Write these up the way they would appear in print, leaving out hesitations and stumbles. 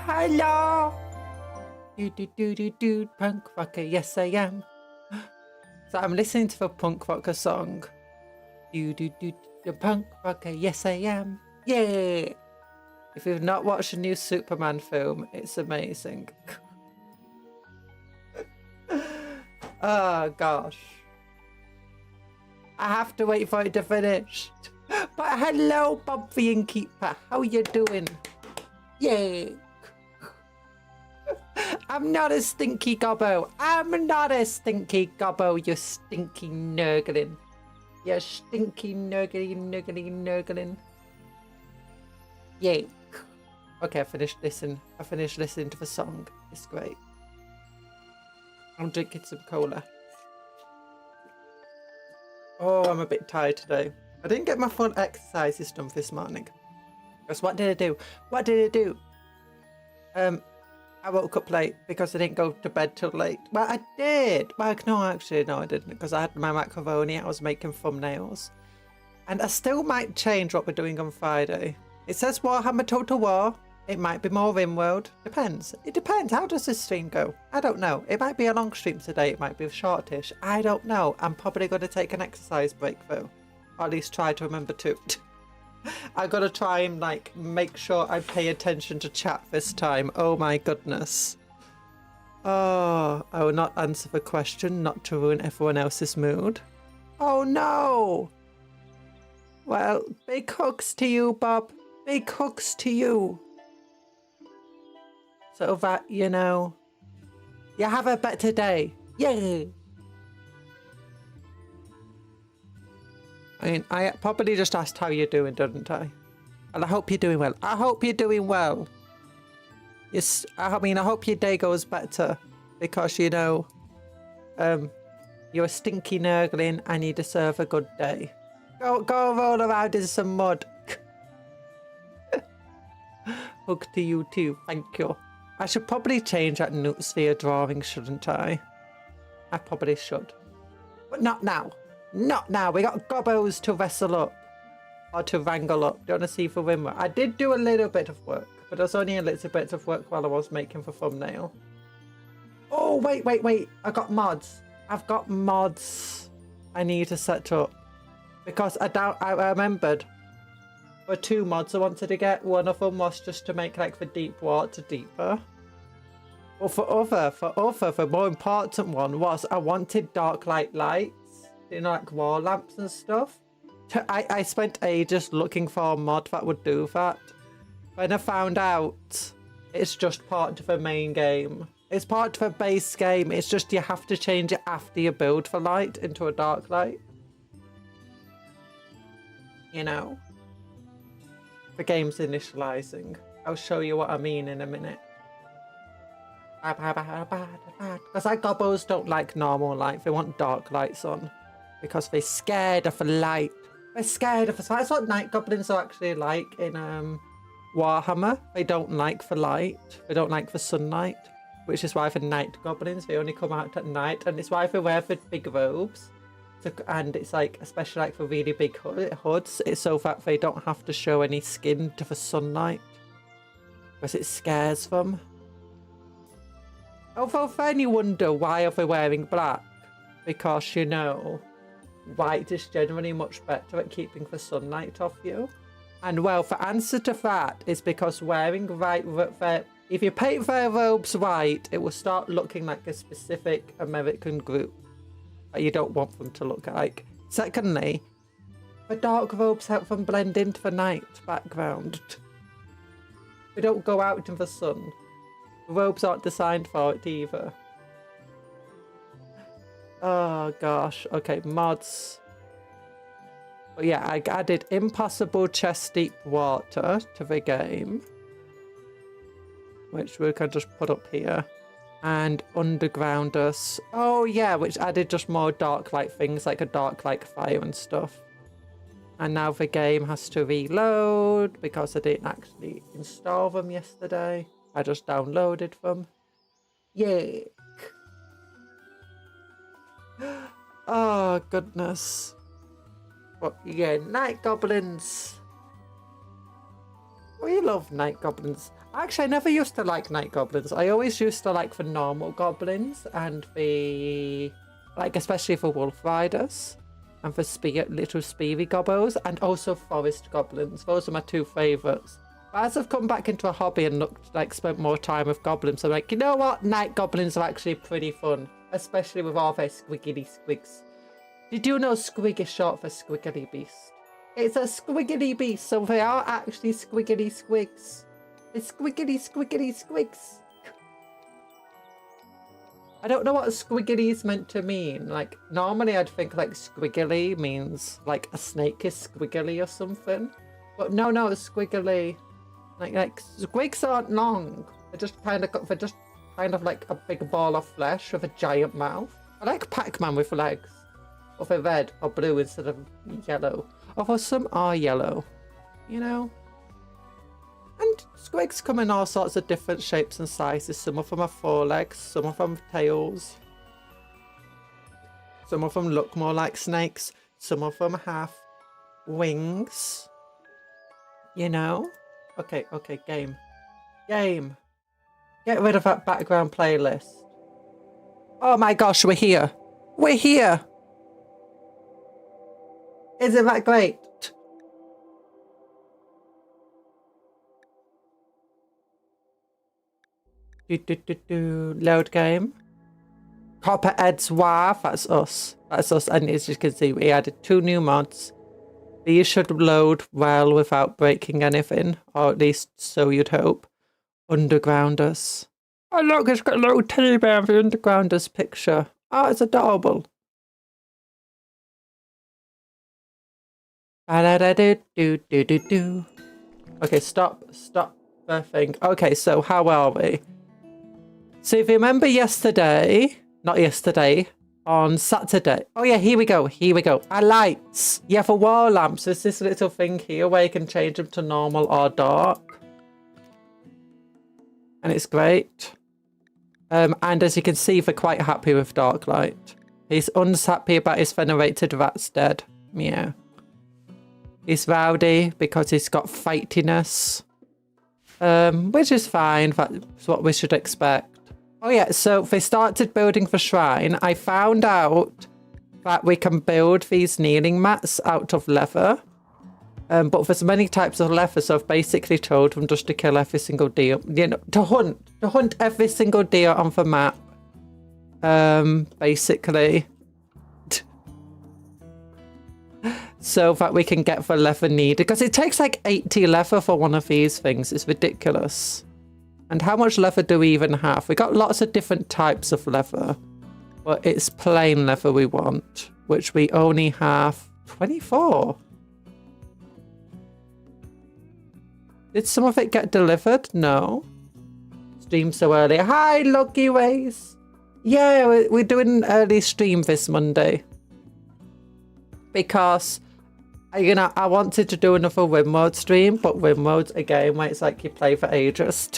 Hello. Do punk rocker, yes I am. So I'm listening to the punk rocker song. Do punk rocker, yes I am. Yeah. If you've not watched the new Superman film, it's amazing. Oh gosh. I have to wait for it to finish. But hello, Bob the Innkeeper. How you doing? Yeah. I'm not a stinky gobbo. I'm not a stinky gobbo, you stinky nurgling. You stinky nurgling. Yeah. Okay, I finished listening to the song. It's great. I'm drinking some cola. Oh, I'm a bit tired today. I didn't get my full exercises done this morning. Because what did I do? What did I do? I woke up late because I didn't go to bed till late. Well, I did. Well, no, actually, no, I didn't. Because I had my macaroni. I was making thumbnails. And I still might change what we're doing on Friday. It says Warhammer Total War. It might be more RimWorld. Depends. It depends. How does this stream go? I don't know. It might be a long stream today. It might be shortish. I don't know. I'm probably going to take an exercise break though. Or at least try to remember to. I gotta try and like make sure I pay attention to chat this time. Oh my goodness. Oh, I will not answer the question, not to ruin everyone else's mood. Oh no. Well, big hugs to you, Bob. Big hugs to you. So that, you know, you have a better day. Yay. I mean, I probably just asked how you're doing, didn't I? And I hope you're doing well. I hope you're doing well. Yes, I mean, I hope your day goes better. Because, you know, you're a stinky nurgling and you deserve a good day. Go roll around in some mud. Hug to you too, thank you. I should probably change that Newtsphere drawing, shouldn't I? I probably should. But not now. Not now. We got gobbos to wrestle up. Or to wrangle up. Do you want to see for RimWorld? I did do a little bit of work. But there's only a little bit of work while I was making the thumbnail. Oh, wait. I got mods. I've got mods I need to set up. Because I remembered. There were 2 mods I wanted to get. One of them was just to make like the deep water deeper. Well, the more important one was I wanted dark lights. You know, like wall lamps and stuff. I spent ages looking for a mod that would do that. When I found out it's just part of the main game. It's part of the base game. It's just you have to change it after you build the light into a dark light. You know. The game's initializing. I'll show you what I mean in a minute. Because like gobbos don't like normal light. They want dark lights on. Because they're scared of the light. They're scared of the light. That's what night goblins are actually like in Warhammer. They don't like the light. They don't like the sunlight. Which is why for night goblins, they only come out at night. And it's why they wear the big robes. And it's like, especially like for really big hoods, it's so that they don't have to show any skin to the sunlight. Because it scares them. Although then you wonder why are they wearing black? Because, you know, white is generally much better at keeping the sunlight off you. And well, the answer to that is because wearing white, if you paint their robes white, it will start looking like a specific American group that you don't want them to look like. Secondly, the dark robes help them blend into the night background. They don't go out in the sun. The robes aren't designed for it either. Oh gosh, okay, mods. But yeah, I added impossible chest deep water to the game. Which we can just put up here. And undergrounders. Oh yeah, which added just more dark light things like a dark light fire and stuff. And now the game has to reload because I didn't actually install them yesterday. I just downloaded them. Yay. Oh goodness. But yeah, night goblins. We love night goblins. Actually, I never used to like night goblins. I always used to like the normal goblins and the, like, especially for wolf riders and for little speedy gobbos, and also forest goblins. Those are my two favourites. But as I've come back into a hobby and spent more time with goblins, I'm like, you know what? Night goblins are actually pretty fun, especially with all their squiggly squigs. Did you know squig is short for squiggly beast? It's a squiggly beast, so they are actually squiggly squigs. It's squiggly squigs. I don't know what squiggly is meant to mean. Like, normally I'd think like squiggly means like a snake is squiggly or something. But no, squiggly. Like squigs aren't long. They're just kind of like a big ball of flesh with a giant mouth. I like Pac-Man with legs. Or they're red or blue instead of yellow. Although some are yellow, you know? And squigs come in all sorts of different shapes and sizes. Some of them are forelegs, some of them have tails. Some of them look more like snakes. Some of them have wings. You know? Okay, game. Get rid of that background playlist. Oh my gosh, we're here. We're here! Isn't that great? Load game. Copper Ed's Wharf, that's us. That's us, and as you can see, we added 2 new mods. These should load well without breaking anything, or at least so you'd hope. Undergrounders. Oh look, it's got a little teddy bear of the Undergrounders picture. Oh, it's adorable. Okay, stop the thing. Okay, so how are we? So if you remember on Saturday. Oh yeah, here we go. Our lights. Yeah, for wall lamps, there's this little thing here where you can change them to normal or dark. And it's great. And as you can see, we're quite happy with dark light. He's unhappy about his venerated rat's dead. Meow. He's rowdy because he's got fightiness, which is fine. That's what we should expect. Oh yeah, so if we started building the shrine, I found out that we can build these kneeling mats out of leather. But there's many types of leather, so I've basically told them just to kill every single deer. You know, to hunt every single deer on the map. Basically. So that we can get the leather needed. Because it takes like 80 leather for one of these things. It's ridiculous. And how much leather do we even have? We got lots of different types of leather. But it's plain leather we want. Which we only have 24. Did some of it get delivered? No. Stream so early. Hi, Lucky Ways. Yeah, we're doing an early stream this Monday. Because, you know, I wanted to do another RimWorld stream, but RimWorld's a game where it's like you play for ages.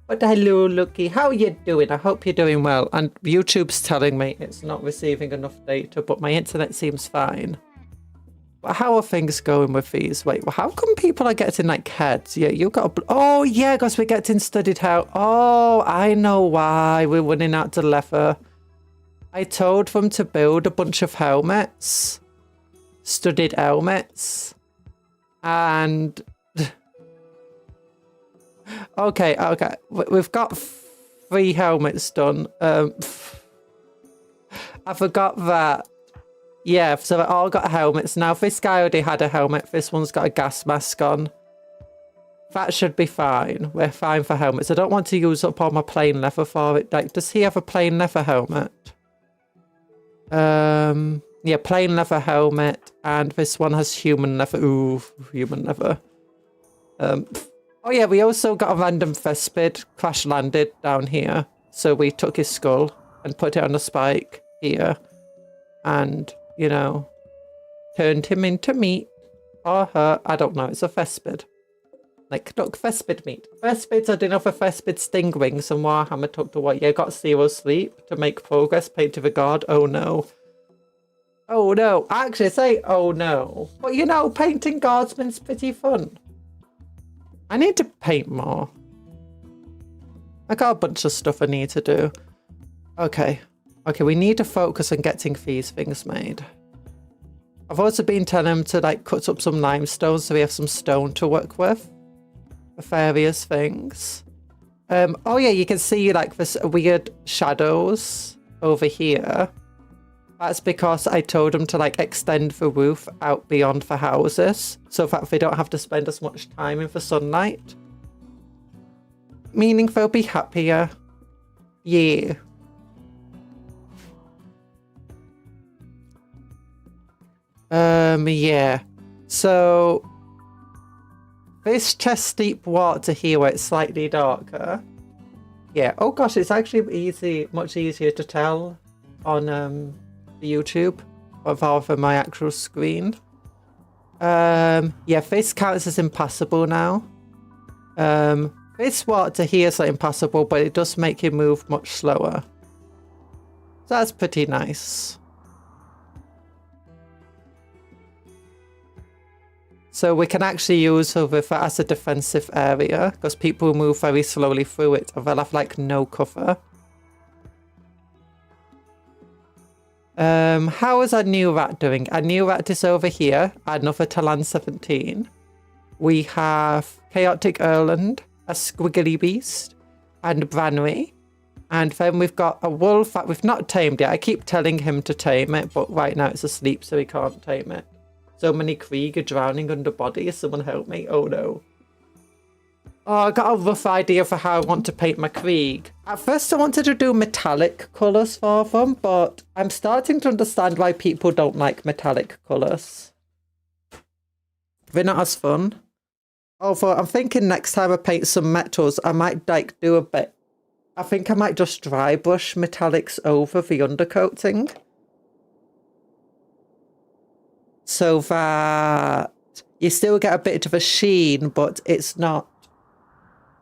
But hello, Lucky. How are you doing? I hope you're doing well. And YouTube's telling me it's not receiving enough data, but my internet seems fine. But how are things going with these? Wait, well, how come people are getting like heads? Yeah, you got a... Oh, yeah, because we're getting studied how... Oh, I know why we're running out to leather. I told them to build a bunch of helmets. Studded helmets. And... Okay. We've got 3 helmets done. I forgot that. Yeah, so they all got helmets. Now, this guy already had a helmet. This one's got a gas mask on. That should be fine. We're fine for helmets. I don't want to use up all my plain leather for it. Like, does he have a plain leather helmet? Yeah, plain leather helmet. And this one has human leather. Ooh, human leather. Oh yeah, we also got a random Vespid crash landed down here. So we took his skull and put it on a spike here. And... you know, turned him into meat. Or her. I don't know. It's a Vespid. Like, look, Vespid meat. Vespids are enough for Vespid sting wings and Warhammer took to what? Yeah, got 0 sleep to make progress. Paid to the god. Oh no. Oh no, actually say oh no. But you know, painting guardsmen's pretty fun. I need to paint more. I got a bunch of stuff I need to do. Okay. Okay, we need to focus on getting these things made. I've also been telling him to like cut up some limestone so we have some stone to work with for various things. Oh yeah, you can see like this weird shadows over here. That's because I told him to like extend the roof out beyond the houses so that they don't have to spend as much time in the sunlight. Meaning they'll be happier. Yeah. Yeah. So this chest deep water here where it's slightly darker. Yeah. Oh gosh, it's actually much easier to tell on YouTube rather than my actual screen. Yeah, this counts as impassable now. This water here is like impassable, but it does make you move much slower. So that's pretty nice. So we can actually use it as a defensive area because people move very slowly through it or they'll have like no cover. How is our new rat doing? Our new rat is over here, another Talan 17. We have Chaotic Erland, a Squiggly Beast, and Branwy. And then we've got a wolf that we've not tamed yet. I keep telling him to tame it, but right now it's asleep, so he can't tame it. So many Krieg are drowning under bodies. Someone help me. Oh no. Oh, I got a rough idea for how I want to paint my Krieg. At first I wanted to do metallic colours for them, but I'm starting to understand why people don't like metallic colours. They're not as fun. Although I'm thinking next time I paint some metals, I might like do a bit. I think I might just dry brush metallics over the undercoating. So that you still get a bit of a sheen, but it's not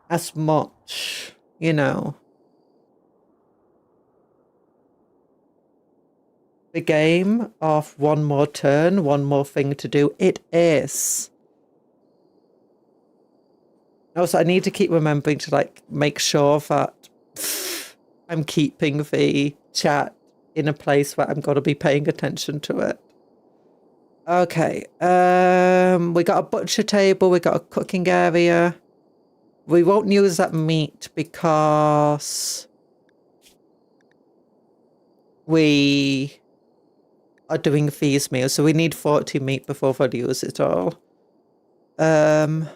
as much, you know. The game of one more turn, one more thing to do. It is. Also, I need to keep remembering to like make sure that I'm keeping the chat in a place where I'm going to be paying attention to it. Okay, we got a butcher table, we got a cooking area. We won't use that meat because we are doing these meals, so we need 40 meat before we'll use it all. And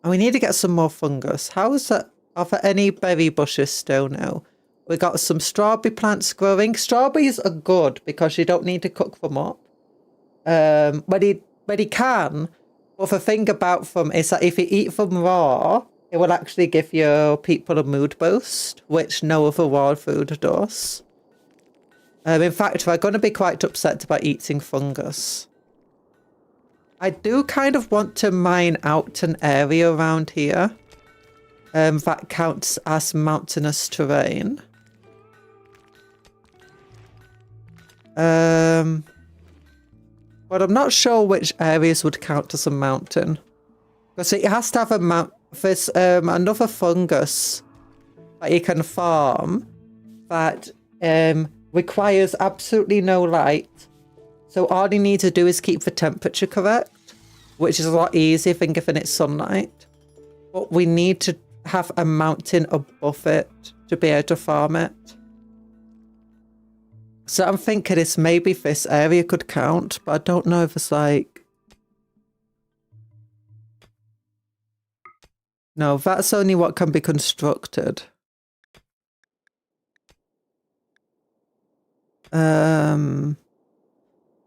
we need to get some more fungus. How is that? Are there any berry bushes still now? We got some strawberry plants growing. Strawberries are good because you don't need to cook them up. But he can. But the thing about them is that if you eat them raw, it will actually give your people a mood boost, which no other raw food does. In fact, we're going to be quite upset about eating fungus. I do kind of want to mine out an area around here. That counts as mountainous terrain. But I'm not sure which areas would count as a mountain. Because it has to have there's another fungus that you can farm that requires absolutely no light. So all you need to do is keep the temperature correct, which is a lot easier than giving it sunlight. But we need to have a mountain above it to be able to farm it. So I'm thinking maybe this area could count, but I don't know if it's like... No, that's only what can be constructed. Oh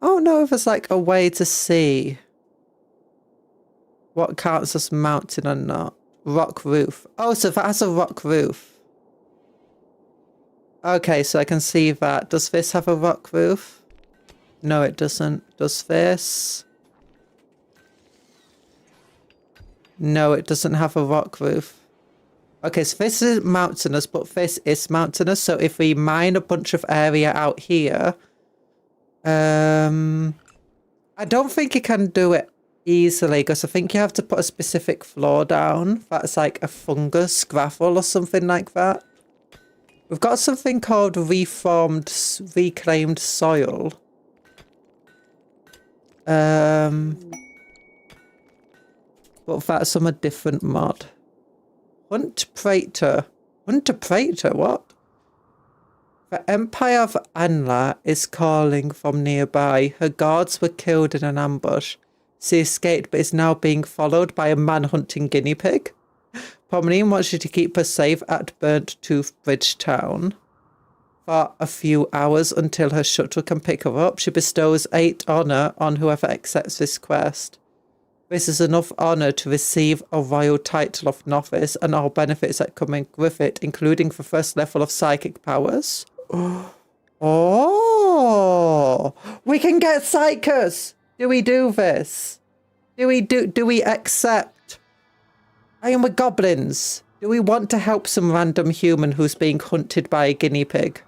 no, if it's like a way to see what counts as mountain or not. Rock roof. Oh, so that has a rock roof. Okay, so I can see that. Does this have a rock roof? No, it doesn't. Does this? No, it doesn't have a rock roof. Okay, so this is mountainous, but this is mountainous. So if we mine a bunch of area out here, I don't think you can do it easily because I think you have to put a specific floor down. That's like a fungus gravel or something like that. We've got something called reclaimed soil. But that's from a different mod. Hunter Praetor, what? The Empire of Anla is calling from nearby. Her guards were killed in an ambush. She escaped but is now being followed by a man-hunting guinea pig. Promenine wants you to keep her safe at Burnt Tooth Bridge Town for a few hours until her shuttle can pick her up. She bestows 8 honour on whoever accepts this quest. This is enough honour to receive a royal title of novice and all benefits that come in with it, including the first level of psychic powers. Oh, we can get psychers. Do we do this? Do we accept? I am with goblins. Do we want to help some random human who's being hunted by a guinea pig?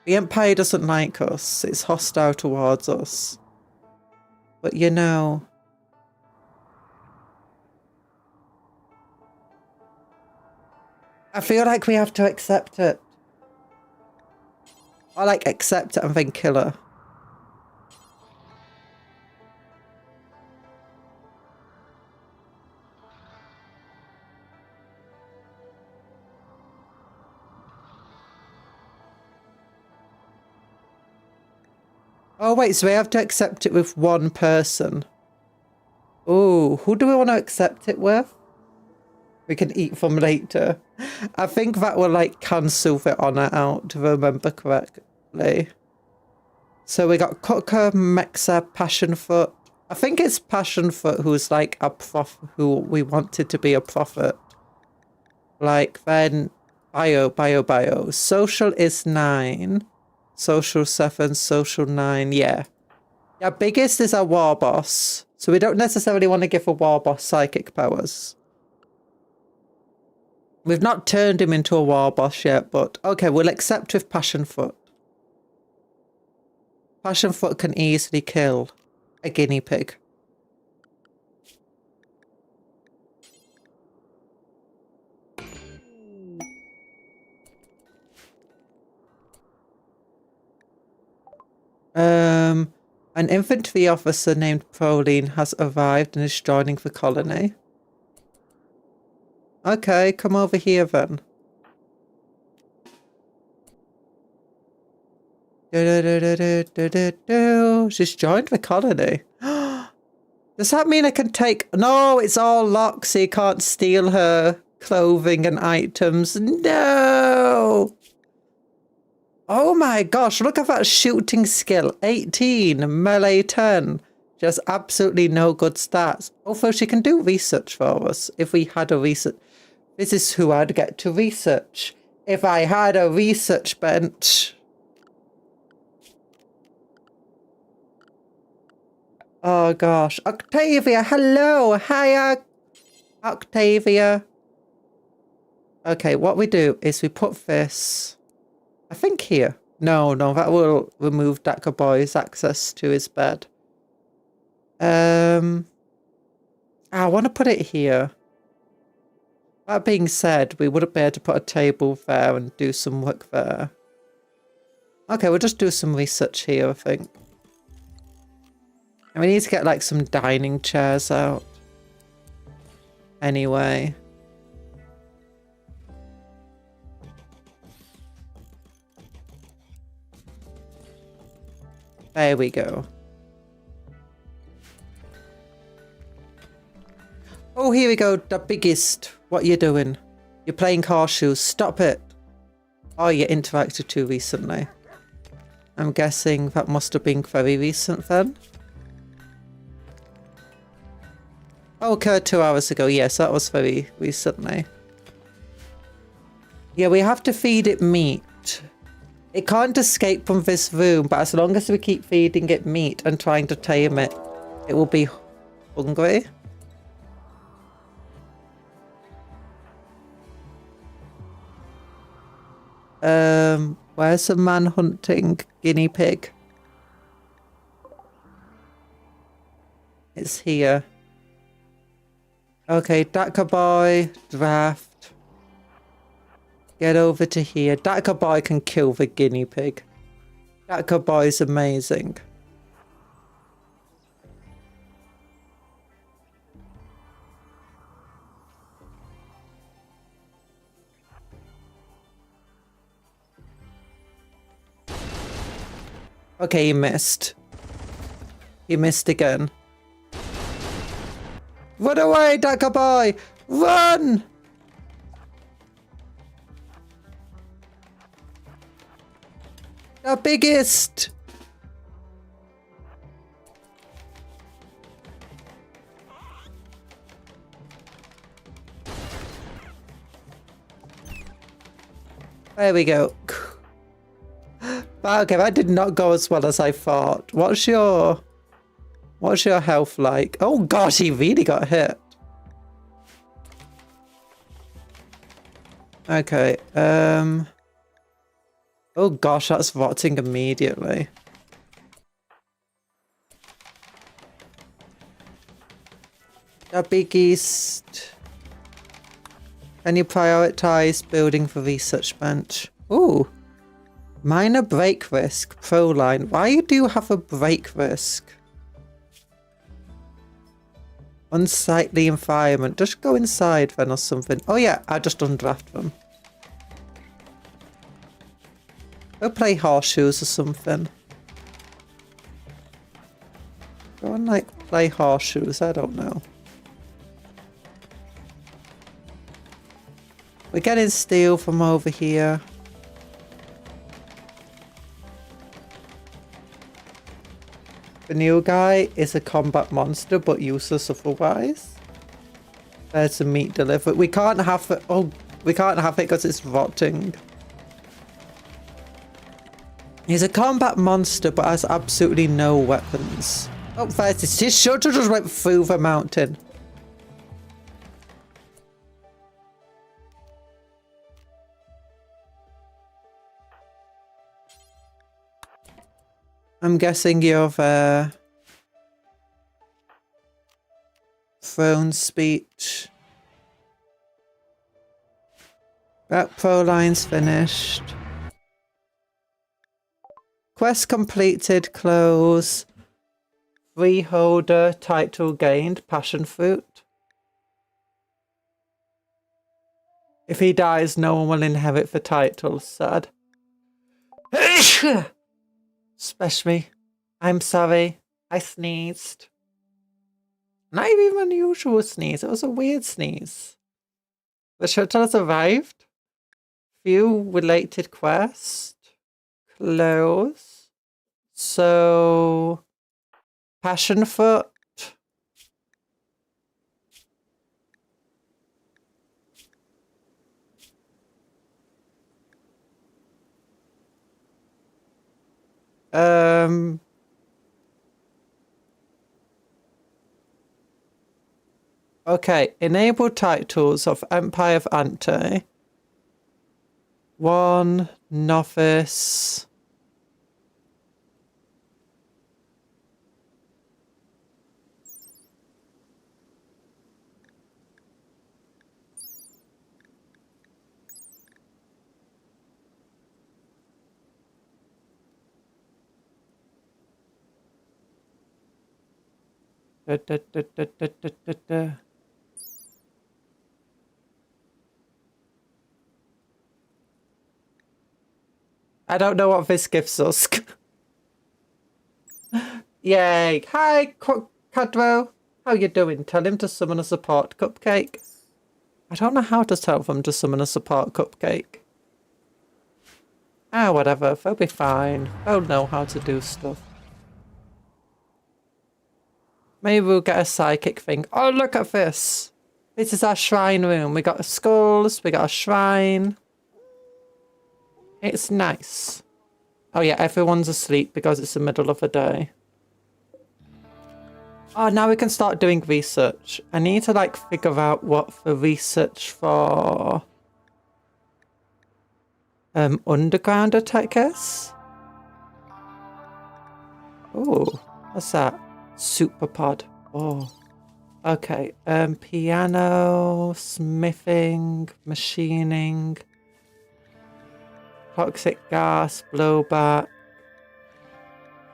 The Empire doesn't like us. It's hostile towards us. But you know... I feel like we have to accept it. Or like accept it and then kill her. Oh wait, so we have to accept it with one person. Oh, who do we want to accept it with? We can eat them later. I think that will like cancel the honour out, to remember correctly. So we got Cooker, Mexa, Passionfoot. I think it's Passionfoot who's like a who we wanted to be a prophet. Like then bio. Social is 9. Social 7, social 9, yeah. Yeah, biggest is our war boss. So we don't necessarily want to give a war boss psychic powers. We've not turned him into a war boss yet, but okay, we'll accept with Passionfoot. Passionfoot can easily kill a guinea pig. An infantry officer named Proline has arrived and is joining the colony. Okay, come over here then. She's joined the colony. Does that mean I can take... No, it's all locked so you can't steal her clothing and items. No! Oh my gosh, look at that shooting skill. 18, melee 10. She has absolutely no good stats. Although she can do research for us if we had a research. This is who I'd get to research. If I had a research bench. Oh gosh. Octavia, hello. Hiya, Octavia. Okay, what we do is we put this... I think here. No, that will remove Daka Boy's access to his bed. I want to put it here. That being said, we wouldn't be able to put a table there and do some work there. Okay, we'll just do some research here, I think. And we need to get like some dining chairs out. Anyway. There we go. Oh, here we go. The biggest. What are you doing? You're playing horseshoes. Stop it. Oh, you interacted too recently. I'm guessing that must have been very recent then. Oh, occurred 2 hours ago. Yes, that was very recently. Yeah, we have to feed it meat. It can't escape from this room, but as long as we keep feeding it meat and trying to tame it, it will be hungry. Where's the man hunting guinea pig? It's here. Okay, Dakka boy, draft. Get over to here. Dakka boy can kill the guinea pig. Dakka boy is amazing. Okay, he missed. He missed again. Run away, Dakka boy! Run! The biggest! There we go. Okay, that did not go as well as I thought. What's your health like? Oh gosh, he really got hit. Okay, oh gosh, that's rotting immediately. The biggest. Can you prioritize building for research bench? Ooh. Minor break risk, pro line. Why do you have a break risk? Unsightly environment. Just go inside then or something. Oh yeah, I just undraft them. Go play horseshoes or something. Go and like play horseshoes, I don't know. We're getting steel from over here. The new guy is a combat monster, but useless otherwise. There's a meat delivery. We can't have it. Oh, we can't have it because it's rotting. He's a combat monster, but has absolutely no weapons. Oh, there's this. His shuttle just went through the mountain. I'm guessing you're there. Throne speech. That pro line's finished. Quest completed, close. Freeholder, title gained, passion fruit. If he dies, no one will inherit the title. Sad. Especially, I'm sorry, I sneezed. Not even an unusual sneeze, it was a weird sneeze. The shuttle has arrived. Few related quest. Close. So, passion foot. Okay, enable titles of Empire of Ante. 1 novice. I don't know what this gives us. Yay. Hi, Cadwell. How you doing? Tell him to summon a support cupcake. I don't know how to tell them to summon a support cupcake. Ah, whatever. They'll be fine. They'll know how to do stuff. Maybe we'll get a psychic thing. Oh, look at this. This is our shrine room. We got skulls. We got a shrine. It's nice. Oh yeah, everyone's asleep because it's the middle of the day. Oh, now we can start doing research. I need to like figure out what the research for Underground attack, guess? Oh, what's that? Super pod. Oh, okay. Piano, smithing, machining, toxic gas, blowback,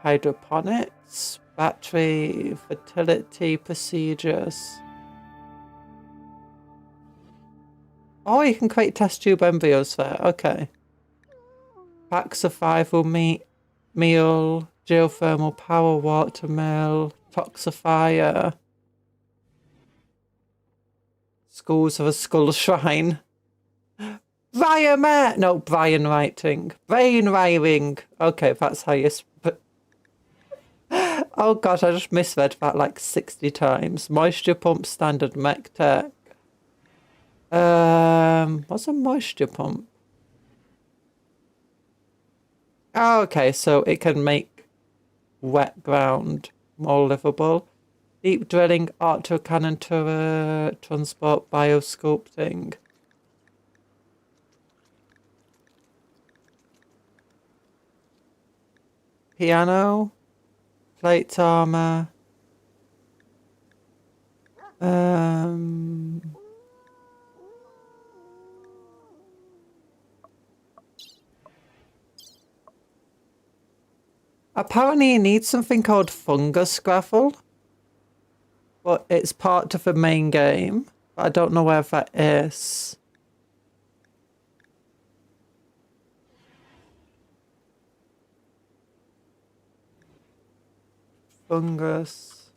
hydroponics, battery, fertility procedures. Oh, you can create test tube embryos there. Okay. Pack survival meat, meal, geothermal power, water mill, toxifier. Schools of a skull shrine. Brian writing. Brain wiring. Okay, that's how you... Oh gosh, I just misread that like 60 times. Moisture pump, standard mech tech. What's a moisture pump? Oh, okay, so it can make wet ground more livable. Deep drilling, autocannon turret, transport, biosculpting. Piano, plate armor. Apparently you need something called fungus gravel, but it's part of the main game. But I don't know where that is. Fungus.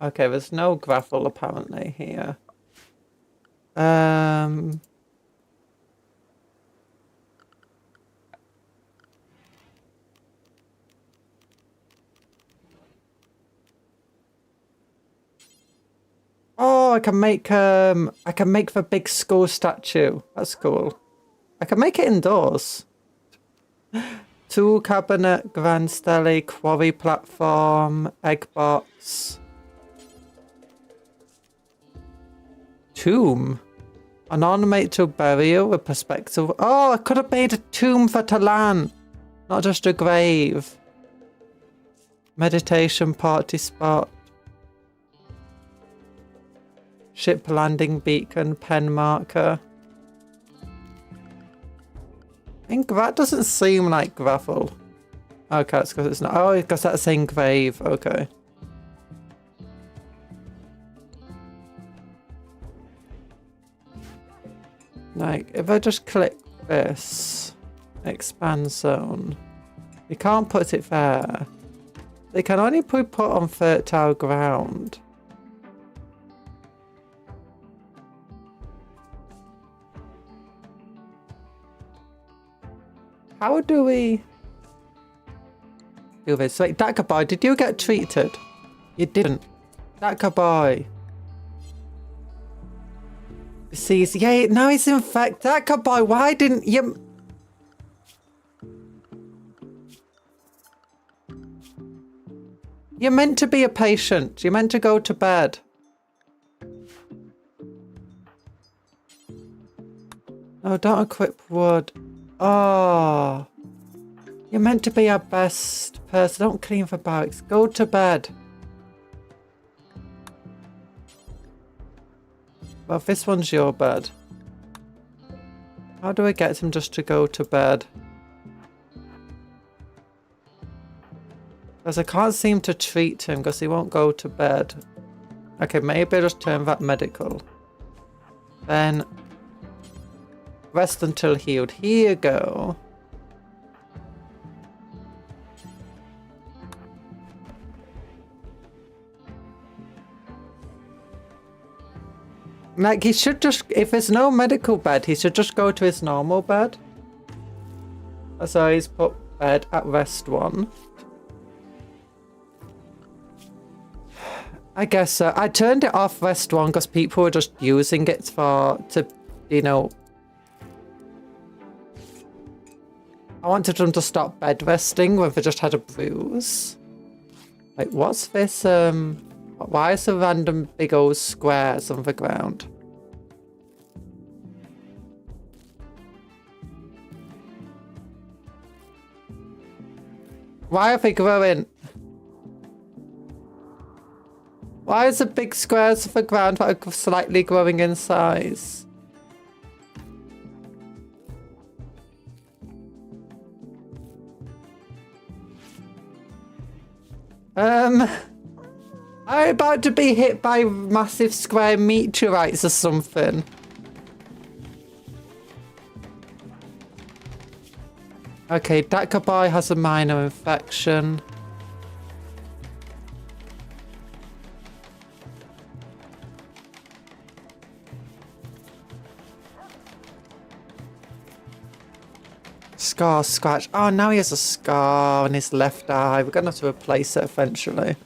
Okay, there's no gravel apparently here. Oh, I can make the big skull statue. That's cool. I can make it indoors. Tool cabinet, grand stele, quarry platform, egg box. Tomb. An ornamental burial with perspective. Oh, I could have made a tomb for Talan, not just a grave. Meditation party spot. Ship landing beacon, pen marker. I think that doesn't seem like gravel. Okay, it's because it's not. Oh, because that's saying grave. Okay. Like, if I just click this, expand zone, you can't put it there. They can only be put on fertile ground. How do we do this? Wait, Dakaboy, did you get treated? You didn't. Dakaboy. Disease. Yeah, now he's infected. Dakaboy, why didn't you... You're meant to be a patient. You're meant to go to bed. Oh, don't equip wood. Oh, you're meant to be our best person. Don't clean for barracks. Go to bed. Well, this one's your bed. How do I get him just to go to bed? Because I can't seem to treat him because he won't go to bed. Okay, maybe I'll just turn that medical. Then... rest until healed. Here you go. Like, he should just... if there's no medical bed, he should just go to his normal bed. So he's put bed at rest 1. I guess so. I turned it off rest 1 because people were just using it to, you know... I wanted them to stop bed resting when they just had a bruise. Like, what's this, why is there random big old squares on the ground? Why are they growing? Why is the big squares of the ground that are slightly growing in size? I'm about to be hit by massive square meteorites or something. Okay, that boy has a minor infection. Scar, scratch. Oh, now he has a scar on his left eye. We're gonna have to replace it eventually.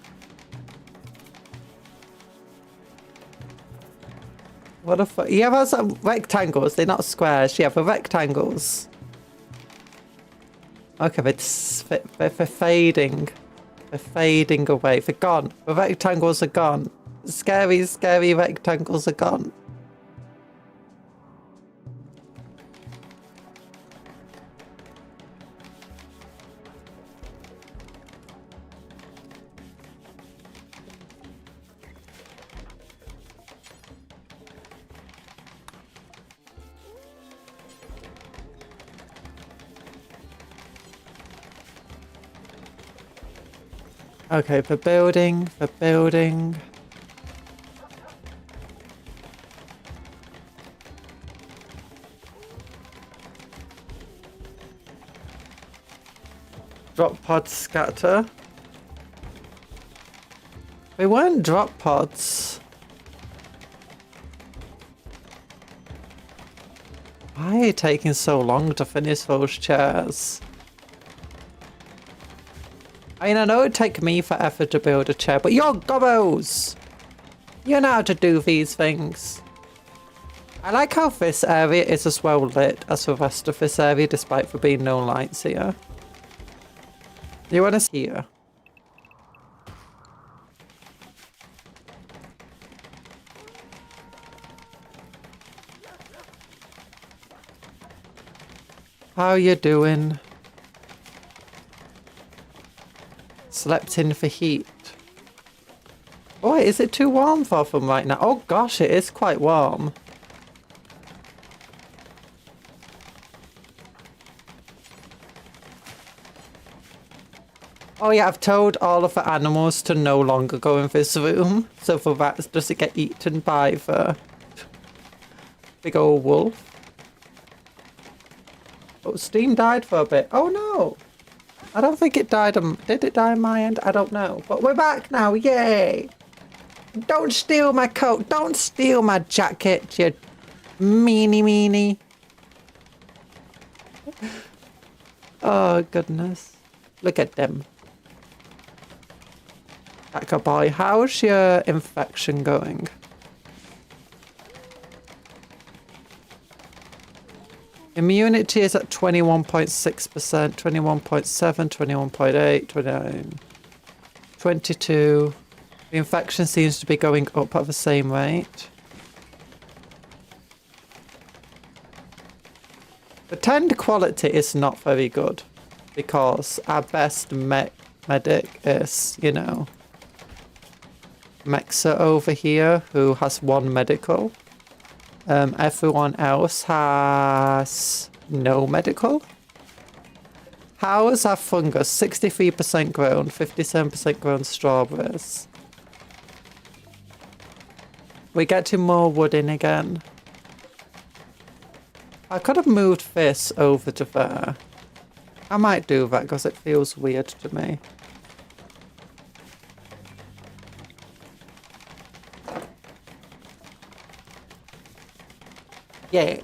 What the fuck? Yeah, those are rectangles. They're not squares. Yeah, they're rectangles. Okay, they're fading. They're fading away. They're gone. The rectangles are gone. Scary, scary rectangles are gone. Okay, for building, for building. Drop pod scatter. They weren't drop pods. Why are you taking so long to finish those chairs? I mean, I know it'd take me forever to build a chair, but you're gobbos! You know how to do these things. I like how this area is as well lit as the rest of this area, despite there being no lights here. You want to see here? How you doing? Slept in for heat. Oh, wait, is it too warm for them right now? Oh gosh, it is quite warm. Oh yeah, I've told all of the animals to no longer go in this room, so the rats doesn't get eaten by the big old wolf. Oh, Steam died for a bit. Oh no! I don't think it died on... Did it die on my end? I don't know. But we're back now, yay! Don't steal my coat! Don't steal my jacket, you meanie. Oh, goodness. Look at them. Hacker boy, how's your infection going? Immunity is at 21.6%, 21.7, 21.8, 29, 22. The infection seems to be going up at the same rate. The tend quality is not very good because our best medic is, you know, Mexa over here, who has 1 medical. Everyone else has no medical. How's our fungus? 63% grown, 57% grown strawberries. We get to more wood in again. I could have moved this over to there. I might do that because it feels weird to me. Yeah.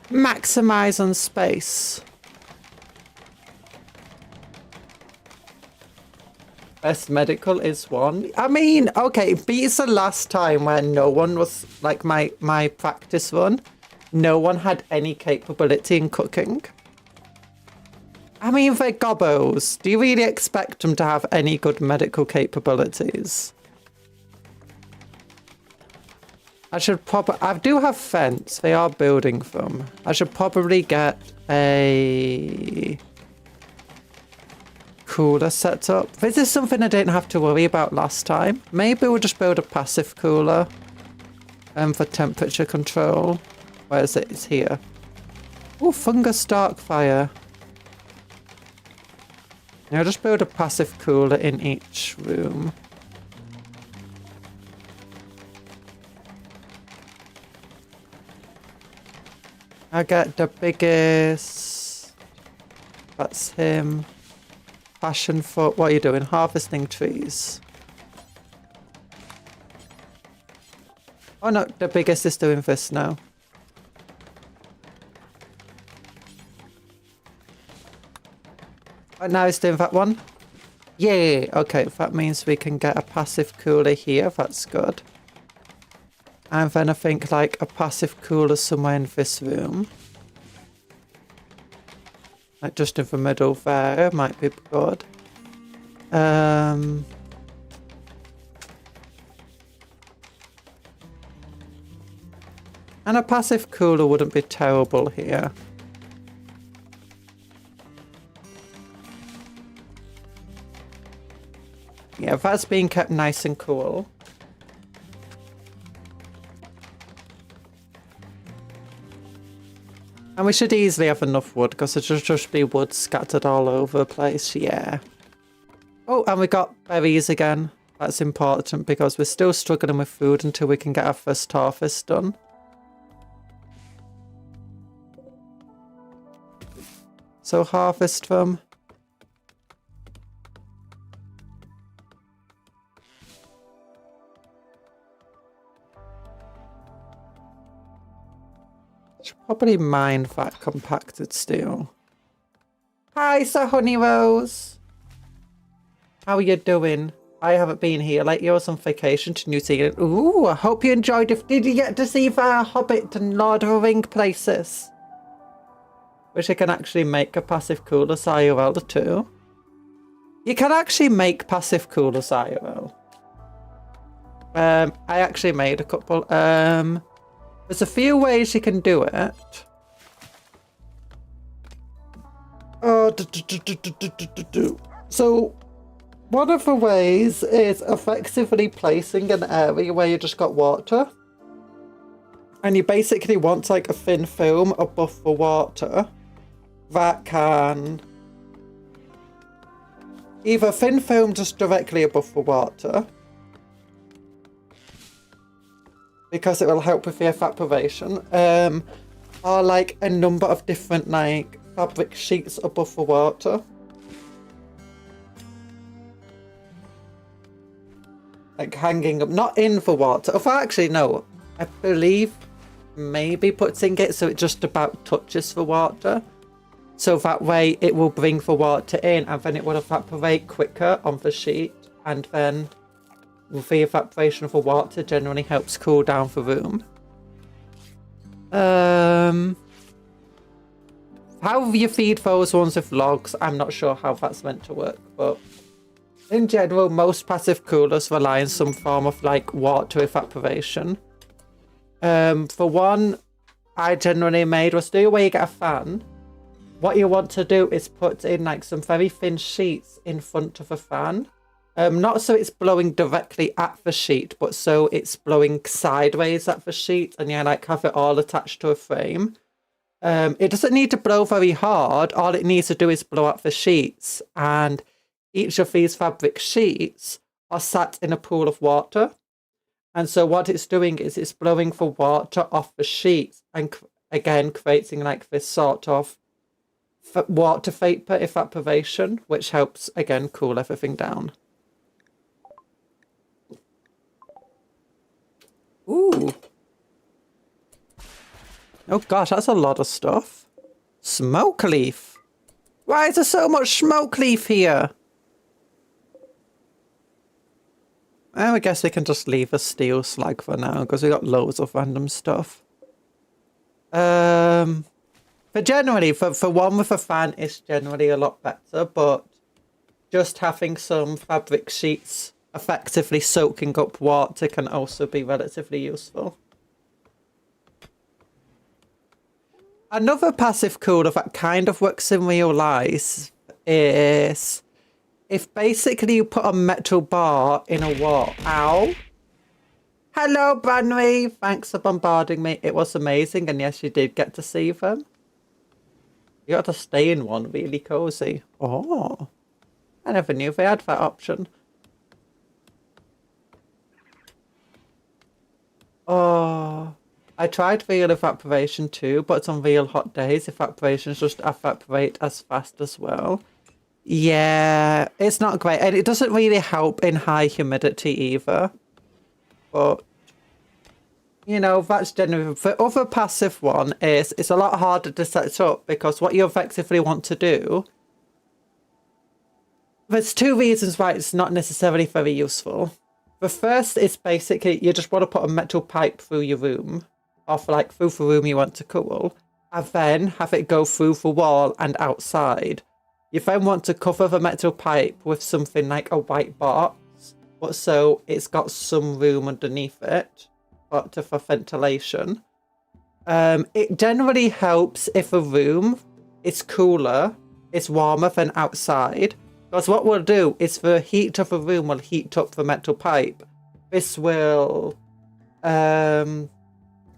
Maximize on space. Best medical is 1. I mean, okay, it beats the last time when no one was, like my practice run, no one had any capability in cooking. I mean, they're gobbos. Do you really expect them to have any good medical capabilities? I should probably... I do have fence. They are building from. I should probably get a cooler set up. This is something I didn't have to worry about last time. Maybe we'll just build a passive cooler for temperature control. Where is it? It's here. Oh, fungus dark fire. Now just build a passive cooler in each room. I get the biggest. That's him. Passion fruit. What are you doing? Harvesting trees. Oh no, the biggest is doing this now. Right now it's doing that one. Yay! Okay, that means we can get a passive cooler here. That's good. And then I think like a passive cooler somewhere in this room. Like just in the middle there might be good. And a passive cooler wouldn't be terrible here. Yeah, that's being kept nice and cool. And we should easily have enough wood because there should just be wood scattered all over the place, yeah. Oh, and we got berries again. That's important because we're still struggling with food until we can get our first harvest done. So harvest them. Should probably mine that compacted steel. Hi, Sir Honey Rose. How are you doing? I haven't been here. Like you're on vacation to New Zealand. Ooh, I hope you enjoyed it. Did you get to see the Hobbit and Lord of the Ring places? Wish I can actually make a passive cooler IRL too. You can actually make passive coolers IRL. I actually made a couple. There's a few ways you can do it. So, one of the ways is effectively placing an area where you just got water. And you basically want like a thin film above the water that can... Either thin film just directly above the water, because it will help with the evaporation, or like a number of different like fabric sheets above the water. Like hanging up, not in the water. If actually, no, I believe maybe putting it so it just about touches the water. So that way it will bring the water in and then it will evaporate quicker on the sheet, and then the evaporation of the water generally helps cool down the room. How you feed those ones with logs, I'm not sure how that's meant to work, but in general, most passive coolers rely on some form of like water evaporation. The one I generally made was the way you get a fan. What you want to do is put in like some very thin sheets in front of a fan. Not so it's blowing directly at the sheet, but so it's blowing sideways at the sheet, and you like have it all attached to a frame. It doesn't need to blow very hard. All it needs to do is blow up the sheets, and each of these fabric sheets are sat in a pool of water. And so what it's doing is it's blowing the water off the sheets and again creating like this sort of water vapor evaporation, which helps again cool everything down. Ooh. Oh gosh, that's a lot of stuff. Smoke leaf. Why is there so much smoke leaf here? Well, I guess we can just leave a steel slag for now because we got loads of random stuff. But generally, for one with a fan is generally a lot better, but just having some fabric sheets effectively soaking up water can also be relatively useful. Another passive cooler that kind of works in real life is if basically you put a metal bar in a wall. Ow. Hello, Branwy. Thanks for bombarding me. It was amazing. And yes, you did get to see them. You got to stay in one. Really cozy. Oh. I never knew they had that option. Oh. I tried real evaporation too, but on real hot days, evaporations just evaporate as fast as well. Yeah, it's not great. And it doesn't really help in high humidity either. But, you know, that's generally... The other passive one is it's a lot harder to set up because what you effectively want to do... There's two reasons why it's not necessarily very useful. The first is basically you just want to put a metal pipe through your room, or like through the room you want to cool, and then have it go through the wall and outside. You then want to cover the metal pipe with something like a white box, but so it's got some room underneath it, but for ventilation. It generally helps if a room is cooler, it's warmer than outside. Because what we'll do is the heat of the room will heat up the metal pipe. This will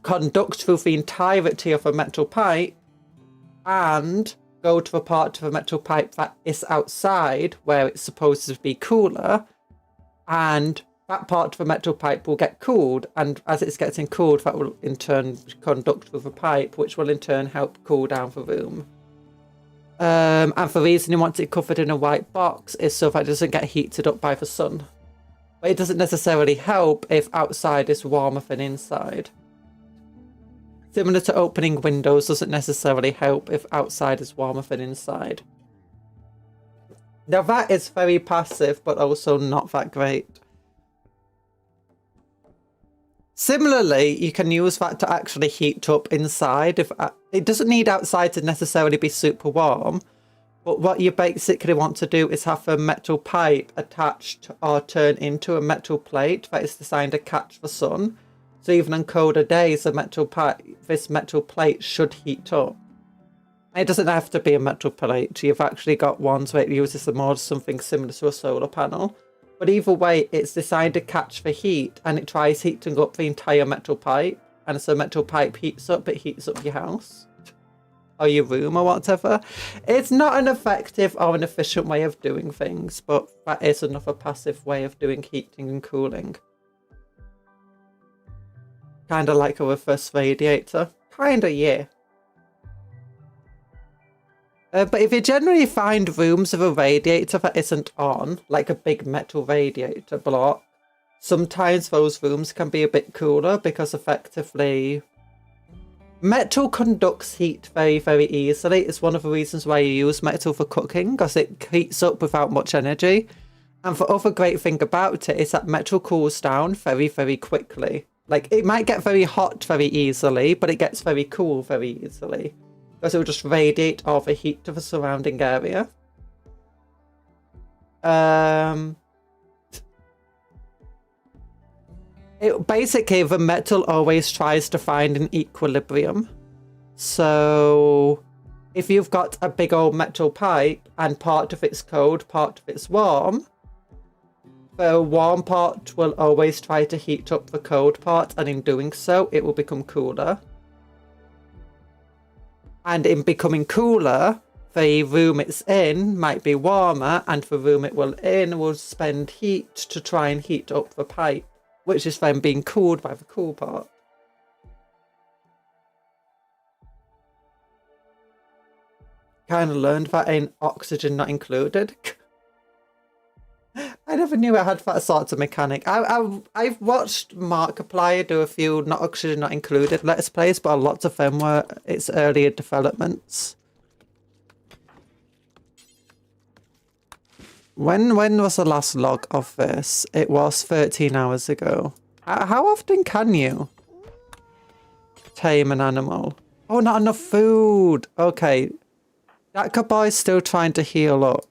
conduct through the entirety of the metal pipe and go to the part of the metal pipe that is outside where it's supposed to be cooler. And that part of the metal pipe will get cooled. And as it's getting cooled, that will in turn conduct through the pipe, which will in turn help cool down the room. And the reason you want it covered in a white box is so that it doesn't get heated up by the sun. But it doesn't necessarily help if outside is warmer than inside. Similar to opening windows doesn't necessarily help if outside is warmer than inside. Now that is very passive, but also not that great. Similarly, you can use that to actually heat up inside. If it doesn't need outside to necessarily be super warm, but what you basically want to do is have a metal pipe attached or turn into a metal plate that is designed to catch the sun. So even on colder days, this metal plate should heat up. It doesn't have to be a metal plate. You've actually got ones where it uses more something similar to a solar panel. But either way, it's designed to catch the heat, and it tries heating up the entire metal pipe. And so metal pipe heats up, it heats up your house or your room or whatever. It's not an effective or an efficient way of doing things, but that is another passive way of doing heating and cooling. Kind of like a reverse radiator. Kind of, yeah. But if you generally find rooms with a radiator that isn't on, like a big metal radiator block, sometimes those rooms can be a bit cooler because effectively metal conducts heat very, very easily. It's one of the reasons why you use metal for cooking, because it heats up without much energy. And the other great thing about it is that metal cools down very, very quickly. Like, it might get very hot very easily, but it gets very cool very easily. Because it will just radiate all the heat to the surrounding area. Basically, the metal always tries to find an equilibrium. So, if you've got a big old metal pipe and part of it's cold, part of it's warm, the warm part will always try to heat up the cold part, and in doing so, it will become cooler. And in becoming cooler, the room it's in might be warmer, and the room it will spend heat to try and heat up the pipe, which is then being cooled by the cool part. Kind of learned that in oxygen not included. I never knew it had that sort of mechanic. I've watched Markiplier do a few not oxygen not included let's plays, but a lot of them were its earlier developments. When was the last log of this? It was 13 hours ago. How often can you tame an animal? Oh, not enough food. Okay. That boy's still trying to heal up.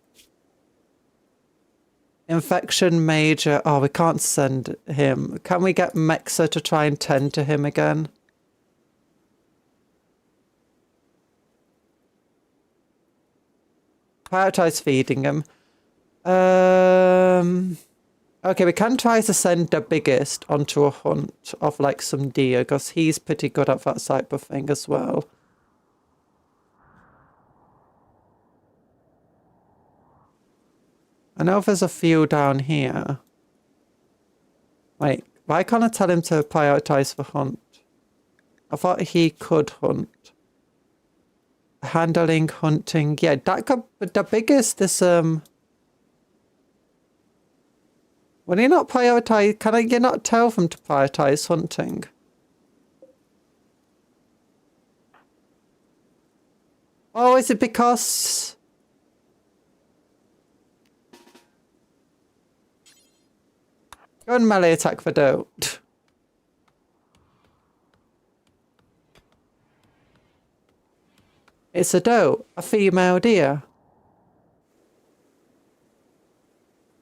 Infection major. Oh, we can't send him. Can we get Mexa to try and tend to him again? Prioritize feeding him. Okay, we can try to send the biggest onto a hunt of like some deer because he's pretty good at that type of thing as well. I know there's a few down here. Wait, why can't I tell him to prioritize the hunt? I thought he could hunt. Handling, hunting. Yeah, that could, but the biggest is, Will he not prioritize? Can you not tell them to prioritize hunting? Oh, is it because... Go and melee attack for dote. It's a doe, a female deer.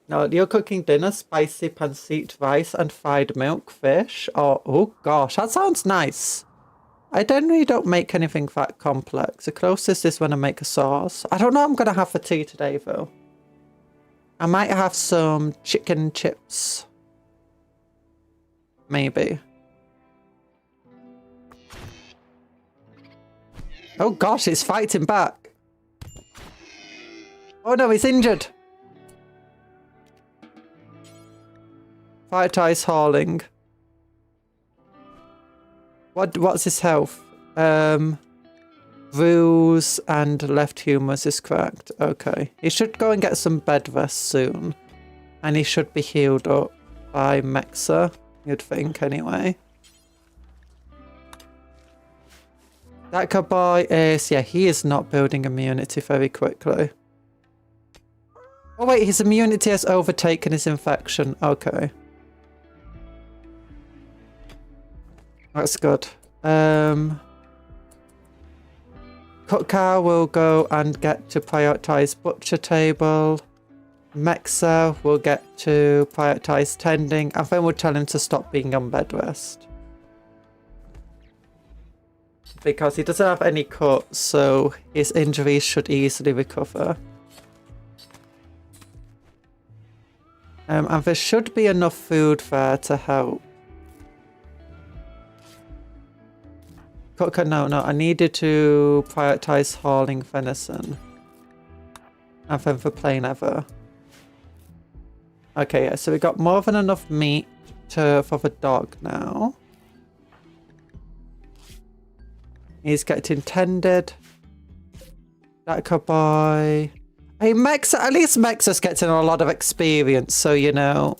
No, you're cooking dinner, spicy pancit rice and fried milk fish. Oh gosh, that sounds nice. I generally don't make anything that complex. The closest is when I make a sauce. I don't know what I'm going to have for tea today though. I might have some chicken chips. Maybe. Oh gosh, it's fighting back. Oh no, he's injured. Prioritize hauling. What's his health? Bruise and left humerus is correct. Okay. He should go and get some bed rest soon. And he should be healed up by Mexa, you'd think anyway. That cowboy is, yeah, he is not building immunity very quickly. Oh wait, his immunity has overtaken his infection. Okay. That's good. Cook cow will go and get to prioritize butcher table. Mexa will get to prioritize tending, and then we'll tell him to stop being on bed rest. Because he doesn't have any cuts, so his injuries should easily recover. And there should be enough food there to help. Cooker, no, I needed to prioritize hauling venison. And then for plain ever. Okay, yeah, so we got more than enough meat for the dog now. He's getting tended. That cowboy. Hey, Mexa, at least Mexa's getting a lot of experience, so you know.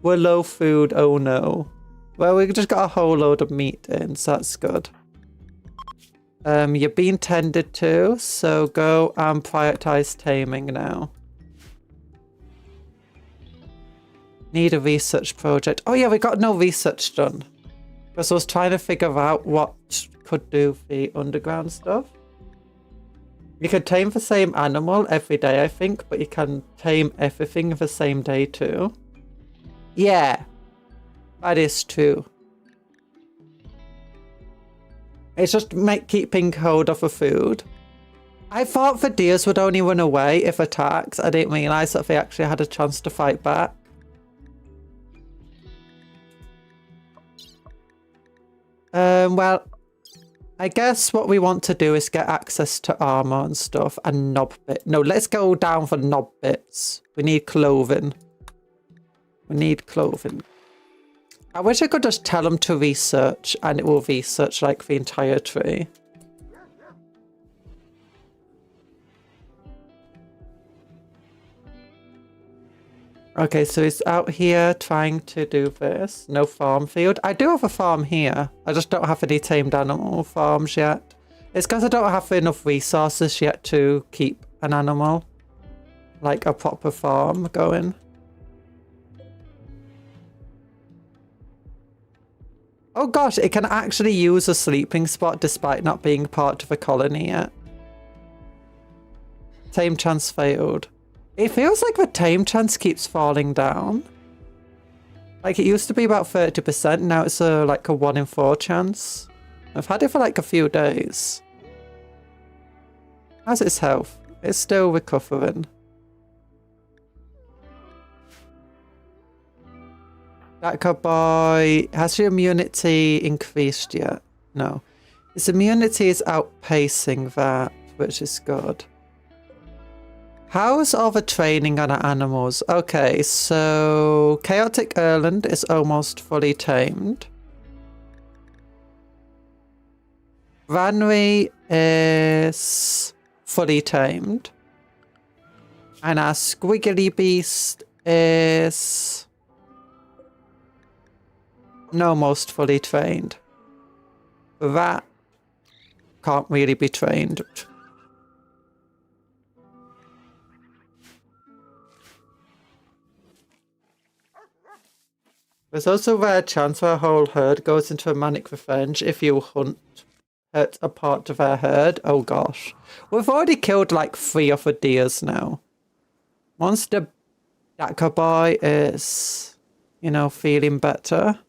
We're low food, oh no. Well, we just got a whole load of meat in, so that's good. You're being tended to, so go and prioritize taming now. Need a research project. Oh yeah, we got no research done. Because I was trying to figure out what could do the underground stuff. You can tame the same animal every day, I think, but you can tame everything the same day too. Yeah, that is true. It's just keeping hold of the food. I thought the deers would only run away if attacked. I didn't realise that they actually had a chance to fight back. Well, I guess what we want to do is get access to armor and stuff and knob bit. No, let's go down for knob bits. We need clothing. We need clothing. I wish I could just tell them to research and it will research like the entire tree. Okay, so he's out here trying to do this. No farm field. I do have a farm here. I just don't have any tamed animal farms yet. It's because I don't have enough resources yet to keep an animal. Like a proper farm going. Oh gosh, it can actually use a sleeping spot despite not being part of a colony yet. Tame chance failed. It feels like the tame chance keeps falling down. Like it used to be about 30%, now it's like a 1 in 4 chance. I've had it for like a few days. How's its health? It's still recovering. That boy, has your immunity increased yet? No. Its immunity is outpacing that, which is good. How's all the training on our animals? Okay, so Chaotic Erland is almost fully tamed. Ranry is fully tamed. And our Squiggly Beast is almost fully trained. That can't really be trained. There's also a rare chance where a whole herd goes into a manic revenge if you hurt a part of their herd. Oh gosh. We've already killed like 3 of the deers now. Once the Daka boy is, you know, feeling better.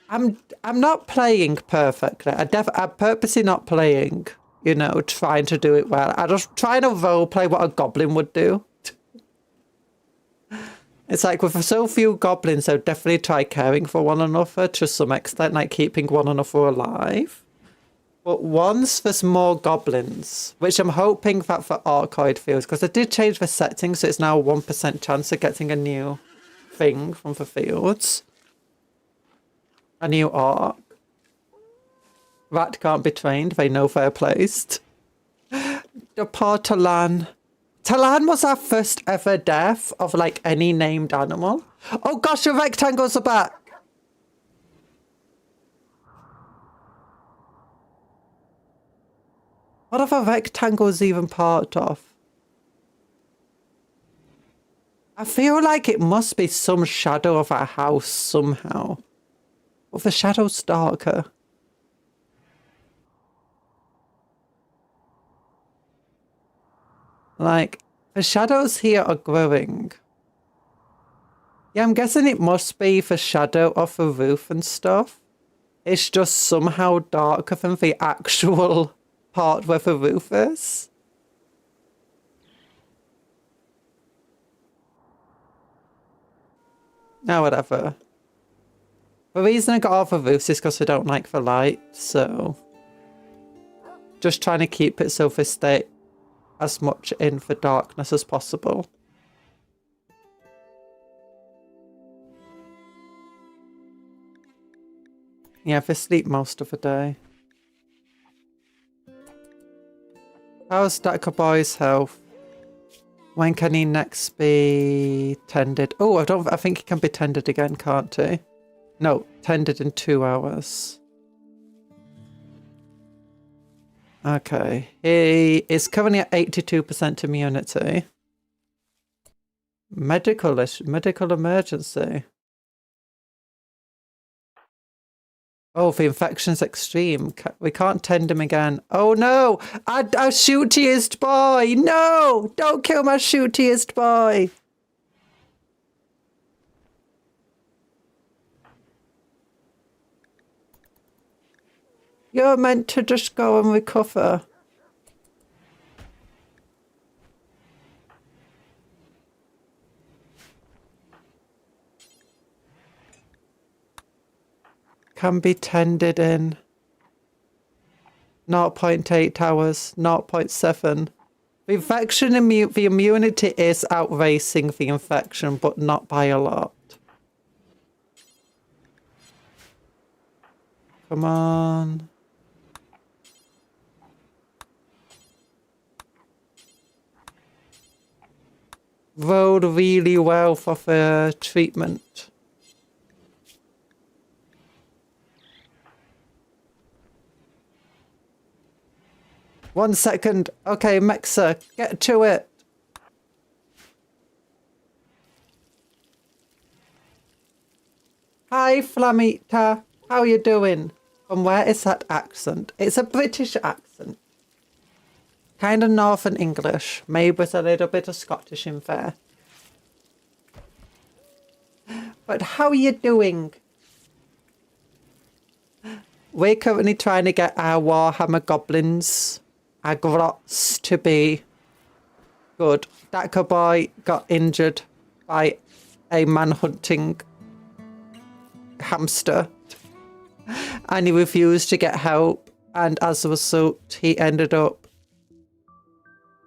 I'm not playing perfectly. I'm purposely not playing, you know, trying to do it well. I'm just trying to roleplay what a goblin would do. It's like with so few goblins, I'll definitely try caring for one another to some extent, like keeping one another alive. But once there's more goblins, which I'm hoping that for Arcoid fields, because I did change the settings, so it's now a 1% chance of getting a new thing from the fields. A new arc. Rat can't be trained, they know they're placed. The poor Talan. Talan was our first ever death of like any named animal. Oh gosh, the rectangles are back. What are the rectangles even part of? I feel like it must be some shadow of our house somehow. Well, the shadow's darker. Like, the shadows here are growing. Yeah, I'm guessing it must be the shadow of the roof and stuff. It's just somehow darker than the actual part where the roof is. Now, whatever. The reason I got off the roofs is because I don't like the light, so... Just trying to keep it so they stay as much in the darkness as possible. Yeah, they sleep most of the day. How's Daka Boy's health? When can he next be tended? Oh, I think he can be tended again, can't he? No, tended in 2 hours. Okay, he is currently at 82% immunity. Medical emergency. Oh, the infection's extreme. We can't tend him again. Oh no! Our shootiest boy! No! Don't kill my shootiest boy! You're meant to just go and recover. Can be tended in 0.8 hours, 0.7. The infection, the immunity is outracing the infection, but not by a lot. Come on. Rolled really well for the treatment. One second. Okay, Mexa, get to it. Hi, Flamita. How are you doing? From where is that accent? It's a British accent. Kind of Northern English. Maybe with a little bit of Scottish in there. But how are you doing? We're currently trying to get our Warhammer goblins Agrots to be good. Daka boy got injured by a man-hunting hamster. And he refused to get help. And as a result, he ended up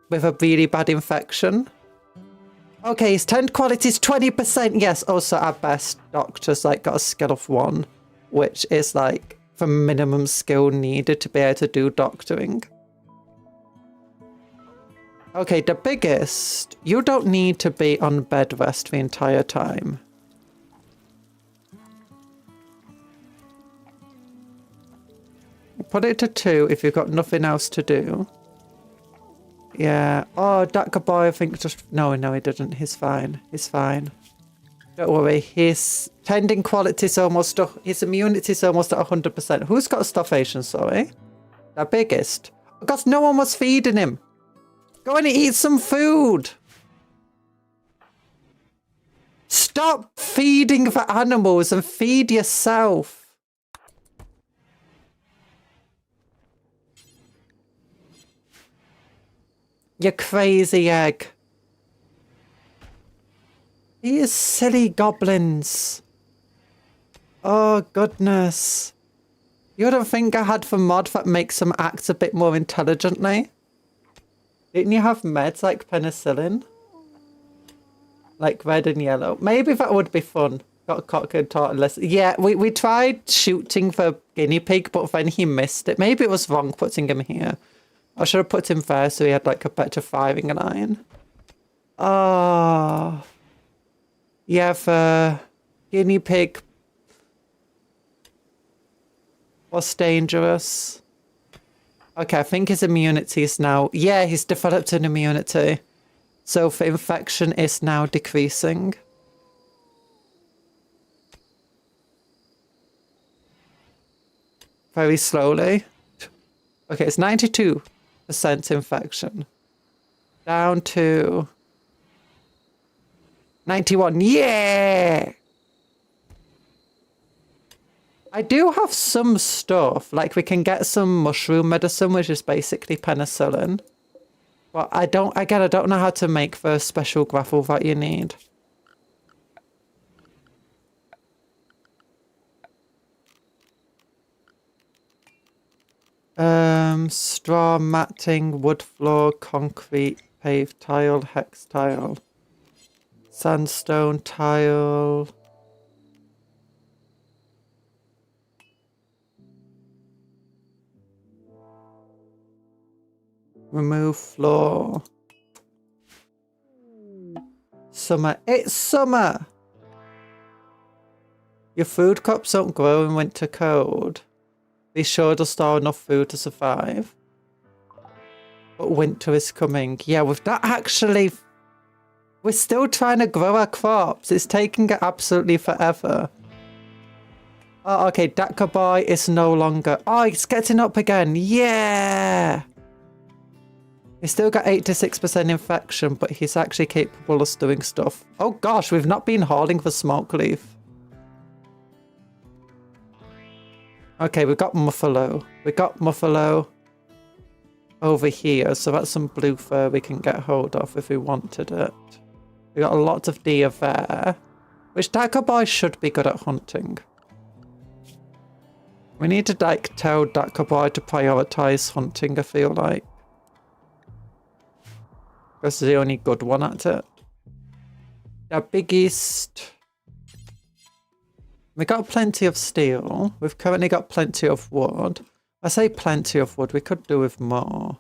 with a really bad infection. Okay, his tend quality is 20%. Yes, also our best doctor's like got a skill of 1, which is like the minimum skill needed to be able to do doctoring. Okay, the biggest, you don't need to be on bed rest the entire time. Put it to 2 if you've got nothing else to do. Yeah. Oh, Daka boy, I think just... No, he didn't. He's fine. He's fine. Don't worry. His tending quality is almost... His immunity is almost at 100%. Who's got a starvation, sorry? The biggest. Because no one was feeding him. Go and eat some food. Stop feeding the animals and feed yourself. You crazy egg. These silly goblins. Oh, goodness. You don't think I had the mod that makes them act a bit more intelligently? Didn't you have meds like penicillin? Like red and yellow? Maybe that would be fun. Got a cock and tortoise. Yeah, we tried shooting the guinea pig, but then he missed it. Maybe it was wrong putting him here. I should have put him there so he had like a better firing line. Oh. Yeah, the guinea pig was dangerous. Okay, I think his immunity is now... Yeah, he's developed an immunity. So the infection is now decreasing. Very slowly. Okay, it's 92% infection. Down to 91. Yeah! I do have some stuff. Like we can get some mushroom medicine, which is basically penicillin. But I don't know how to make the special grapple that you need. Straw matting, wood floor, concrete, paved tile, hex tile, sandstone tile. Remove floor. Summer. It's summer! Your food crops don't grow in winter cold. Be sure to store enough food to survive. But winter is coming. Yeah, we've not actually... We're still trying to grow our crops. It's taking absolutely forever. Oh, okay. Daka boy is no longer... Oh, it's getting up again. Yeah! He's still got 86% infection, but he's actually capable of doing stuff. Oh gosh, we've not been hauling for smoke leaf. Okay, we got Muffalo. We got Muffalo over here, so that's some blue fur we can get hold of if we wanted it. We got a lot of deer there, which Daka boy should be good at hunting. We need to like tell Daka boy to prioritize hunting, I feel like. Because he's the only good one at it. The biggest... We got plenty of steel. We've currently got plenty of wood. I say plenty of wood. We could do with more.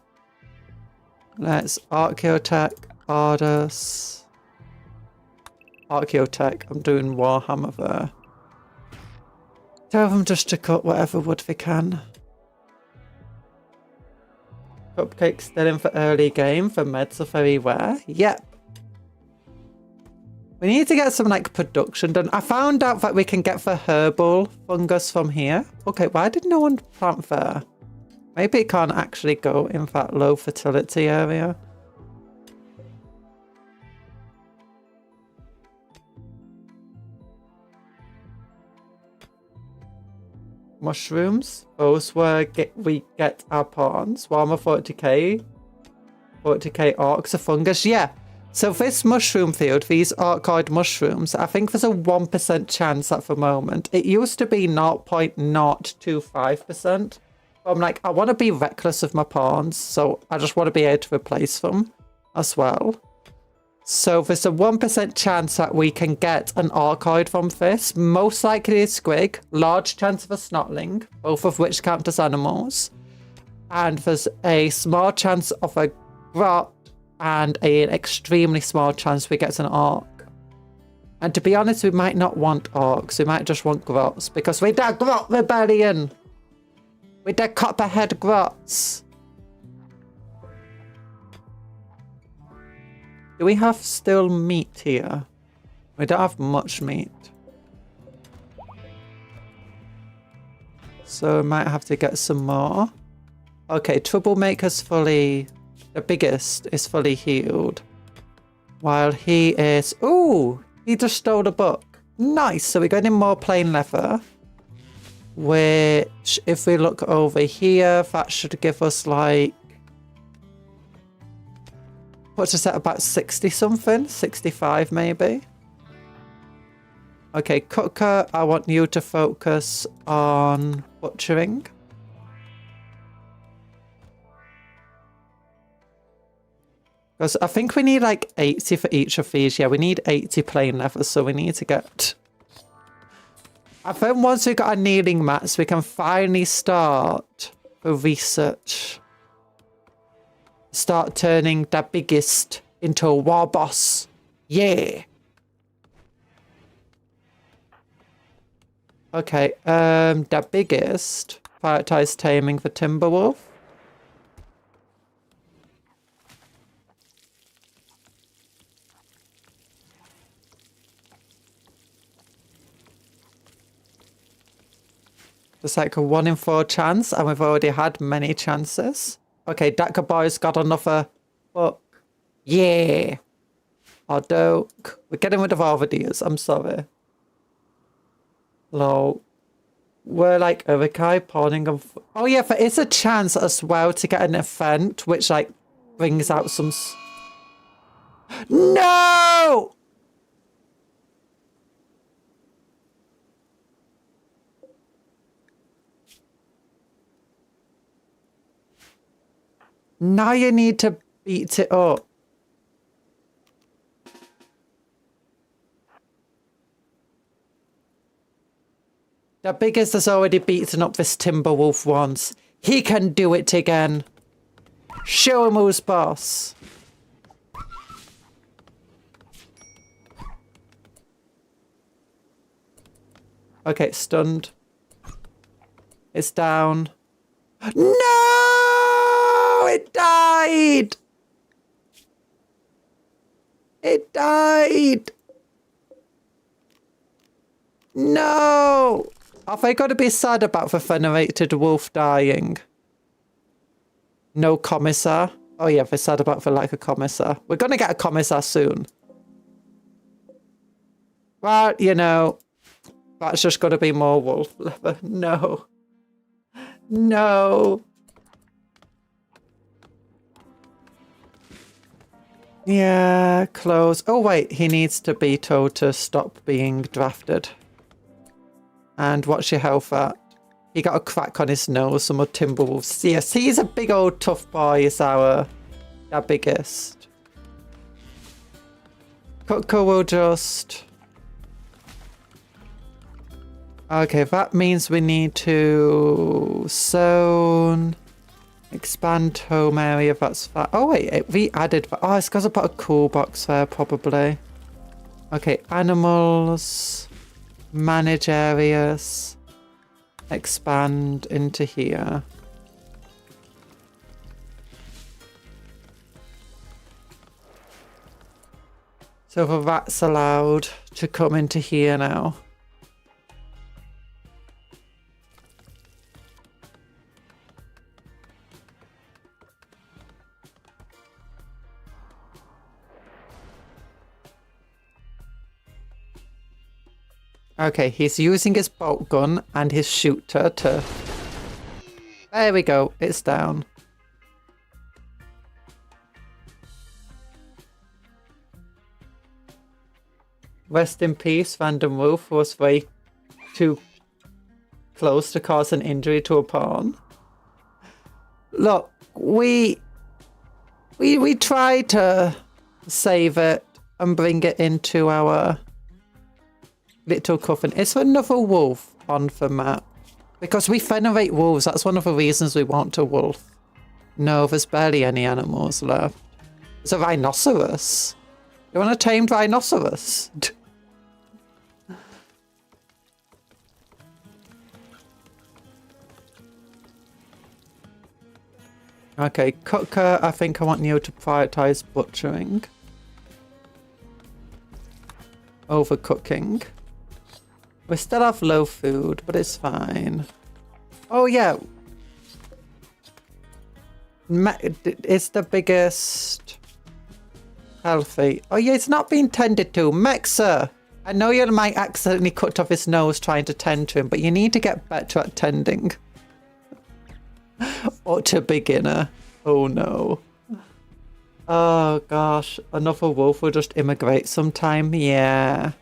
Let's Archaeotech, Ardus. Archaeotech. I'm doing Warhammer there. Tell them just to cut whatever wood they can. Cupcakes still in for early game. For meds are very rare. Yep. We need to get some like production done. I found out that we can get the herbal fungus from here. Okay, why did no one plant there? Maybe it can't actually go in that low fertility area. mushrooms. Those were we get our pawns. Warmer 40k. 40k orcs of fungus. Yeah. So this mushroom field, these orcoid mushrooms, I think there's a 1% chance at the moment. It used to be 0.025%. I'm like, I want to be reckless of my pawns, so I just want to be able to replace them as well. So there's a 1% chance that we can get an orcoid from this. Most likely a squig, large chance of a snotling, both of which count as animals. And there's a small chance of a grot and an extremely small chance we get an orc. And to be honest, we might not want orcs. We might just want grots because we did grot rebellion. We did copperhead grots. Do we have still meat here? We don't have much meat. So we might have to get some more. Okay, Troublemaker's fully... The biggest is fully healed. While he is... Ooh! He just stole a book. Nice! So we're getting more plain leather. Which, if we look over here, that should give us like... What's us at about 60 something? 65 maybe? Okay, Cooker, I want you to focus on butchering. Because I think we need like 80 for each of these. Yeah, we need 80 plain leather, so we need to get... I think once we've got our kneeling mats, we can finally start the research. Start turning the biggest into a war boss. Yeah. Okay, the biggest. Prioritize taming the Timberwolf. It's like a 1 in 4 chance, and we've already had many chances. Okay, Dakka Boy's got another book. Yeah. Although, we're getting rid of all the deers, I'm sorry. Lol. We're like Urukai pawning them. Oh yeah, there is a chance as well to get an event, which like brings out some... No! Now you need to beat it up. The biggest has already beaten up this Timberwolf once. He can do it again. Show him who's boss. Okay, it's stunned. It's down. No! It died! It died! No! Have I got to be sad about the venerated wolf dying? No commissar? Oh yeah, we're sad about the lack of commissar. We're going to get a commissar soon. Well, you know, that's just got to be more wolf leather. No. No. Yeah, close. Oh wait, he needs to be told to stop being drafted. And what's your health at? He got a crack on his nose, some more Timberwolves. Yes, he's a big old tough boy, is our biggest. Cutco will just... Okay, that means we need to zone, expand home area, that's that. Oh wait, we added, oh, it's because I put a cool box there, probably. Okay, animals, manage areas, expand into here. So the rats allowed to come into here now. Okay, he's using his bolt gun and his shooter to... There we go, it's down. Rest in peace, Random Wolf was way too close to cause an injury to a pawn. Look, we try to save it and bring it into our little coffin. Is there another wolf on the map? Because we venerate wolves. That's one of the reasons we want a wolf. No, there's barely any animals left. There's a rhinoceros. You want a tamed rhinoceros? Okay, cooker, I think I want you to prioritize butchering over cooking. We still have low food, but it's fine. Oh yeah. It's the biggest healthy. Oh yeah, it's not being tended to. Mexa! I know you might accidentally cut off his nose trying to tend to him, but you need to get better at tending. Or to beginner. Oh no. Oh gosh, another wolf will just immigrate sometime. Yeah.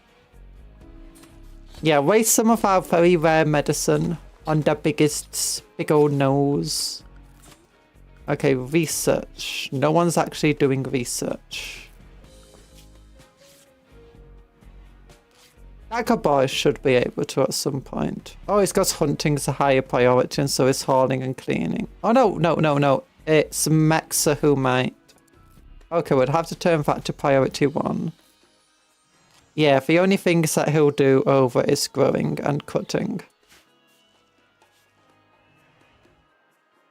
Yeah, waste some of our very rare medicine on the big old nose. Okay, research. No one's actually doing research. Dagger boy should be able to at some point. Oh, he's got hunting as a higher priority, and so is hauling and cleaning. Oh no. It's Mexa who might. Okay, we'd have to turn that to priority 1. Yeah, the only things that he'll do over is growing and cutting.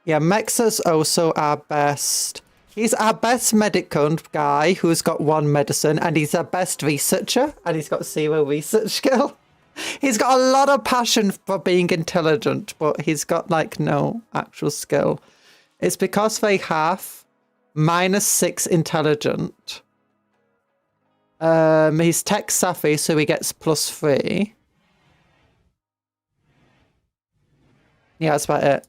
Yeah, Mexa's also our best. He's our best medical guy who's got 1 medicine, and he's our best researcher, and he's got 0 research skill. He's got a lot of passion for being intelligent, but he's got like no actual skill. It's because they have -6 intelligent. He's tech savvy, so he gets +3. Yeah, that's about it.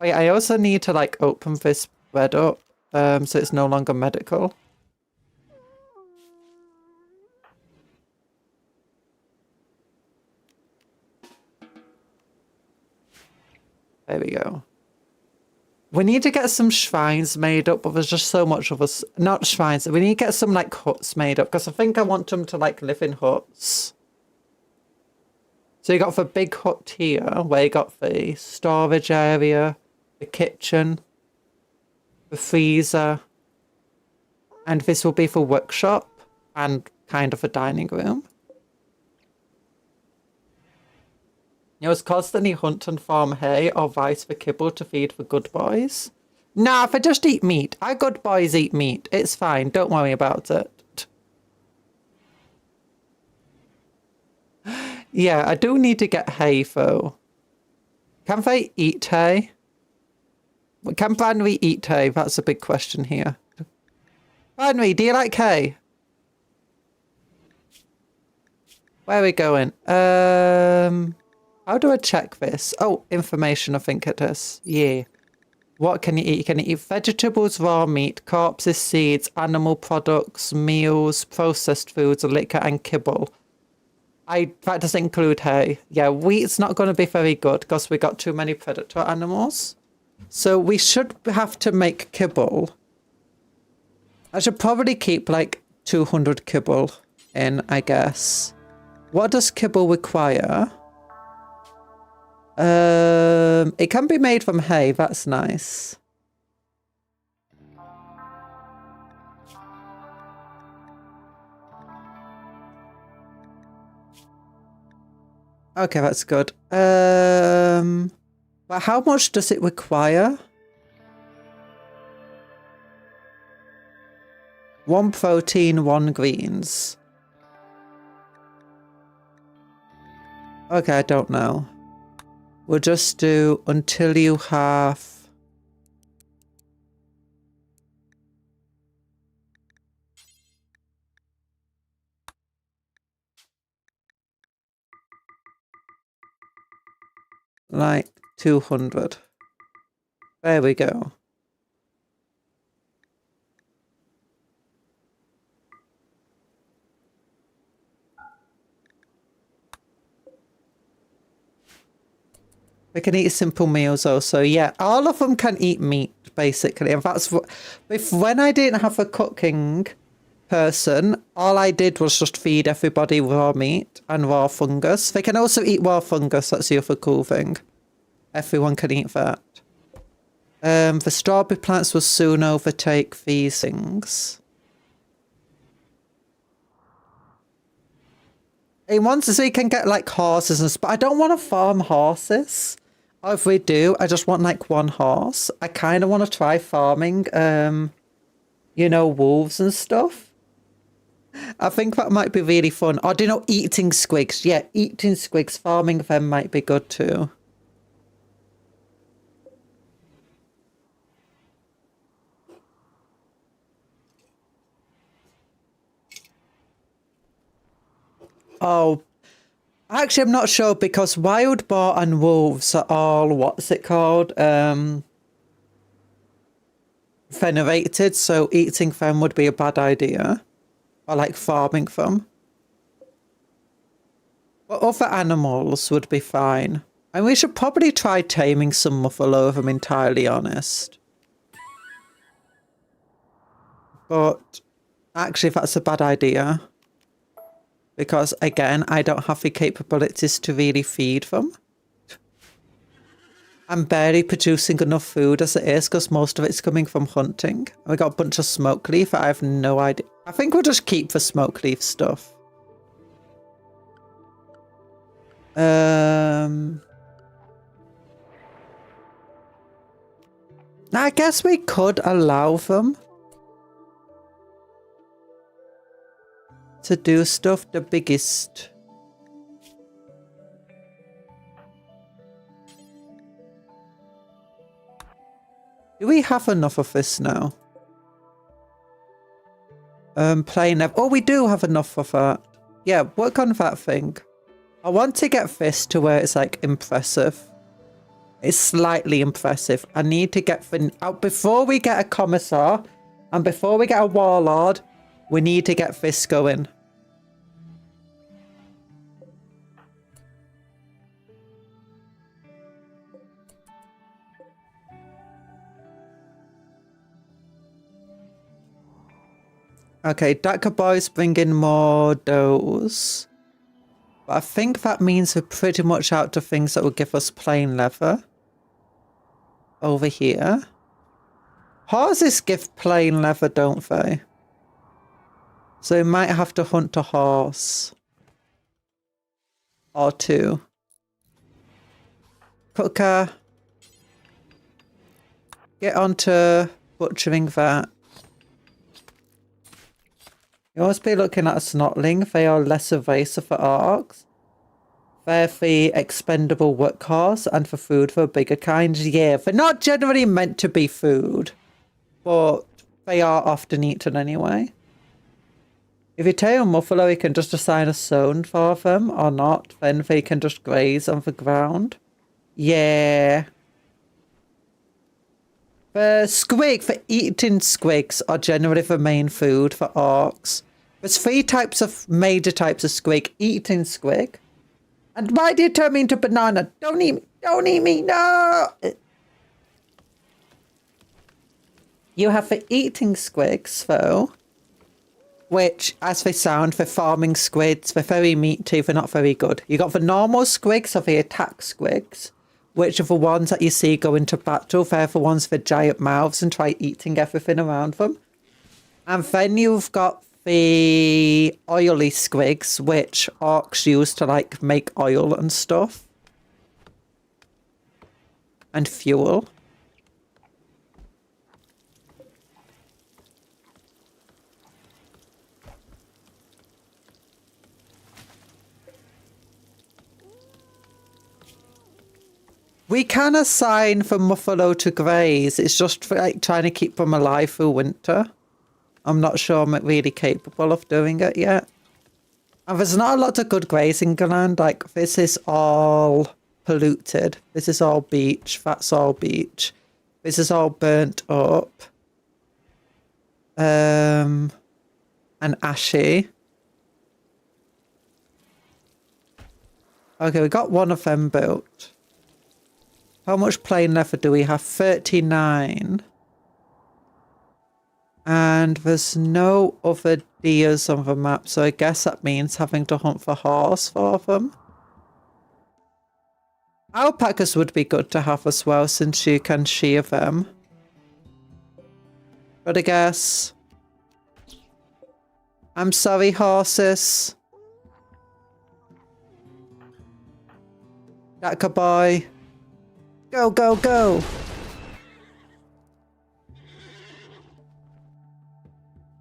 Wait, I also need to like open this bread up, so it's no longer medical. There we go. We need to get some shrines made up, but there's just so much of us. Not shrines. We need to get some like huts made up, because I think I want them to like live in huts. So you got the big hut here, where you got the storage area, the kitchen, the freezer, and this will be for workshop and kind of a dining room. You must constantly hunt and farm hay or rice for kibble to feed the good boys. Nah, if I just eat meat. Our good boys eat meat. It's fine. Don't worry about it. Yeah, I do need to get hay though. Can they eat hay? Can Branry eat hay? That's a big question here. Branry, do you like hay? Where are we going? How do I check this? Oh, information, I think it is. Yeah. What can you eat? You can eat vegetables, raw meat, corpses, seeds, animal products, meals, processed foods, liquor, and kibble. That doesn't include hay. Yeah, wheat's not going to be very good because we got too many predator animals. So we should have to make kibble. I should probably keep like 200 kibble in, I guess. What does kibble require? It can be made from hay. That's nice. Okay, that's good. But how much does it require? 1 protein, 1 greens. Okay, I don't know. We'll just do until you have... like 200. There we go. We can eat simple meals also. Yeah, all of them can eat meat, basically. And that's what... When I didn't have a cooking person, all I did was just feed everybody raw meat and raw fungus. They can also eat raw fungus. That's the other cool thing. Everyone can eat that. The strawberry plants will soon overtake these things. He wants so you can get like horses and stuff. But I don't want to farm horses. Or if we do, I just want like one horse. I kind of want to try farming, you know, wolves and stuff. I think that might be really fun. Or do you know, eating squigs? Yeah, eating squigs, farming them might be good too. Oh, actually, I'm not sure because wild boar and wolves are all, what's it called? Venerated, so eating them would be a bad idea. Or like farming them. But other animals would be fine. And we should probably try taming some buffalo if I'm entirely honest. But actually, that's a bad idea. Because, again, I don't have the capabilities to really feed them. I'm barely producing enough food as it is because most of it's coming from hunting. We got a bunch of smoke leaf. I have no idea. I think we'll just keep the smoke leaf stuff. I guess we could allow them to do stuff the biggest. Do we have enough of this now? Plain. Oh, we do have enough of that. Yeah, work on that thing. I want to get this to where it's like impressive. It's slightly impressive. I need to get out before we get a commissar and before we get a warlord. We need to get this going. Okay, Dakka boys bring in more doughs. But I think that means we're pretty much out to things that will give us plain leather. Over here. Horses give plain leather, don't they? So we might have to hunt a horse. Or two. Cooker. Get onto butchering that. You must be looking at a snotling. They are less evasive for orcs. They're the expendable workhorse and for food for bigger kinds. Yeah, they're not generally meant to be food. But they are often eaten anyway. If you tell buffalo you can just assign a zone for them or not, then they can just graze on the ground. Yeah. The squig, for eating squigs are generally the main food for orcs. There's three types of major types of squig. Eating squig. And why do you turn me into banana? Don't eat me. Don't eat me. No! You have the eating squigs, though. Which, as they sound, the farming squids, they're very meaty, they're not very good. You got the normal squigs or the attack squigs. Which are the ones that you see go into battle. They're the ones with giant mouths and try eating everything around them. And then you've got the oily squigs, which orcs use to like make oil and stuff. And fuel. We can assign the buffalo to graze. It's just for, like trying to keep them alive through winter. I'm not sure I'm really capable of doing it yet. And there's not a lot of good grazing land. Like, this is all polluted. This is all beach. That's all beach. This is all burnt up. And ashy. Okay, we got one of them built. How much plain leather do we have? 39. And there's no other deers on the map, so I guess that means having to hunt for horse for them. Alpacas would be good to have as well, since you can shear them. But I guess... I'm sorry, horses. Dakka boy. Go, go, go.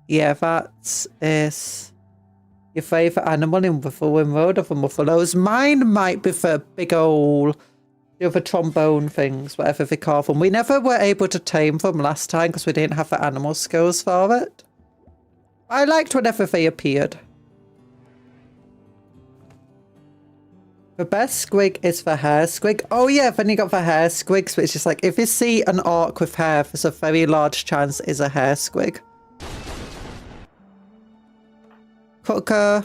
Yeah, that is your favourite animal in RimWorld of the buffaloes. Mine might be for big old, the other trombone things, whatever they call them. We never were able to tame them last time because we didn't have the animal skills for it. I liked whenever they appeared. The best squig is the hair squig. Oh yeah, then you got the hair squigs, which is like, if you see an orc with hair, there's a very large chance it's a hair squig. Cooker,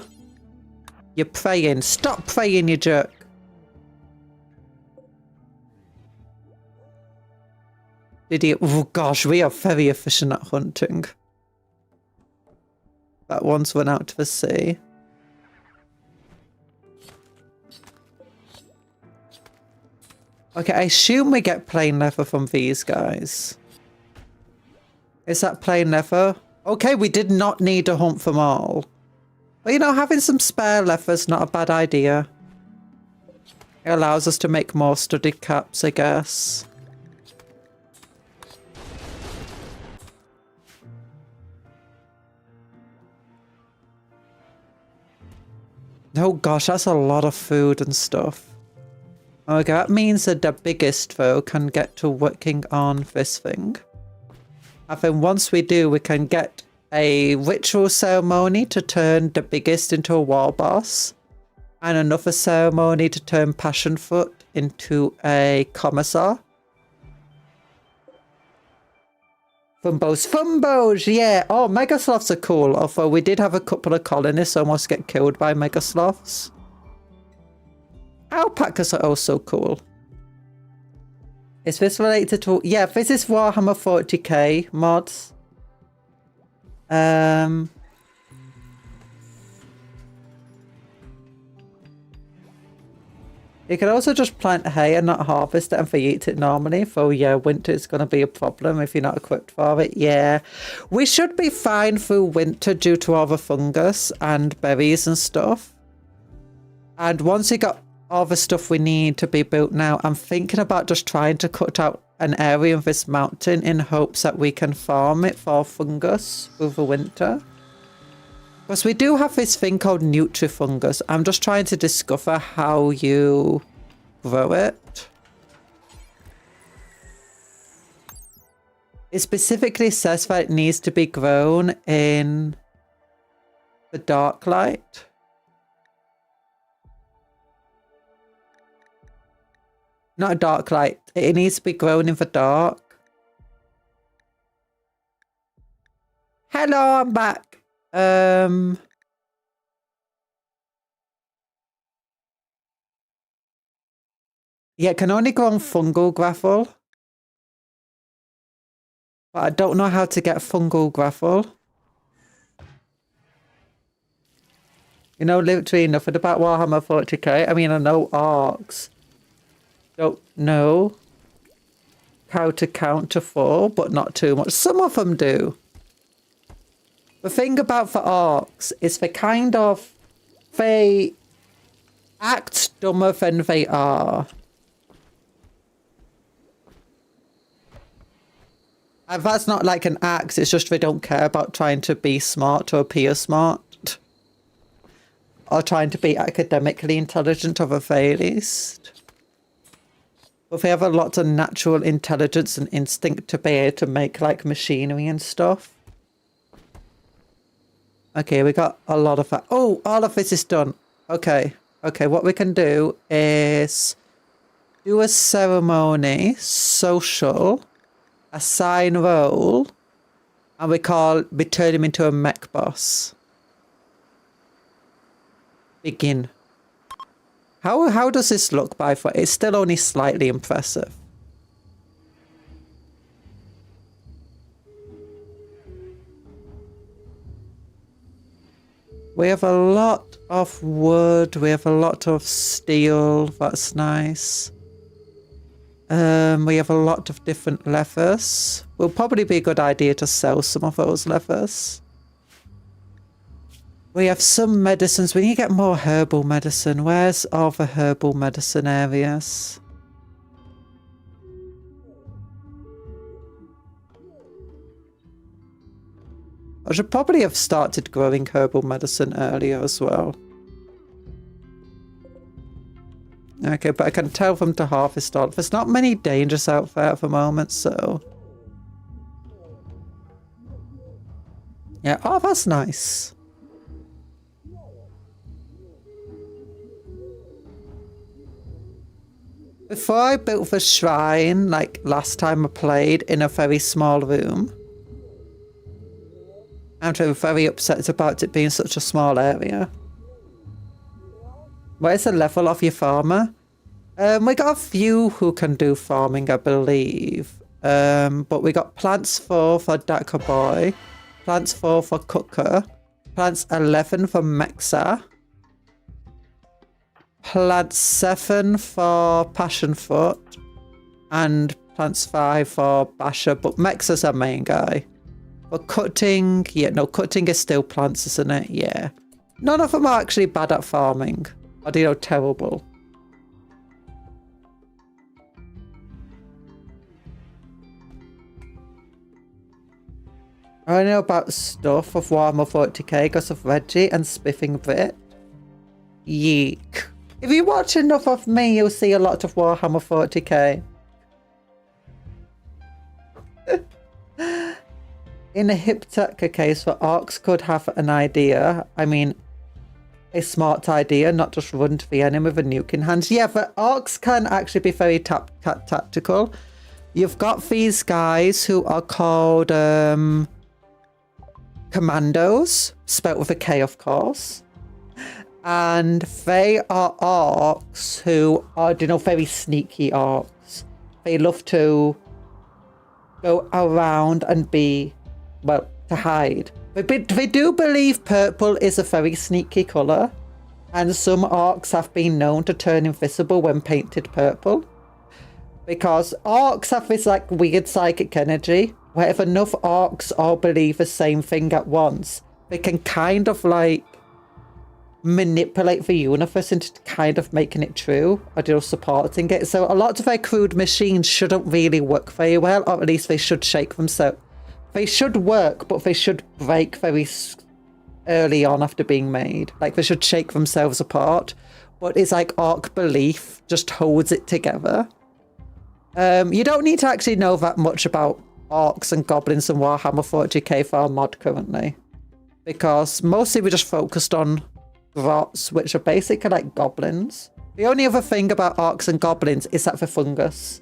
you're praying. Stop praying, you jerk. Idiot. Oh gosh, we are very efficient at hunting. That one's went out to the sea. Okay, I assume we get plain leather from these guys. Is that plain leather? Okay, we did not need to hunt them all. But you know, having some spare leather is not a bad idea. It allows us to make more studded caps, I guess. Oh gosh, that's a lot of food and stuff. Okay, that means that the biggest, though, can get to working on this thing. I think once we do, we can get a ritual ceremony to turn the biggest into a war boss. And another ceremony to turn Passionfoot into a commissar. Fumbos, Fumbos, yeah! Oh, Megasloths are cool, although we did have a couple of colonists almost get killed by Megasloths. Alpacas are also cool. Is this related to... Yeah, this is Warhammer 40k mods. You can also just plant hay and not harvest it and eat it normally. So yeah, winter is going to be a problem if you're not equipped for it. Yeah, we should be fine through winter due to all the fungus and berries and stuff. And once you got all the stuff we need to be built now, I'm thinking about just trying to cut out an area of this mountain in hopes that we can farm it for fungus over winter. Because we do have this thing called Nutrifungus. I'm just trying to discover how you grow it. It specifically says that it needs to be grown in the dark light. Not a dark light. It needs to be grown in the dark. Hello, I'm back. Yeah, it can only grow on fungal gravel. But I don't know how to get fungal gravel. You know literally nothing about Warhammer 40k. I mean, I know orcs. Don't know how to count to 4, but not too much. Some of them do. The thing about the orcs is they act dumber than they are. And that's not like an axe, it's just they don't care about trying to be smart or appear smart. Or trying to be academically intelligent at the very least. But they have a lot of natural intelligence and instinct to be able to make like machinery and stuff. Okay, we got a lot of that. Oh, all of this is done. Okay. Okay, what we can do is do a ceremony, social, assign role, and we turn him into a mech boss. Begin. How does this look by far? It's still only slightly impressive. We have a lot of wood. We have a lot of steel. That's nice. We have a lot of different levers. Will probably be a good idea to sell some of those levers. We have some medicines. We need to get more herbal medicine. Where's all the herbal medicine areas? I should probably have started growing herbal medicine earlier as well. Okay, but I can tell them to harvest all. There's not many dangers out there at the moment, so... Yeah, oh, that's nice. Before I built the shrine, like last time I played, in a very small room, I'm very upset about it being such a small area. Where's the level of your farmer? We got a few who can do farming, I believe. But we got plants 4 for Dakka Boy, plants 4 for Cooker, plants 11 for Mexa, plants 7 for Passionfoot, and plants 5 for Basher, but Mexa's our main guy. But cutting, yeah, no, cutting is still plants, isn't it? Yeah. None of them are actually bad at farming. Or, you know, terrible. I know about stuff of Warhammer 40k because of Reggie and Spiffing Brit. Yeek. If you watch enough of me, you'll see a lot of Warhammer 40k. In a Hiptaka case where orcs could have an idea, I mean, a smart idea, not just run to the enemy with a nuke in hand. Yeah, but orcs can actually be very tactical. You've got these guys who are called commandos, spelt with a K, of course. And they are orcs who are, you know, very sneaky orcs. They love to go around and be... well, to hide. But they do believe purple is a very sneaky colour, and some orcs have been known to turn invisible when painted purple. Because orcs have this like weird psychic energy, where if enough orcs all believe the same thing at once, they can kind of like manipulate the universe into kind of making it true, or you know, supporting it. So a lot of their crude machines shouldn't really work very well, or at least they should shake themselves. They should work, but they should break very early on after being made. Like, they should shake themselves apart. But it's like orc belief just holds it together. You don't need to actually know that much about orcs and goblins and Warhammer 40k for our mod currently. Because mostly we're just focused on grots, which are basically like goblins. The only other thing about orcs and goblins is that they're fungus.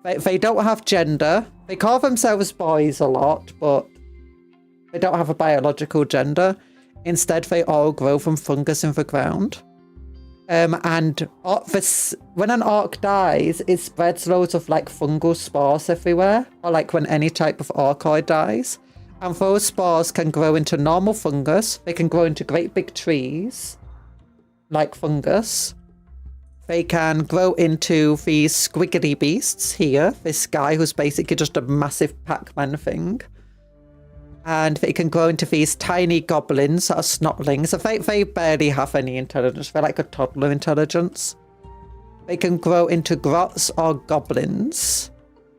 They don't have gender. They call themselves boys a lot, but they don't have a biological gender. Instead, they all grow from fungus in the ground. And when an orc dies, it spreads loads of like fungal spores everywhere. Or like when any type of orcoid dies. And those spores can grow into normal fungus. They can grow into great big trees, like fungus. They can grow into these squiggly beasts here. This guy who's basically just a massive Pac-Man thing. And they can grow into these tiny goblins that are snotlings. They barely have any intelligence. They're like a toddler intelligence. They can grow into grots or goblins,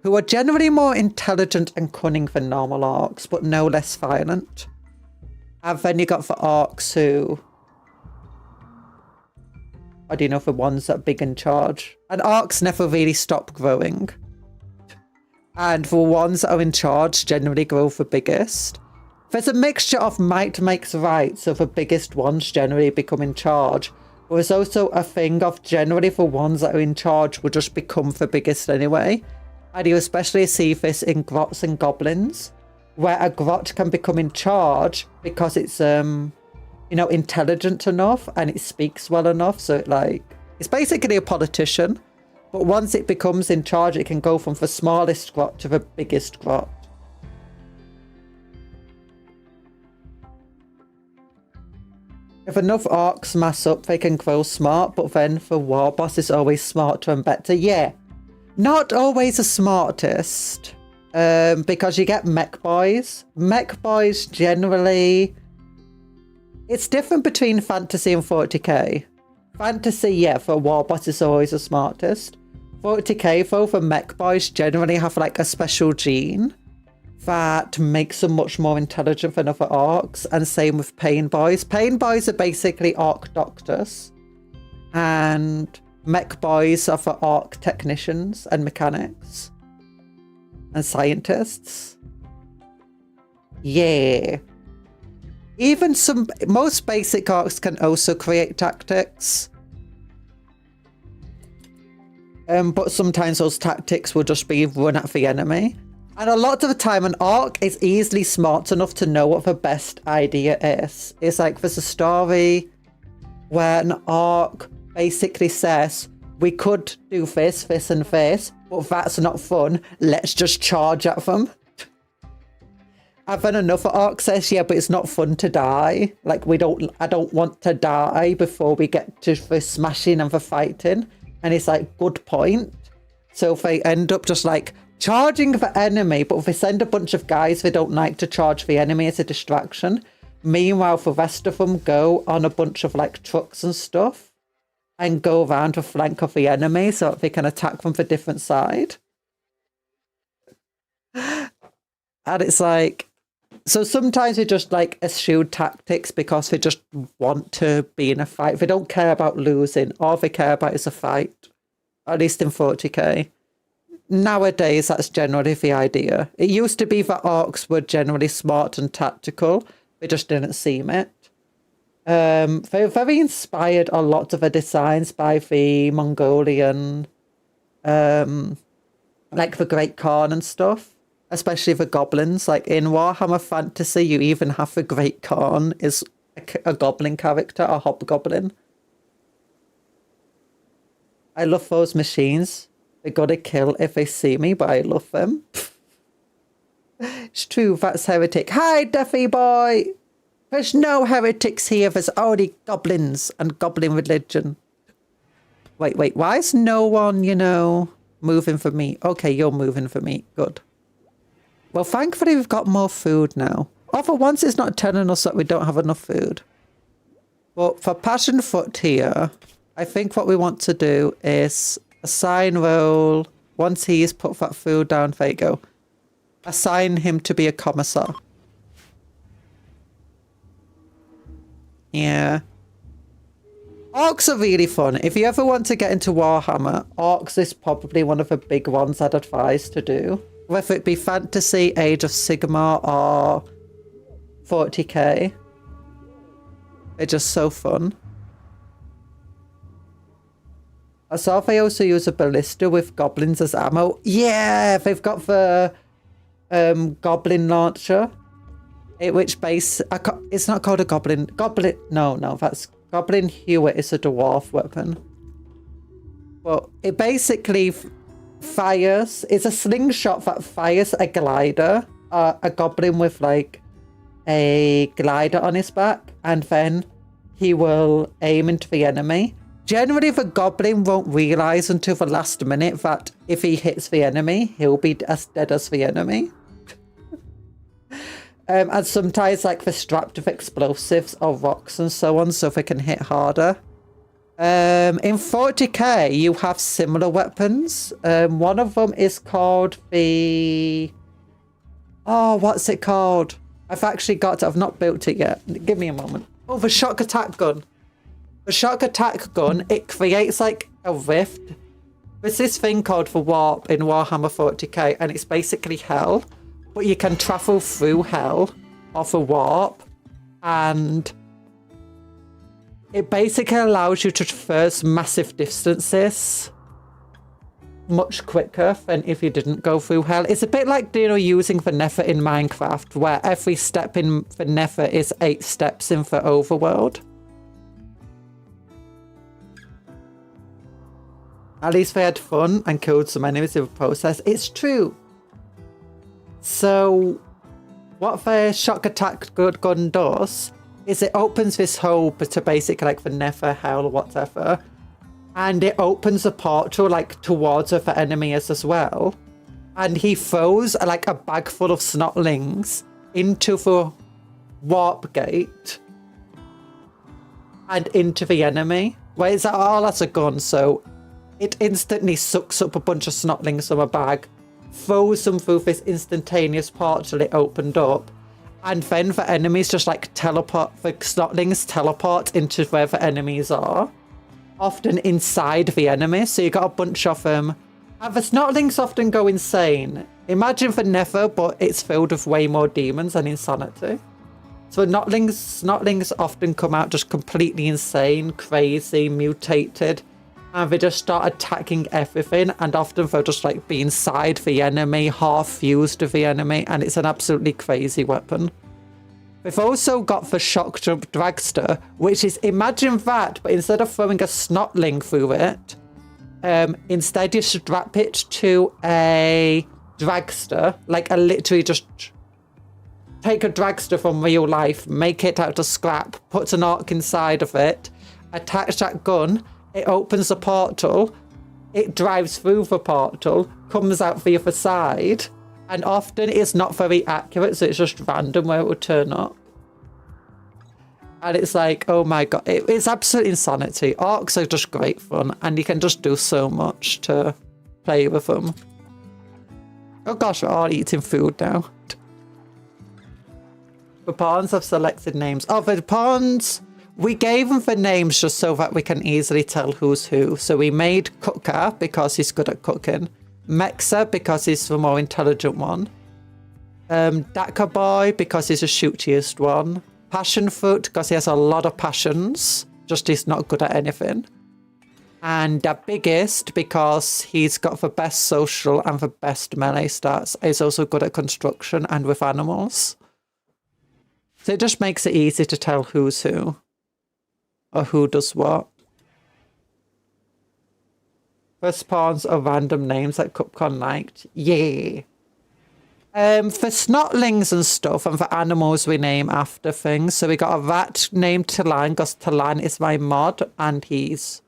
who are generally more intelligent and cunning than normal orcs, but no less violent. And then you got the orcs who... I don't know, the ones that are big in charge. And orcs never really stop growing. And the ones that are in charge generally grow the biggest. There's a mixture of might makes right, so the biggest ones generally become in charge. But there's also a thing of generally the ones that are in charge will just become the biggest anyway. And you especially see this in grots and goblins, where a grot can become in charge because it's, you know, intelligent enough and it speaks well enough. So it, like, it's basically a politician. But once it becomes in charge, it can go from the smallest grot to the biggest grot. If enough orcs mass up, they can grow smart, but then the war boss is always smarter and better. Yeah, not always the smartest, because you get mech boys. Mech boys generally... It's different between fantasy and 40k. Fantasy, yeah, for war boss is always the smartest. 40k, though, for mech boys generally have like a special gene that makes them much more intelligent than other orcs, and same with pain boys. Pain boys are basically orc doctors, and mech boys are for orc technicians and mechanics and scientists. Yeah. Even most basic orcs can also create tactics. But sometimes those tactics will just be run at the enemy. And a lot of the time, an orc is easily smart enough to know what the best idea is. It's like there's a story where an orc basically says, we could do this, this, and this, but that's not fun. Let's just charge at them. And then another orc says, yeah, but it's not fun to die. Like, I don't want to die before we get to the smashing and the fighting. And it's like, good point. So if they end up just like charging the enemy, but if they send a bunch of guys they don't like to charge the enemy as a distraction, meanwhile the rest of them go on a bunch of like trucks and stuff and go around the flank of the enemy so that they can attack from the different side. And it's like, so sometimes we just like eschew tactics because they just want to be in a fight. They don't care about losing. All they care about is a fight. At least in 40k. Nowadays, that's generally the idea. It used to be that orcs were generally smart and tactical. We just didn't seem it. They're very inspired, a lot of the designs, by the Mongolian, like the Great Khan and stuff. Especially the goblins. Like in Warhammer Fantasy, you even have the Great Khan is a goblin character, a hobgoblin. I love those machines. They gotta kill if they see me, but I love them. It's true, that's heretic. Hi, Duffy boy! There's no heretics here, there's only goblins and goblin religion. Wait, why is no one, you know, moving for me? Okay, you're moving for me, good. Well, thankfully we've got more food now. Or for once it's not telling us that we don't have enough food. But for Passionfoot here, I think what we want to do is assign role. Once he's put that food down, there you go. Assign him to be a commissar. Yeah. Orcs are really fun. If you ever want to get into Warhammer, Orcs is probably one of the big ones I'd advise to do. Whether it be Fantasy, Age of Sigmar, or 40k. They're just so fun. I saw they also use a ballista with goblins as ammo. Yeah, they've got the goblin launcher. Which base... it's not called a goblin... No, that's... Goblin Hewitt is a dwarf weapon. But it basically fires... It's a slingshot that fires a glider. A goblin with like a glider on his back. And then he will aim into the enemy. Generally, the goblin won't realise until the last minute that if he hits the enemy, he'll be as dead as the enemy. And sometimes, like, they're strapped with explosives or rocks and so on, so they can hit harder. In 40k, you have similar weapons. One of them is called the... Oh, what's it called? I've not built it yet. Give me a moment. Oh, the shock attack gun. The shock attack gun, it creates like a rift. There's this thing called the warp in Warhammer 40k, and it's basically hell. But you can travel through hell off a warp, and it basically allows you to traverse massive distances much quicker than if you didn't go through hell. It's a bit like, you know, using the Nether in Minecraft, where every step in the Nether is 8 steps in the overworld. At least they had fun and killed some enemies in the process. It's true. So what the shock attack good gun does is it opens this hole to basically like the Nether, hell, whatever. And it opens a portal like towards where the enemy is as well. And he throws like a bag full of snotlings into the warp gate and into the enemy. Well, it's all as a gun, so it instantly sucks up a bunch of snotlings from a bag, throws them through this instantaneous portal it opened up, and then the enemies just like teleport, the snotlings teleport into where the enemies are, often inside the enemy. So you got a bunch of them. And the snotlings often go insane. Imagine the Nether, but it's filled with way more demons and insanity. So snotlings often come out just completely insane, crazy, mutated. And they just start attacking everything, and often they'll just like be inside the enemy, half fused with the enemy, and it's an absolutely crazy weapon. We've also got the shock jump dragster, which is, imagine that, but instead of throwing a snotling through it, instead you strap it to a dragster, like a literally just take a dragster from real life, make it out of scrap, puts an arc inside of it, attach that gun. It opens the portal, it drives through the portal, comes out the other side, and often it's not very accurate, so it's just random where it will turn up. And it's like, oh my god, it's absolute insanity. Arcs are just great fun, and you can just do so much to play with them. Oh gosh, we're all eating food now. The pawns have selected names. Oh, the pawns... We gave them the names just so that we can easily tell who's who. So we made Cooker because he's good at cooking. Mexa because he's the more intelligent one. Daka Boy because he's the shootiest one. Passion Fruit because he has a lot of passions. Just he's not good at anything. And the Biggest because he's got the best social and the best melee stats. He's also good at construction and with animals. So it just makes it easy to tell who's who. Or who does what. First pawns are random names that Cupcon liked. Yeah. For snotlings and stuff, and for animals we name after things. So we got a rat named Talan, because Talan is my mod, and he's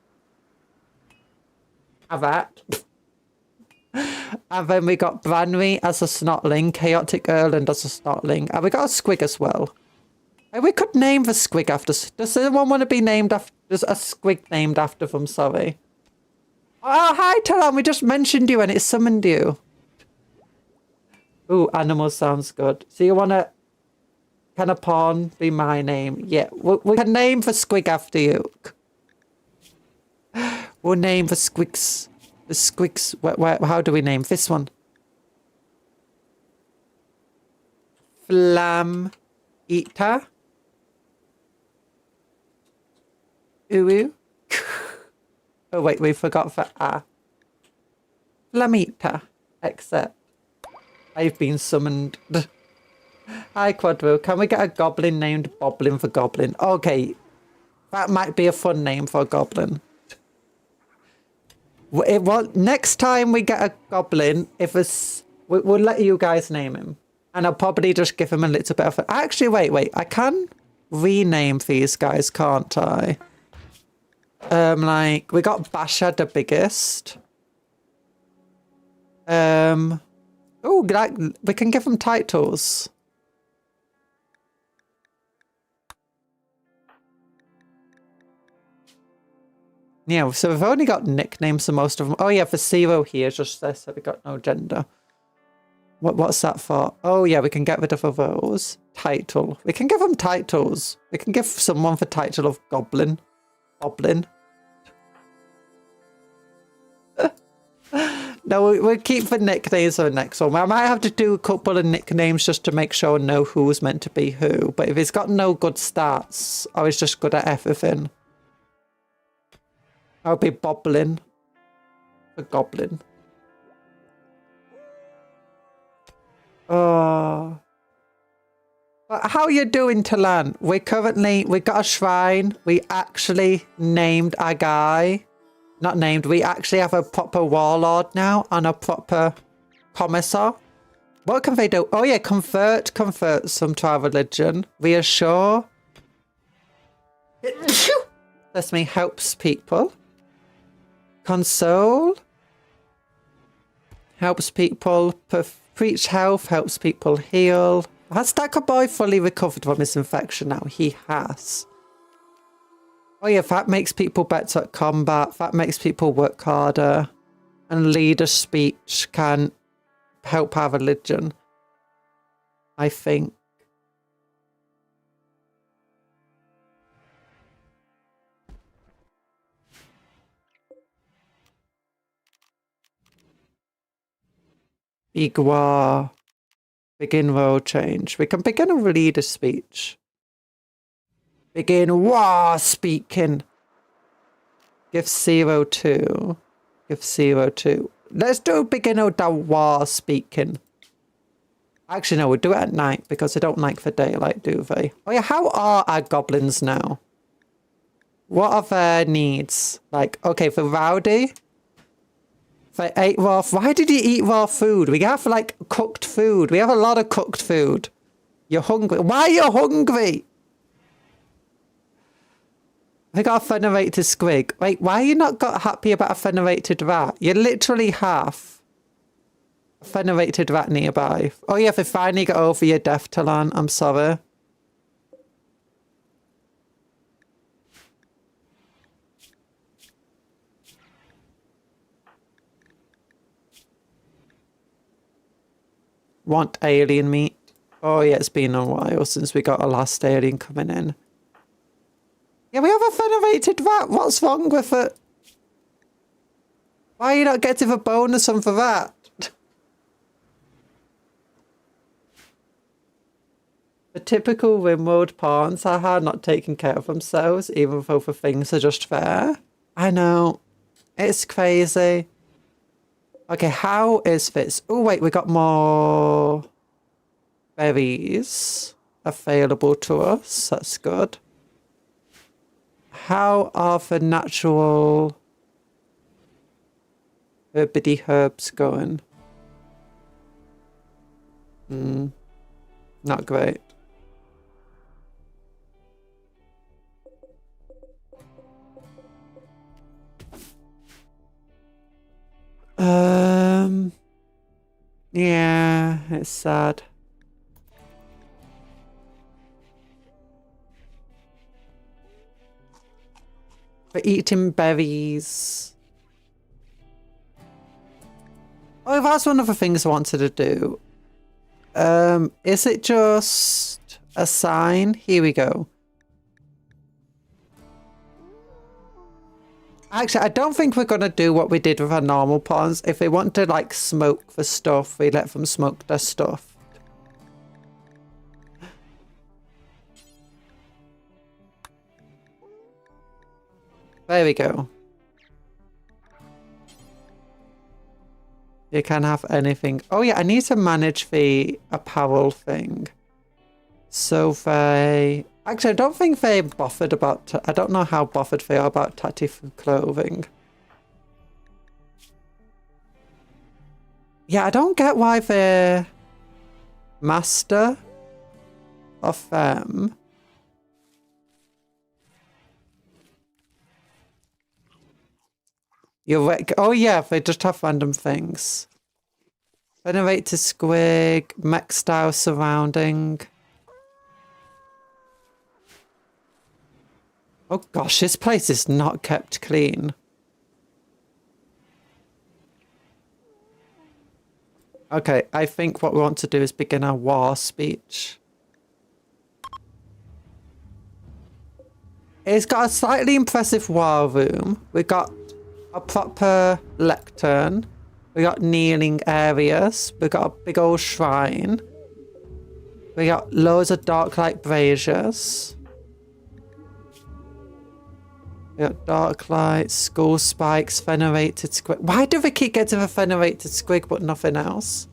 a rat. And then we got Branry as a snotling, Chaotic Erland as a snotling, and we got a squig as well. We could name the squig after... Does anyone want to be named after... There's a squig named after them, sorry. Oh, hi, Talan. We just mentioned you and it summoned you. Ooh, animal sounds good. So you want to... Can a pawn be my name? Yeah, we can name the squig after you. We'll name the squigs. The squigs... how do we name this one? Flam... Eater. Ooh. Oh wait, we forgot for A. Flamita. Except I've been summoned. Hi Quadro, can we get a goblin named Boblin for Goblin? Okay, that might be a fun name for a goblin. Well, next time we get a goblin, if it's, we'll let you guys name him. And I'll probably just give him a little bit of a... Actually, wait. I can rename these guys, can't I? Like, we got Basha the Biggest. Oh, like, we can give them titles. Yeah, so we've only got nicknames for most of them. Oh yeah, for Zero here just says that we got no gender. What's that for? Oh yeah, we can get rid of those. Title. We can give them titles. We can give someone the title of Goblin. Boblin. No, we'll keep the nicknames for the next one. I might have to do a couple of nicknames just to make sure I know who's meant to be who. But if he's got no good stats, or he's just good at everything, I'll be bobbling. A goblin. Oh. But how are you doing, Talan? We got a shrine. We actually named a guy. Not named, we actually have a proper warlord now and a proper commissar. What can they do? Oh yeah, convert some to our religion. Reassure. This me helps people. Console. Helps people. Preach health, helps people heal. Has Stacker Boy fully recovered from his infection now? He has. Oh yeah, that makes people better at combat. That makes people work harder. And leader speech can help our religion, I think. Igua. Begin role change. We can begin a leader speech. Begin war speaking. Give 02. Give 02. Let's do beginner the war speaking. Actually, no, we'll do it at night because they don't like the daylight, do they? Oh yeah, how are our goblins now? What are their needs? Like, okay, for Rowdy, they ate raw. Why did you eat raw food? We have like cooked food. We have a lot of cooked food. You're hungry. Why are you hungry? We got a fenerated squig. Wait, why are you not got happy about a fenerated rat? You literally have a fenerated rat nearby. Oh yeah, they finally got over your death, Talan. I'm sorry. Want alien meat? Oh yeah, it's been a while since we got a last alien coming in. Yeah, we have a fenerated rat. What's wrong with it? Why are you not getting a bonus on for that? The typical RimWorld pawns are not taking care of themselves, even though the things are just fair. I know. It's crazy. Okay, how is this? Oh, wait, we got more berries available to us. That's good. How are the natural herbity herbs going? Not great. Yeah, it's sad. For eating berries. Oh, that's one of the things I wanted to do. Is it just a sign? Here we go. Actually, I don't think we're going to do what we did with our normal pawns. If they want to, like, smoke the stuff, we let them smoke their stuff. There we go. You can have anything. Oh yeah, I need to manage the apparel thing. So they... Actually, I don't think they bothered about... I don't know how bothered they are about tatty clothing. Yeah, I don't get why they're master of them. Oh yeah, they just have random things. Venerate to squig, mech style surrounding. Oh gosh, this place is not kept clean. Okay, I think what we want to do is begin our war speech. It's got a slightly impressive war room. We got a proper lectern. We got kneeling areas. We got a big old shrine. We got loads of dark light braziers. We got dark light, skull spikes, venerated squig. Why do we keep getting a venerated squig but nothing else?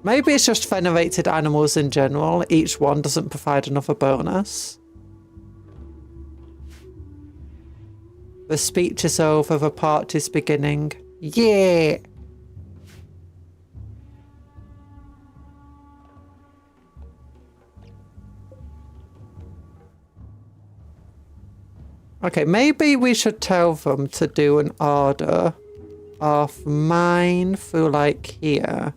Maybe it's just venerated animals in general. Each one doesn't provide another bonus. The speech is over, the party's beginning. Yeah! Okay, maybe we should tell them to do an order of mine through like here.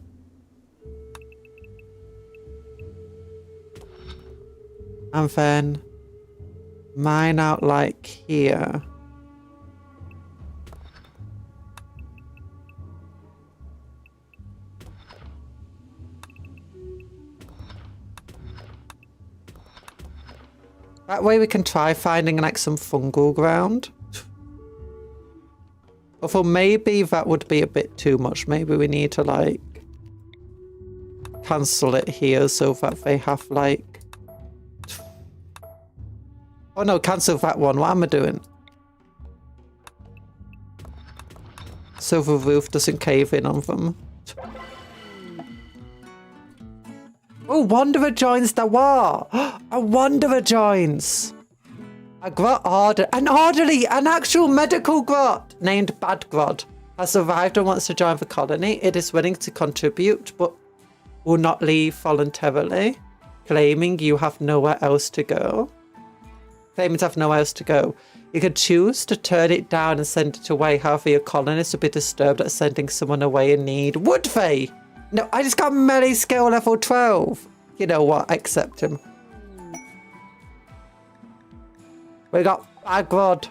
And then mine out like here. That way we can try finding like some fungal ground. Although maybe that would be a bit too much. Maybe we need to like cancel it here so that they have like... Oh no, cancel that one. What am I doing? So the roof doesn't cave in on them. Oh, Wanderer joins the war! A Wanderer joins! A grot an actual medical grot named Bad Grod has survived and wants to join the colony. It is willing to contribute, but will not leave voluntarily, claiming you have nowhere else to go. Claiming to have nowhere else to go. You could choose to turn it down and send it away. However, your colonists would be disturbed at sending someone away in need. Would they? No, I just got melee skill level 12. You know what? Accept him. We got Bad God.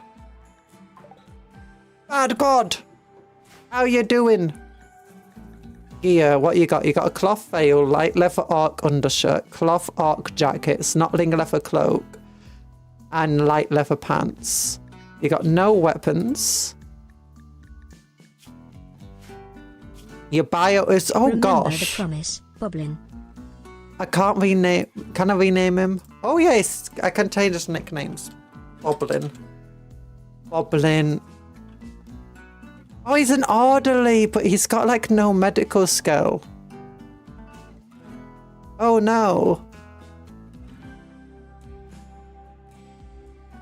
Bad God! How you doing? Gear, what you got? You got a cloth veil, light leather arc undershirt, cloth arc jacket, snotling leather cloak, and light leather pants. You got no weapons. Your bio is... Oh, remember gosh. The promise, Boblin. I can't rename... Can I rename him? Oh, yes. I can change his nicknames. Boblin. Boblin. Oh, he's an orderly, but he's got, like, no medical skill. Oh, no.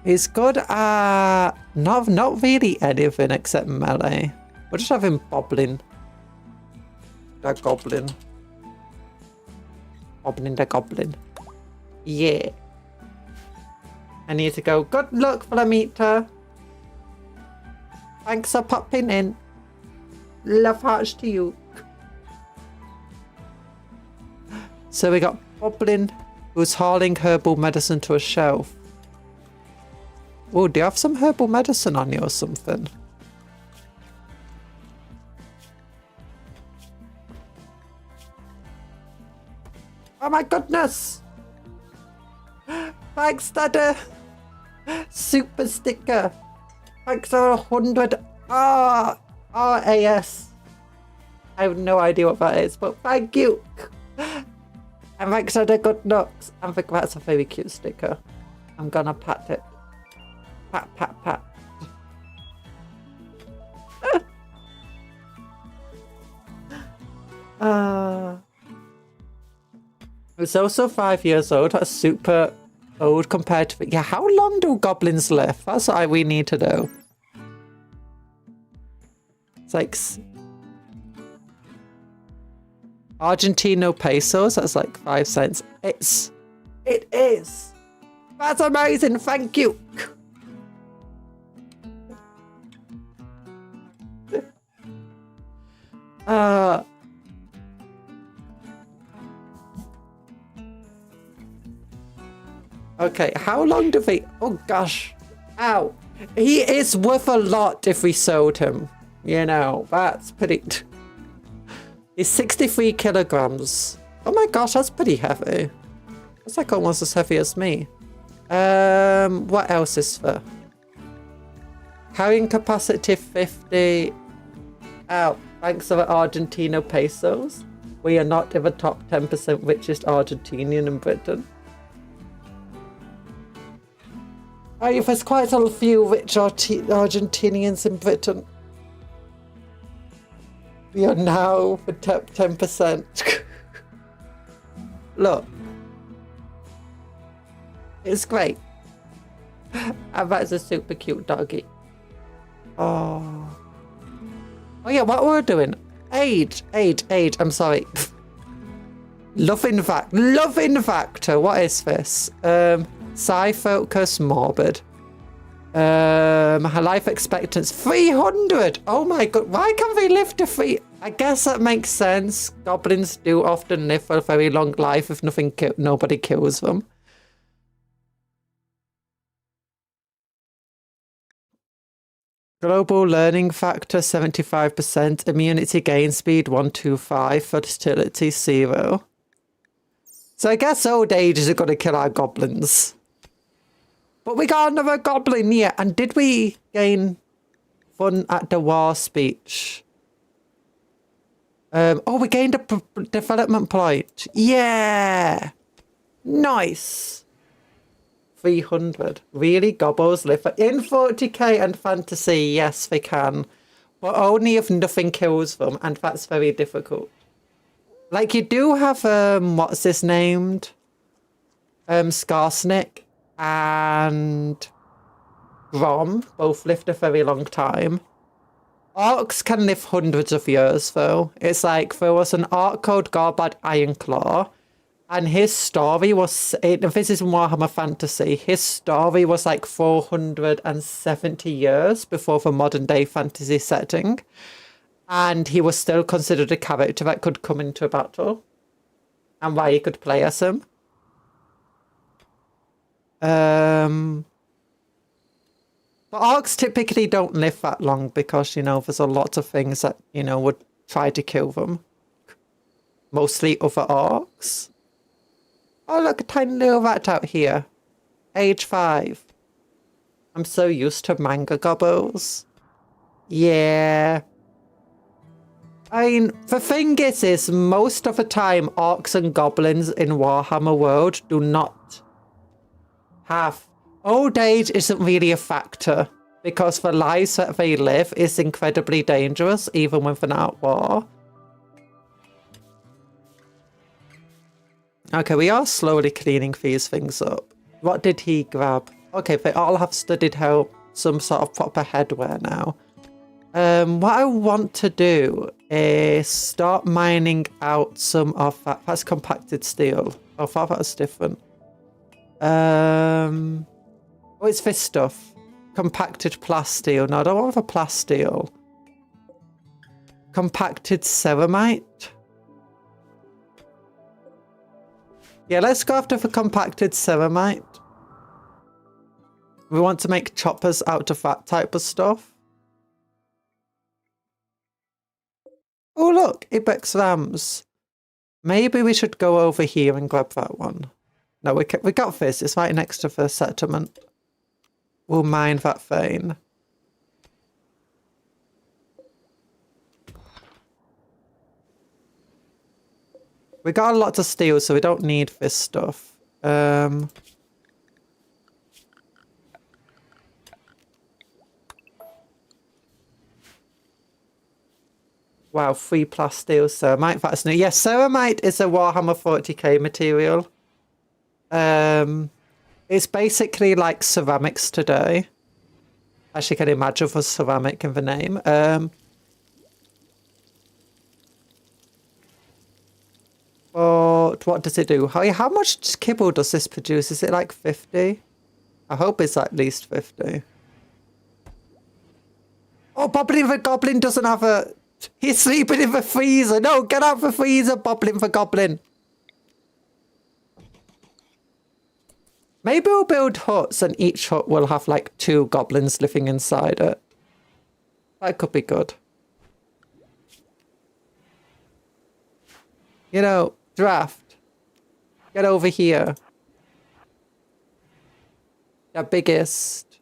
He's good at... Not really anything except melee. We'll just have him Boblin. The goblin. Boblin the goblin. Yeah. I need to go. Good luck, Flamita. Thanks for popping in. Love hearts to you. So we got Boblin, who's hauling herbal medicine to a shelf. Oh, do you have some herbal medicine on you or something? Oh my goodness! Thanks, Dada! Super sticker! Thanks for 100 RAS. I have no idea what that is, but thank you! And thanks for the good knocks. I think that's a very cute sticker. I'm gonna pat it. Pat, pat, pat. It's also 5 years old. That's super old compared to... Yeah, how long do goblins live? That's what we need to know. It's like... Argentino pesos. That's like 5 cents. It is. That's amazing. Thank you. Okay, how long do we... Oh, gosh. Ow. He is worth a lot if we sold him. You know, that's pretty... He's 63 kilograms. Oh my gosh, that's pretty heavy. That's like almost as heavy as me. What else is there? Carrying capacity 50. Ow. Thanks for the Argentino pesos. We are not in the top 10% richest Argentinian in Britain. There's quite a few rich Argentinians in Britain. We are now for 10%. Look. It's great. And that's a super cute doggy. Oh. Oh yeah, what we're doing? Age. I'm sorry. Love factor. What is this? Psi focus morbid. Her life expectancy 300. Oh my god, why can't they live to 3? I guess that makes sense. Goblins do often live for a very long life if nobody kills them. Global learning factor 75%, immunity gain speed 125, fertility 0. So I guess old ages are going to kill our goblins. But we got another goblin here. And did we gain fun at the war speech? Oh, we gained a development point. Yeah. Nice. 300. Really? Gobbles live in 40k and fantasy? Yes, they can. But only if nothing kills them. And that's very difficult. Like, you do have, what's this named? Skarsnik and Grom both lived a very long time. Orcs can live hundreds of years, though. It's like, there was an orc called Gorbad Ironclaw, and his story was, this is Warhammer Fantasy, his story was like 470 years before the modern day fantasy setting. And he was still considered a character that could come into a battle. And why you could play as him. But orcs typically don't live that long because, you know, there's a lot of things that, you know, would try to kill them. Mostly other orcs. Oh, look, a tiny little rat out here. Age 5. I'm so used to manga gobbles. Yeah. I mean, the thing is most of the time, orcs and goblins in Warhammer World do not have... Old age isn't really a factor, because the lives that they live is incredibly dangerous, even when they're not at war. Okay, we are slowly cleaning these things up. What did he grab? Okay, they all have studied how some sort of proper headwear now. What I want to do is start mining out some of that. That's compacted steel. Oh, I thought that was different. Oh, it's this stuff. Compacted plasteel. No, I don't want the plasteel. Compacted ceramite. Yeah, let's go after the compacted ceramite. We want to make choppers out of that type of stuff. Oh, look, Ibex Rams. Maybe we should go over here and grab that one. No, we got this. It's right next to the settlement. We'll mine that vein. We got a lot of steel, so we don't need this stuff. Wow, 3 plus steel ceramite. That's new. Yes, ceramite is a Warhammer 40k material. It's basically like ceramics today. As you can imagine, for ceramic in the name. But what does it do? How much kibble does this produce? Is it like 50? I hope it's at least 50. Oh, Bobbling the Goblin doesn't have a... He's sleeping in the freezer. No, get out of the freezer, Bobbling the Goblin. Maybe we'll build huts and each hut will have like 2 goblins living inside it. That could be good. You know, draft. Get over here. The biggest.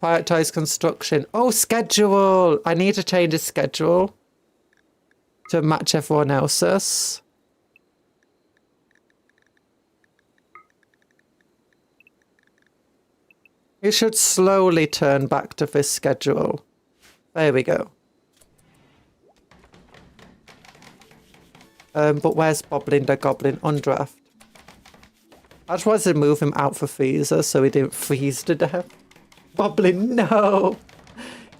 Prioritize construction. Oh, schedule. I need to change the schedule to match everyone else's. It should slowly turn back to this schedule. There we go. But where's Bobbling the Goblin? Undraft. I just wanted to move him out for freezer so he didn't freeze to death. Bobbling, no!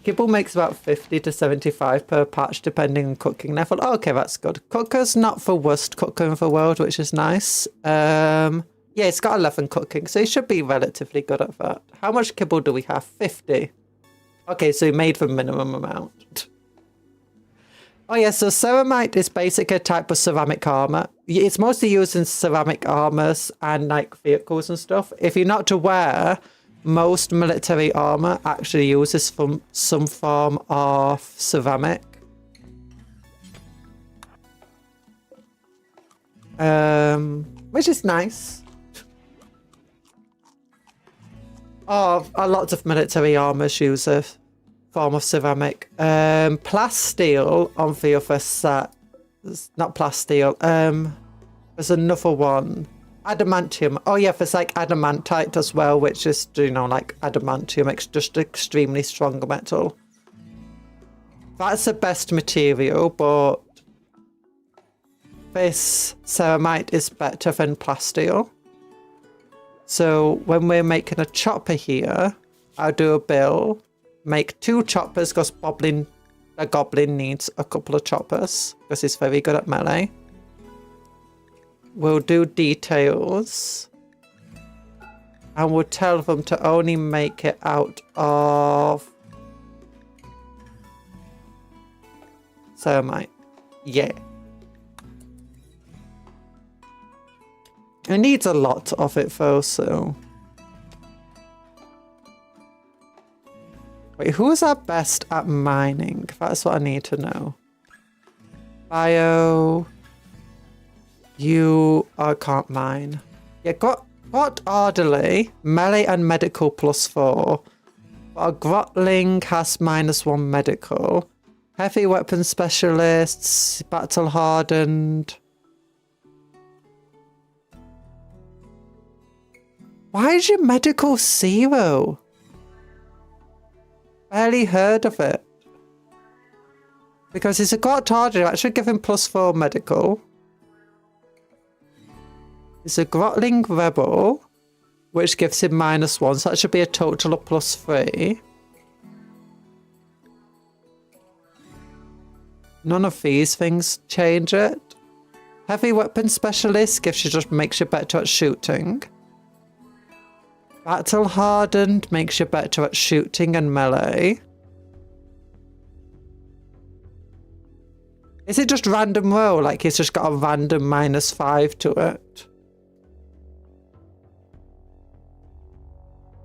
Kibble makes about 50 to 75 per patch depending on cooking level. Oh, okay, that's good. Cooker's not the worst cooker in the world, which is nice. Yeah, it's got 11 cooking, so he should be relatively good at that. How much kibble do we have? 50. Okay, so he made the minimum amount. Oh yeah, so ceramite is basically a type of ceramic armor. It's mostly used in ceramic armors and like vehicles and stuff. If you're not aware, most military armor actually uses some form of ceramic. Which is nice. Oh, a lot of military armors use a form of ceramic. Plasteel on the other set. Not plasteel. There's another one. Adamantium. Oh yeah, there's like adamantite as well, which is, you know, like adamantium. It's just extremely strong metal. That's the best material, but this ceramite is better than plasteel. So when we're making a chopper here, I'll do a bill. Make 2 choppers because the goblin needs a couple of choppers because he's very good at melee. We'll do details. And we'll tell them to only make it out of ceramite. Yeah. It needs a lot of it though, so. Wait, who's our best at mining? That's what I need to know. Bio. You can't mine. Yeah, got orderly, melee and medical +4. Our grotling has -1 medical. Heavy weapon specialists, battle hardened. Why is your medical 0? Barely heard of it. Because he's a got orderly, I should give him +4 medical. He's a grotling rebel, which gives him -1, so that should be a total of +3. None of these things change it. Heavy weapon specialist makes you better at shooting. Battle hardened makes you better at shooting and melee. Is it just random roll? Like he's just got a random -5 to it?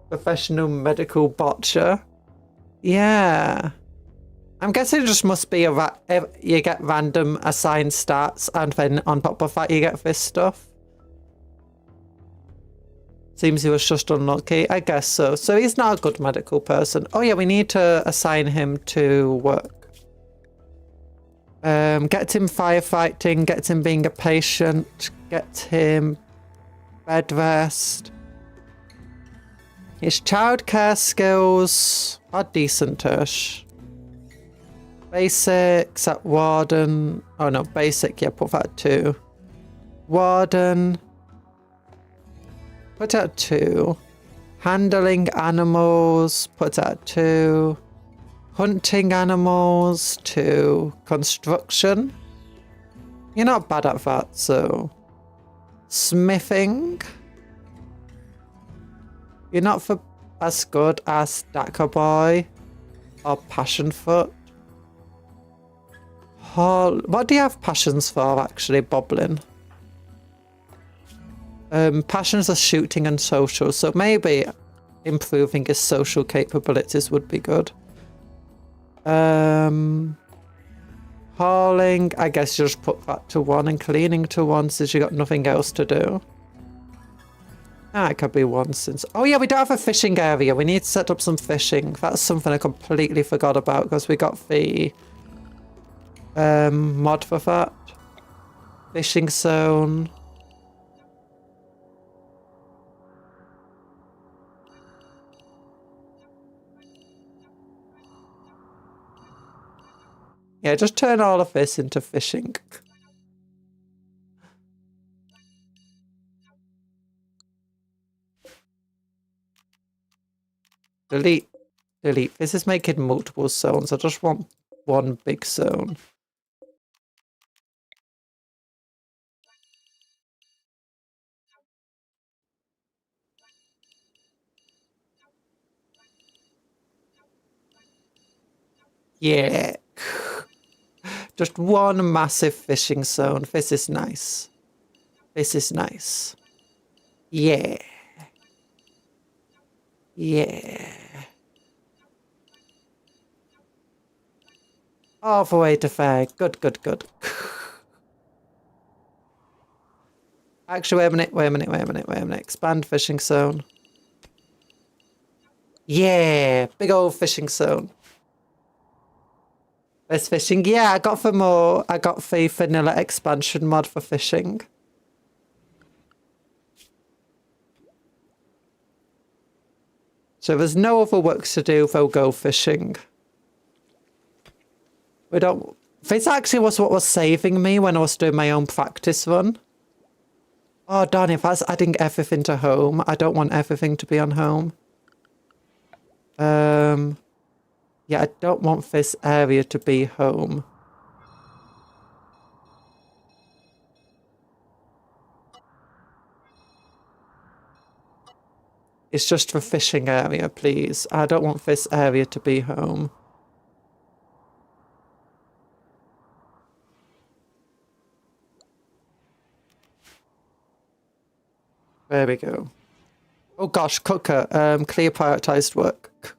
Professional medical botcher. Yeah. I'm guessing it just must be you get random assigned stats and then on top of that you get this stuff. Seems he was just unlucky. I guess so. So he's not a good medical person. Oh yeah, we need to assign him to work. Get him firefighting, get him being a patient, get him bed rest. His childcare skills are decentish. Basics at warden. Oh no, basic, yeah, put that at 2. Warden. Put at 2. Handling animals, put at 2. Hunting animals, 2. Construction. You're not bad at that, so. Smithing. You're not as good as Stacker Boy or Passionfoot. What do you have passions for, actually, Boblin? Passions are shooting and social, so maybe improving his social capabilities would be good. Hauling, I guess you just put that to 1 and cleaning to 1 since you got nothing else to do. It could be 1 since... Oh yeah, we don't have a fishing area. We need to set up some fishing. That's something I completely forgot about because we got the mod for that. Fishing zone. Yeah, just turn all of this into fishing. Delete. Delete. This is making multiple zones. I just want one big zone. Yeah. Just one massive fishing zone. This is nice. This is nice. Yeah. Yeah. All the way to fair. Good, good, good. Actually, wait a minute. Expand fishing zone. Yeah, big old fishing zone. There's fishing. Yeah, I got the vanilla expansion mod for fishing. So there's no other work to do, they'll go fishing. We don't... This actually was what was saving me when I was doing my own practice run. Oh, darn, if that's adding everything to home, I don't want everything to be on home. Yeah, I don't want this area to be home. It's just the fishing area, please. I don't want this area to be home. There we go. Oh gosh, cooker. Clear prioritized work.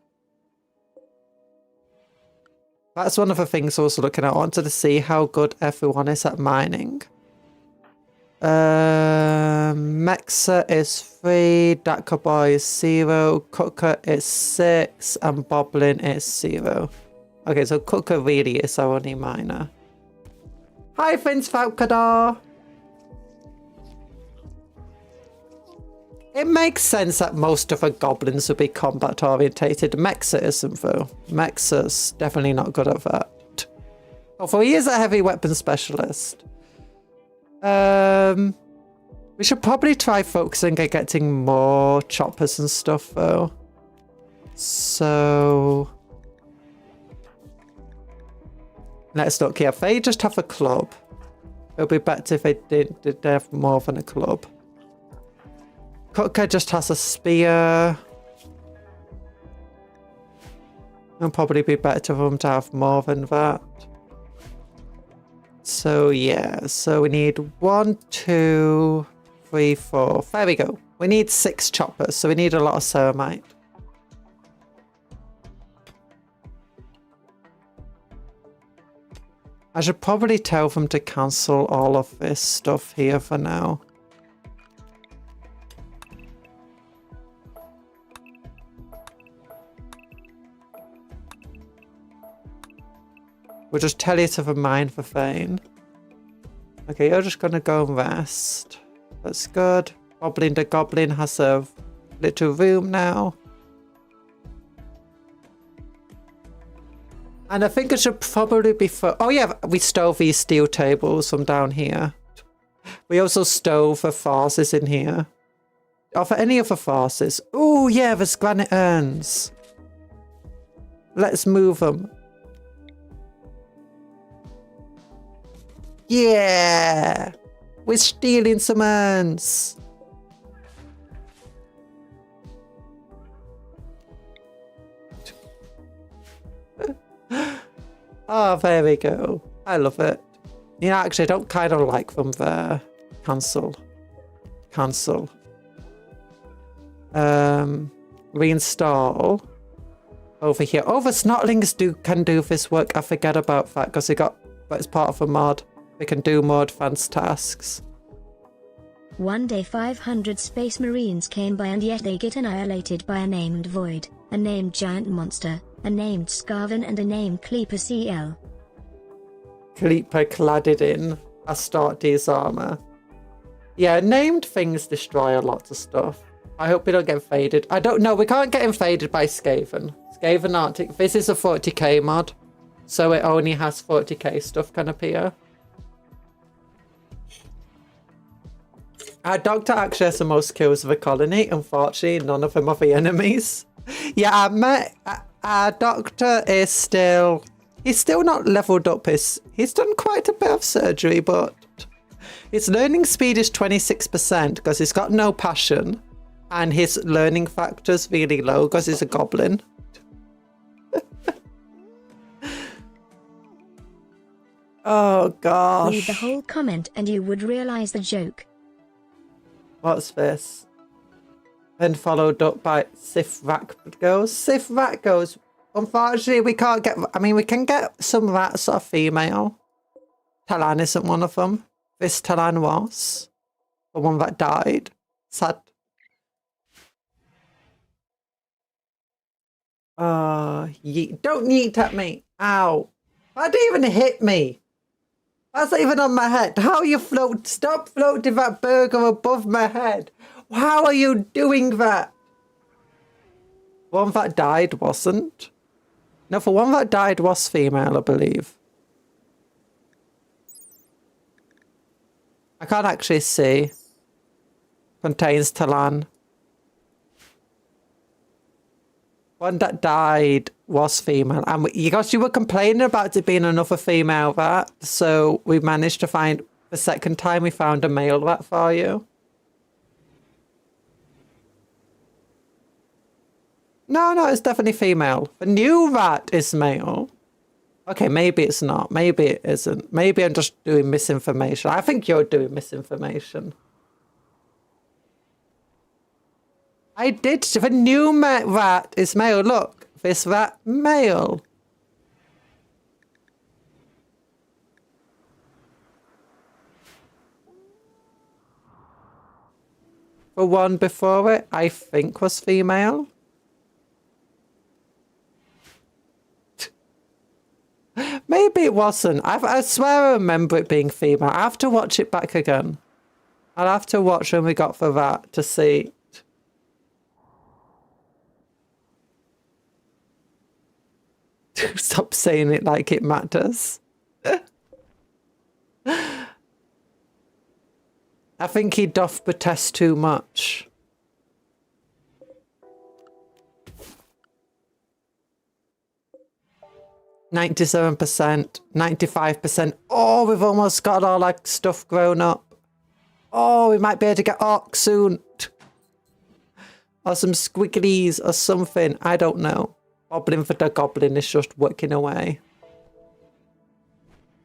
That's one of the things I was looking at. I wanted to see how good everyone is at mining. Mexa is 3, Daka Boy is 0, Cooker is 6, and Boblin is 0. Okay, so Cooker really is our only miner. Hi, Vince Falcador! It makes sense that most of the goblins would be combat orientated. Mexa isn't though. Mexa's definitely not good at that. Although he is a heavy weapon specialist. We should probably try focusing on getting more choppers and stuff though. So let's look here. If they just have a club, it would be better if they did have more than a club. Cooker just has a spear. It'll probably be better for them to have more than that. So yeah, so we need 1, 2, 3, 4. There we go. We need 6 choppers, so we need a lot of ceramite. I should probably tell them to cancel all of this stuff here for now. We'll just tell you to remind the Thane. Okay, you're just gonna go and rest. That's good. Goblin the Goblin has a little room now. And I think it should probably be for... Oh yeah, we stole these steel tables from down here. We also stole the vases in here. Are there any other vases? Oh yeah, there's granite urns. Let's move them. Yeah! We're stealing some urns. Oh, there we go. I love it. You know, actually, I don't kind of like them there. Cancel. Cancel. Reinstall. Over here. Oh, the snotlings can do this work. I forget about that because but it's part of a mod. We can do more advanced tasks. One day 500 space marines came by and yet they get annihilated by a named Void, a named Giant Monster, a named Scarvin and a named Kleeper CL. Kleeper cladded in Astartes armor. Yeah, named things destroy a lot of stuff. I hope we don't get faded. I don't know, we can't get invaded by Skaven. Skaven Arctic. This is a 40k mod. So it only has 40k stuff can appear. Our doctor actually has the most kills of the colony. Unfortunately, none of them are the enemies. Yeah, our doctor is still... He's still not leveled up. He's done quite a bit of surgery, but his learning speed is 26% because he's got no passion. And his learning factor's really low because he's a goblin. Oh, gosh. Read the whole comment and you would realize the joke. What's this? And followed up by Sif Rat Goes. Sif Rat Goes. Unfortunately, we can't get... I mean, we can get some rats that are female. Talan isn't one of them. This Talan was. The one that died. Sad. Yeet. Don't yeet at me. Ow. That didn't even hit me. That's not even on my head. How you float? Stop floating that burger above my head. How are you doing that? One that died wasn't. No, the one that died was female, I believe. I can't actually see. Contains Talan. One that died was female. And because you were complaining about it being another female rat, so we managed to find, the second time we found a male rat for you. No, it's definitely female. The new rat is male. Okay, maybe it's not. Maybe it isn't. Maybe I'm just doing misinformation. I think you're doing misinformation. I did. The new rat is male. Look, this rat male. The one before it, I think, was female. Maybe it wasn't. I swear I remember it being female. I have to watch it back again. I'll have to watch when we got for that to see. Stop saying it like it matters. I think he doth protest too much. %, 95%. Oh, we've almost got all our stuff grown up. Oh, we might be able to get orcs soon. Or some squigglies or something. I don't know. Goblin for the goblin is just working away.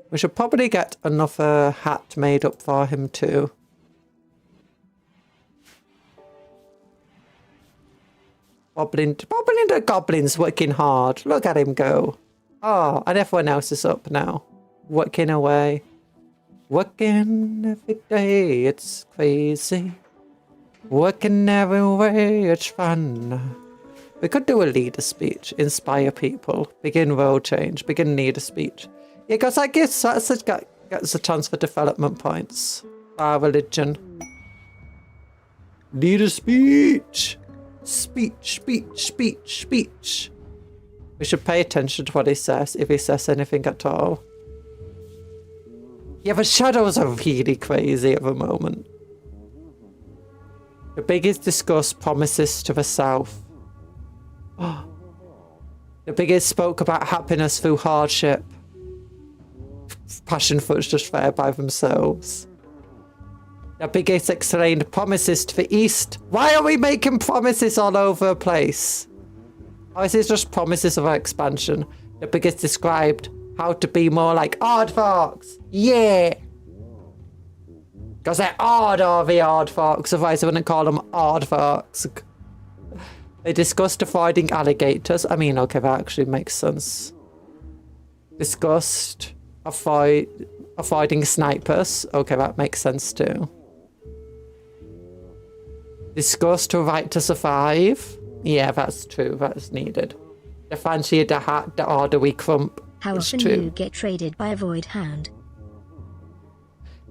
We should probably get another hat made up for him too. Goblin the goblin's working hard. Look at him go. Oh, and everyone else is up now. Working away. Working every day, it's crazy. Working every way, it's fun. We could do a leader speech, inspire people, begin world change, begin leader speech. Yeah, because I guess that's gets a chance for development points. Our religion. Leader speech. Speech. We should pay attention to what he says, if he says anything at all. Yeah, the shadows are really crazy at the moment. The biggest discuss promises to the south. The biggest spoke about happiness through hardship. Passion fruits just there by themselves. The biggest explained promises to the east. Why are we making promises all over the place? Or is it just promises of our expansion? The biggest described how to be more like aardvarks. Yeah! Because they're odd, are the aardvarks, otherwise I wouldn't call them aardvarks. They discussed avoiding alligators. I mean, okay, that actually makes sense. Discussed avoiding snipers. Okay, that makes sense too. Discussed the right to survive. Yeah, that's true. That's needed. The fancy the hat, the order we crump. How often do you get traded by a void hound?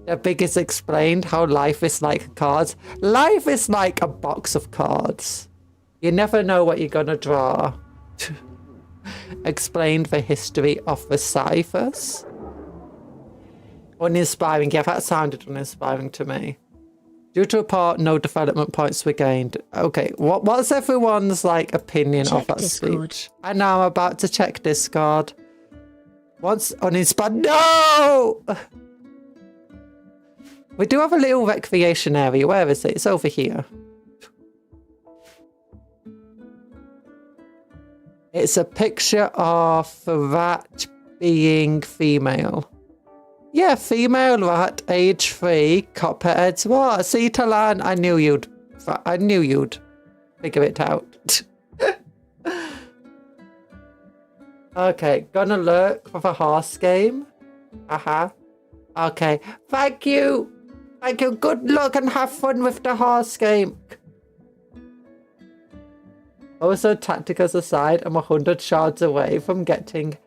The biggest explained how life is like cards. Life is like a box of cards. You never know what you're gonna draw. explained the history of the ciphers. Uninspiring. Yeah, that sounded uninspiring to me. Due to report, no development points were gained. Okay, what's everyone's like opinion of that Discord. speech? I know I'm about to check Discord. Once uninspired. No! We do have a little recreation area. Where is it? It's over here. It's a picture of the rat being female. Yeah, female rat, age 3, copperheads. What? See, Talan, I knew you'd figure it out. Okay, gonna lurk for the horse game. Okay, thank you. Thank you. Good luck and have fun with the horse game. Also, tacticals aside, I'm 100 shards away from getting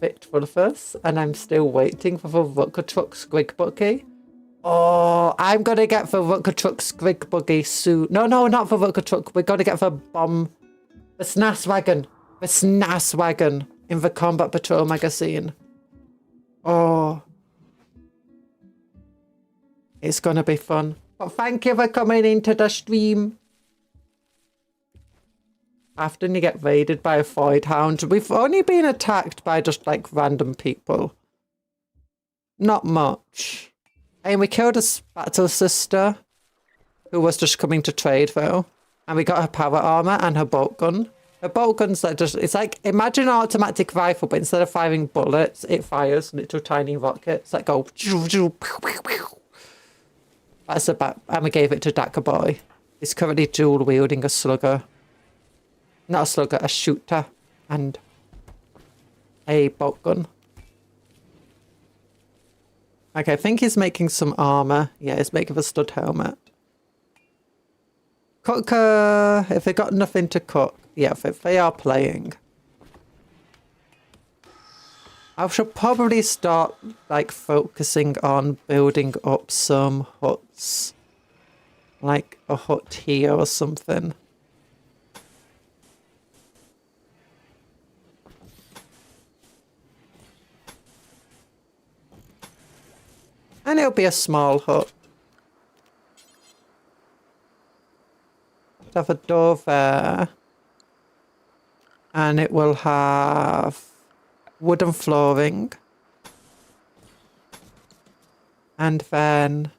Victfulfus, and I'm still waiting for the Ruckatruck Squig Buggy. Oh, I'm gonna get the Ruckatruck Squig Buggy soon. No, not the Ruckatruck. We're gonna get the Snass Wagon. The Snass Wagon in the Combat Patrol magazine. Oh. It's gonna be fun. But thank you for coming into the stream. After you get raided by a void hound, we've only been attacked by just like random people. Not much. And we killed a battle sister who was just coming to trade though. And we got her power armor and her bolt gun. Her bolt gun's like it's like, imagine an automatic rifle, but instead of firing bullets, it fires little tiny rockets that go. That's about, and we gave it to Daka Boy. He's currently dual wielding a slugger. Not a slugger, a shooter, and a bolt gun. Okay, I think he's making some armor. Yeah, he's making a stud helmet. Cooker, if they got nothing to cook. Yeah, if they are playing. I should probably start, like, focusing on building up some huts. Like a hut here or something. And it'll be a small hut. Have a door there. And it will have wooden flooring. And then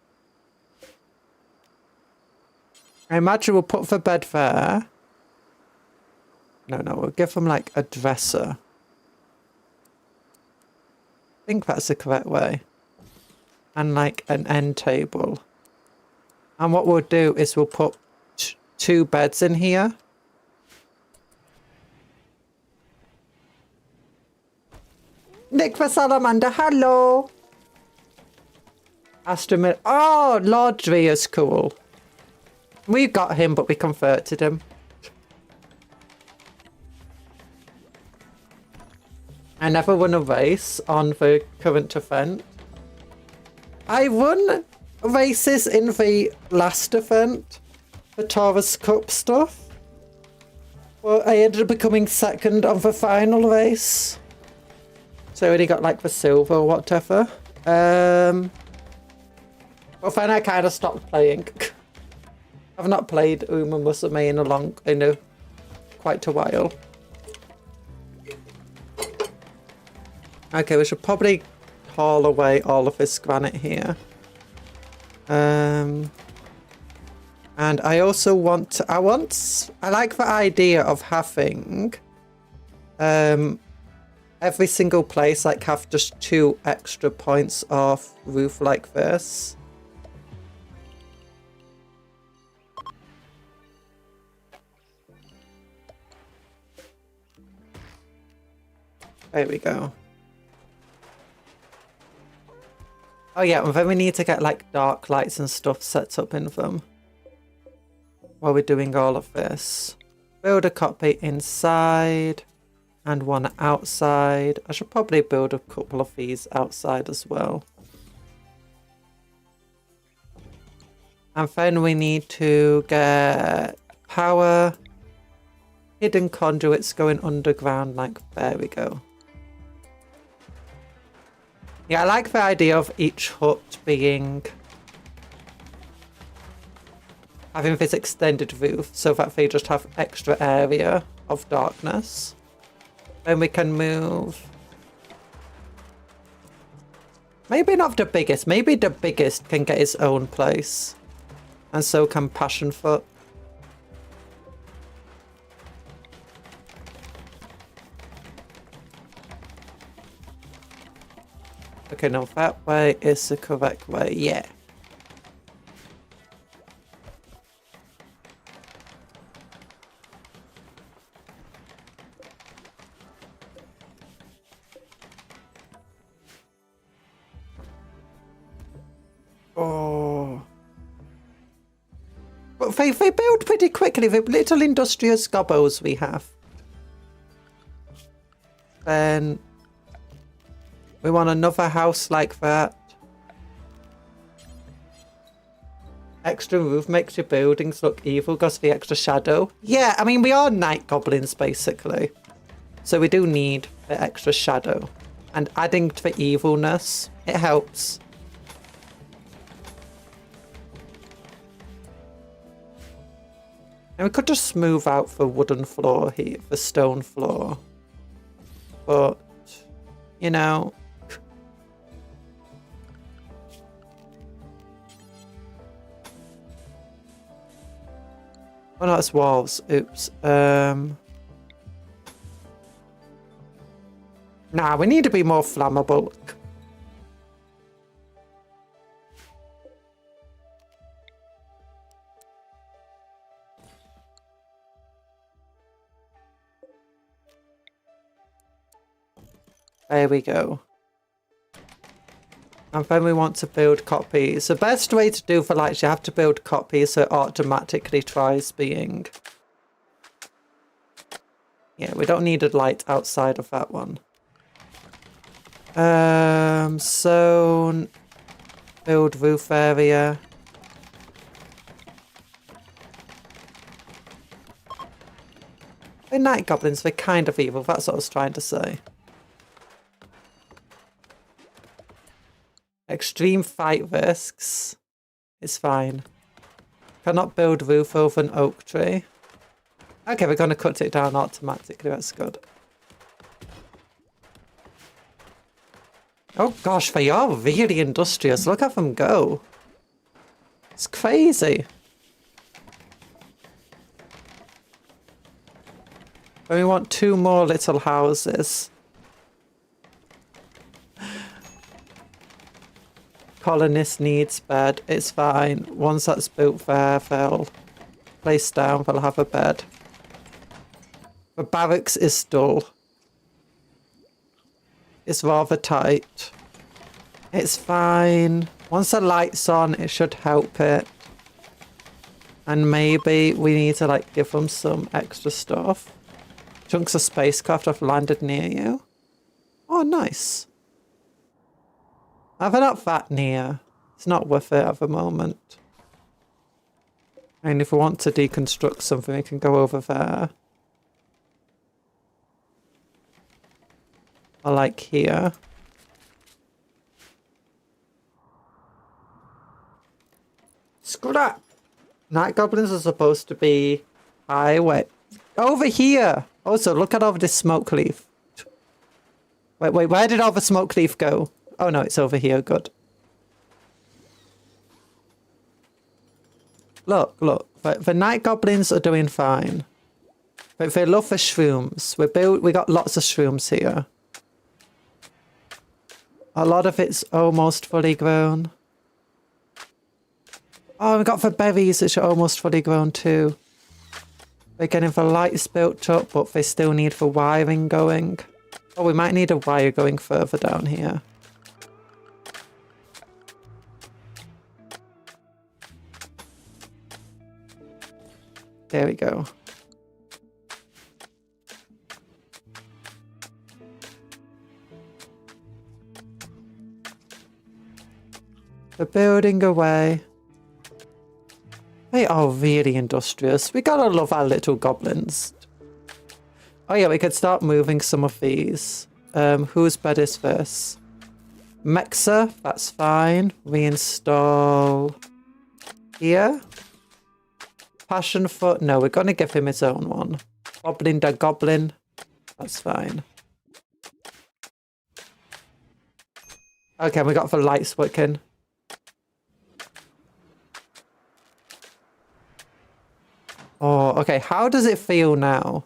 I imagine we'll put the bed there. No, we'll give them like a dresser. I think that's the correct way. And like an end table. And what we'll do is we'll put 2 beds in here. Nick for Salamander, hello. Astromir. Oh, Lordry is cool. We got him, but we converted him. I never won a race on the current event. I won races in the last event, the Taurus Cup stuff. Well, I ended up becoming second on the final race. So I only got like the silver or whatever. Well, then I kind of stopped playing. I've not played Uma Musume in quite a while. Okay, we should probably haul away all of this granite here. And I also want to, I like the idea of having every single place like have just 2 extra points of roof like this. There we go. Oh yeah, and then we need to get like dark lights and stuff set up in them while we're doing all of this. Build a cockpit inside and one outside. I should probably build a couple of these outside as well. And then we need to get power hidden conduits going underground, like, there we go. Yeah, I like the idea of each hut being... having this extended roof so that they just have extra area of darkness. Then we can move... maybe not the biggest. Maybe the biggest can get its own place. And so can Passionfoot. Okay, no, that way is the correct way. Yeah. Oh. But they build pretty quickly. The little industrious gobbos we have. Then we want another house like that. Extra roof makes your buildings look evil because of the extra shadow. Yeah, I mean, we are night goblins, basically. So we do need the extra shadow. And adding to the evilness, it helps. And we could just smooth out the wooden floor here, the stone floor. But, you know... oh no, it's walls. Oops. Nah, we need to be more flammable. There we go. And then we want to build copies. The best way to do for lights, you have to build copies so it automatically tries being... yeah, we don't need a light outside of that one. So... build roof area. They're night goblins, they're kind of evil, that's what I was trying to say. Extreme fight risks. It's fine. Cannot build roof over an oak tree. Okay, we're going to cut it down automatically. That's good. Oh gosh, they are really industrious. Look at them go. It's crazy. But we want 2 more little houses. Colonist needs bed. It's fine. Once that's built there, they'll place down, they'll have a bed. The barracks is dull. It's rather tight. It's fine. Once the light's on, it should help it. And maybe we need to like give them some extra stuff. Chunks of spacecraft have landed near you. Oh, nice. They're not that near. It's not worth it at the moment. And if we want to deconstruct something, we can go over there. Or like here. Scrap! Night goblins are supposed to be high. Wait. Over here! Also, look at all this smoke leaf. Wait, where did all the smoke leaf go? Oh no, it's over here, good. Look, look. The night goblins are doing fine. But they love the shrooms. We got lots of shrooms here. A lot of it's almost fully grown. Oh, we got the berries which are almost fully grown too. We're getting the lights built up, but they still need the wiring going. Oh, we might need a wire going further down here. There we go. We're building away. They are really industrious. We gotta love our little goblins. Oh yeah, we could start moving some of these. Whose bed is this? Mexa, that's fine. Reinstall here. Passionfoot, no, we're gonna give him his own one. Goblin da Goblin, that's fine. Okay, we got the lights working. Oh, okay, how does it feel now?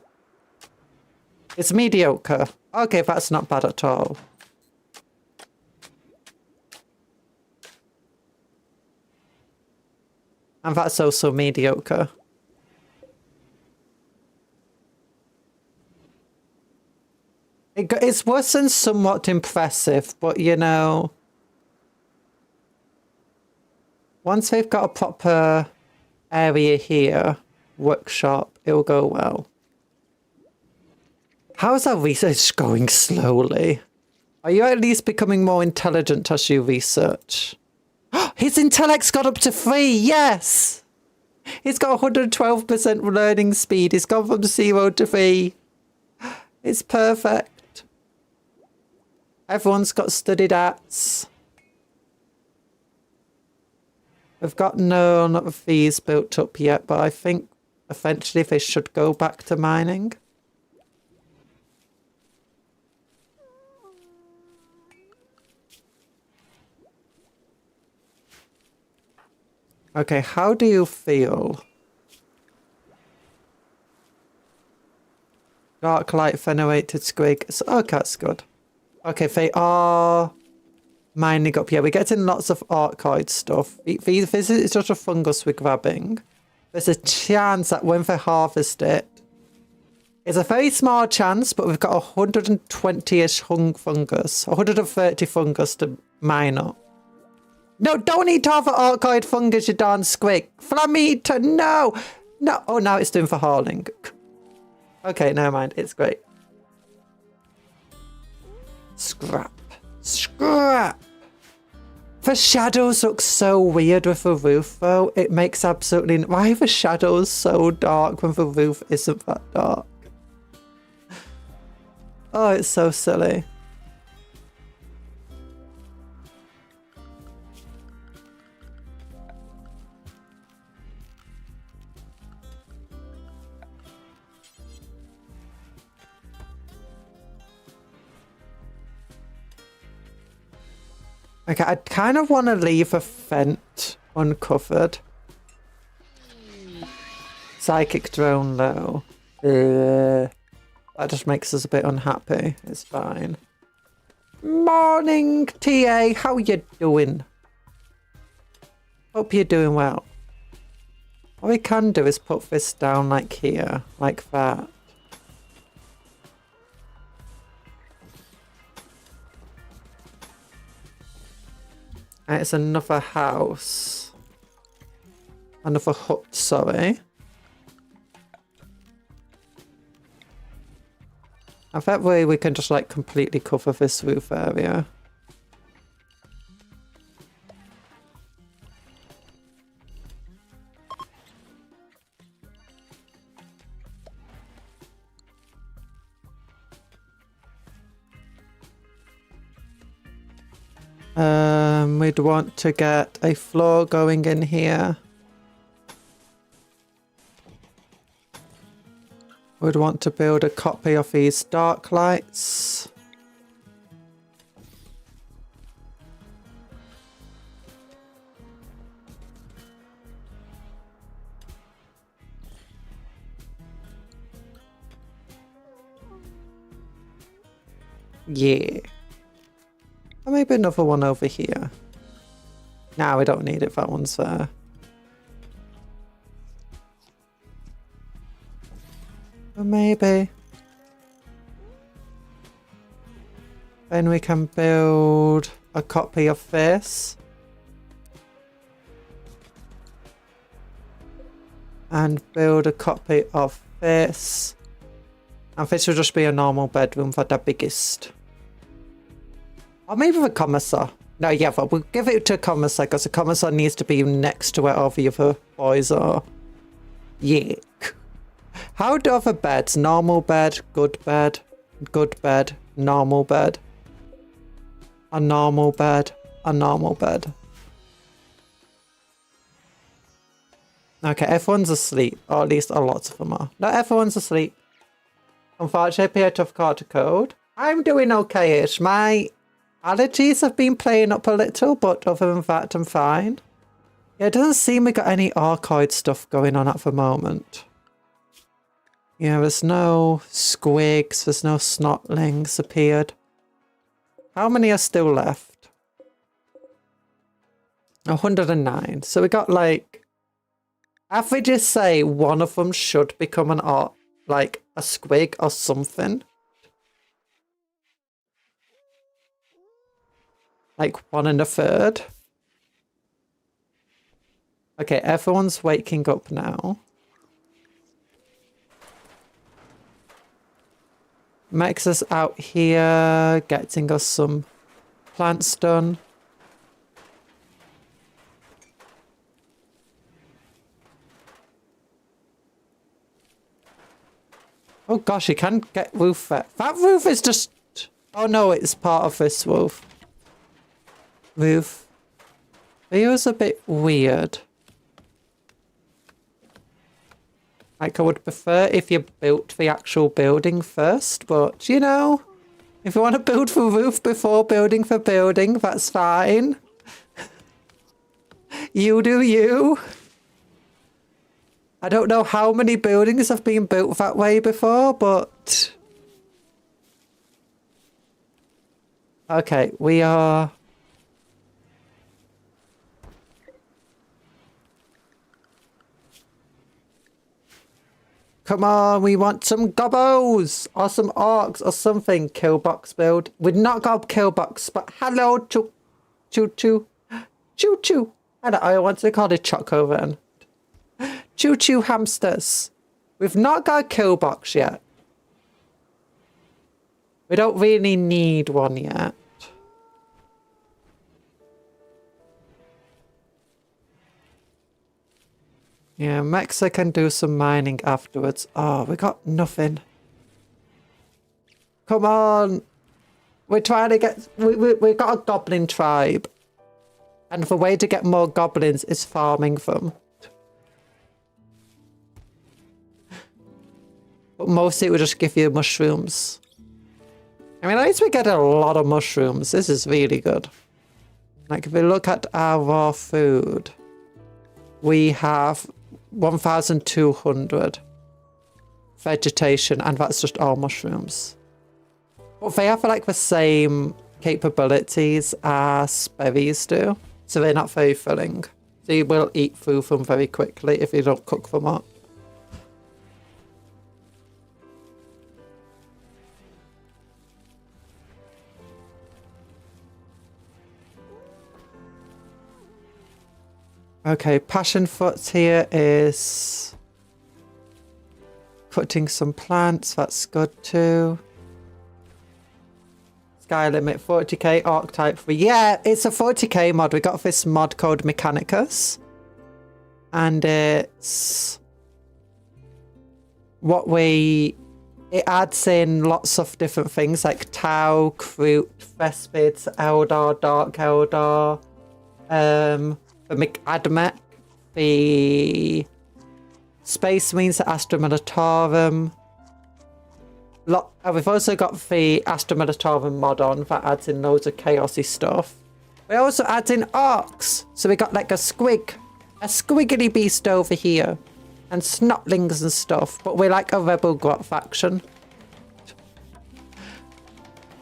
It's mediocre. Okay, that's not bad at all. And that's also mediocre. It's worse than somewhat impressive, but you know, once they've got a proper area here, workshop, it'll go well. How's our research going slowly? Are you at least becoming more intelligent as you research? His intellect's got up to 3, yes! He's got 112% learning speed. He's gone from 0 to 3. It's perfect. Everyone's got studied arts. We've got none of these built up yet, but I think eventually they should go back to mining. Okay, how do you feel? Dark light, fenerated squig. Okay, that's good. Okay, they are mining up. Yeah, we're getting lots of archoid stuff. This is just a fungus we're grabbing. There's a chance that when they harvest it, it's a very small chance, but we've got 120-ish fungus, 130 fungus to mine up. No, don't eat all the archoid fungus, you darn squig. Flamita, no! No, oh, now it's doing for hauling. Okay, never mind, it's great. Scrap. Scrap! The shadows look so weird with the roof, though. It makes absolutely... Why are the shadows so dark when the roof isn't that dark? Oh, it's so silly. Okay, I kind of want to leave a vent uncovered. Psychic drone low. That just makes us a bit unhappy. It's fine. Morning, TA. How you doing? Hope you're doing well. What we can do is put this down like here, like that. And it's another house. Another hut, sorry. And that way we can just like completely cover this roof area. We'd want to get a floor going in here. We'd want to build a copy of these dark lights. Yeah. Or maybe another one over here. Nah, we don't need it. That one's there. Or maybe. Then we can build a copy of this. And build a copy of this. And this will just be a normal bedroom for the biggest. Or maybe the commissar. No, yeah, but we'll give it to commissar because the commissar needs to be next to where all the other boys are. Yeah. How do other beds? Normal bed, good bed, normal bed, a normal bed, a normal bed. Okay, everyone's asleep, or at least a lot of them are. Not everyone's asleep. Unfortunately, I tough card to code. I'm doing okay-ish. My allergies have been playing up a little, but other than that, I'm fine. Yeah, it doesn't seem we got any Arcoid stuff going on at the moment. Yeah, there's no squigs, there's no snotlings appeared. How many are still left? 109. So we got like... averages say one of them should become an art, like a squig or something. Like 1 1/3. Okay, everyone's waking up now. Max is out here getting us some plants done. Oh gosh, you can't get roof there. That roof is just... oh no, it's part of this roof. Feels a bit weird. Like, I would prefer if you built the actual building first, but, you know, if you want to build the roof before building the building, that's fine. You do you. I don't know how many buildings have been built that way before, but... okay, we are... come on, we want some gobbos or some orcs or something. Killbox build. We've not got a killbox, but hello, choo choo. Choo choo. I want to call it choco then. Choo choo hamsters. We've not got a killbox yet. We don't really need one yet. Yeah, Mexa can do some mining afterwards. Oh, we got nothing. Come on. We're trying to get... we got a goblin tribe. And the way to get more goblins is farming them. But mostly it will just give you mushrooms. I mean, at least we get a lot of mushrooms. This is really good. Like, if we look at our raw food, we have 1,200 vegetation, and that's just all mushrooms. But they have like the same capabilities as berries do, so they're not very filling. So you will eat through them very quickly if you don't cook them up. Okay, passion foot here is cutting some plants. That's good too. Sky limit 40k archetype 3. Yeah, it's a 40k mod. We got this mod called Mechanicus, and it's what it adds in lots of different things like Tau, Kroot, Vespids, Eldar, Dark Eldar, the McAdmech, the Space Marines, the Astra Militarum. We've also got the Astra Militarum mod on that adds in loads of chaosy stuff. We also add in orcs, so we got like a squiggly beast over here, and snotlings and stuff. But we're like a rebel grot faction.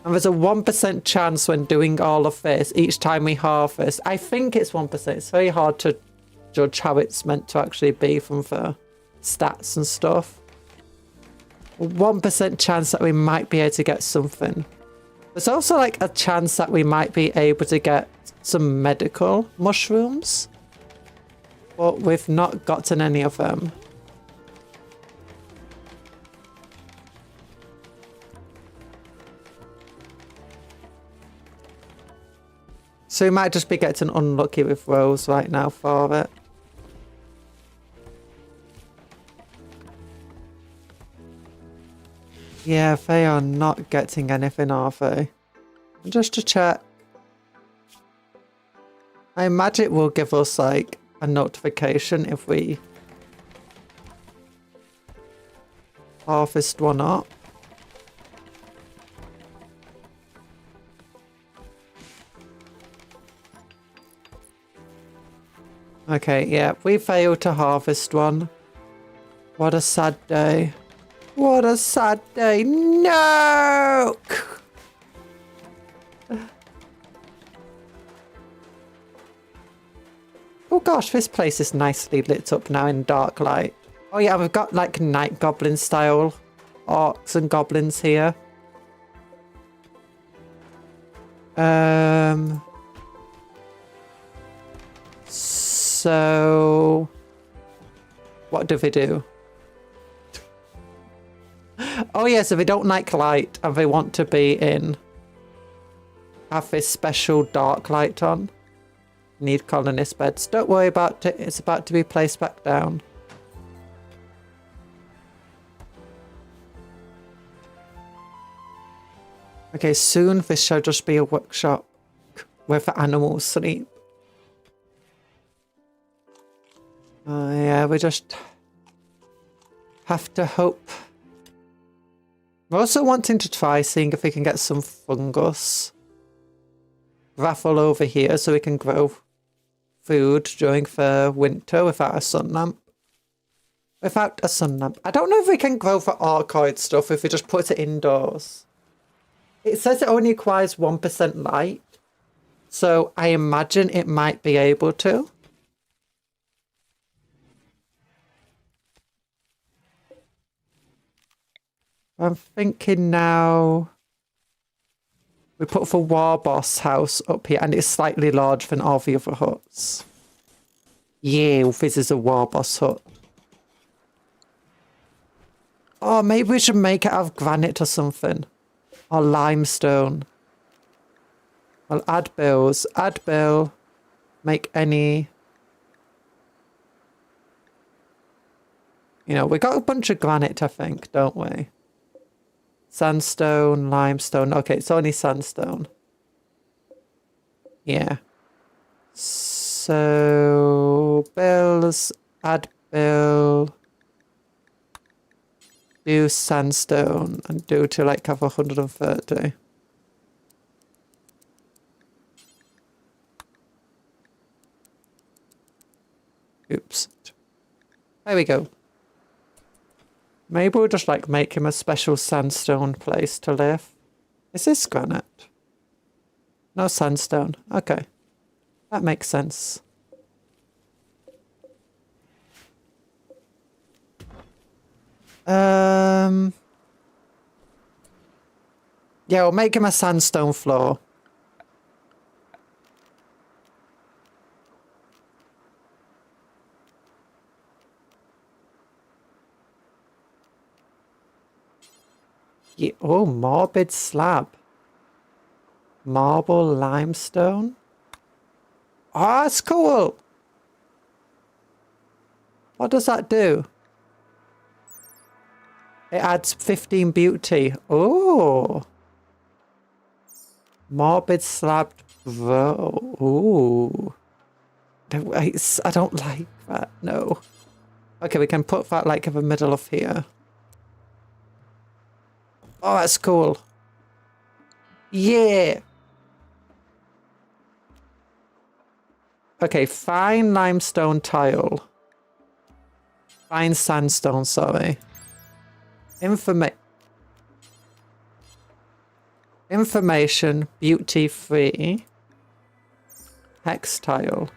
And there's a 1% chance when doing all of this each time we harvest. I think it's 1%. It's very hard to judge how it's meant to actually be from the stats and stuff. 1% chance that we might be able to get something. There's also like a chance that we might be able to get some medical mushrooms. But we've not gotten any of them. So we might just be getting unlucky with rolls right now for it. Yeah, they are not getting anything, are they? Just to check. I imagine it will give us like a notification if we harvest one up. Okay, yeah, we failed to harvest one. What a sad day. What a sad day. No! Oh gosh, this place is nicely lit up now in dark light. Oh yeah, we've got like night goblin style orcs and goblins here. So what do they do? Oh yeah, so they don't like light and they want to be in. Have this special dark light on. Need colonist beds. Don't worry about it. It's about to be placed back down. Okay, soon this shall just be a workshop where the animals sleep. Oh yeah, we just have to hope. We're also wanting to try seeing if we can get some fungus raffle over here so we can grow food during the winter without a sun lamp. Without a sun lamp. I don't know if we can grow for orchoid stuff if we just put it indoors. It says it only requires 1% light, so I imagine it might be able to. I'm thinking now we put the war boss house up here and it's slightly larger than all the other huts. Yeah, this is a war boss hut. Oh, maybe we should make it out of granite or something. Or limestone. Well, add bills. Add bill. Make any. You know, we got a bunch of granite, I think, don't we? Sandstone, limestone. Okay, it's only sandstone. Yeah. So, bills. Add bill. Do sandstone and do to like have 130. Oops. There we go. Maybe we'll just like make him a special sandstone place to live. Is this granite? No sandstone. Okay. That makes sense. Yeah, we'll make him a sandstone floor. Yeah, oh, morbid slab. Marble limestone. Oh, that's cool. What does that do? It adds 15 beauty. Oh. Morbid slab. Ooh. I don't like that. No. Okay, we can put that like in the middle of here. Oh, that's cool. Yeah. Okay, fine limestone tile. Fine sandstone, sorry. Information, beauty free. Hex tile.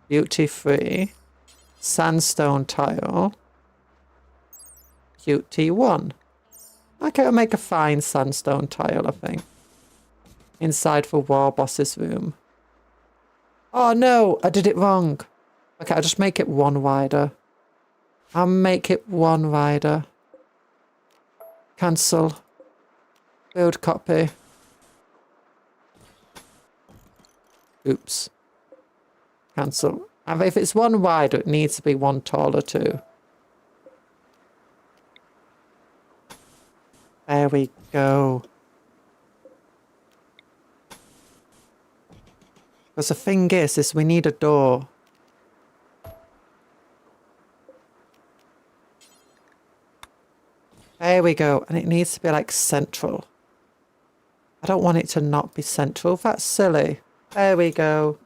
Beauty free. Sandstone tile. Beauty 1. Okay, I'll make a fine sandstone tile, I think. Inside the war boss's room. Oh no, I did it wrong. Okay, I'll just make it 1 wider. I'll make it 1 wider. Cancel. Build copy. Oops. Cancel. And if it's 1 wider, it needs to be 1 taller too. There we go. Because the thing is we need a door. There we go. And it needs to be like central. I don't want it to not be central. That's silly. There we go.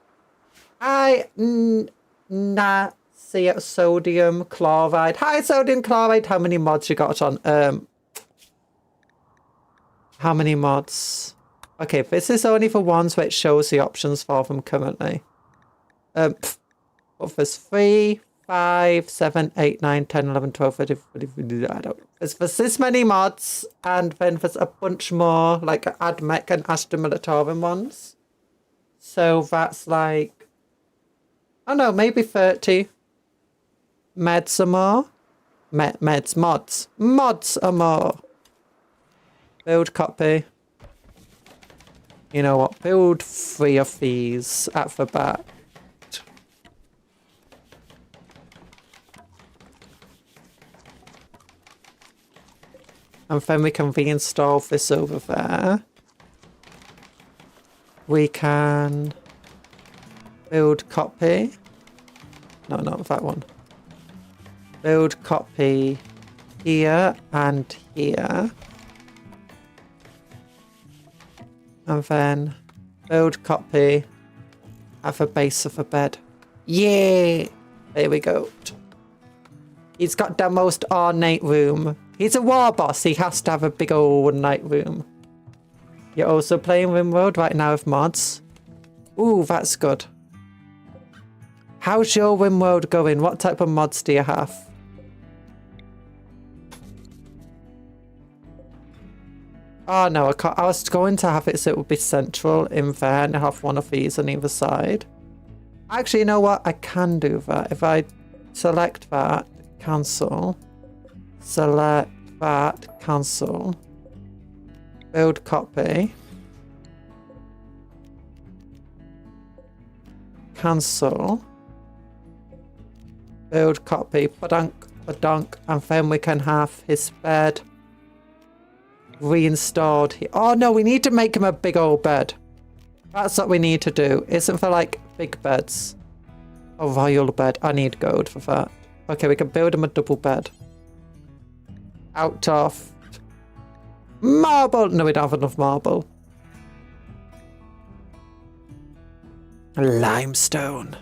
Nah. See it, sodium chloride. Hi, sodium chloride. How many mods you got on? How many mods? Okay, this is only for ones where it shows the options for them currently. But there's 3, 5, 7, 8, 9, 10, 11, 12, 13, 14, I don't know. There's this many mods, and then there's a bunch more, like AdMech and Astra Militarum ones. So that's like, I don't know, maybe 30. Meds are more. Mods are more. Build copy. You know what? Build 3 of these at the back. And then we can reinstall this over there. We can build copy. No, not that one. Build copy here and here. And then build copy at the base of the bed. Yay! There we go. He's got the most ornate room. He's a war boss. He has to have a big old night room. You're also playing RimWorld right now with mods. Ooh, that's good. How's your RimWorld going? What type of mods do you have? Oh no, I can't. I was going to have it so it would be central in there and have one of these on either side. Actually, you know what? I can do that. If I select that, cancel, select that, cancel, build copy, cancel, build copy, badunk, badunk, and then we can have his bed reinstalled here. Oh no, we need to make him a big old bed. That's what we need to do. Isn't there like big beds? A royal bed. I need gold for that. Okay, we can build him a double bed. Out of marble. No, we don't have enough marble. Limestone.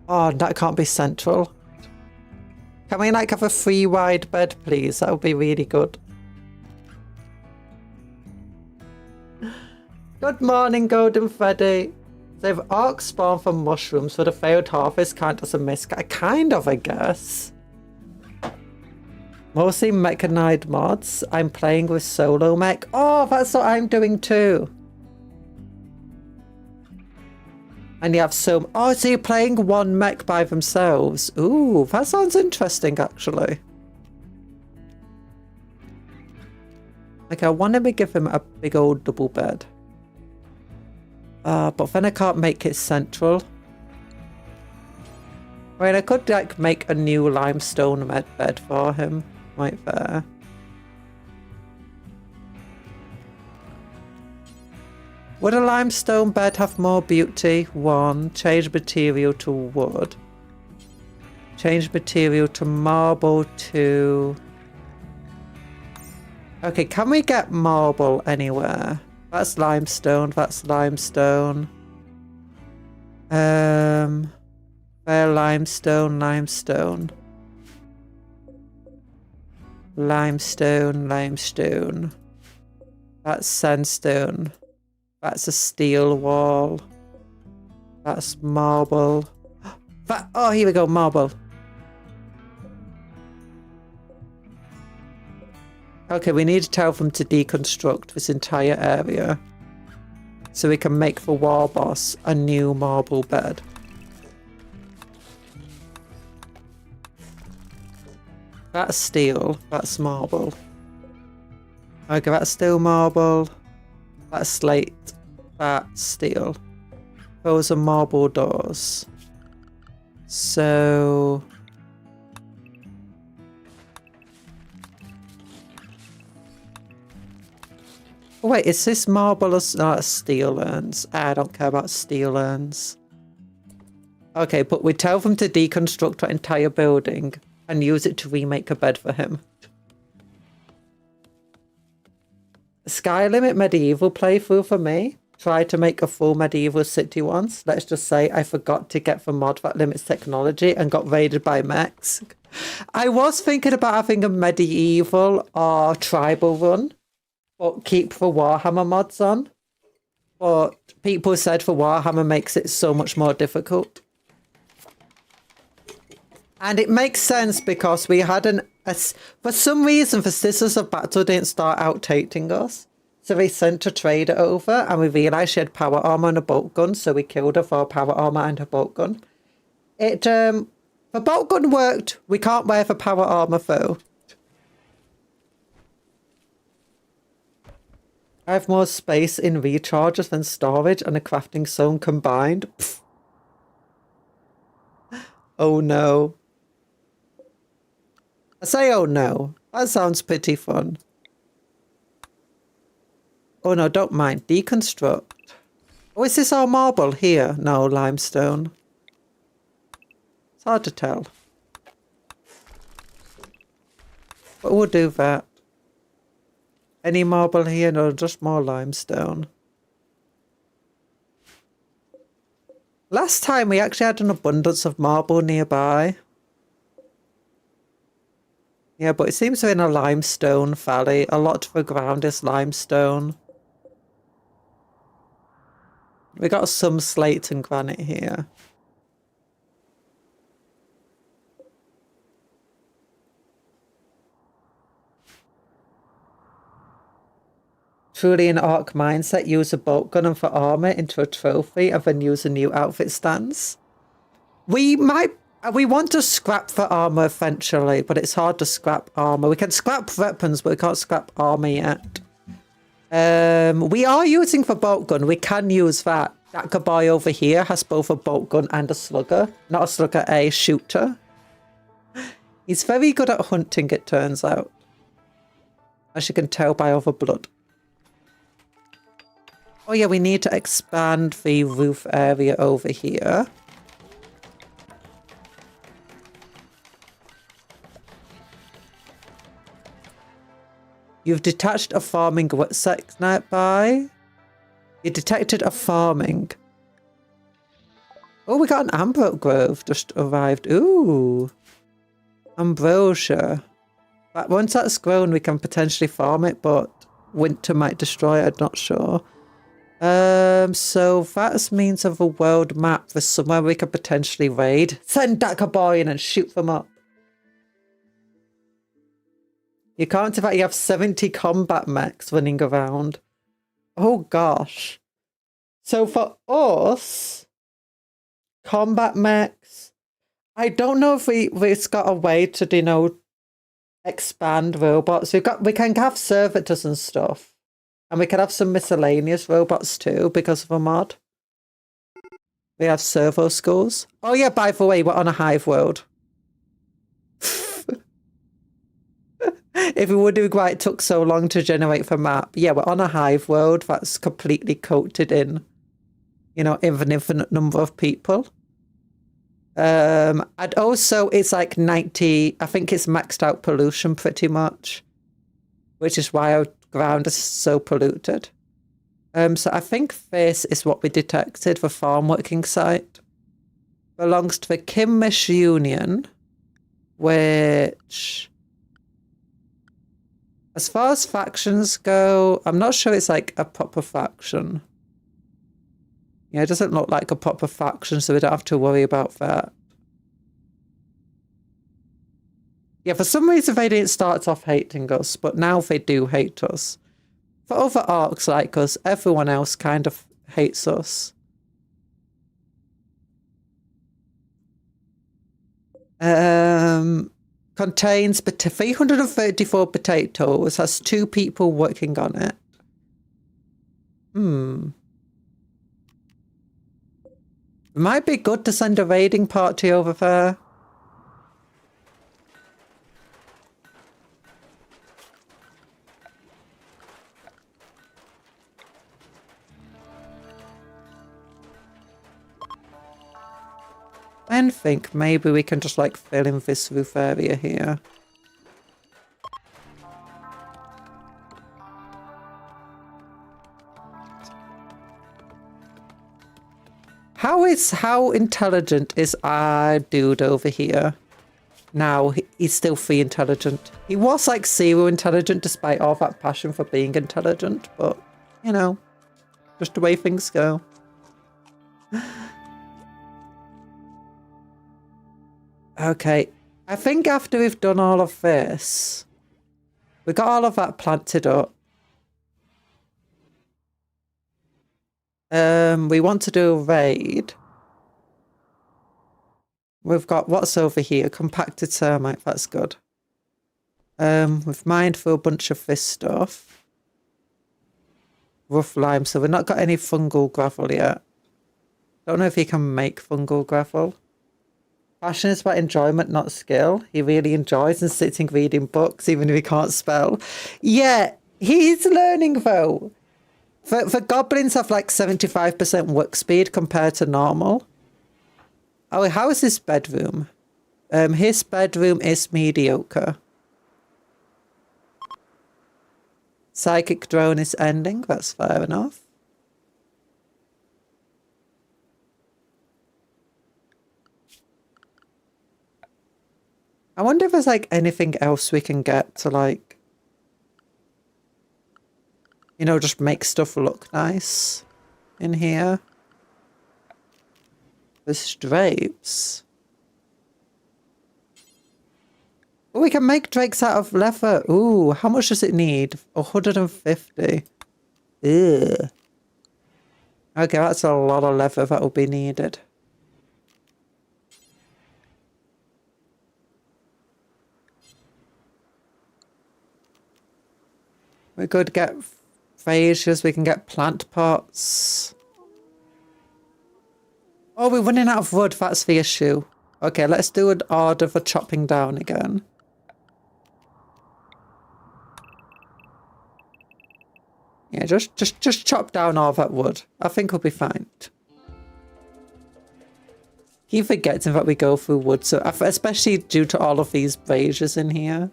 Oh, that can't be central. Can we like have a 3 wide bed, please? That would be really good. Good morning, Golden Freddy. So if orcs spawn from mushrooms for the failed harvest count as a miss? Kind of, I guess. Mostly mechanized mods. I'm playing with solo mech. Oh, that's what I'm doing too. And you have some... Oh, so you're playing one mech by themselves. Ooh, that sounds interesting, actually. Like, I want to give him a big old double bed. But then I can't make it central. I mean, I could, like, make a new limestone bed for him. Right there. Would a limestone bed have more beauty? 1. Change material to wood. Change material to marble 2. Okay, can we get marble anywhere? That's limestone, that's limestone. Fair limestone, limestone. Limestone, limestone. That's sandstone. That's a steel wall. That's marble. Oh, here we go, marble. Okay, we need to tell them to deconstruct this entire area so we can make the war boss a new marble bed. That's steel, that's marble. Okay, that's steel marble. That's slate. That's steel. Those are marble doors. So... Oh, wait, is this marble or steel urns? I don't care about steel urns. Okay, but we tell them to deconstruct our entire building and use it to remake a bed for him. Sky Limit medieval playthrough for me. Try to make a full medieval city once. Let's just say I forgot to get the mod that limits technology and got raided by mechs. I was thinking about having a medieval or tribal run, but keep the Warhammer mods on. But people said the Warhammer makes it so much more difficult. And it makes sense because we had for some reason the Sisters of Battle didn't start out tating us. So they sent a trader over and we realised she had power armour and a bolt gun. So we killed her for her power armour and her bolt gun. The bolt gun worked. We can't wear the power armour though. I have more space in recharges than storage and a crafting zone combined. Pfft. Oh no. I say oh no. That sounds pretty fun. Oh no, don't mind. Deconstruct. Oh, is this all marble here? No, limestone. It's hard to tell. But we'll do that. Any marble here? No, just more limestone. Last time we actually had an abundance of marble nearby. Yeah, but it seems we're in a limestone valley. A lot of the ground is limestone. We got some slate and granite here. Truly an Ark mindset, use a bolt gun and for armor into a trophy and then use a new outfit stance. We want to scrap the armor eventually, but it's hard to scrap armor. We can scrap weapons, but we can't scrap armor yet. We are using the bolt gun. We can use that. That boy over here has both a bolt gun and a slugger. Not a slugger, a shooter. He's very good at hunting, it turns out. As you can tell by all the blood. Oh yeah, we need to expand the roof area over here. You've detached a farming sect nearby. You detected a farming. Oh, we got an amber grove just arrived. Ooh. Ambrosia. But once that's grown, we can potentially farm it, but winter might destroy it, I'm not sure. So that means of a world map for somewhere we could potentially raid. Send Dakaboy in and shoot them up. You can't if you have 70 combat mechs running around. Oh gosh. So for us, combat mechs, I don't know if we've got a way to, you know, expand robots. We can have servitors and stuff. And we can have some miscellaneous robots too because of a mod. We have servo schools. Oh yeah, by the way, we're on a hive world. If we were doing why it took so long to generate the map. Yeah, we're on a hive world that's completely coated in, you know, an infinite number of people. And also it's like 90, I think it's maxed out pollution pretty much. Which is why our ground is so polluted. So I think this is what we detected, the farm working site. Belongs to the Kimmish Union, which, as far as factions go, I'm not sure it's like a proper faction. Yeah, it doesn't look like a proper faction, so we don't have to worry about that. Yeah, for some reason they didn't start off hating us, but now they do hate us. For other arcs like us, everyone else kind of hates us. Contains 334 potatoes, has 2 people working on it. It might be good to send a raiding party over there. and think maybe we can just like fill in this roof area here. How intelligent is our dude over here? Now he's still 3 intelligent. He was like 0 intelligent despite all that passion for being intelligent, but you know, just the way things go. Okay, I think after we've done all of this, we got all of that planted up. We want to do a raid. We've got what's over here, compacted termite, that's good. We've mined for a bunch of this stuff. Rough lime, so we've not got any fungal gravel yet. Don't know if he can make fungal gravel. Passion is about enjoyment, not skill. He really enjoys and sitting reading books, even if he can't spell. Yeah, he's learning though. For goblins have like 75% work speed compared to normal. Oh, how is his bedroom? His bedroom is mediocre. Psychic drone is ending, that's fair enough. I wonder if there's like anything else we can get to like, you know, just make stuff look nice in here. There's drapes. Oh, we can make drakes out of leather. Ooh, how much does it need? 150. Ugh. Okay, that's a lot of leather that will be needed. We could get phages, we can get plant pots. Oh, we're running out of wood, that's the issue. Okay, let's do an order for chopping down again. Yeah, just chop down all that wood. I think we'll be fine. He forgets that we go through wood, so especially due to all of these phages in here.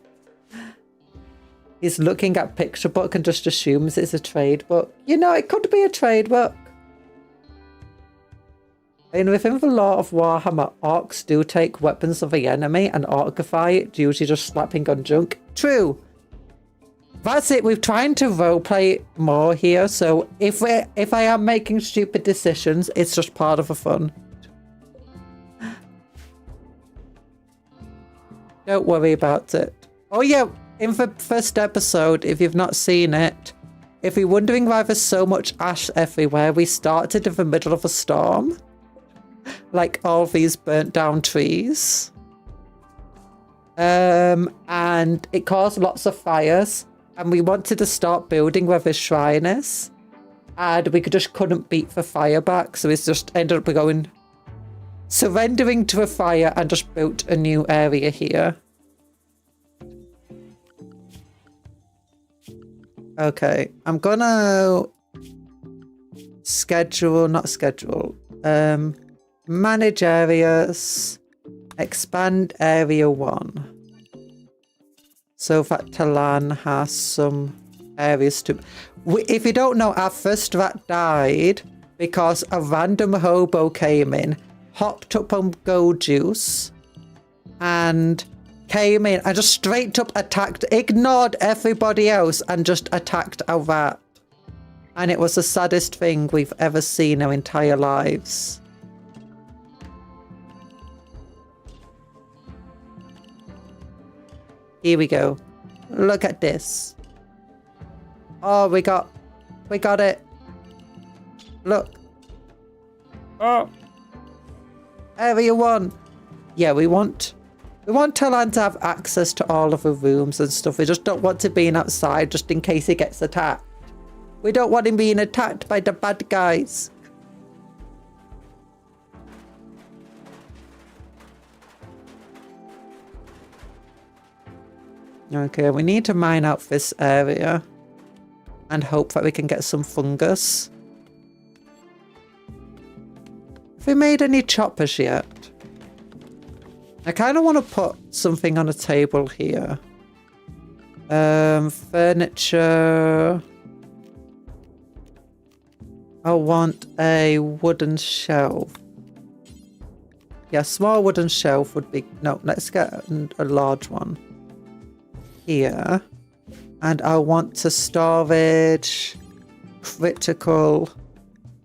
He's looking at picture book and just assumes it's a trade book. You know, it could be a trade book. And within the lore of Warhammer, orcs do take weapons of the enemy and orcify it, usually just slapping on junk. True. That's it. We're trying to roleplay more here, so if I am making stupid decisions, it's just part of the fun. Don't worry about it. Oh yeah. In the first episode, if you've not seen it, if you're wondering why there's so much ash everywhere, we started in the middle of a storm. Like all these burnt down trees. And it caused lots of fires. And we wanted to start building where this shrine is. And we just couldn't beat the fire back. So we just ended up going, surrendering to a fire and just built a new area here. Okay, I'm gonna manage areas, expand area 1. So that Talan has some areas to... If you don't know, our first rat died because a random hobo came in, hopped up on gold juice, and... came in and just straight up attacked, ignored everybody else and just attacked a rat. And it was the saddest thing we've ever seen our entire lives. Here we go. Look at this. Oh, we got it. Look. Oh. Area 1. Yeah, we want Talan to have access to all of the rooms and stuff. We just don't want him being outside just in case he gets attacked. We don't want him being attacked by the bad guys. Okay, we need to mine out this area and hope that we can get some fungus. Have we made any choppers yet? I kind of want to put something on a table here. Furniture. I want a wooden shelf. Yeah, small wooden shelf would be... No, let's get a large one. Here. And I want to storage, critical,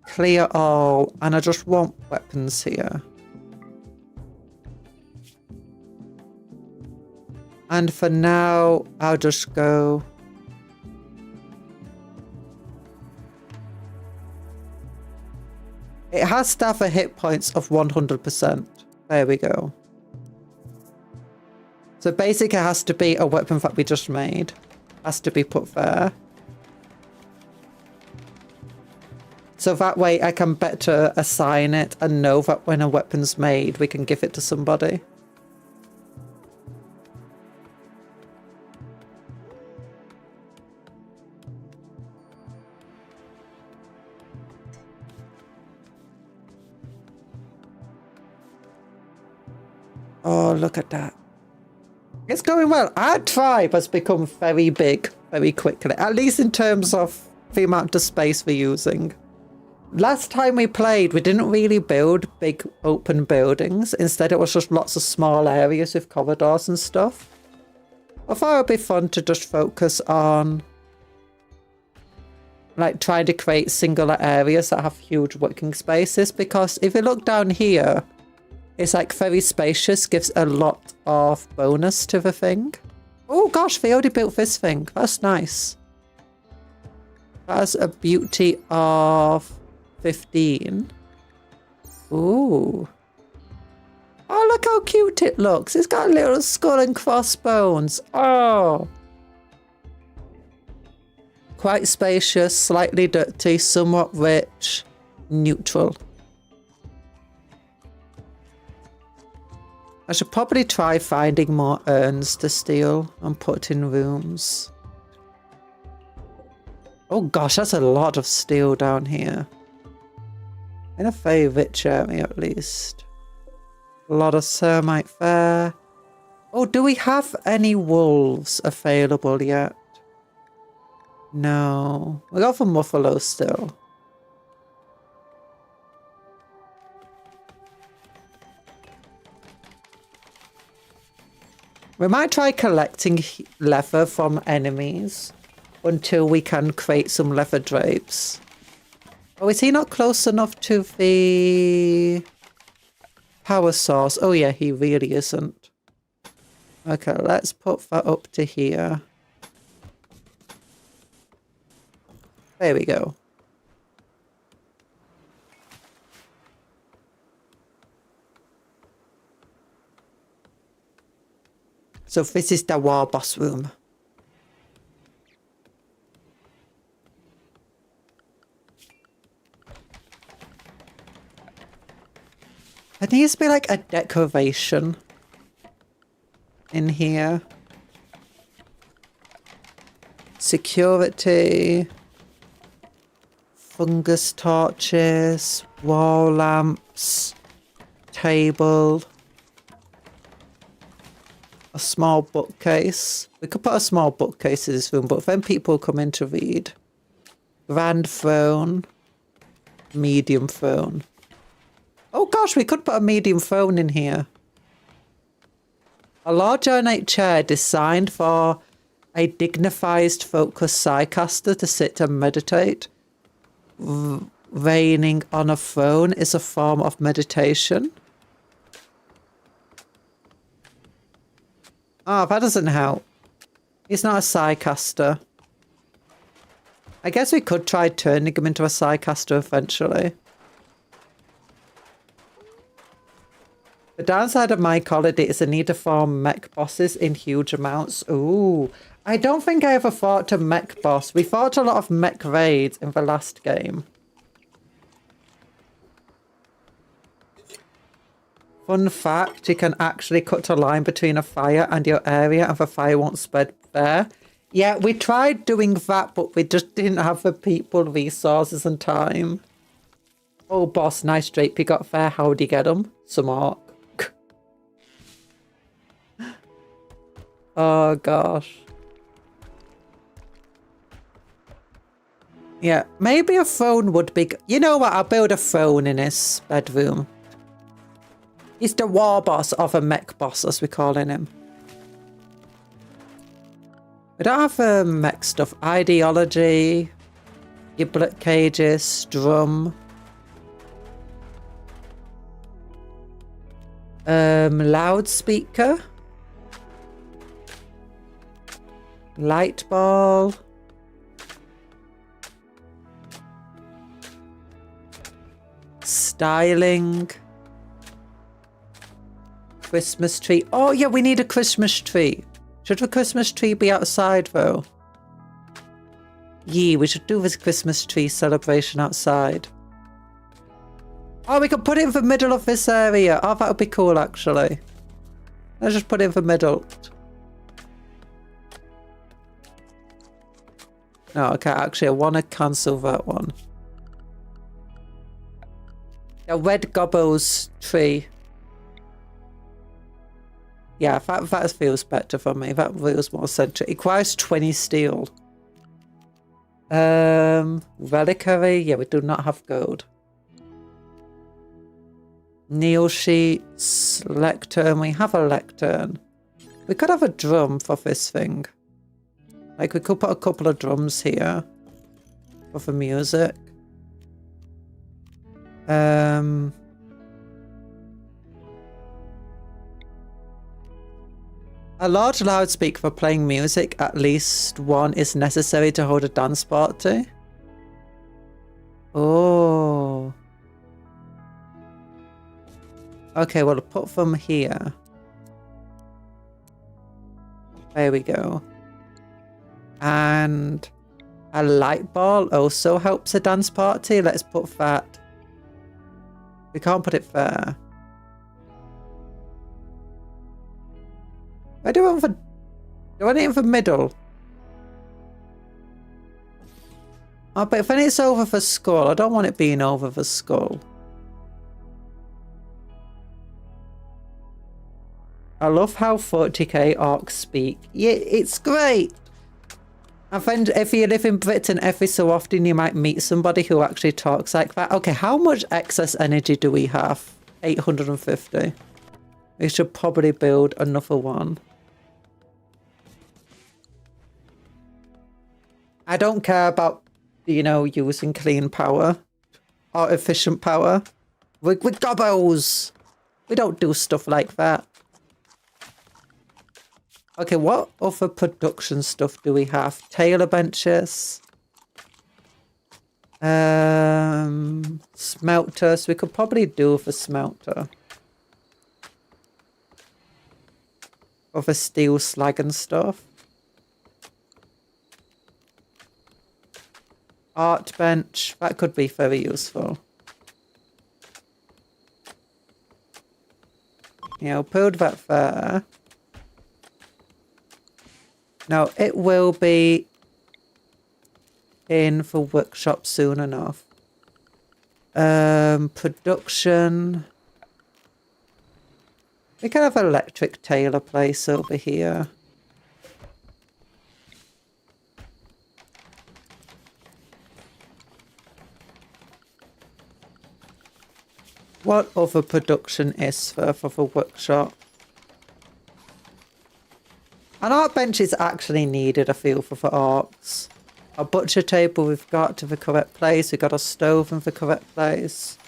clear all, and I just want weapons here. And for now, I'll just go... It has to have a hit points of 100%. There we go. So basically it has to be a weapon that we just made. Has to be put there. So that way I can better assign it and know that when a weapon's made, we can give it to somebody. Oh, look at that. It's going well. Our tribe has become very big very quickly, at least in terms of the amount of space we're using. Last time we played, we didn't really build big open buildings. Instead, it was just lots of small areas with corridors and stuff. I thought it would be fun to just focus on like trying to create singular areas that have huge working spaces, because if you look down here, it's like very spacious, gives a lot of bonus to the thing. Oh gosh, they already built this thing. That's nice. That has a beauty of 15. Ooh. Oh, look how cute it looks. It's got a little skull and crossbones. Oh. Quite spacious, slightly dirty, somewhat rich, neutral. I should probably try finding more urns to steal and put in rooms. Oh gosh, that's a lot of steel down here. In a very rich area at least. A lot of thermite there. Oh, do we have any wolves available yet? No. We got the buffalo still. We might try collecting leather from enemies until we can create some leather drapes. Oh, is he not close enough to the power source? Oh yeah, he really isn't. Okay, let's put that up to here. There we go. So this is the war boss room. There needs to be like a decoration in here. Security. Fungus torches. Wall lamps. Table. A small bookcase. We could put a small bookcase in this room, but then people come in to read. Grand throne. Medium throne. Oh gosh, we could put a medium throne in here. A large ornate chair designed for a dignified focused psycaster to sit and meditate. Reigning on a throne is a form of meditation. Oh, that doesn't help. He's not a psycaster. I guess we could try turning him into a psycaster eventually. The downside of my holiday is the need to farm mech bosses in huge amounts. Ooh. I don't think I ever fought a mech boss. We fought a lot of mech raids in the last game. Fun fact, you can actually cut a line between a fire and your area and the fire won't spread there. Yeah, we tried doing that, but we just didn't have the people, resources and time. Oh, boss, nice drape you got there. How'd you get them? Some orc. Oh gosh. Yeah, maybe a throne would be... You know what? I'll build a throne in his bedroom. He's the war boss of a mech boss, as we're calling him. We don't have mech stuff. Ideology, giblet cages, drum. Loudspeaker. Light ball. Styling. Christmas tree. Oh yeah, we need a Christmas tree. Should the Christmas tree be outside though? Yeah, we should do this Christmas tree celebration outside. Oh, we could put it in the middle of this area. Oh, that would be cool actually. Let's just put it in the middle. No, okay, actually I want to cancel that one. A red gobbo's tree. Yeah, that feels better for me. That feels more central. It requires 20 steel. Reliquary. Yeah, we do not have gold. Neil sheets. Lectern. We have a lectern. We could have a drum for this thing. Like, we could put a couple of drums here for the music. A large loudspeaker for playing music, at least one, is necessary to hold a dance party. Oh. Okay, well, I'll put them here. There we go. And a light ball also helps a dance party. Let's put that. We can't put it there. I do want it in the middle. Oh, but when it's over the skull, I don't want it being over the skull. I love how 40k orcs speak. Yeah, it's great. I find if you live in Britain, every so often you might meet somebody who actually talks like that. Okay, how much excess energy do we have? 850. We should probably build another one. I don't care about, you know, using clean power or efficient power. We're gobbos. We don't do stuff like that. Okay, what other production stuff do we have? Tailor benches. Smelters. We could probably do for smelter. Or for steel slag and stuff. Art bench. That could be very useful. Yeah, I'll build that there. Now, it will be in the workshop soon enough. Production. We can have an electric tailor place over here. What other production is there for the workshop? An art bench is actually needed, I feel, for the orcs. A butcher table we've got to the correct place. We've got a stove in the correct place.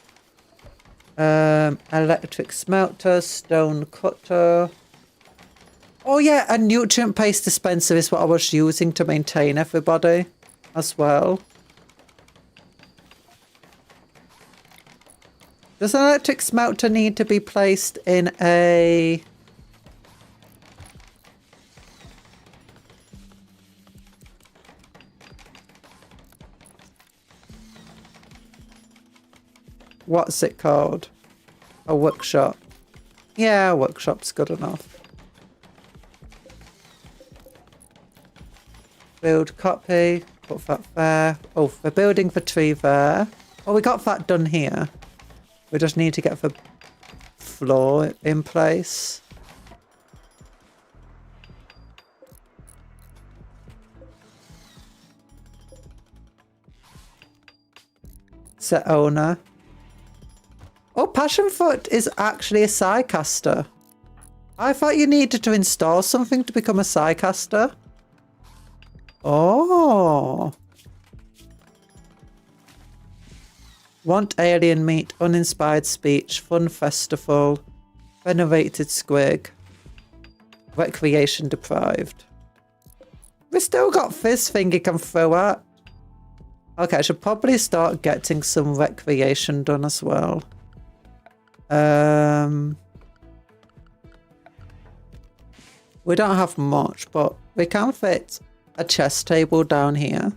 Electric smelter, stone cutter. Oh yeah, a nutrient paste dispenser is what I was using to maintain everybody as well. Does an electric smelter need to be placed in a... What's it called? A workshop. Yeah, a workshop's good enough. Build copy. Put that there. Oh, we're building the tree there. Oh, we got that done here. We just need to get the floor in place. Set owner. Oh, Passionfoot is actually a Psycaster. I thought you needed to install something to become a Psycaster. Oh. Want alien meat, uninspired speech, fun festival, venerated squig, recreation deprived. We still got this thing you can throw at. Okay, I should probably start getting some recreation done as well. We don't have much, but we can fit a chess table down here.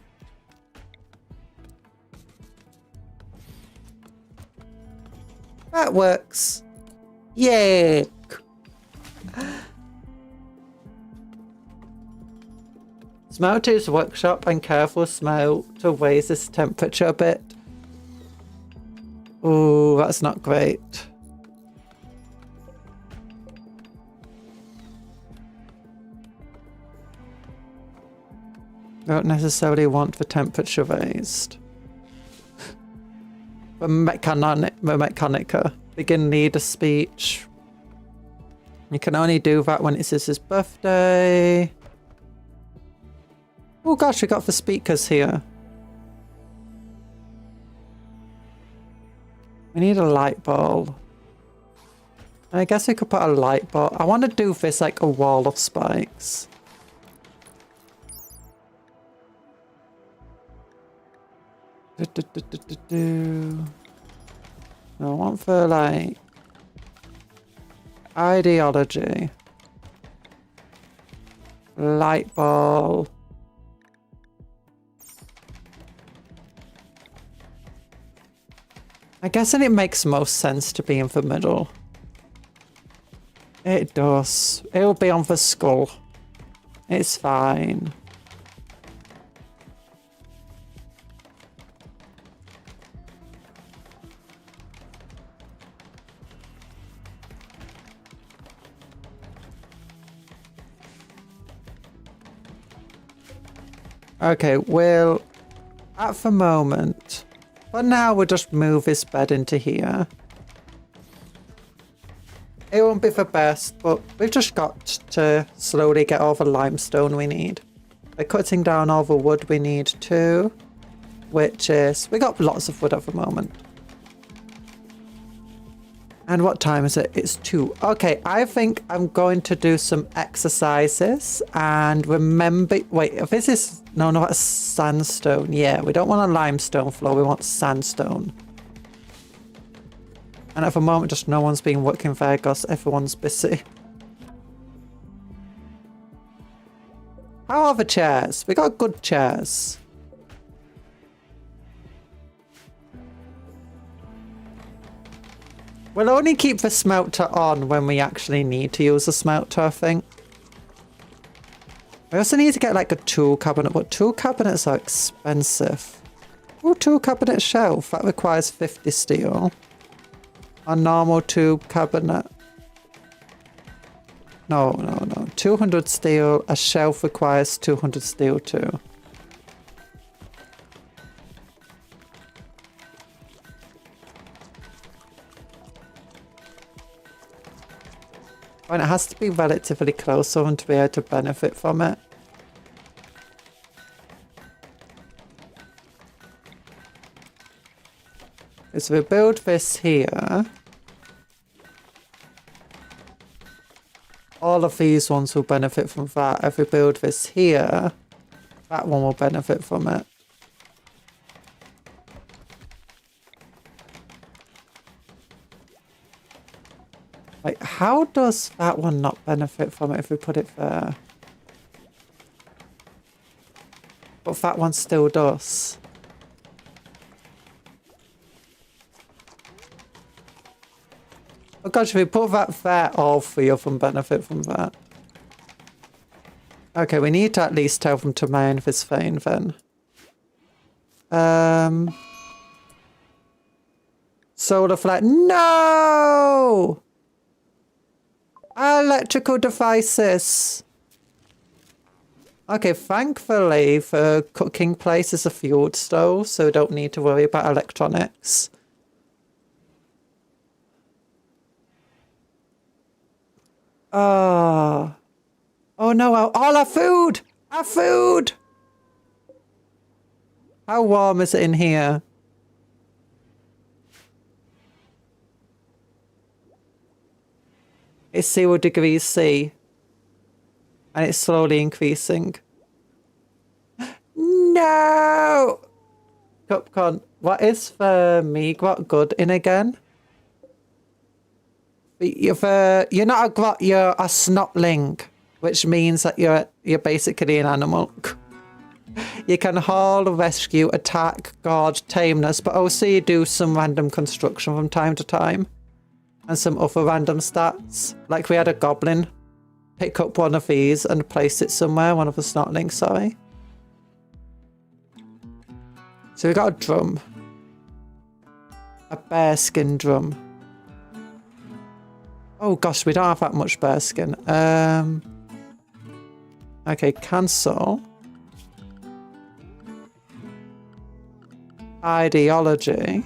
That works. Yay! Smelter's workshop and careful smell to raise this temperature a bit. Oh, that's not great. Don't necessarily want the temperature raised. The Mechanica. Begin leader speech. You can only do that when it says his birthday. Oh gosh, we got the speakers here. We need a light bulb. I guess we could put a light bulb. I want to do this like a wall of spikes. I want for like ideology. Light bulb. I guess it makes most sense to be in the middle. It does. It'll be on the skull. It's fine. Okay, well, at the moment, but now we'll just move this bed into here. It won't be the best, but we've just got to slowly get all the limestone we need. By cutting down all the wood we need too, which is, we got lots of wood at the moment. And what time is it? It's 2. Okay, I think I'm going to do some exercises and remember, wait, if this is, no, that's sandstone. Yeah, we don't want a limestone floor, we want sandstone. And at the moment, just no one's been working there because everyone's busy. How are the chairs? We got good chairs. We'll only keep the smelter on when we actually need to use the smelter, I think. We also need to get like a tool cabinet, but tool cabinets are expensive. Oh, tool cabinet shelf. That requires 50 steel. A normal tool cabinet. No. 200 steel. A shelf requires 200 steel too. And it has to be relatively close for them to be able to benefit from it. So we build this here. All of these ones will benefit from that. If we build this here, that one will benefit from it. Like, how does that one not benefit from it if we put it there? But that one still does. Oh gosh, if we put that there, all 3 of them benefit from that. Okay, we need to at least tell them to mine this vein then. Solar flat. No! Electrical devices. Okay, thankfully the cooking place is a fueled stove, so we don't need to worry about electronics. Oh no, all our food! Our food! How warm is it in here? It's 0 degrees C. And it's slowly increasing. No! Cupcon, what is the meat good in again? You're not a grot, you're a snotling, which means that you're basically an animal. You can haul, rescue, attack, guard, tameness, but also you do some random construction from time to time. And some other random stats. Like we had a goblin pick up one of these and place it somewhere, one of the snotlings, sorry. So we got a drum. A bearskin drum. Oh gosh, we don't have that much bearskin. Okay, cancel. Ideology.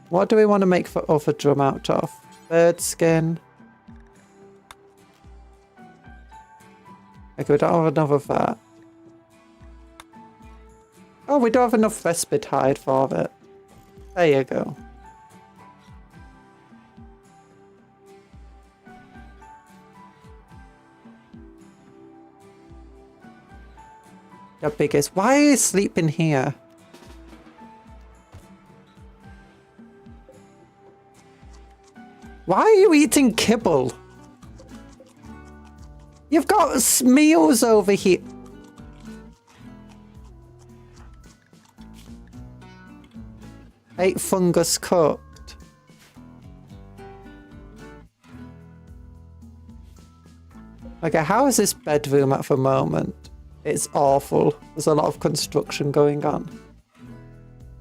What do we want to make the other drum out of? Bird skin. Okay, we don't have enough of that. Oh, we don't have enough respite hide for it. There you go. The biggest. Why are you sleeping here? Why are you eating kibble? You've got meals over here. Ate fungus cooked. Okay, how is this bedroom at the moment? It's awful. There's a lot of construction going on.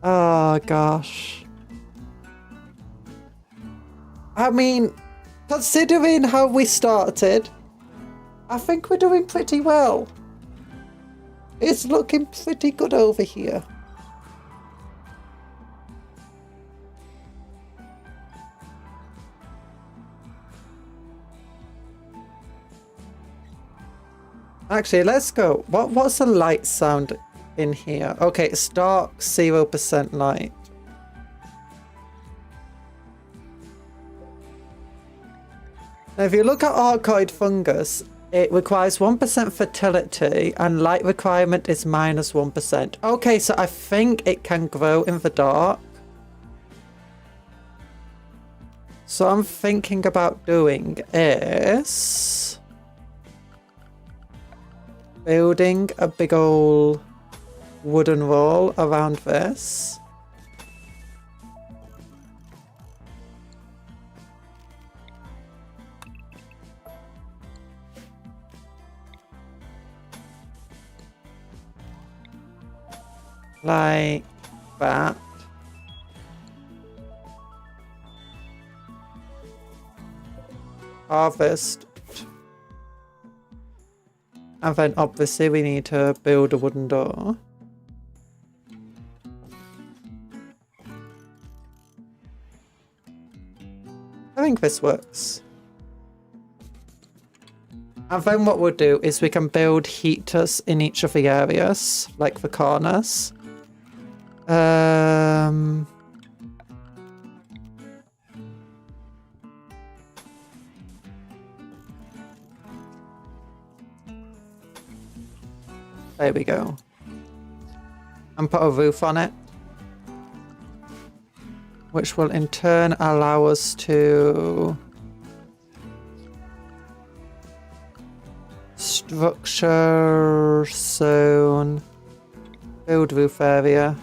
Oh gosh. I mean, considering how we started, I think we're doing pretty well. It's looking pretty good over here. Actually, let's go. What's the light sound in here? Okay, it's dark, 0% light. Now, if you look at archoid fungus, it requires 1% fertility and light requirement is -1%. Okay, so I think it can grow in the dark. So I'm thinking about doing is building a big old wooden wall around this. Like that. Harvest. And then obviously we need to build a wooden door. I think this works. And then what we'll do is we can build heaters in each of the areas, like the corners. There we go. And put a roof on it, which will in turn allow us to structure zone, build roof area.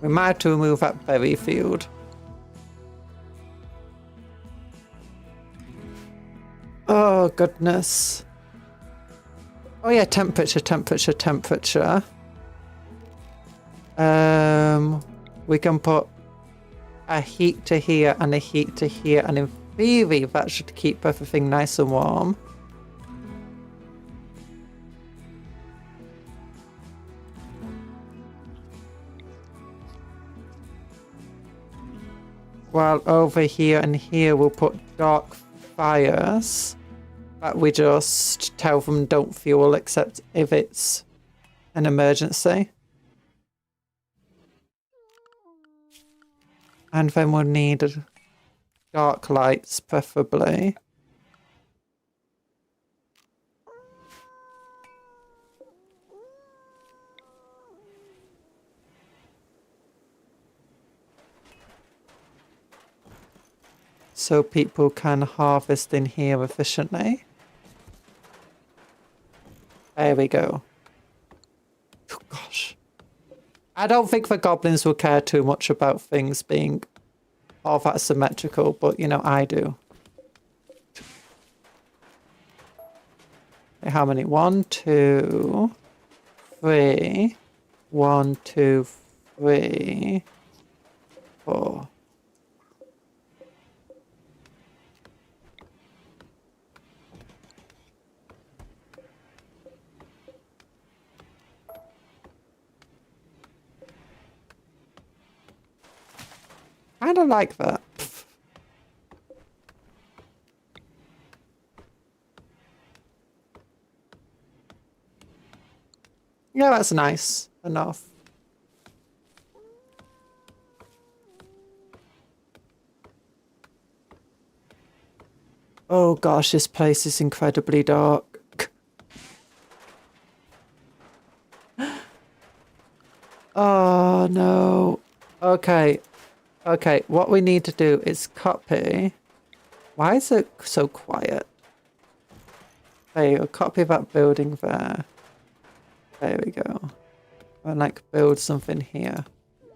We might have to move that berry field. Oh, goodness. Oh yeah, temperature. We can put a heat to here and a heat to here, and in theory that should keep everything nice and warm. While over here and here we'll put dark fires that we just tell them don't fuel except if it's an emergency. And then we'll need dark lights, preferably. So people can harvest in here efficiently. There we go. Oh, gosh. I don't think the goblins will care too much about things being all that symmetrical, but, you know, I do. Okay, how many? 1, 2, 3. 1, 2, 3, 4. I don't like that. Yeah, that's nice enough. Oh gosh, this place is incredibly dark. Oh no. Okay. Okay, what we need to do is copy. Why is it so quiet? There you go, copy that building there. There we go. And like build something here.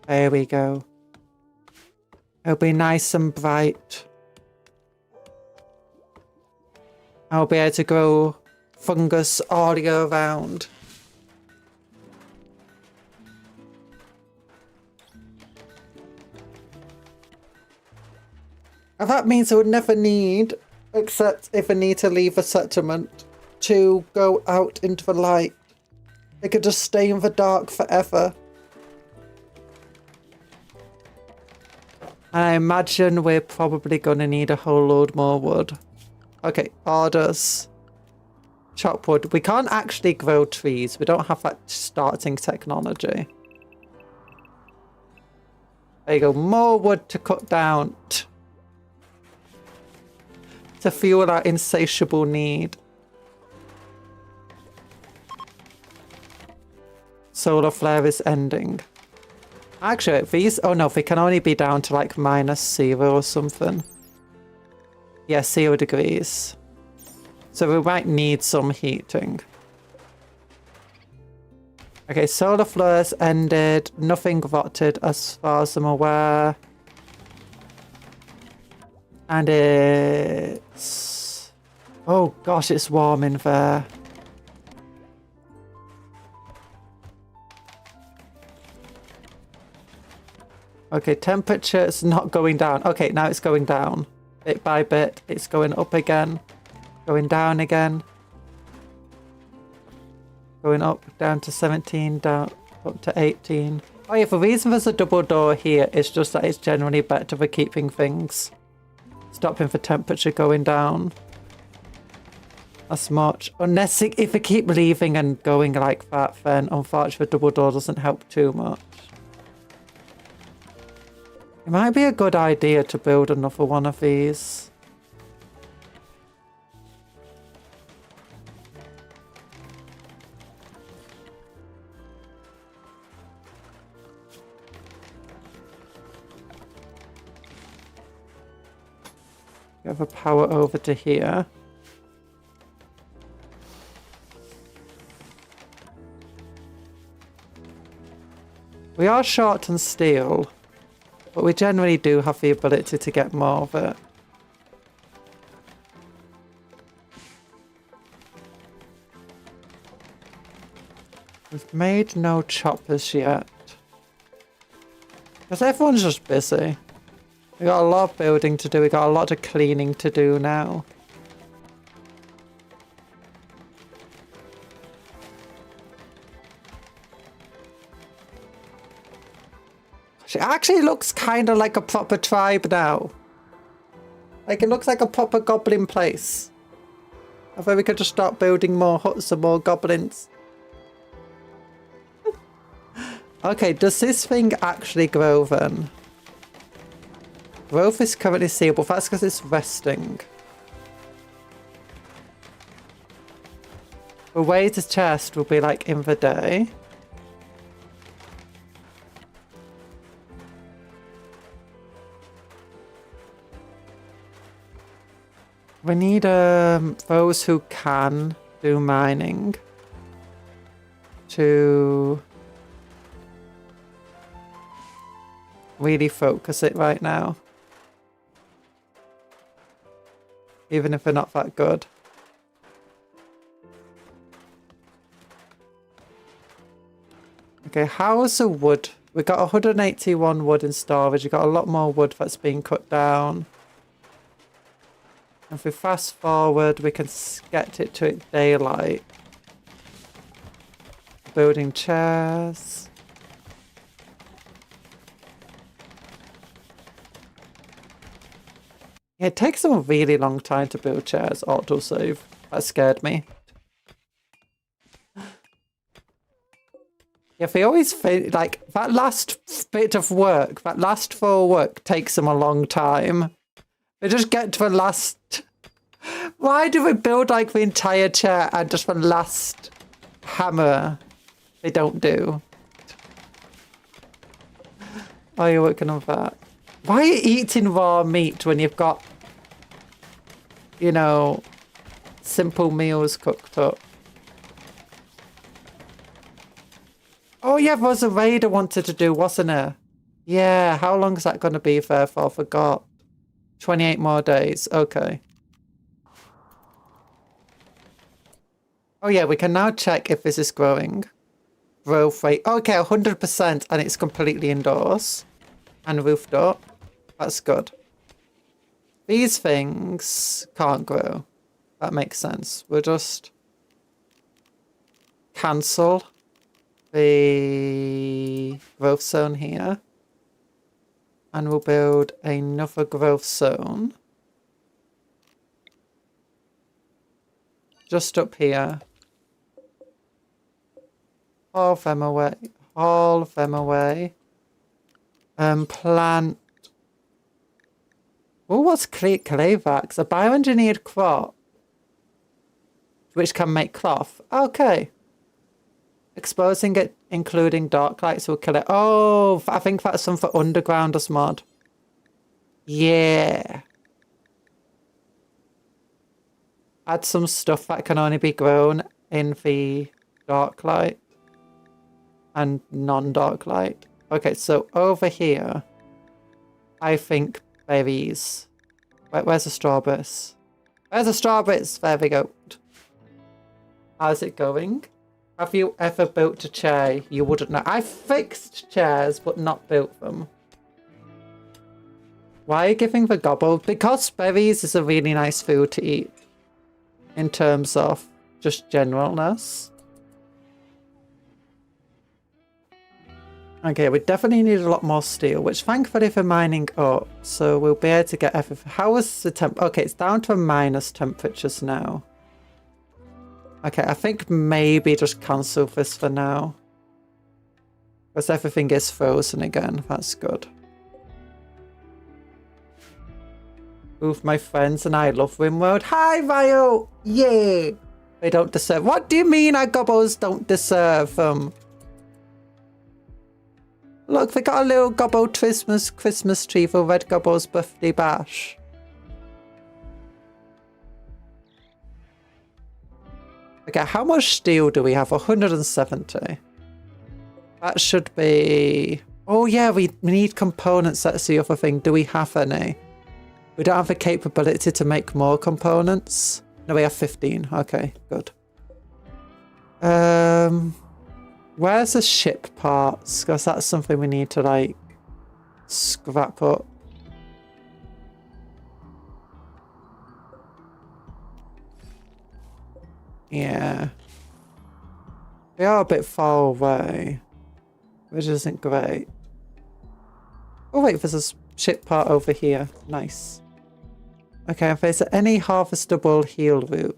There we go. It'll be nice and bright. I'll be able to grow fungus all year round. And that means I would never need, except if I need to leave a settlement, to go out into the light. They could just stay in the dark forever. I imagine we're probably going to need a whole load more wood. Okay, orders. Chop wood. We can't actually grow trees. We don't have that starting technology. There you go. More wood to cut down. To fuel our insatiable need. Solar flare is ending. Actually, these... Oh no, they can only be down to like -0 or something. Yeah, 0 degrees. So we might need some heating. Okay, solar flares ended. Nothing rotted as far as I'm aware. And it's... Oh gosh, it's warm in there. Okay, temperature is not going down. Okay, now it's going down. Bit by bit, it's going up again. Going down again. Going up, down to 17, down up to 18. Oh yeah, the reason there's a double door here is just that it's generally better for keeping things. Stopping the temperature going down. As much. Unless if I keep leaving and going like that, then unfortunately the double door doesn't help too much. It might be a good idea to build another one of these. We have a power over to here. We are short on steel, but we generally do have the ability to get more of it. Made no choppers yet. Because everyone's just busy. We got a lot of building to do. We got a lot of cleaning to do now. It actually looks kind of like a proper tribe now. Like, it looks like a proper goblin place. I thought we could just start building more huts and more goblins. Okay, does this thing actually grow then? Growth is currently seeable. That's because it's resting. The way to chest will be like in the day. We need those who can do mining to really focus it right now. Even if they're not that good. Okay, how's the wood? We got 181 wood in storage. We got a lot more wood that's being cut down. If we fast forward, we can get it to daylight. Building chairs. Yeah, it takes a really long time to build chairs. Autosave. That scared me. Yeah, they always feel like that last bit of work, that last full work takes them a long time. They just get to the last... Why do we build like the entire chair and just the last hammer they don't do? Oh, you're working on that. Why are you eating raw meat when you've got, you know, simple meals cooked up? Oh yeah, there was a raid I wanted to do, wasn't there? Yeah, how long is that going to be there for? I forgot. 28 more days. Okay. Oh yeah, we can now check if this is growing. Growth rate. Okay, 100% and it's completely indoors. And roofed up. That's good. These things can't grow. That makes sense. We'll just cancel the growth zone here. And we'll build another growth zone. Just up here. Haul them away. Haul them away. Plant. Oh, what's Clayvax? A bioengineered crop. Which can make cloth. Okay. Exposing it, including dark lights, will kill it. Oh, I think that's some for Undergrounders mod. Yeah. Add some stuff that can only be grown in the dark light. And non-dark light. Okay, so over here, I think berries. Where's the strawberries? Where's the strawberries? There we go. How's it going? Have you ever built a chair you wouldn't know? I fixed chairs, but not built them. Why are you giving the gobble? Because berries is a really nice food to eat. In terms of just generalness. Okay, we definitely need a lot more steel, which thankfully for mining up, so we'll be able to get everything. How was the temp? Okay, it's down to minus temperatures now. Okay, I think maybe just cancel this for now. Because everything is frozen again. That's good. Oof, my friends and I love RimWorld. Hi, Vio! Yay! They don't deserve... What do you mean our gobbles don't deserve them? Look, we got a little gobble Christmas tree for Red Gobble's birthday bash. Okay, how much steel do we have? 170. That should be... Oh yeah, we need components. That's the other thing. Do we have any? We don't have the capability to make more components. No, we have 15. Okay, good. Where's the ship parts? Because that's something we need to, like, scrap up. Yeah. We are a bit far away, which isn't great. Oh wait, there's a ship part over here. Nice. Okay, if there's any harvestable heal root.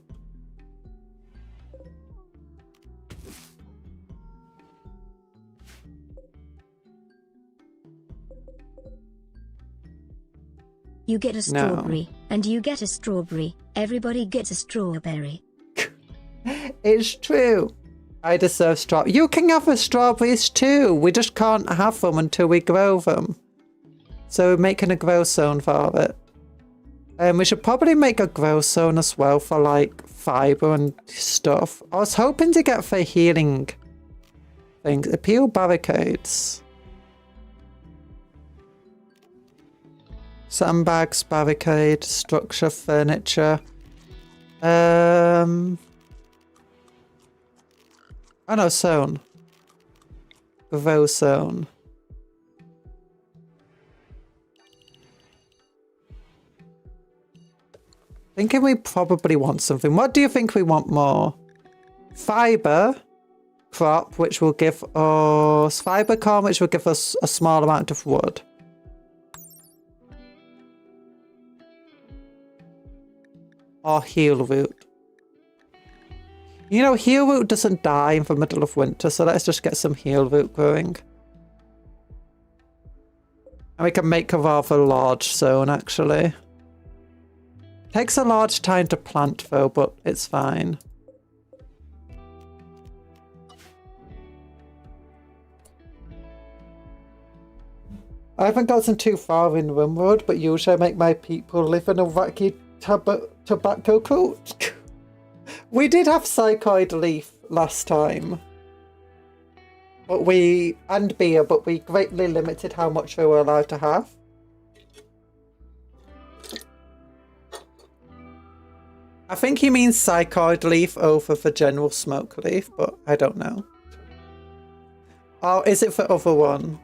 You get a strawberry, and you get a strawberry. Everybody gets a strawberry. It's true. I deserve strawberries. You can have the strawberries too. We just can't have them until we grow them. So we're making a grow zone for it. And we should probably make a grow zone as well for like fiber and stuff. I was hoping to get for healing things. Appeal barricades. Sandbags, barricade, structure, furniture. Oh no, zone. Grow zone. Thinking we probably want something. What do you think we want more? Fiber crop, which will give us fiber corn, which will give us a small amount of wood. Or heal root. You know, heal root doesn't die in the middle of winter, so let's just get some heal root growing. And we can make a rather large zone, actually. Takes a large time to plant, though, but it's fine. I haven't gotten too far in RimWorld, but usually I make my people live in a wacky tobacco cult. We did have Psychoid Leaf last time. And beer, but we greatly limited how much we were allowed to have. I think he means Psychoid Leaf over the general Smoke Leaf, but I don't know. Oh, is it the other one?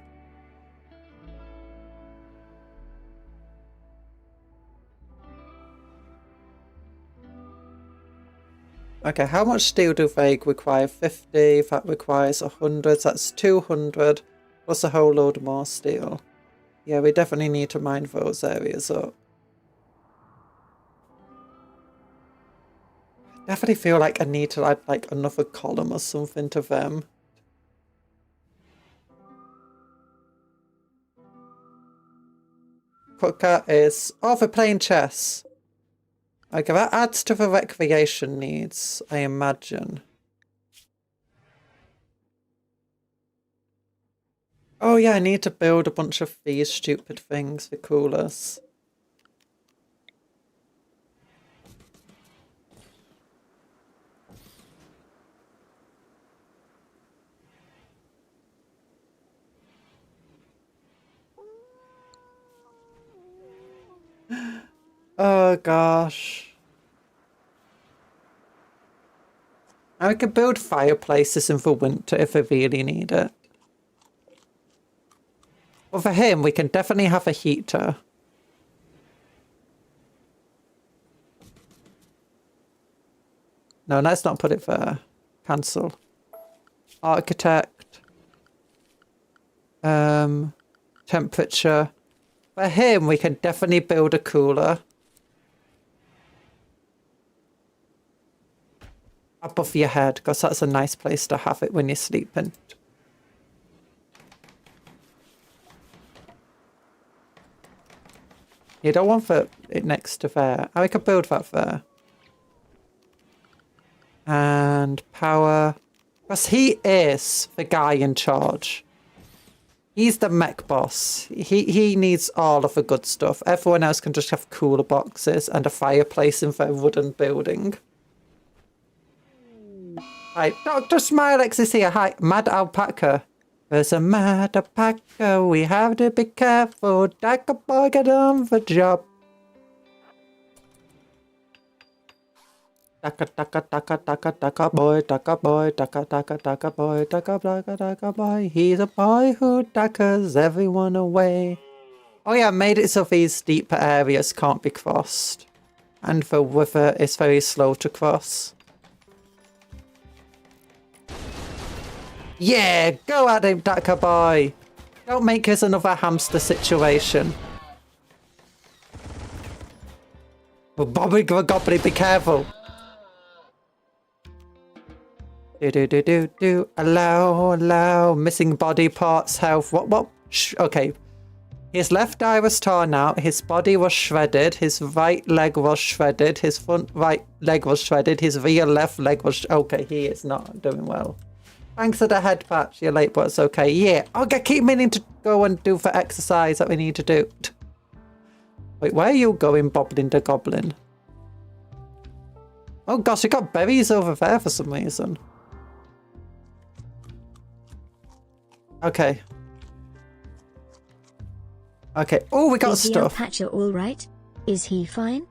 Okay, how much steel do they require? 50, that requires 100, so that's 200, plus a whole load more steel. Yeah, we definitely need to mine those areas up. Definitely feel like I need to add like another column or something to them. Cooker is... Oh, for playing chess. Okay, that adds to the recreation needs, I imagine. Oh yeah, I need to build a bunch of these stupid things for coolers. Oh gosh. I could build fireplaces in the winter if we really need it. But for him, we can definitely have a heater. No, let's not put it there. Cancel. Architect. Temperature. For him, we can definitely build a cooler. Above your head, because that's a nice place to have it when you're sleeping. You don't want it next to there. I could build that there. And power. Because he is the guy in charge. He's the mech boss. He needs all of the good stuff. Everyone else can just have cooler boxes and a fireplace in their wooden building. Hi, Dr. Smilex is here. Hi, Mad Alpaca. There's a mad alpaca. We have to be careful. Like a boy get on the job. Daka daka daka daka daka boy, daka boy, daka daka daka boy, daka daka daka boy. He's a boy who dakas everyone away. Oh yeah, made it so these deeper areas can't be crossed. And the river is very slow to cross. Yeah, go at him, Daka boy. Don't make us another hamster situation. Well, Bobby Goblin, be careful. Do. Allow. Missing body parts, health. What? Okay. His left eye was torn out. His body was shredded. His right leg was shredded. His front right leg was shredded. His rear left leg was... Okay, he is not doing well. Thanks for the head patch. You're late, but it's okay. Yeah. Okay, keep meaning to go and do the exercise that we need to do. Wait, where are you going, Bobbling the Goblin? Oh gosh, you got berries over there for some reason. Okay. Okay. Oh, we got stuff. Is the alpaca all right? Is he fine?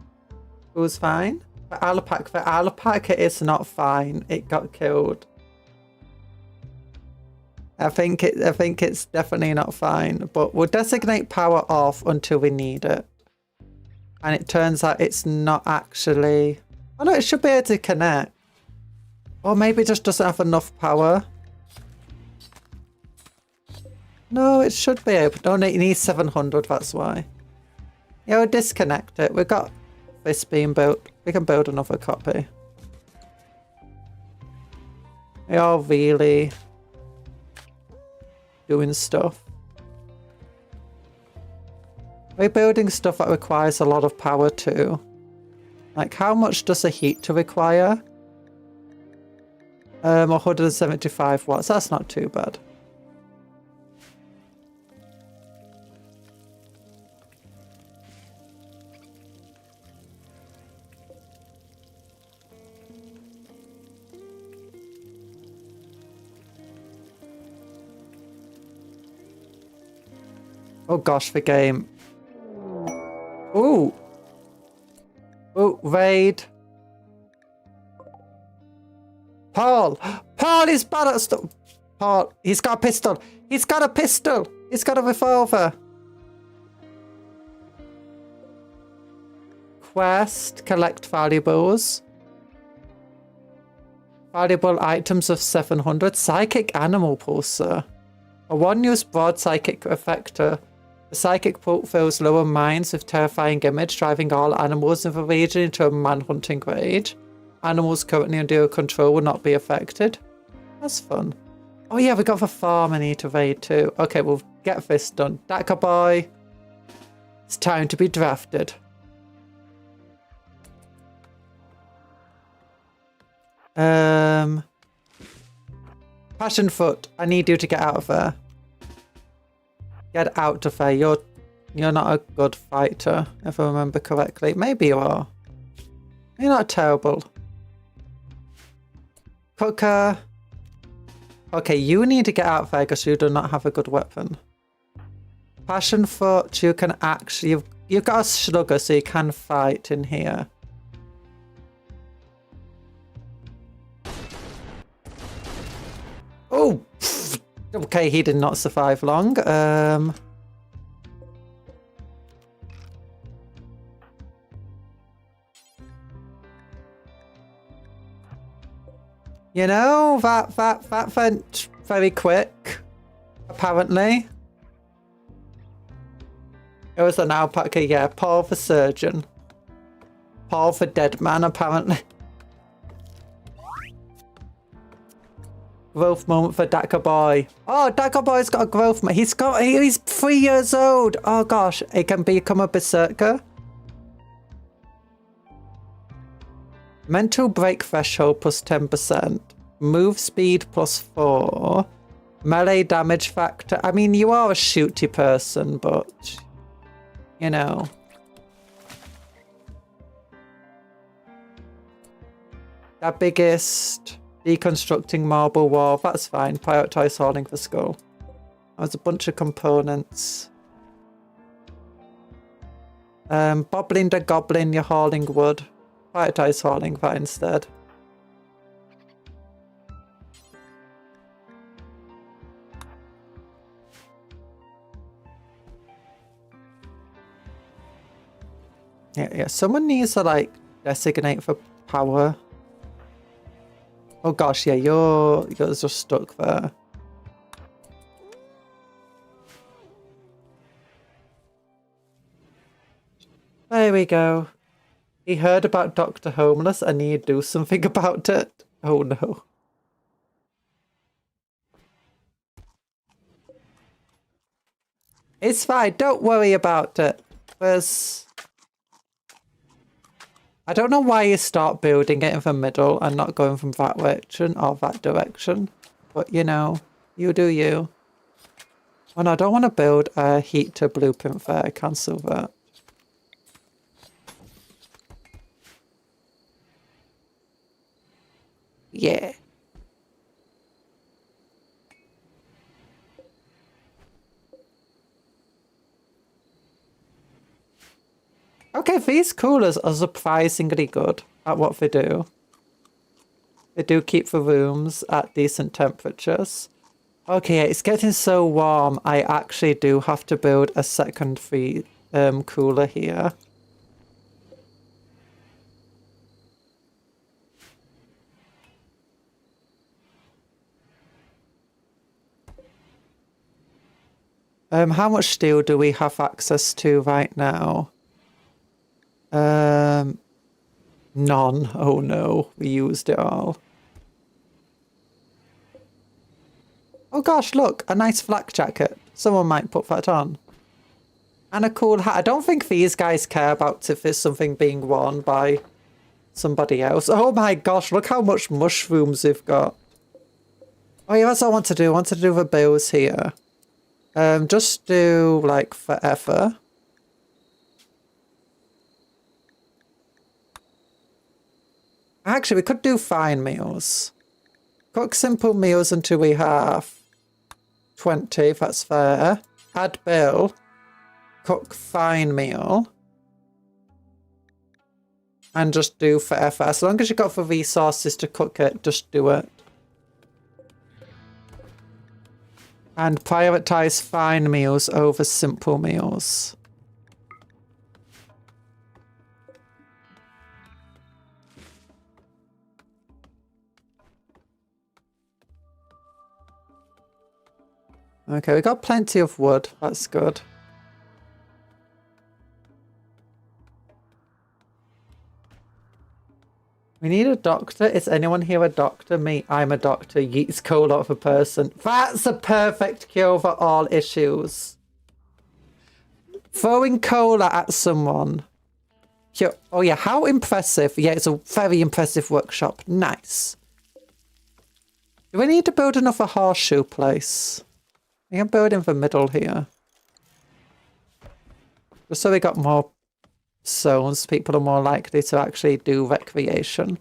Who's fine? The alpaca is not fine. It got killed. I think it's definitely not fine. But we'll designate power off until we need it. And it turns out it's not actually... Oh no, it should be able to connect. Or maybe it just doesn't have enough power. No, it should be able... No, it needs 700, that's why. Yeah, we'll disconnect it. We've got this being built. We can build another copy. We are really doing stuff. We're building stuff that requires a lot of power too. Like, how much does a heater require? 175 watts. That's not too bad. Oh gosh, the game. Ooh. Oh, raid. Paul! Paul is bad at stuff! Paul, he's got a pistol! He's got a pistol! He's got a revolver! Quest, collect valuables. Valuable items of 700. Psychic animal pulsar. A one-use broad psychic effector. The psychic pulse fills lower minds with terrifying image, driving all animals in the region into a man-hunting rage. Animals currently under your control will not be affected. That's fun. Oh yeah, we got the farm I need to raid too. Okay, we'll get this done. Daka boy. It's time to be drafted. Passionfoot, I need you to get out of there. Get out of there. You're not a good fighter, if I remember correctly. Maybe you are. You're not terrible. Cooker. Okay, you need to get out of there because you do not have a good weapon. Passionfoot, you can actually... You've got a slugger, so you can fight in here. Oh! Okay, he did not survive long. You know, that went very quick, apparently. It was an alpaca, yeah. Paul the surgeon. Paul the dead man, apparently. Growth moment for Daka boy. Oh, Daka boy's got a growth moment. He's 3 years old. Oh gosh, he can become a berserker. Mental break threshold plus 10%. Move speed plus 4. Melee damage factor. I mean, you are a shooty person, but you know. The biggest. Deconstructing marble wall, that's fine. Prioritize hauling the skull. There's a bunch of components. Bobbling the goblin, you're hauling wood. Prioritize hauling that instead. Yeah, someone needs to like designate for power. Oh gosh, yeah, yours just stuck there. There we go. He heard about Dr. Homeless and he'd do something about it. Oh no. It's fine, don't worry about it. There's... I don't know why you start building it in the middle and not going from that direction or that direction. But you know, you do you. Oh no, I don't want to build a heat to blueprint there. Cancel that. Yeah. Okay, these coolers are surprisingly good at what they do. They do keep the rooms at decent temperatures. Okay, it's getting so warm, I actually do have to build a second cooler here. How much steel do we have access to right now? None. Oh no, we used it all. Oh gosh, look, a nice flak jacket. Someone might put that on. And a cool hat. I don't think these guys care about if there's something being worn by somebody else. Oh my gosh, look how much mushrooms they've got. Oh yeah, that's what I want to do. I want to do the bills here. Just do like forever. Actually, we could do fine meals. Cook simple meals until we have 20, if that's fair. Add bill. Cook fine meal. And just do forever. As long as you've got the resources to cook it, just do it. And prioritize fine meals over simple meals. Okay, we got plenty of wood. That's good. We need a doctor. Is anyone here a doctor? Me, I'm a doctor. Yeet's cold off a person. That's a perfect cure for all issues. Throwing cola at someone. Oh yeah, how impressive. Yeah, it's a very impressive workshop. Nice. Do we need to build another horseshoe place? We can build in the middle here. Just so we got more zones, people are more likely to actually do recreation.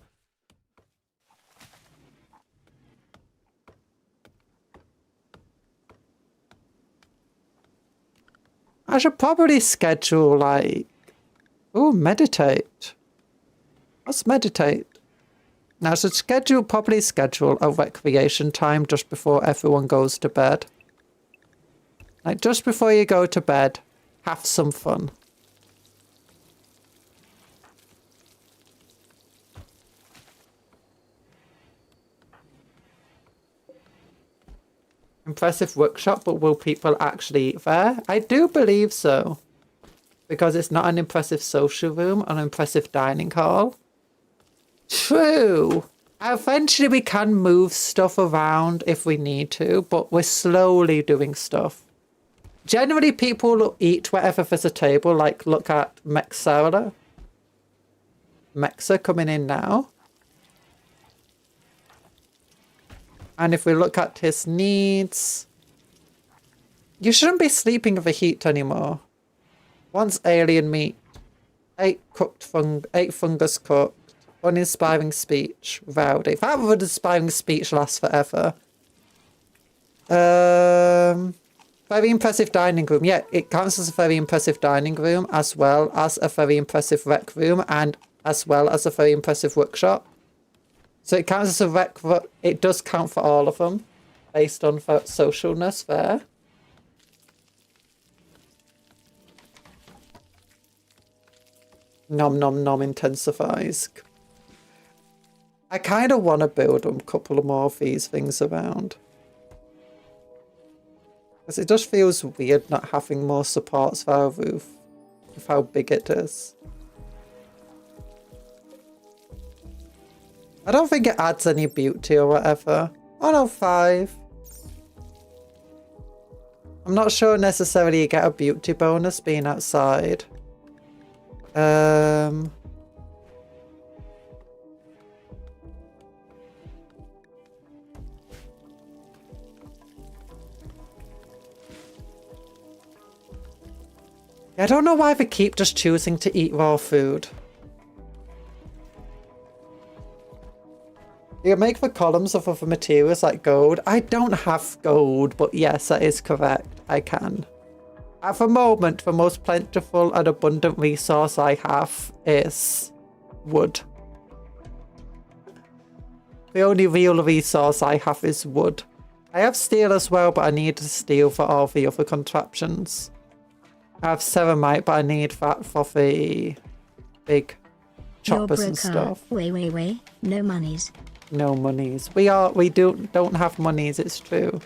I should probably schedule like... Ooh, meditate. What's meditate? Now, I should probably schedule a recreation time just before everyone goes to bed. Like, just before you go to bed, have some fun. Impressive workshop, but will people actually eat there? I do believe so. Because it's not an impressive social room, an impressive dining hall. True. Eventually we can move stuff around if we need to, but we're slowly doing stuff. Generally, people eat wherever there's a table, like look at Mexa coming in now. And if we look at his needs, you shouldn't be sleeping with the heat anymore. Once alien meat, 8 fungus cooked, uninspiring speech, rowdy. That uninspiring speech lasts forever. Very impressive dining room. Yeah, it counts as a very impressive dining room as well as a very impressive rec room. And as well as a very impressive workshop. So it counts as a rec, it does count for all of them, based on socialness there. Nom nom nom intensifies. I kind of want to build a couple of more of these things around. Because it just feels weird not having more supports for our roof with how big it is. I don't think it adds any beauty or whatever. Oh no, 5. I'm not sure necessarily you get a beauty bonus being outside. I don't know why they keep just choosing to eat raw food. You can make the columns of other materials like gold. I don't have gold, but yes, that is correct. I can. At the moment, the most plentiful and abundant resource I have is wood. The only real resource I have is wood. I have steel as well, but I need steel for all the other contraptions. I have ceramite, but I need that for the big choppers and stuff. Wait. No monies. No monies. We don't have monies, it's true.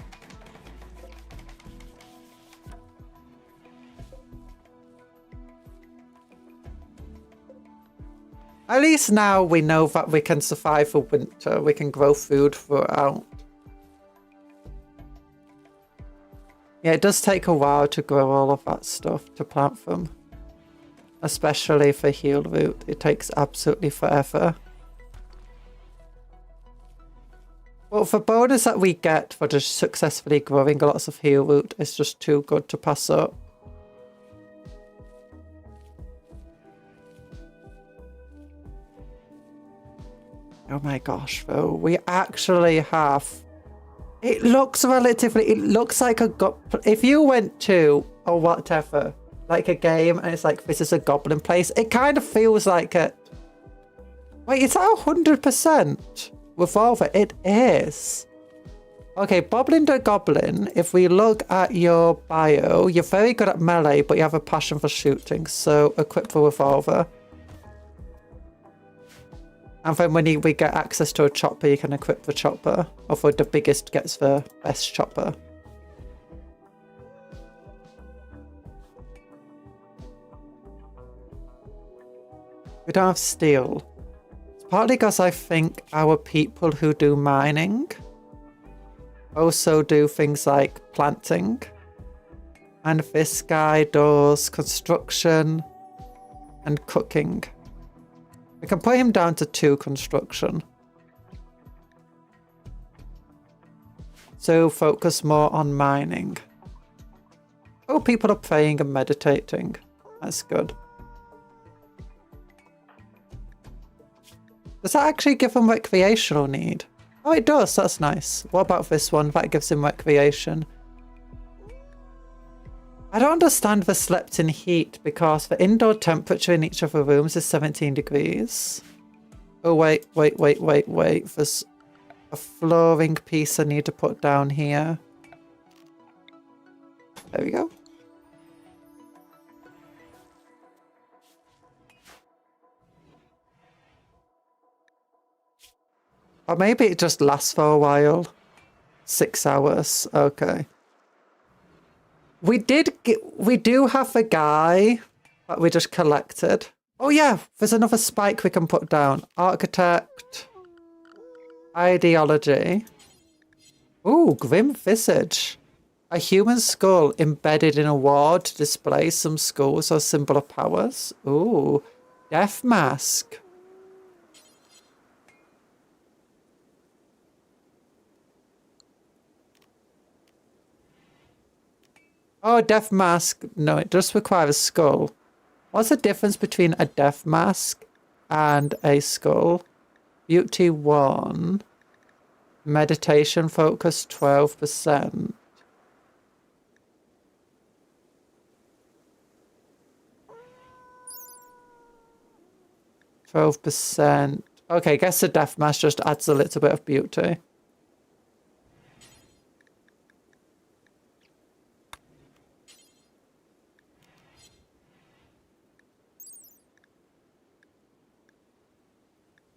At least now we know that we can survive the winter. We can grow food throughout. Yeah, it does take a while to grow all of that stuff, to plant them. Especially for heal root. It takes absolutely forever. But the bonus that we get for just successfully growing lots of heal root is just too good to pass up. Oh my gosh, though. We actually have... It looks relatively... It looks like a... If you went to, or whatever, like a game, and it's like, this is a goblin place, it kind of feels like it. Wait, is that 100%? Revolver? It is. Okay, Boblin the Goblin, if we look at your bio, you're very good at melee, but you have a passion for shooting, so equip the revolver. And then when we get access to a chopper, you can equip the chopper. Or for the biggest gets the best chopper. We don't have steel. It's partly because I think our people who do mining also do things like planting. And this guy does construction and cooking. We can put him down to 2 construction. So focus more on mining. Oh, people are praying and meditating. That's good. Does that actually give them recreational need? Oh, it does. That's nice. What about this one? That gives him recreation. I don't understand the slept in heat because the indoor temperature in each of the rooms is 17 degrees. Oh, wait. There's a flooring piece I need to put down here. There we go. Or maybe it just lasts for a while. 6 hours. Okay. We do have a guy that we just collected. Oh yeah, there's another spike we can put down. Architect. Ideology. Ooh, Grim Visage. A human skull embedded in a wall to display some skulls or symbol of powers. Ooh, Death Mask. Oh, Death Mask. No, it does require a skull. What's the difference between a Death Mask and a skull? Beauty 1. Meditation focus 12%. 12%. Okay, guess the death mask just adds a little bit of beauty.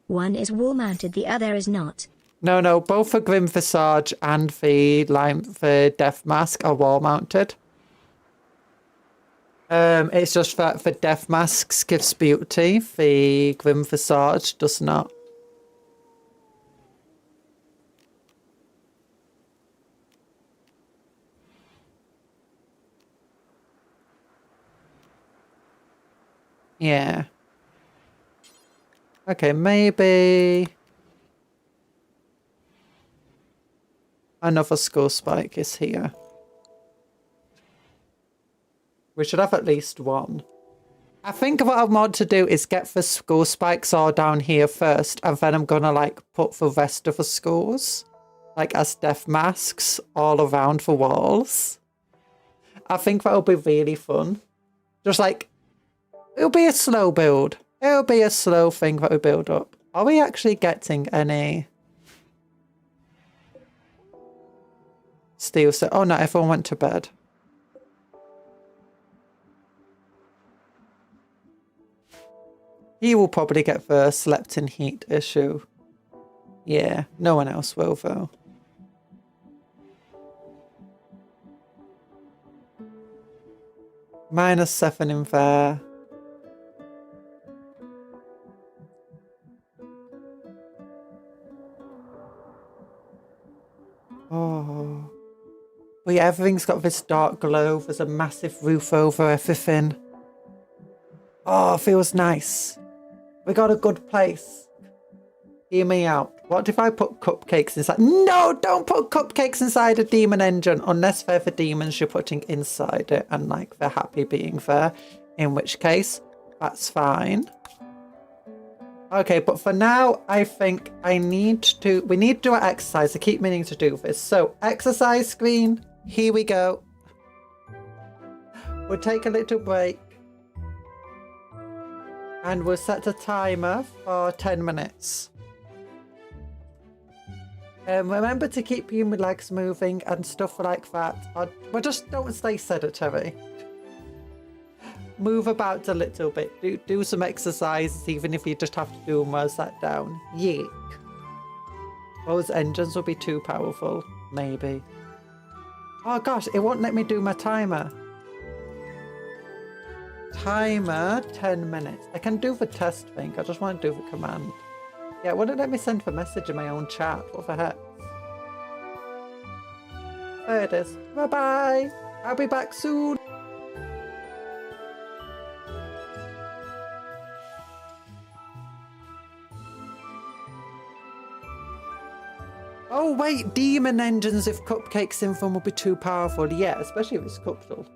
One is wall-mounted, the other is not. No, both the Grim Visage and the Death Mask are wall-mounted. It's just that the Death Masks gives beauty, the Grim Visage does not. Yeah. Okay, maybe another skull spike is here. We should have at least one. I think what I want to do is get the skull spikes all down here first, and then I'm gonna like put the rest of the skulls like as death masks all around the walls. I think that'll be really fun. Just like, it'll be a slow build. It'll be a slow thing that we build up. Are we actually getting any steel set? Oh no, everyone went to bed. He will probably get the slept in heat issue. Yeah, no one else will though. -7 in there. Oh. But yeah, everything's got this dark glow. There's a massive roof over everything. Oh, it feels nice. We got a good place. Hear me out. What if I put cupcakes inside? No, don't put cupcakes inside a demon engine unless they're the demons you're putting inside it and like they're happy being there. In which case, that's fine. Okay, but for now, I think we need to do our exercise. I keep meaning to do this. So, exercise screen, here we go. We'll take a little break. And we'll set a timer for 10 minutes. Remember to keep your legs moving and stuff like that. But just don't stay sedentary. Move about a little bit. Do some exercises, even if you just have to do them while sat down. Yeet. Those engines will be too powerful. Maybe. Oh gosh, it won't let me do my timer. Timer, 10 minutes. I can do the test thing. I just want to do the command. Yeah, it wouldn't let me send the message in my own chat. What the heck? There it is. Bye-bye. I'll be back soon. Oh wait, demon engines if cupcakes in them will be too powerful. Yeah, especially if it's Cuptle.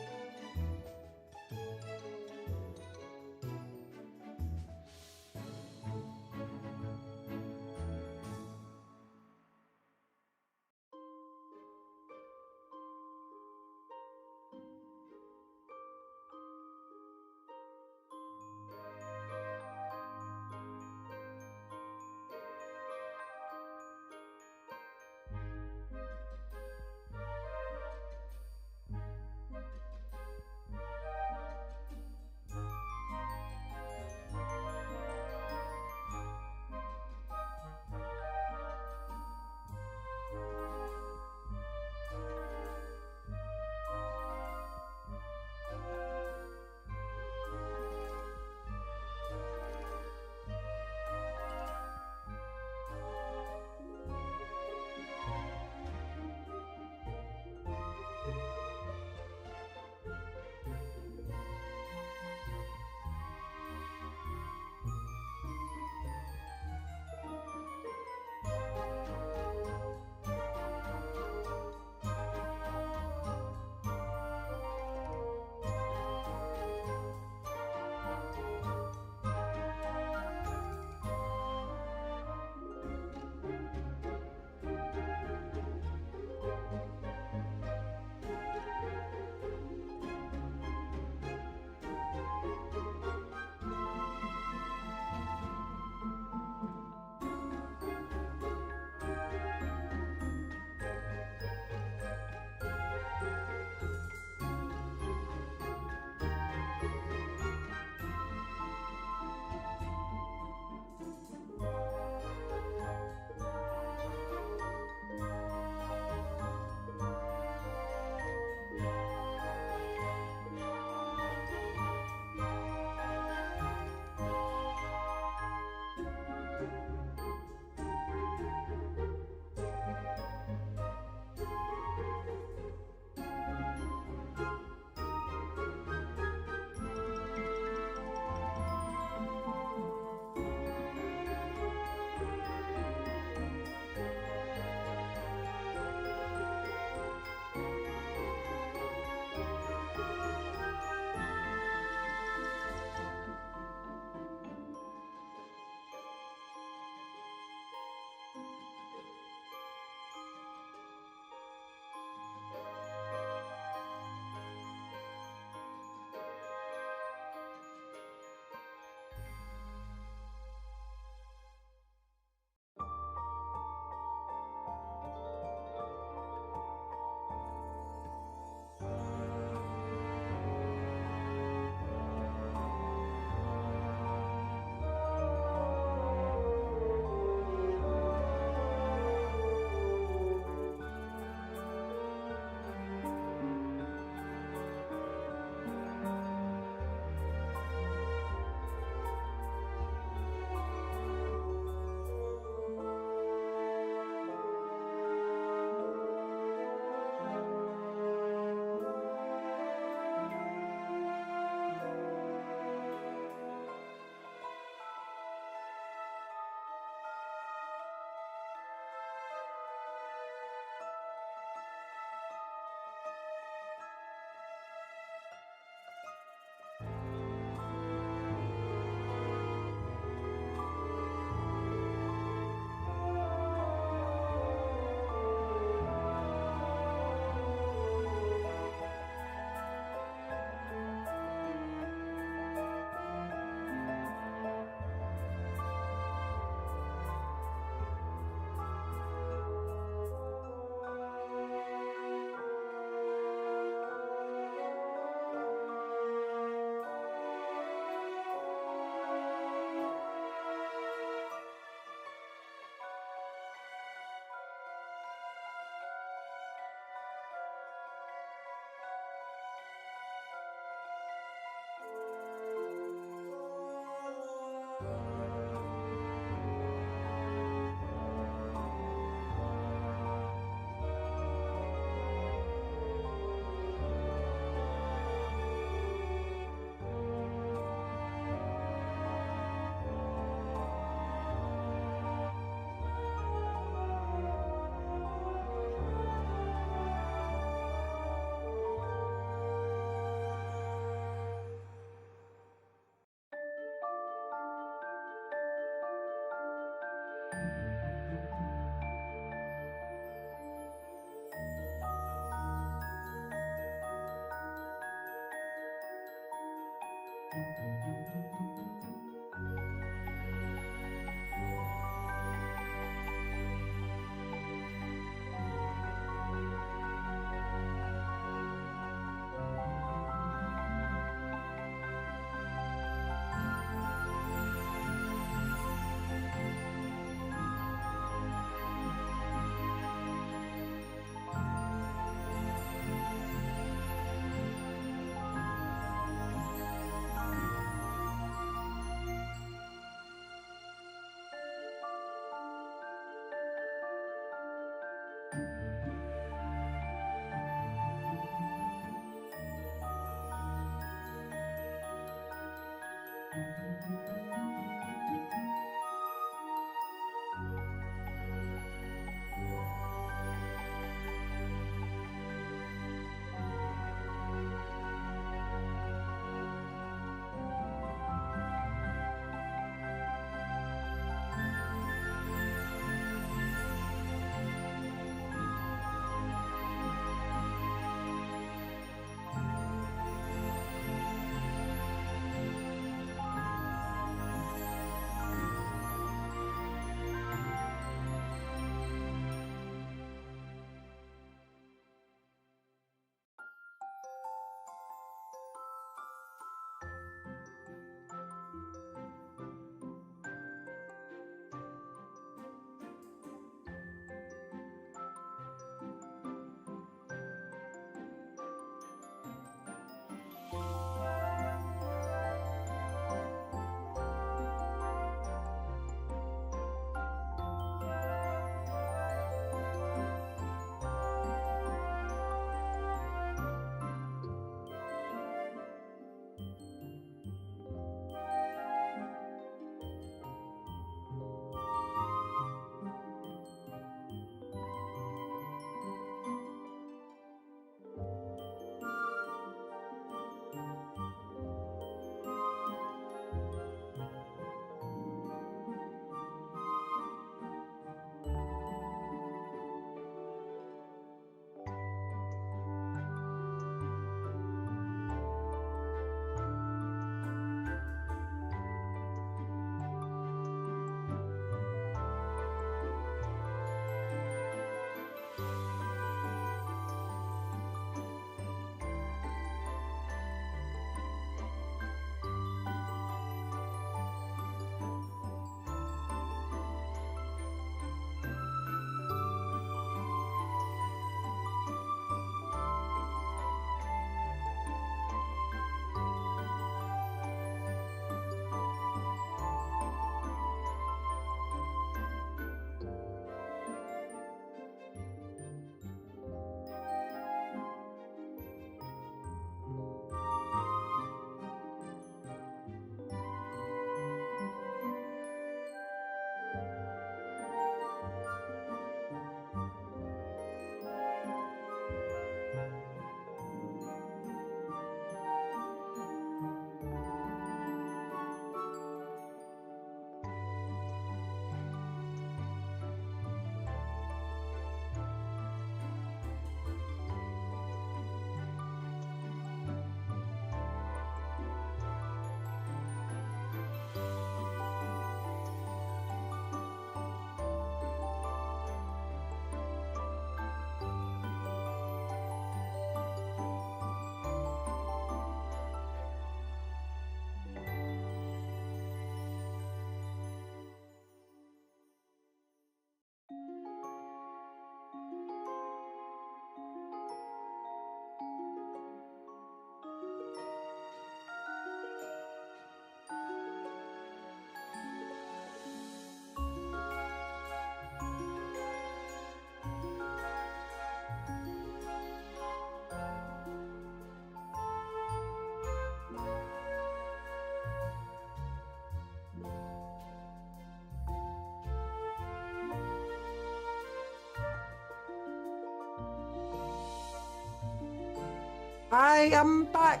I am back.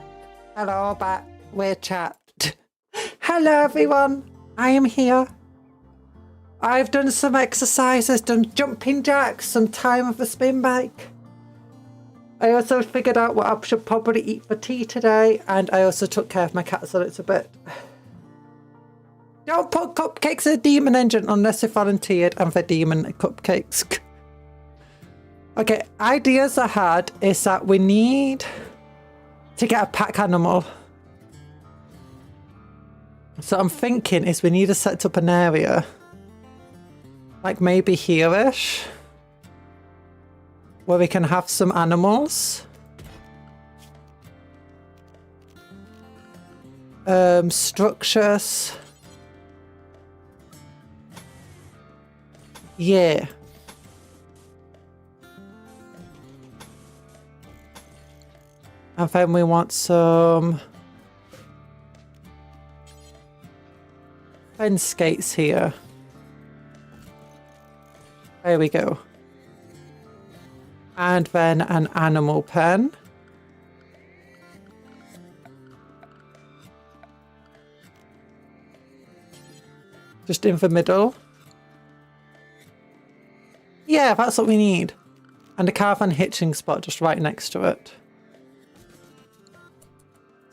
Hello, back. We're chat. Hello, everyone. I am here. I've done some exercises, done jumping jacks, some time with the spin bike. I also figured out what I should probably eat for tea today, and I also took care of my cats a little bit. Don't put cupcakes in a demon engine unless they volunteered and for demon cupcakes. Okay, ideas I had is that we need to get a pack animal. So I'm thinking is we need to set up an area. Like maybe here-ish. Where we can have some animals. Structures. Yeah. And then we want some fence gates here. There we go. And then an animal pen. Just in the middle. Yeah, that's what we need. And a caravan hitching spot just right next to it.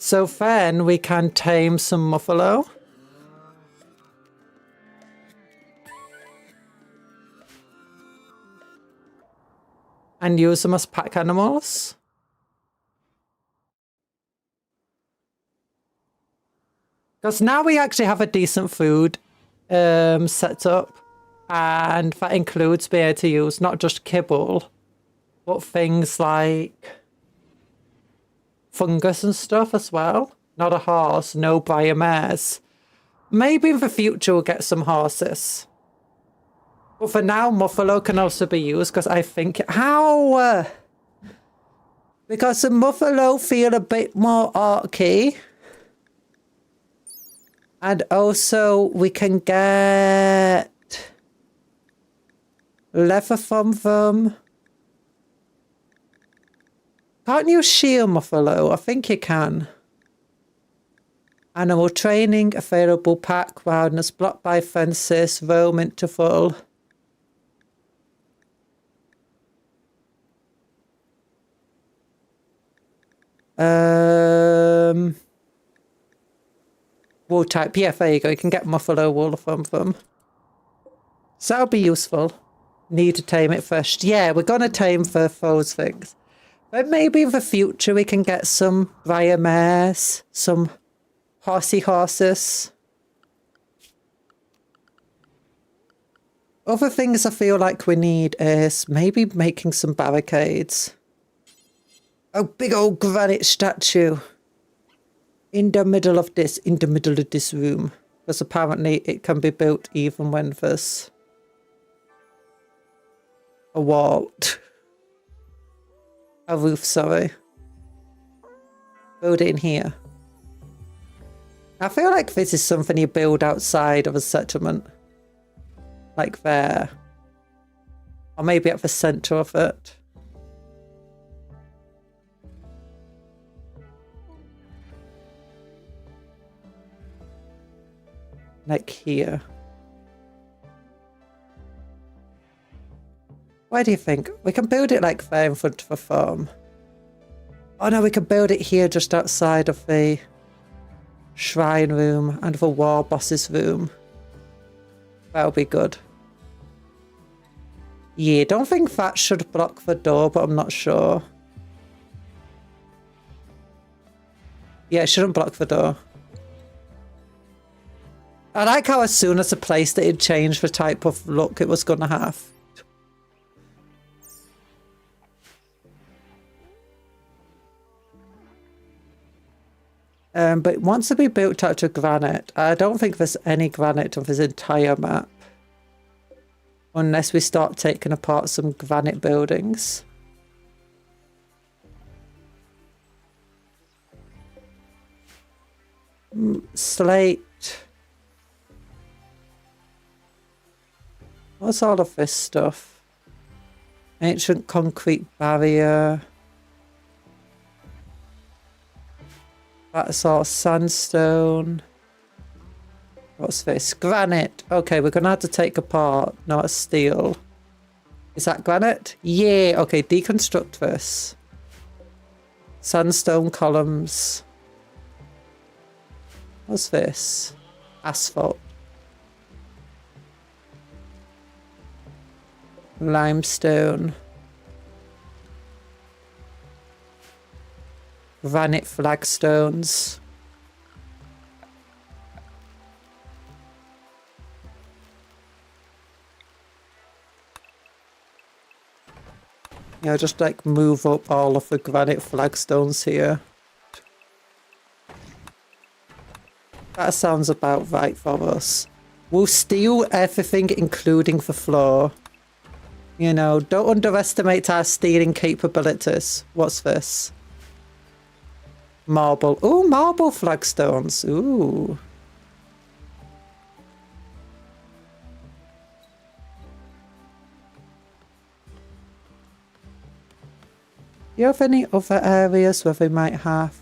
So then we can tame some buffalo. And use them as pack animals. Because now we actually have a decent food set up. And that includes being able to use not just kibble, but things like fungus and stuff as well. Not a horse, no biomass. Maybe in the future we'll get some horses. But for now, buffalo can also be used because I think... How? Because the buffalo feel a bit more orky. And also we can get leather from them. Can't you shear buffalo? I think you can. Animal training, available pack, wilderness blocked by fences, roam interval. Wool type. Yeah, there you go. You can get buffalo wool from them. So that'll be useful. Need to tame it first. Yeah, we're going to tame for those things. But maybe in the future we can get some Briar mares, some horsey horses. Other things I feel like we need is maybe making some barricades. A big old granite statue. In the middle of this room. Because apparently it can be built even when there's a wall. A roof, sorry. Build it in here. I feel like this is something you build outside of a settlement. Like there. Or maybe at the centre of it. Like here. Where do you think? We can build it like there in front of a farm. Oh no, we can build it here just outside of the shrine room and the war boss's room. That'll be good. Yeah, don't think that should block the door, but I'm not sure. Yeah, it shouldn't block the door. I like how as soon as I placed it, it changed the type of look it was going to have. But it wants to be built out of granite. I don't think there's any granite on this entire map. Unless we start taking apart some granite buildings. Slate. What's all of this stuff? Ancient concrete barrier. That's all sandstone. What's this? Granite. Okay, we're gonna have to take apart. No, it's steel. Is that granite? Yeah. Okay, deconstruct this. Sandstone columns. What's this? Asphalt. Limestone. Granite flagstones. Yeah, just like move up all of the granite flagstones here. That sounds about right for us. We'll steal everything, including the floor. You know, don't underestimate our stealing capabilities. What's this? Marble. Ooh, marble flagstones. Ooh. Do you have any other areas where they might have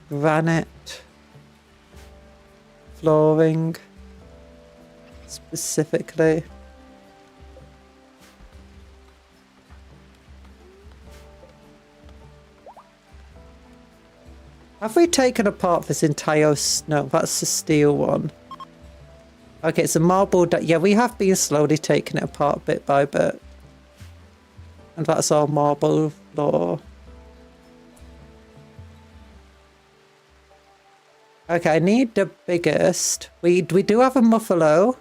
granite flooring specifically? Have we taken apart this entire... No, that's the steel one. Okay, it's a marble... Yeah, we have been slowly taking it apart bit by bit. And that's our marble floor. Okay, I need the biggest. We do have a muffalo.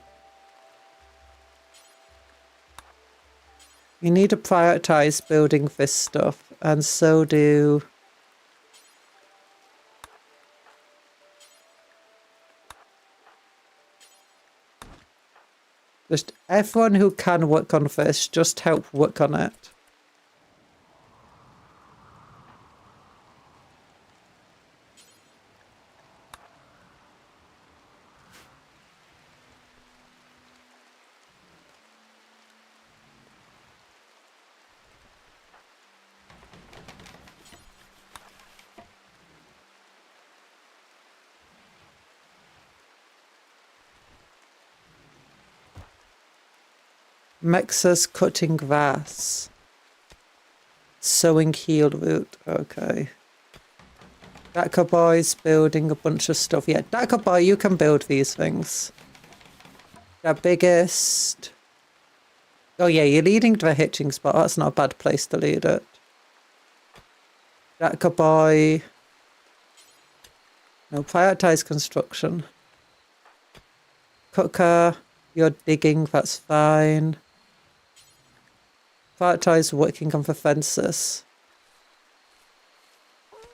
You need to prioritize building this stuff. And so do... Just everyone who can work on this, just help work on it. Mexa's cutting grass. Sowing heel root. Okay. Daka Boy's building a bunch of stuff. Yeah, Daka Boy, you can build these things. The biggest... Oh yeah, you're leading to a hitching spot. That's not a bad place to lead it. Daka Boy... No, prioritize construction. Cooker, you're digging, that's fine. Prioritize working on the fences.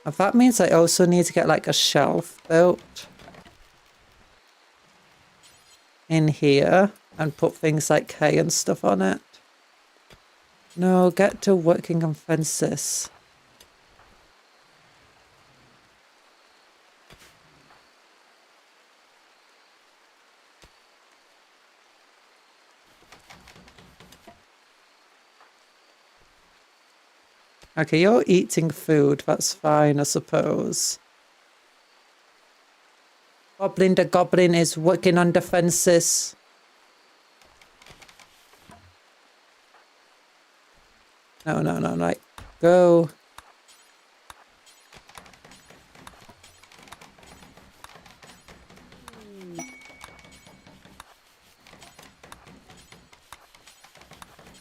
And that means I also need to get like a shelf built in here and put things like hay and stuff on it. No, get to working on fences. Okay, you're eating food. That's fine, I suppose. Goblin the Goblin is working on defenses. No, like, go.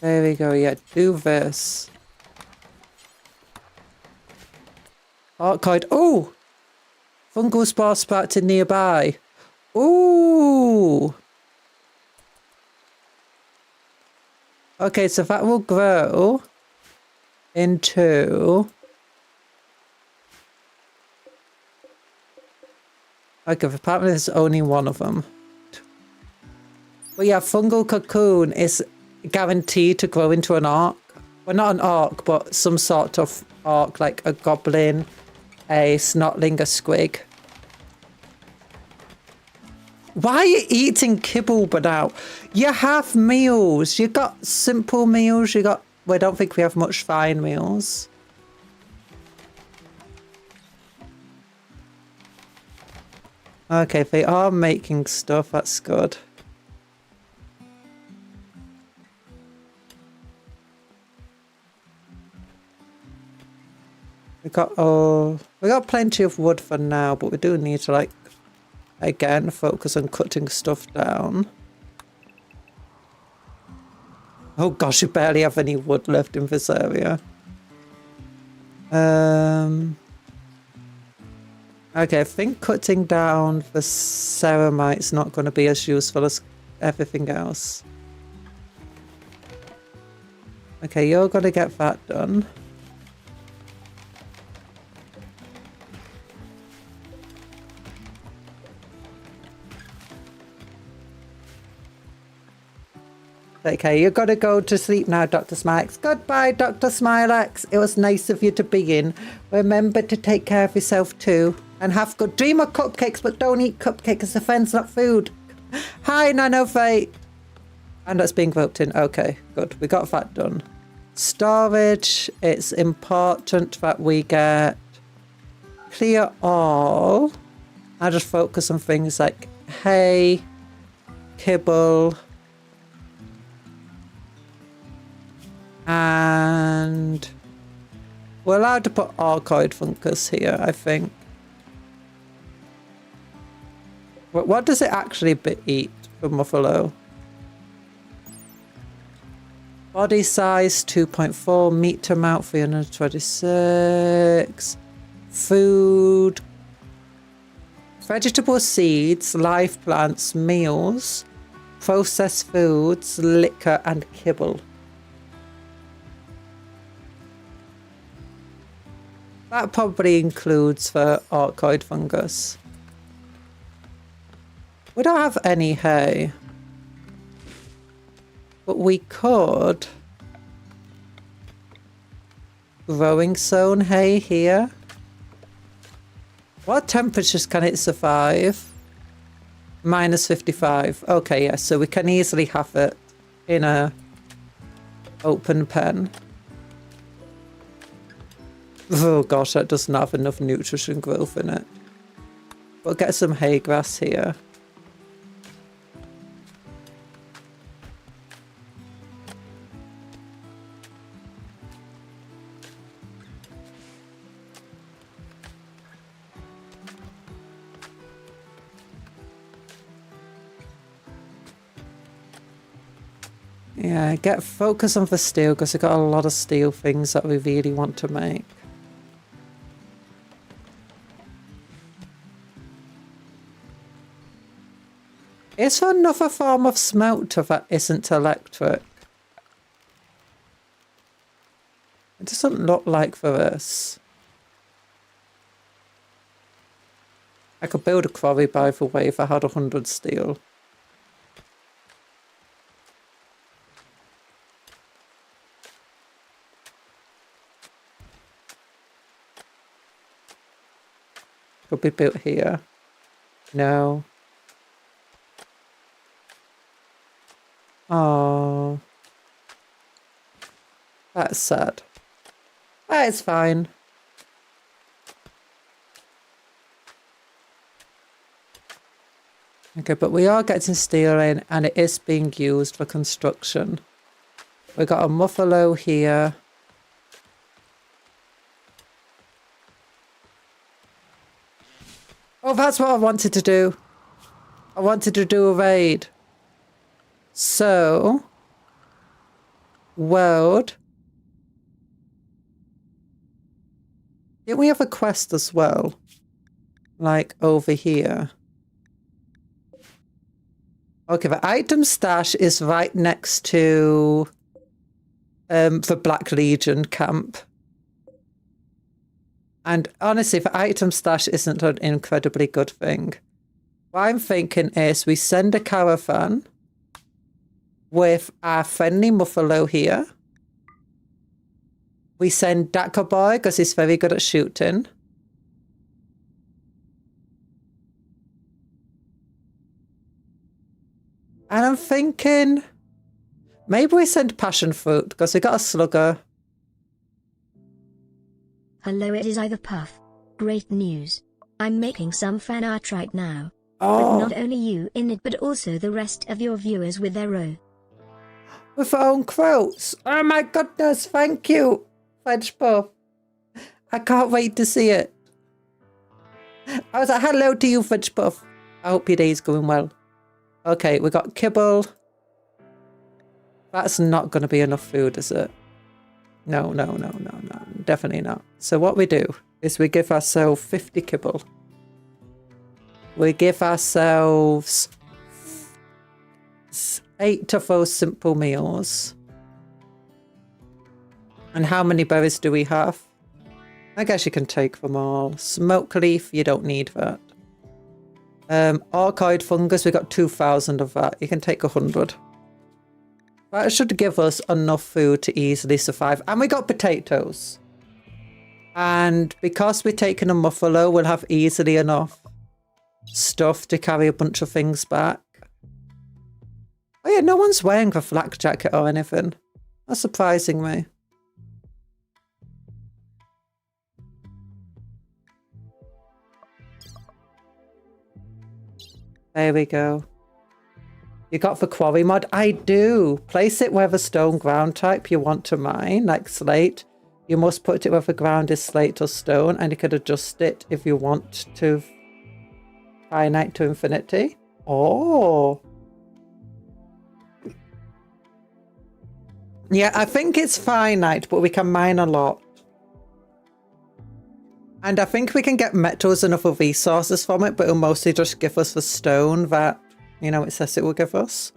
There we go, yeah, do this. Archive. Oh! Fungal spore sprouted nearby. Ooh! Okay, so that will grow into... Okay, apparently there's only one of them. But yeah, fungal cocoon is guaranteed to grow into an arc. Well, not an arc, but some sort of arc, like a goblin, a snotling, a squig. Why are you eating kibble but now? You have meals. You got simple meals. You got... Well, I don't think we have much fine meals. Okay, they are making stuff. That's good. We got plenty of wood for now, but we do need to, like, again, focus on cutting stuff down. Oh gosh, we barely have any wood left in this area. Okay, I think cutting down the ceramite's not going to be as useful as everything else. Okay, you're going to get that done. Okay, you've got to go to sleep now, Dr. Smilex. Goodbye, Dr. Smilex. It was nice of you to be in. Remember to take care of yourself too. And have good dream of cupcakes, but don't eat cupcakes as offense, not food. Hi, Nanofate. And that's being voted in. Okay, good. We got that done. Storage. It's important that we get clear all. I just focus on things like hay, kibble, and we're allowed to put arcoid fungus here, I think. What does it actually eat for Muffalo? Body size 2.4, meat to mouth 326, food, vegetable seeds, live plants, meals, processed foods, liquor and kibble. That probably includes the arcoid fungus. We don't have any hay. But we could. Growing zone hay here. What temperatures can it survive? Minus 55. Okay, yeah, so we can easily have it in a open pen. Oh gosh, that doesn't have enough nutrition growth in it. We'll get some hay grass here. Yeah, get focus on the steel because we've got a lot of steel things that we really want to make. Is there another form of smelter that isn't electric? It doesn't look like there is. I could build a quarry, by the way, if I had 100 steel. Could be built here. No. Oh. That's sad. That is fine. Okay, but we are getting steel in and it is being used for construction. We got a muffalo here. Oh, that's what I wanted to do. I wanted to do a raid. So, world. Didn't we have a quest as well? Like over here. Okay, the item stash is right next to the Black Legion camp. And honestly, the item stash isn't an incredibly good thing. What I'm thinking is we send a caravan with our friendly Muffalo here. We send Dakka Boy because he's very good at shooting. And I'm thinking maybe we send Passion Fruit because we got a slugger. Hello, it is I the Puff. Great news. I'm making some fan art right now. But Oh, not only you in it, but also the rest of your viewers with their row. with our own quotes. Oh my goodness, thank you, Fudge Puff. I can't wait to see it. I was like, hello to you, Fudge Puff. I hope your day's going well. Okay, we got kibble. That's not going to be enough food, is it? No, definitely not. So what we do is we give ourselves 50 kibble. We give ourselves 8 of those simple meals. And how many berries do we have? I guess you can take them all. Smoke leaf, you don't need that. Orchoid fungus, we got 2,000 of that. You can take 100. That should give us enough food to easily survive. And we got potatoes. And because we're taking a muffalo, we'll have easily enough stuff to carry a bunch of things back. Oh yeah, no one's wearing a flak jacket or anything. That's surprising me. There we go. You got the quarry mod? I do. Place it where the stone ground type you want to mine, like slate. You must put it where the ground is slate or stone, and you can adjust it if you want to finite to infinity. Oh. Yeah, I think it's finite, but we can mine a lot. And I think we can get metals and other resources from it, but it'll mostly just give us the stone that, you know, it says it will give us.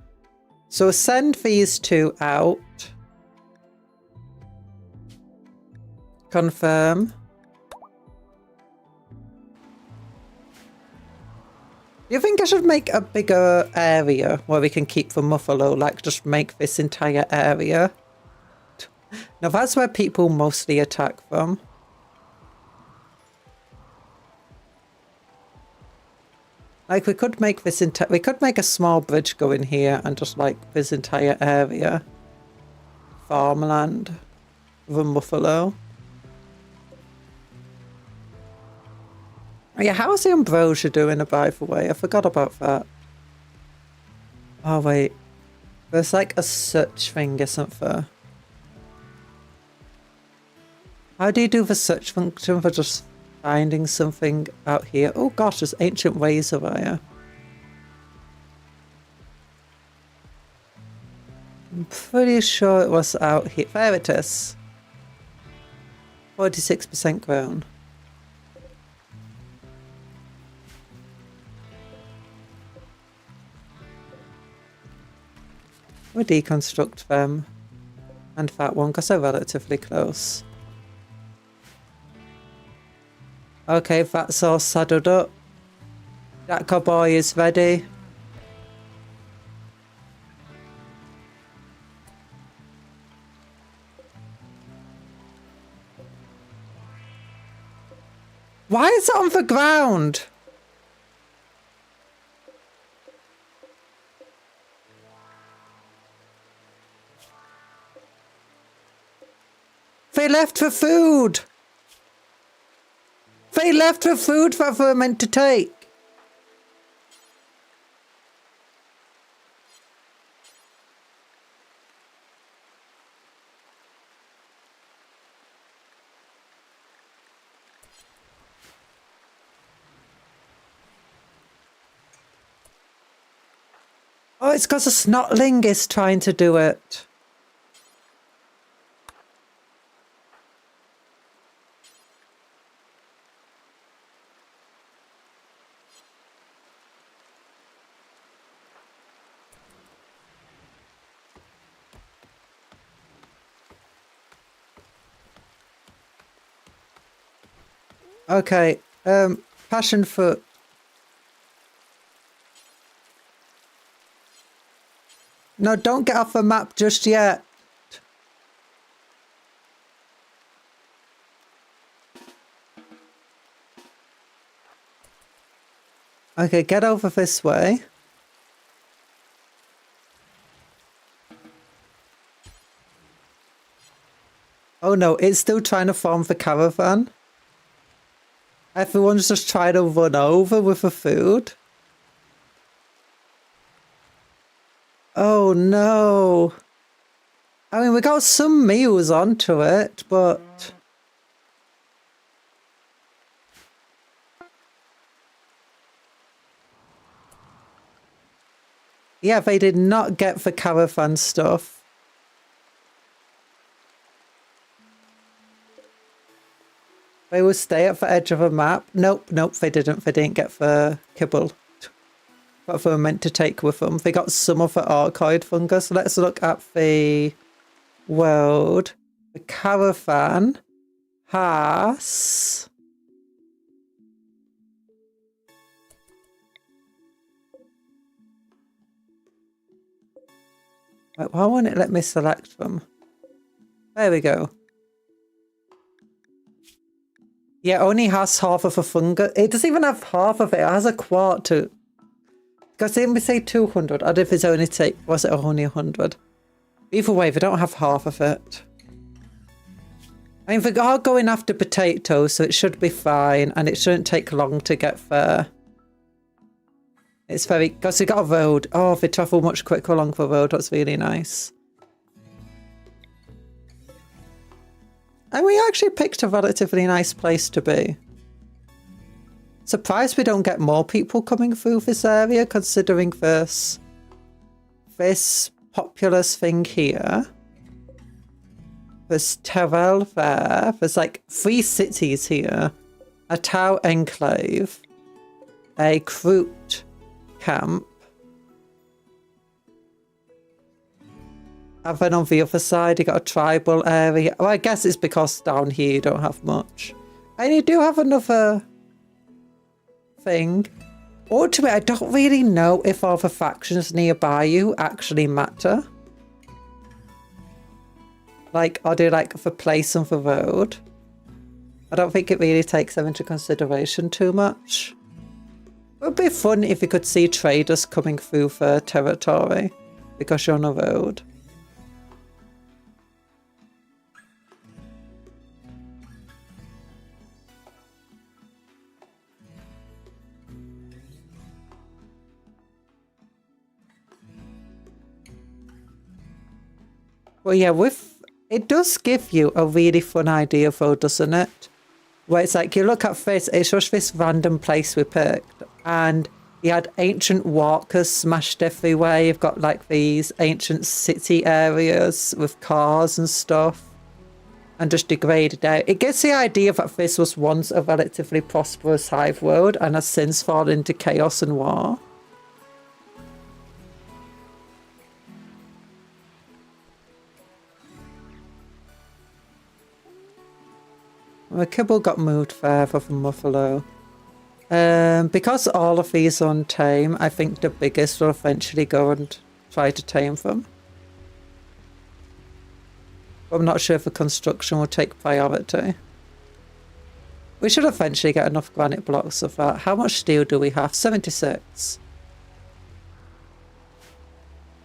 So send these 2 out. Confirm. Do you think I should make a bigger area where we can keep the muffalo? Like, just make this entire area? Now, that's where people mostly attack from. Like, we could make this we could make a small bridge go in here and just like this entire area. Farmland. With a muffalo. Oh yeah, how's the ambrosia doing, by the way? I forgot about that. Oh wait. There's like a search thing, isn't there? How do you do the search function for just finding something out here? Oh gosh, there's ancient ways over here. I'm pretty sure it was out here. There it is. 46% grown. We'll deconstruct them and that one because they're relatively close. Okay, that's all saddled up. That cowboy is ready. Why is it on the ground? They left for food. They left for food that they were meant to take. Oh, it's because a snotling is trying to do it. Okay, passion fruit. No, don't get off the map just yet. Okay, get over this way. Oh no, it's still trying to form the caravan. Everyone's just trying to run over with the food. Oh no. I mean, we got some meals onto it, but... yeah, they did not get the caravan stuff. They will stay at the edge of a map. Nope, they didn't. They didn't get the kibble. What they were meant to take with them. They got some of the archoid fungus. So let's look at the world. The caravan has... wait, why won't it let me select them? There we go. Yeah, only has half of a fungus. It doesn't even have half of it. It has a quarter. Because didn't we say 200? Or if it's only take, was it only 100? Either way, they don't have half of it. I mean, they are going after potatoes, so it should be fine. And it shouldn't take long to get there. It's very... because they got a road. Oh, they travel much quicker along the road. That's really nice. And we actually picked a relatively nice place to be. Surprised we don't get more people coming through this area, considering this populous thing here. There's Terrell there. There's like 3 cities here. A Tau enclave. A Kroot camp. And then on the other side, you got a tribal area. Well, I guess it's because down here you don't have much. And you do have another thing. Ultimately, I don't really know if all the factions nearby you actually matter. Like, are they like the place on the road? I don't think it really takes them into consideration too much. It would be fun if you could see traders coming through their territory because you're on a road. Well, yeah, it does give you a really fun idea though, doesn't it? Where it's like, you look at this, it's just this random place we picked. And you had ancient walkers smashed everywhere. You've got like these ancient city areas with cars and stuff. And just degraded out. It gives the idea that this was once a relatively prosperous hive world and has since fallen into chaos and war. The kibble got moved further from Buffalo. Because all of these are untame, I think the biggest will eventually go and try to tame them. But I'm not sure if the construction will take priority. We should eventually get enough granite blocks of that. How much steel do we have? 76.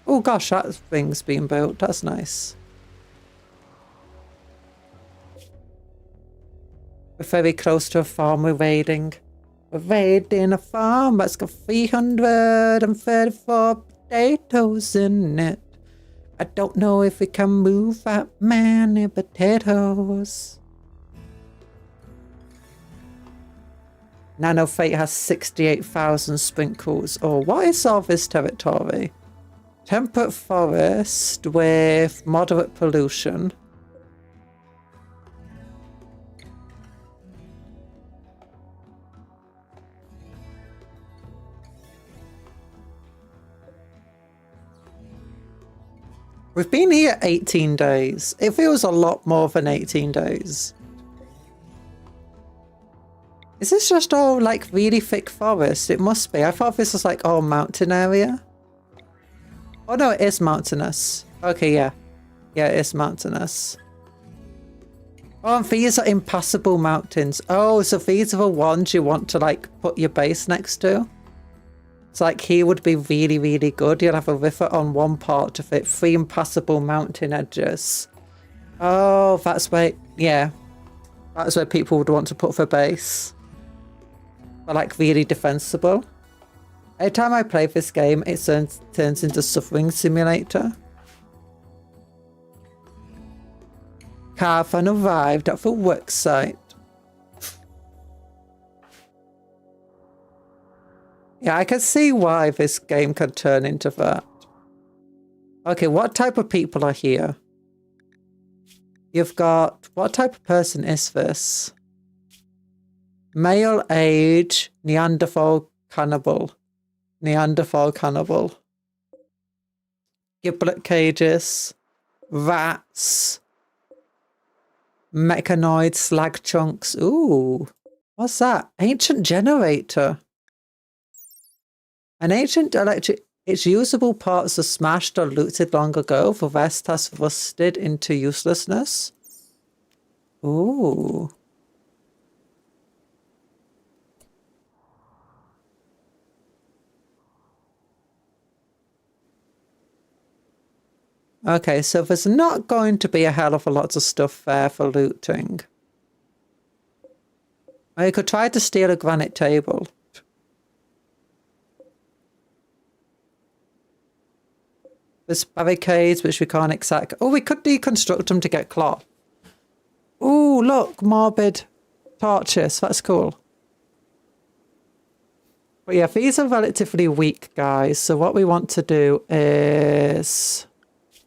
Oh gosh, that thing's being built. That's nice. We're very close to a farm we're raiding. We're raiding a farm that's got 334 potatoes in it. I don't know if we can move that many potatoes. Nano Fate has 68,000 sprinkles. Oh, what is all this territory? Temperate forest with moderate pollution. We've been here 18 days. It feels a lot more than 18 days. Is this just all like really thick forest? It must be. I thought this was like all mountain area. Oh no, it is mountainous. Okay, yeah. Yeah, it is mountainous. Oh, and these are impassable mountains. Oh, so these are the ones you want to like put your base next to? It's like here would be really, really good. You'll have a river on one part of it. 3 impassable mountain edges. Oh, that's where... yeah. That's where people would want to put their base. But like really defensible. Every time I play this game, it turns into Suffering Simulator. Caravan arrived at the work site. Yeah, I can see why this game can turn into that. Okay, what type of people are here? You've got... What type of person is this? Male age, Neanderthal cannibal. Neanderthal cannibal. Giblet cages. Rats. Mechanoid slag chunks. Ooh. What's that? Ancient generator. An ancient electric... Its usable parts are smashed or looted long ago. The rest has rusted into uselessness. Ooh. Okay, so there's not going to be a hell of a lot of stuff there for looting. Or you could try to steal a granite table. There's barricades which we can't exact. Oh, we could deconstruct them to get cloth. Ooh, look, morbid torches. That's cool. But yeah, these are relatively weak, guys. So what we want to do is...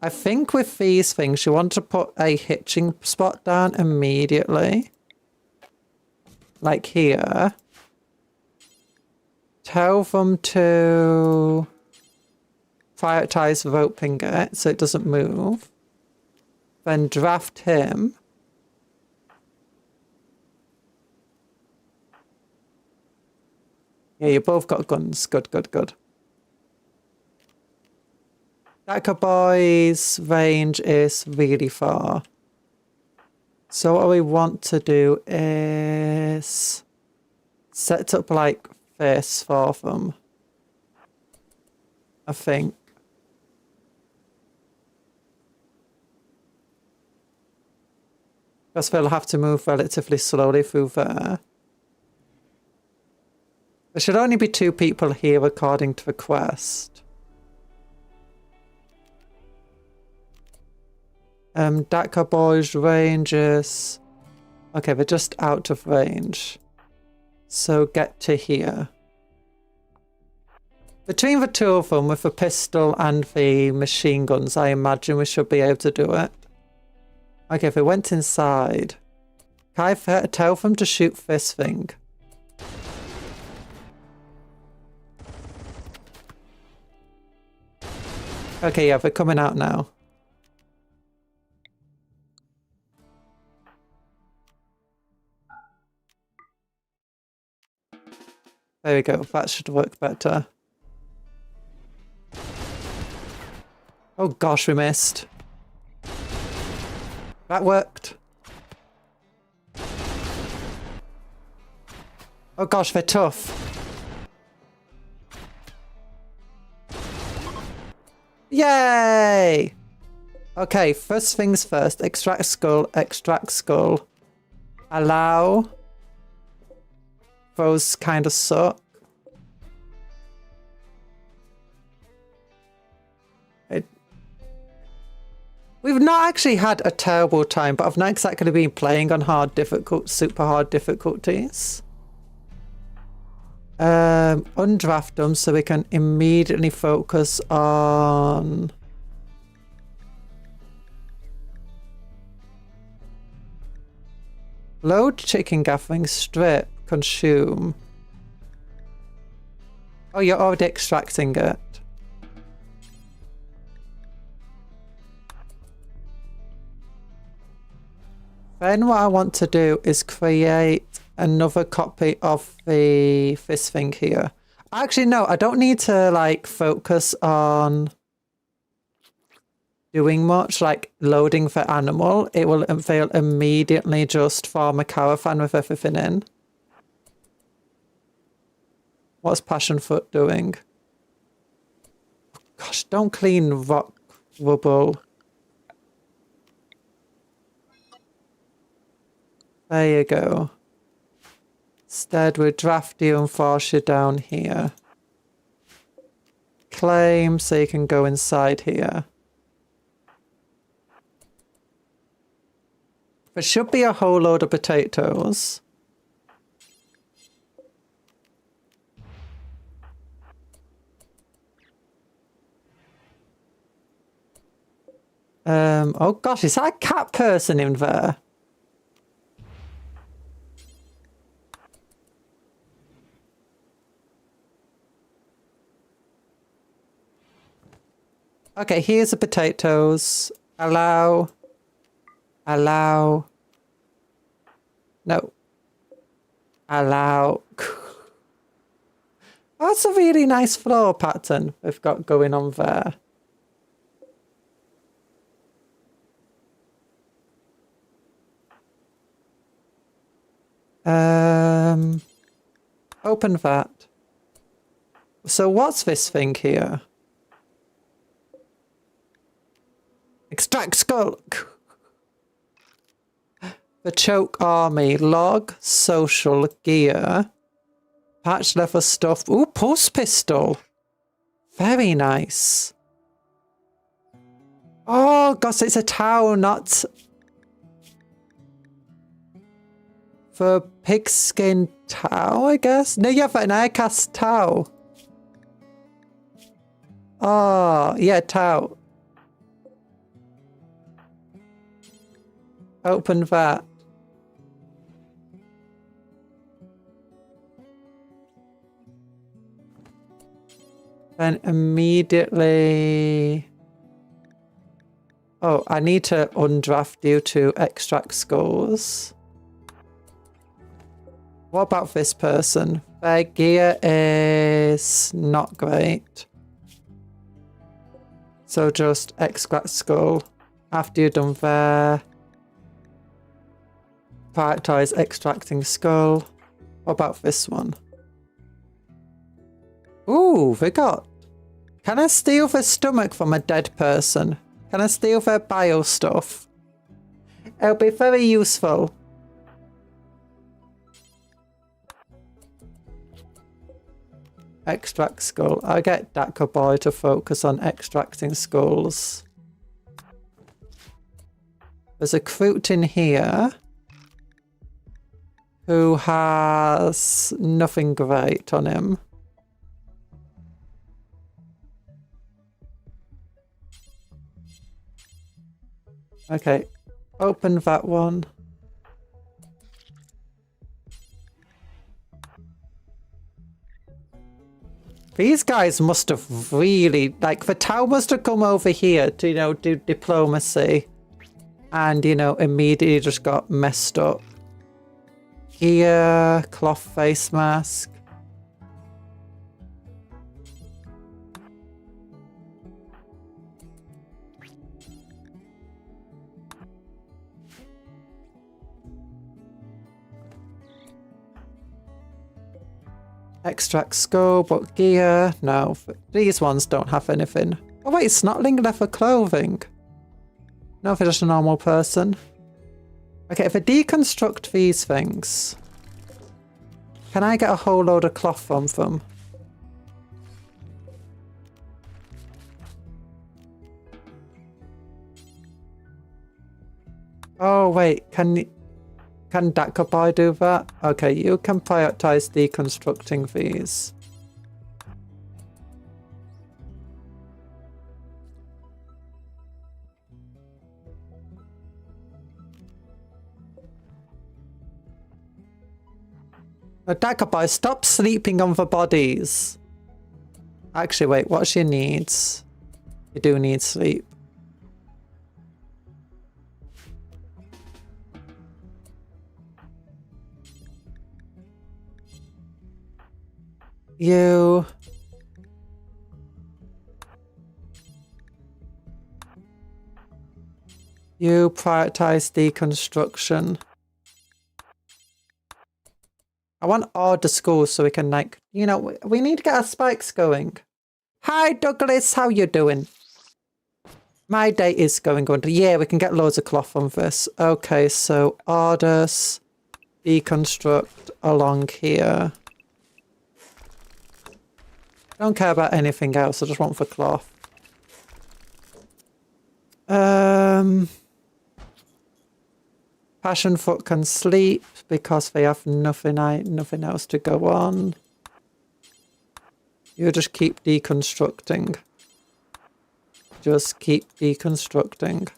I think with these things, you want to put a hitching spot down immediately. Like here. Tell them to... prioritize roping it so it doesn't move. Then draft him. Yeah, you both got guns. Good, good, good. Dakka Boy's range is really far. So what we want to do is set up like this for them. I think. Because they'll have to move relatively slowly through there. There should only be 2 people here according to the quest. Dakka Boy's range is... Okay, they're just out of range. So get to here. Between the 2 of them, with the pistol and the machine guns, I imagine we should be able to do it. Okay, if we went inside... Can I tell them to shoot this thing? Okay, yeah, they're coming out now. There we go, that should work better. Oh gosh, we missed. That worked. Oh gosh, they're tough. Yay! Okay, first things first. Extract skull, extract skull. Allow. Those kind of suck. We've not actually had a terrible time, but I've not exactly been playing on super hard difficulties. Undraft them so we can immediately focus on... Load chicken gathering, strip, consume. Oh, you're already extracting it. Then what I want to do is create another copy of this thing here. Actually, no, I don't need to like focus on doing much, like loading the animal. It will fail immediately just form a caravan with everything in. What's Passionfoot doing? Gosh, don't clean rock rubble. There you go. Instead, we'll draft you and force you down here. claim so you can go inside here. There should be a whole load of potatoes. Oh gosh, is that a cat person in there? Okay, here's the potatoes. Allow. Allow. No. Allow. That's a really nice floor pattern we've got going on there. Open that. So what's this thing here? Extract skull. The choke army. Log. Social. Gear. Patch leather stuff. Ooh, pulse pistol. Very nice. Oh, gosh, it's a towel, not... For pigskin towel, I guess? No, you have an aircast towel. Oh, yeah, towel. Open that. Then immediately... Oh, I need to undraft you to extract skulls. What about this person? Their gear is not great. So just extract skull. After you're done there, prioritize extracting skull. What about this one? Ooh, they got... Can I steal their stomach from a dead person? Can I steal their bile stuff? It'll be very useful. Extract skull. I'll get Daka Boy to focus on extracting skulls. There's a Kroot in here who has nothing great on him. Okay, open that one. These guys must have really, like, the town must have come over here to, you know, do diplomacy. And, you know, immediately just got messed up. Here, cloth face mask. Extract skull, but gear, no. These ones don't have anything. Oh wait, snotling leather clothing. No, if they're just a normal person. Okay, if I deconstruct these things, can I get a whole load of cloth from them? Oh wait, can Dakabai do that? Okay, you can prioritize deconstructing these. Dakabai, stop sleeping on the bodies. Actually, wait, what's your needs? You do need sleep. You prioritize deconstruction. I want order schools so we can, like, you know, we need to get our spikes going. Hi Douglas, how you doing? My day is going good. Yeah, we can get loads of cloth on this. Okay, so orders, deconstruct along here. Don't care about anything else. I just want for cloth. Passionfoot can sleep because they have nothing else to go on. You just keep deconstructing. Just keep deconstructing.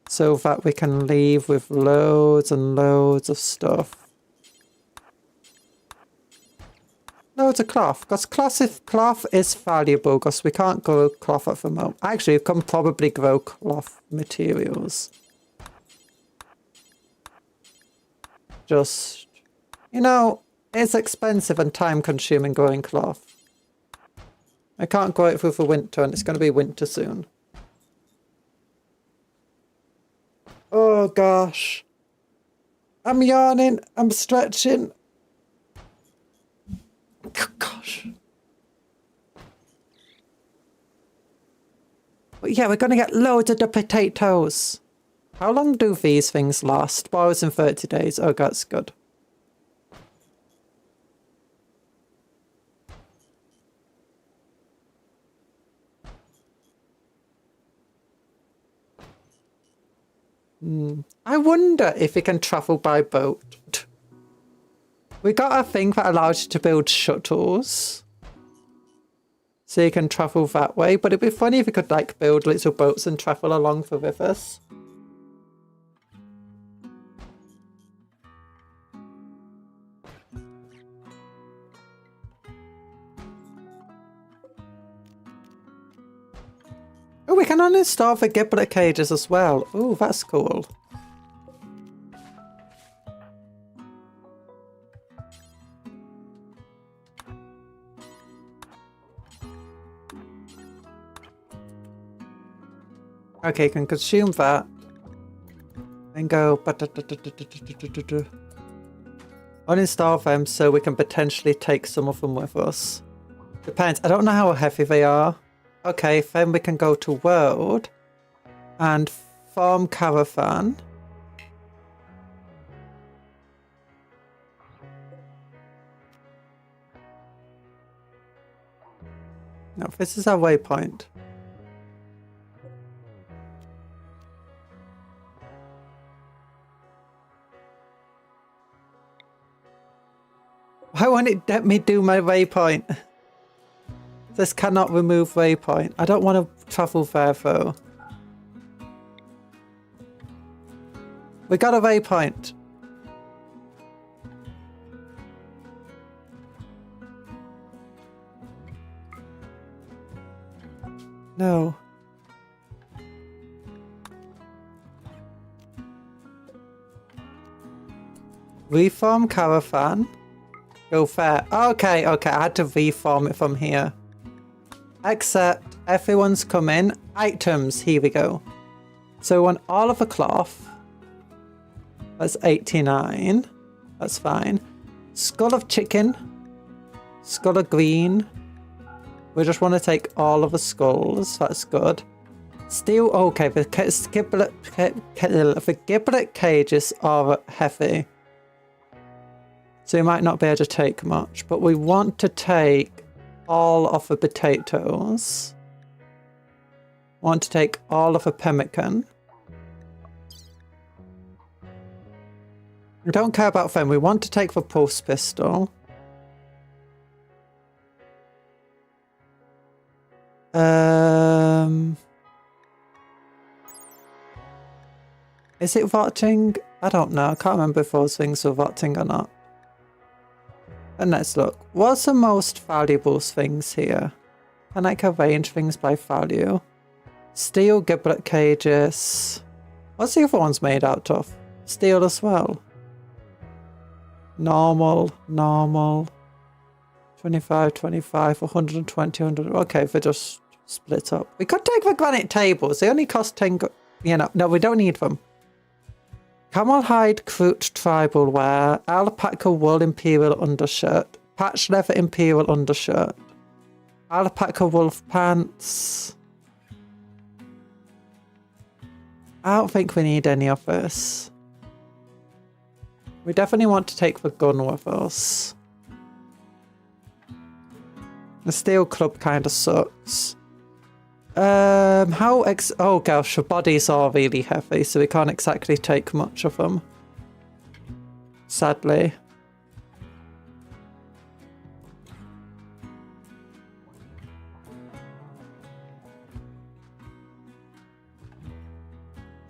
So that we can leave with loads and loads of stuff. Loads of cloth, because cloth is valuable, because we can't grow cloth at the moment. Actually, we can probably grow cloth materials. Just, you know, it's expensive and time consuming growing cloth. I can't grow it through the winter, and it's going to be winter soon. Oh gosh. I'm yawning, I'm stretching. Gosh. But yeah, we're going to get loads of the potatoes. How long do these things last? Borrows in 30 days. Oh, that's good. I wonder if we can travel by boat. We got a thing that allows you to build shuttles. So you can travel that way. But it'd be funny if we could like build little boats and travel along the rivers. Oh, we can uninstall the giblet cages as well. Oh, that's cool. Okay, you can consume that and go uninstall them so we can potentially take some of them with us. Depends. I don't know how heavy they are. Okay, then we can go to world and farm caravan. No, this is our waypoint. Why won't it let me do my waypoint? This cannot remove waypoint. I don't want to travel there though. We got a waypoint. No. Reform caravan. Go fair. Okay, okay. I had to reform it from here. Except everyone's come in. Items. Here we go. So we want all of the cloth. That's 89. That's fine. Skull of chicken. Skull of green. We just want to take all of the skulls. That's good. Steel. Okay, the giblet cages are heavy. So we might not be able to take much, but we want to take all of the potatoes. Want to take all of the pemmican. We don't care about them. We want to take the pulse pistol. Is it voting? I don't know. I can't remember if those things were voting or not. And let's look. What's the most valuable things here? Can I arrange things by value? Steel giblet cages. What's the other ones made out of? Steel as well. Normal, normal. 25, 25, 120, 100. Okay, if we just split up. We could take the granite tables. They only cost 10. You know, no, we don't need them. Camel hide crute tribal wear, alpaca wool imperial undershirt, patch leather imperial undershirt, alpaca wolf pants. I don't think we need any of this. We definitely want to take the gun with us. The steel club kind of sucks. Oh gosh, her bodies are really heavy, so we can't exactly take much of them. Sadly.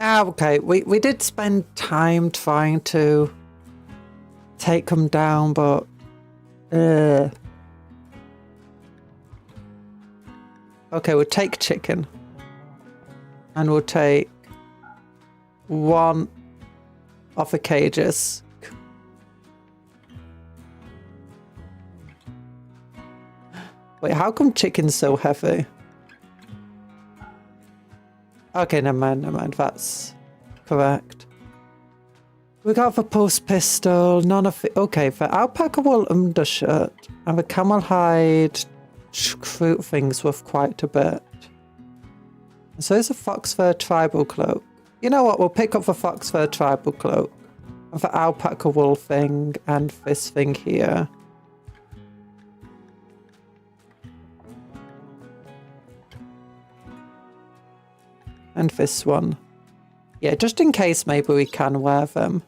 Ah, okay. We did spend time trying to take them down, but okay, we'll take chicken. And we'll take one of the cages. Wait, how come chicken's so heavy? Okay, never mind, that's correct. We got the post pistol, none of it. Okay, the alpaca wool undershirt and the camel hide fruit things worth quite a bit. So there's a fox fur tribal cloak. You know what, we'll pick up the fox fur tribal cloak and the alpaca wool thing and this thing here. And this one. Yeah, just in case maybe we can wear them.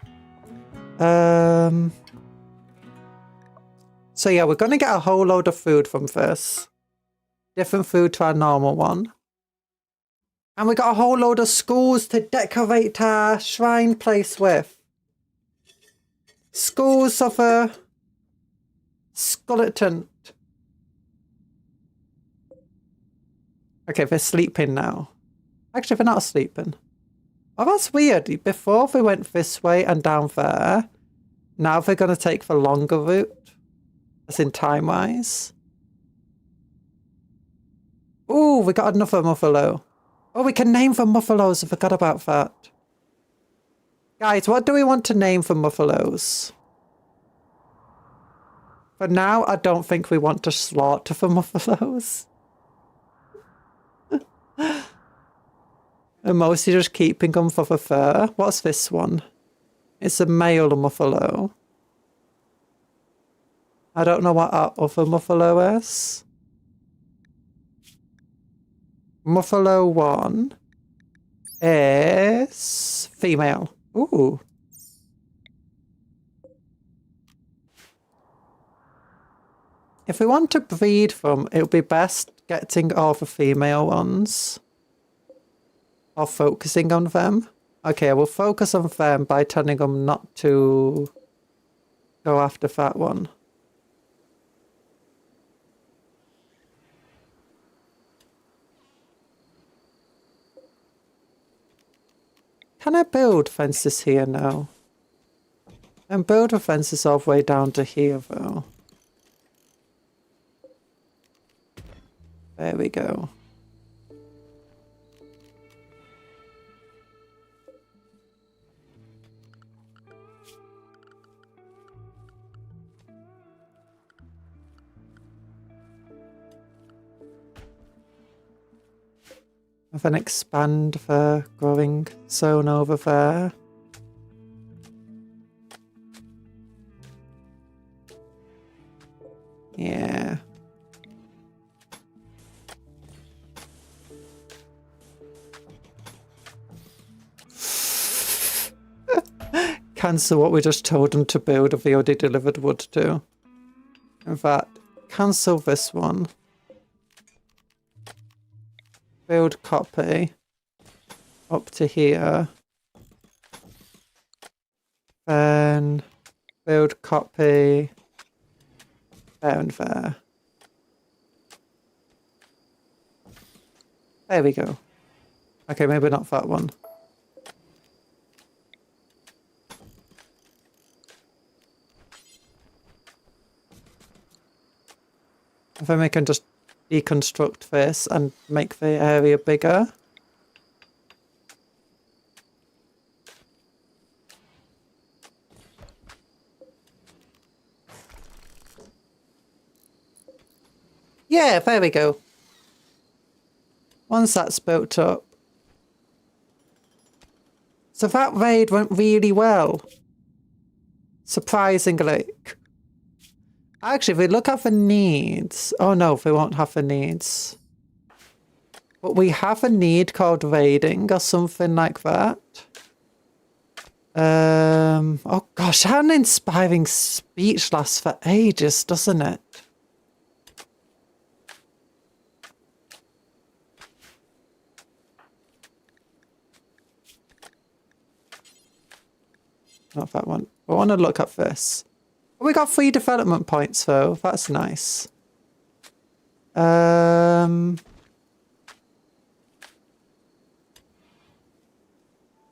So yeah, we're going to get a whole load of food from this. Different food to our normal one. And we got a whole load of schools to decorate our shrine place with. Schools of a skeleton. Okay, they're sleeping now. Actually, they're not sleeping. Oh, that's weird. Before they went this way and down there. Now they're going to take the longer route. As in time-wise. Ooh, we got another muffalo. Oh, we can name them muffalos. I forgot about that. Guys, what do we want to name for muffalos? For now, I don't think we want to slaughter for muffalos. And mostly just keeping them for the fur. What's this one? It's a male muffalo. I don't know what our other muffalo is. Muffalo 1 is female. Ooh. If we want to breed them, it would be best getting all the female ones. Or focusing on them. Okay, we'll focus on them by telling them not to go after that one. Can I build fences here now? And build the fences all the way down to here though. There we go. And then expand the growing zone over there. Yeah. Cancel what we just told them to build if they already delivered wood to. In fact, cancel this one. Build copy up to here. Then build copy there and there. There we go. Okay, maybe not that one. And then we can just deconstruct this and make the area bigger. Yeah, there we go. Once that's built up. So that raid went really well. Surprisingly. Actually, if we look at the needs... Oh no, we won't have the needs. But we have a need called raiding or something like that. Oh gosh, how an inspiring speech lasts for ages, doesn't it? Not that one. I want to look at this. Oh, we got 3 development points though. That's nice.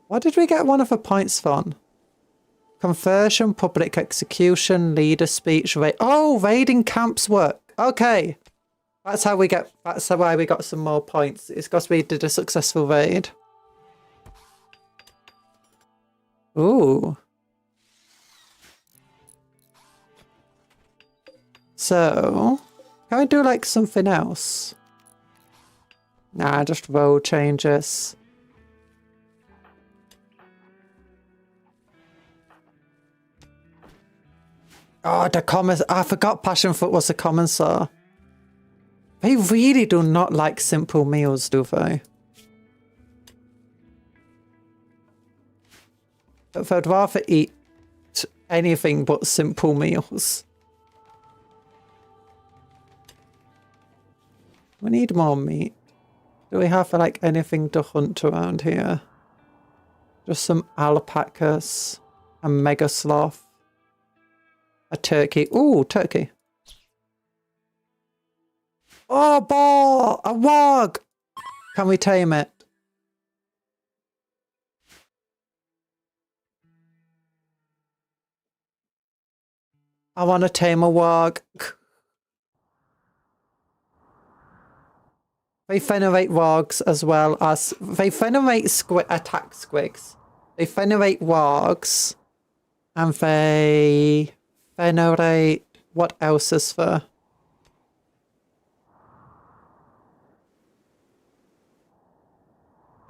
What did we get one of the points from? Conversion, public execution, leader speech, raid. Oh, raiding camps work. Okay. That's how we get, that's why we got some more points. It's because we did a successful raid. Ooh. So, can we do like something else? Nah, just role changes. Oh, the comments. I forgot passion fruit was a commensor. They really do not like simple meals, do they? But they'd rather eat anything but simple meals. We need more meat. Do we have like anything to hunt around here? Just some alpacas, a mega sloth, a turkey. Ooh, turkey. Oh, ball! A warg! Can we tame it? I want to tame a warg. They venerate wargs as well as... They venerate attack squigs. They venerate wargs. And they venerate... What else is there?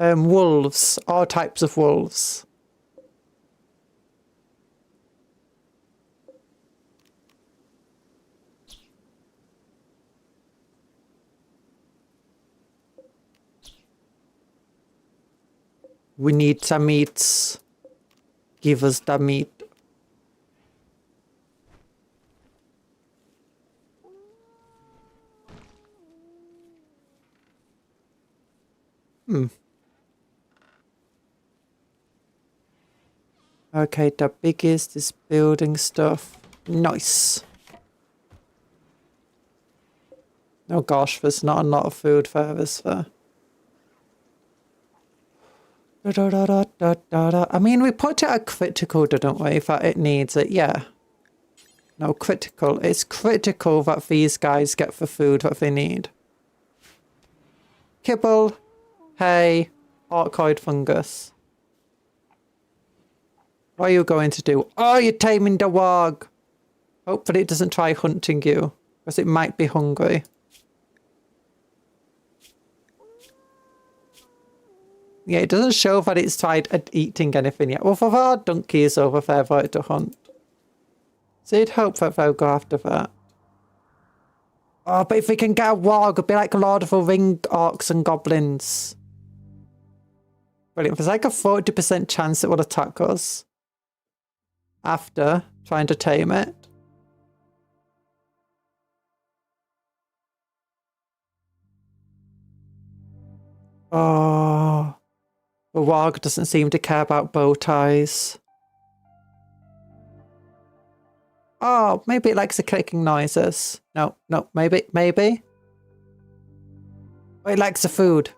Wolves. All types of wolves. We need some meats. Give us the meat. Okay, the biggest is building stuff. Nice. Oh gosh, there's not a lot of food there, is there? I mean, we put it at critical, didn't we? That it needs it, yeah. No, critical. It's critical that these guys get the food that they need. Kibble, hay, orcoid fungus. What are you going to do? Oh, you're taming the warg. Hopefully it doesn't try hunting you, because it might be hungry. Yeah, it doesn't show that it's tried eating anything yet. Well, there are donkeys over there for it to hunt. So you'd hope that they'll go after that. Oh, but if we can get a warg, it'd be like Lord of the Ring orcs and goblins. Brilliant. There's like a 40% chance it will attack us. After trying to tame it. Oh... The warg doesn't seem to care about bow ties. Oh, maybe it likes the clicking noises. No, no, maybe. Oh, it likes the food.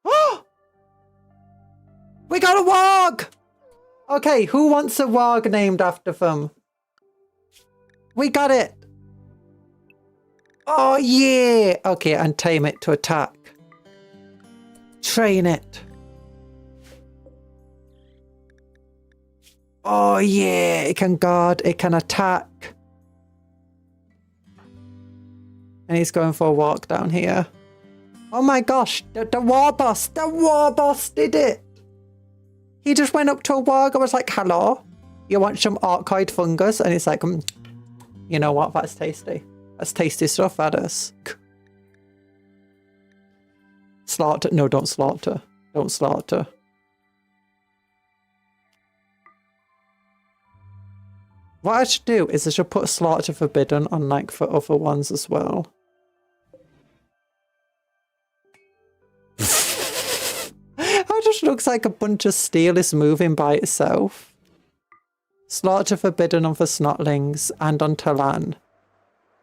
Oh! We got a warg! Okay, who wants a warg named after them? We got it! Oh, yeah! Okay, and tame it to attack. Train it. Oh yeah, it can guard, it can attack. And he's going for a walk down here. Oh my gosh, the war boss did it. He just went up to a warg and was like, hello, You want some archoid fungus? And it's like, you know what? That's tasty. That's tasty stuff, that is. Slaughter. No, don't slaughter. Don't slaughter. What I should do is I should put slaughter forbidden on like for other ones as well. It just looks like a bunch of steel is moving by itself. Slaughter forbidden on the snotlings and on Talan.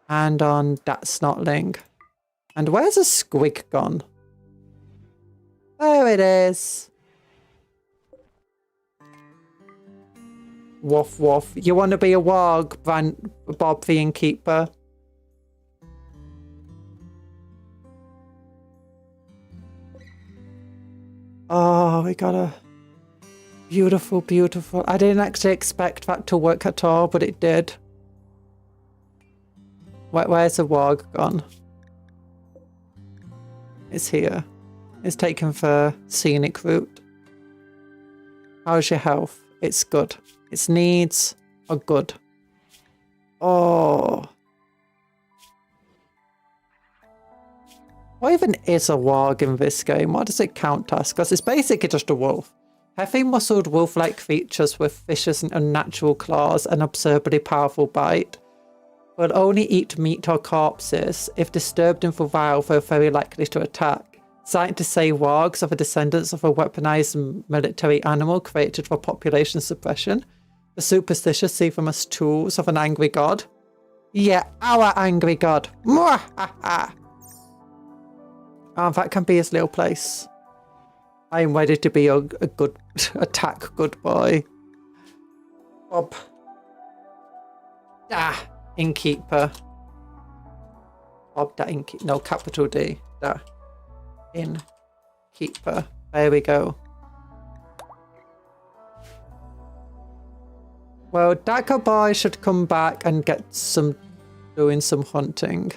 And on that snotling. And where's a squig gone? There it is. Woof woof. You want to be a warg, Bob the Innkeeper? Oh, we got a beautiful, beautiful. I didn't actually expect that to work at all, but it did. Where's the warg gone? It's here. It's taken the scenic route. How's your health? It's good. Its needs are good. Oh. What even is a warg in this game? What does it count as? Because it's basically just a wolf. Heavy muscled wolf-like features with vicious and unnatural claws and absurdly powerful bite. Will only eat meat or corpses. If disturbed in the wild, they're very likely to attack. Scientists say wargs are the descendants of a weaponized military animal created for population suppression. The superstitious see them as tools of an angry god. Yeah, our angry god. Mwah-ha-ha. That can be his little place. I am ready to be a good attack good boy. Bob. Ah, Innkeeper. Bob that Innkeeper. No, capital D. That. Innkeeper. There we go. Well, Dagger Boy should come back and get doing some hunting.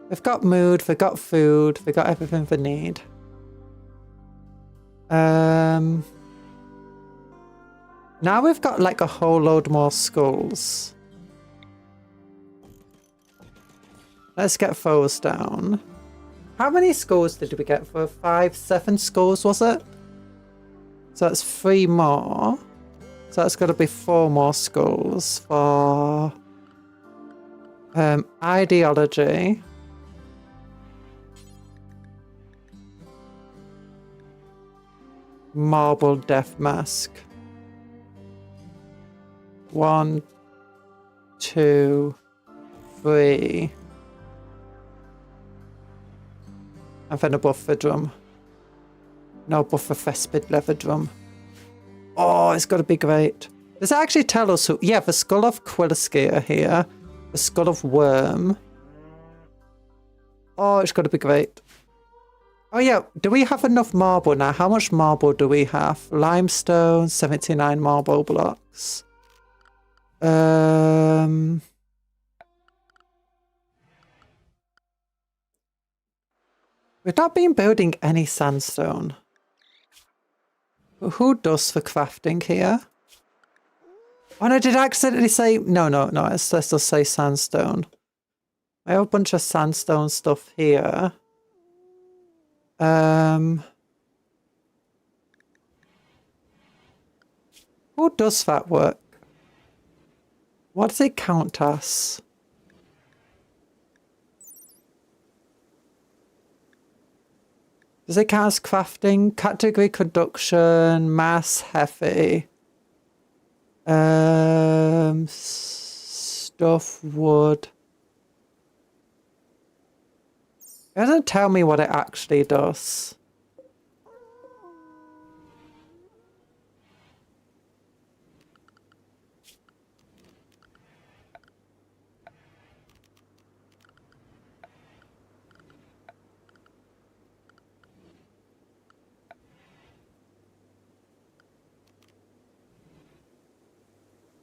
They've got mood, they've got food, they've got everything they need. Now we've got like a whole load more skulls. Let's get those down. How many skulls did we get for 7 skulls, was it? So that's 3 more. So that's got to be 4 more skulls for ideology. Marble death mask. 1, 2, 3. And then a buffer drum. No buffer fespid leather drum. Oh, it's got to be great. Does it actually tell us who? Yeah, the skull of Quilliskia here. The skull of Worm. Oh, it's got to be great. Oh yeah, do we have enough marble now? How much marble do we have? Limestone, 79 marble blocks. We've not been building any sandstone. Who does the crafting here? Oh no, did I accidentally say... No, let's just say sandstone. I have a bunch of sandstone stuff here. Who does that work? What does it count as? Does it count as crafting? Category production, mass heavy. Stuff, wood. It doesn't tell me what it actually does.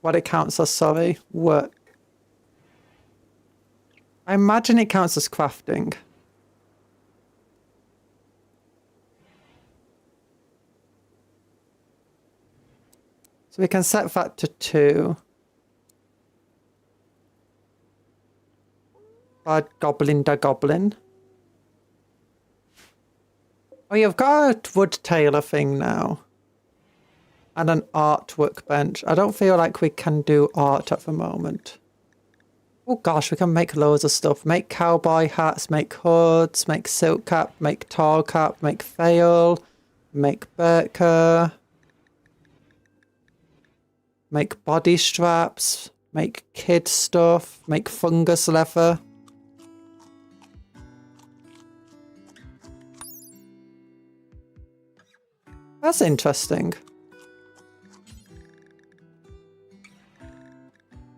What it counts as, sorry, work. I imagine it counts as crafting. So we can set that to 2. Bad goblin da goblin. Oh, you've got a wood tailor thing now. And an art workbench. I don't feel like we can do art at the moment. Oh gosh, we can make loads of stuff. Make cowboy hats, make hoods, make silk cap, make tall cap, make veil, make burqa, make body straps, make kid stuff, make fungus leather. That's interesting.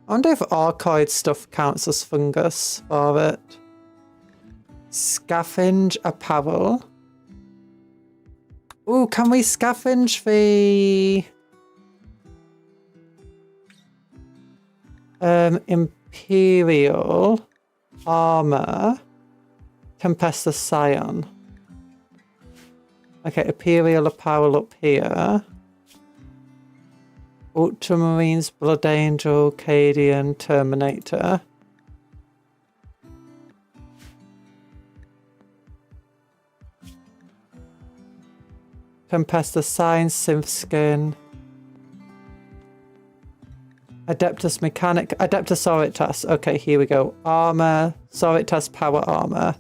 I wonder if archoid stuff counts as fungus for it. Scavenge apparel. Ooh, can we scavenge the Imperial armor Tempesta Scion? Okay, Imperial apparel up here. Ultramarines, Blood Angel, Cadian, Terminator. Tempesta Sign, Synth Skin. Adeptus Mechanic, Adeptus Soritas. Okay, here we go. Armor, Soritas Power Armor.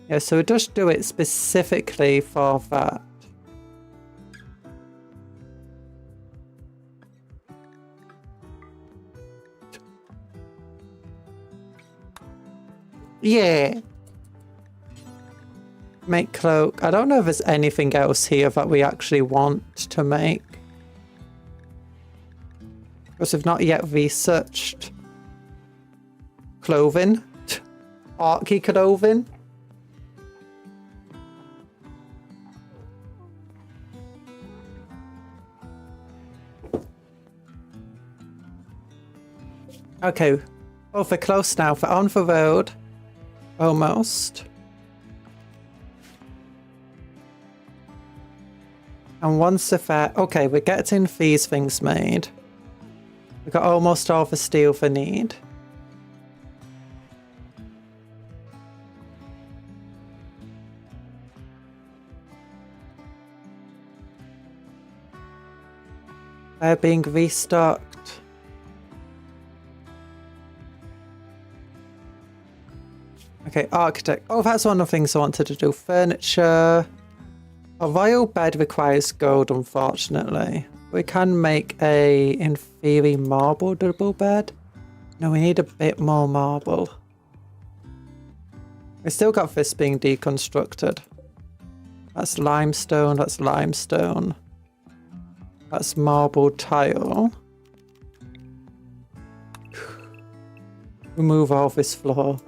Yeah, so it does do it specifically for that. Yeah. Make cloak. I don't know if there's anything else here that we actually want to make. Because we've not yet researched clothing. Archy clothing. Okay, well, we're close now. We're on the road. Almost. And once the fair... Okay, we're getting these things made. We've got almost all the steel we need. They're being restocked. Okay, architect. Oh, that's one of the things I wanted to do. Furniture. A royal bed requires gold, unfortunately. We can make a, in theory, marble double bed. No, we need a bit more marble. We still got this being deconstructed. That's limestone, that's limestone. That's marble tile. Remove all this floor.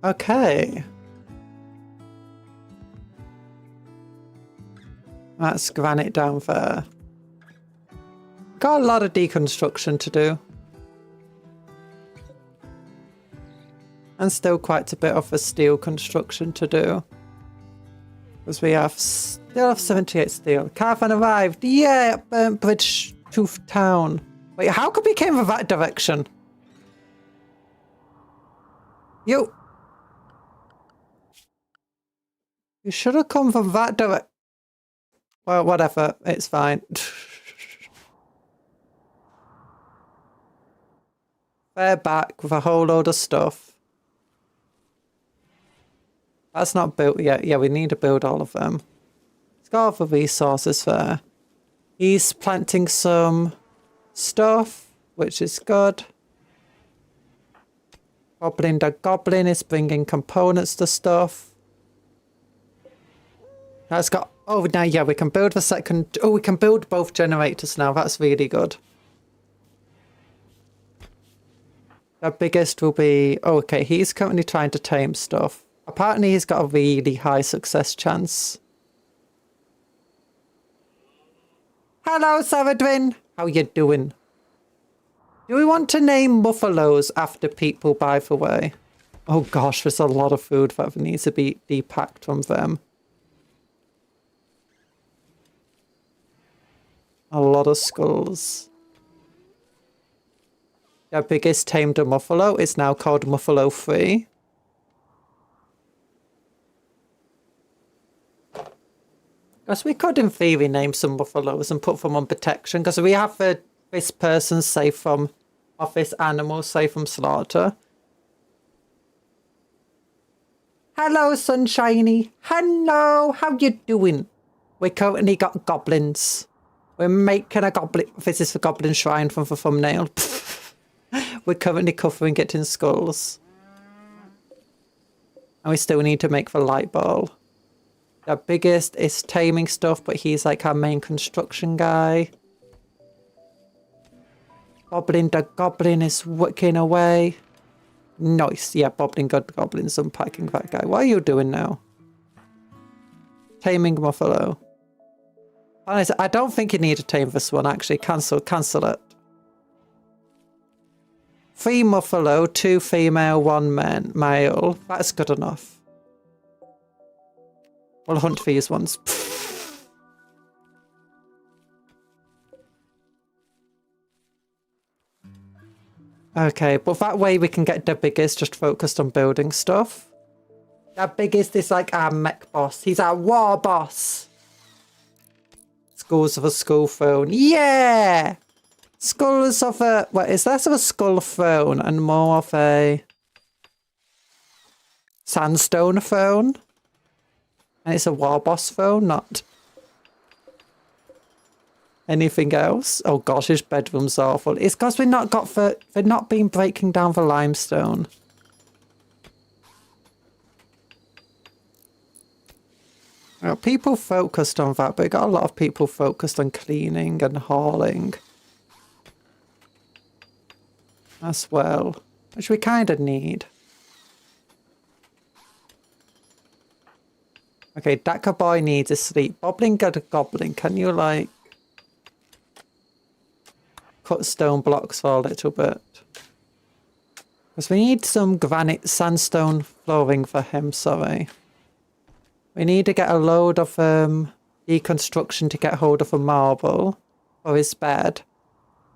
Okay. That's granite down there. Got a lot of deconstruction to do. And still quite a bit of a steel construction to do. Because we have still have 78 steel. Caravan arrived! Yeah! Burnt Bridge Tooth Town. Wait, how come we came from that direction? You should have come from that direction. Well, whatever. It's fine. They're back with a whole load of stuff. That's not built yet. Yeah, we need to build all of them. It's got all the resources there. He's planting some stuff, which is good. Goblin the Goblin is bringing components to stuff. That's got... Oh, now, yeah, we can build the second... Oh, we can build both generators now. That's really good. The biggest will be... Oh, okay, he's currently trying to tame stuff. Apparently, he's got a really high success chance. Hello, Saradwin. How you doing? Do we want to name buffaloes after people, by the way? Oh gosh, there's a lot of food that needs to be depacked from them. A lot of skulls. Our biggest tamed buffalo is now called Buffalo 3. Because we could, in theory, name some buffaloes and put them on protection. Because we have this person safe from, or this animal safe from slaughter. Hello, Sunshiny. Hello, how you doing? We currently got goblins. We're making a goblin. This is the goblin shrine from the thumbnail. We're currently covering it in skulls. And we still need to make the light ball. Our biggest is taming stuff, but he's like our main construction guy. Boblin the Goblin is working away. Nice. Yeah, Boblin the Goblin's unpacking that guy. What are you doing now? Taming Buffalo. Honestly, I don't think you need to tame this one, actually. Cancel it. 3 Buffalo, 2 female, 1 male. That's good enough. We'll hunt for these ones. Okay, but that way we can get the biggest just focused on building stuff. The biggest is like our mech boss. He's our war boss. Skulls of a skull throne. Yeah! Skulls of a... What is less of a skull throne and more of a... sandstone throne. And it's a war boss throne, not... anything else. Oh gosh, his bedroom's awful. It's because we've not got for... they've not been breaking down the limestone. Well, people focused on that, but we got a lot of people focused on cleaning and hauling. As well. Which we kind of need. Okay, Daka Boy needs a sleep. Boblin got a goblin. Can you, like... cut stone blocks for a little bit? Because we need some granite sandstone flooring for him, sorry. We need to get a load of deconstruction to get hold of a marble for his bed.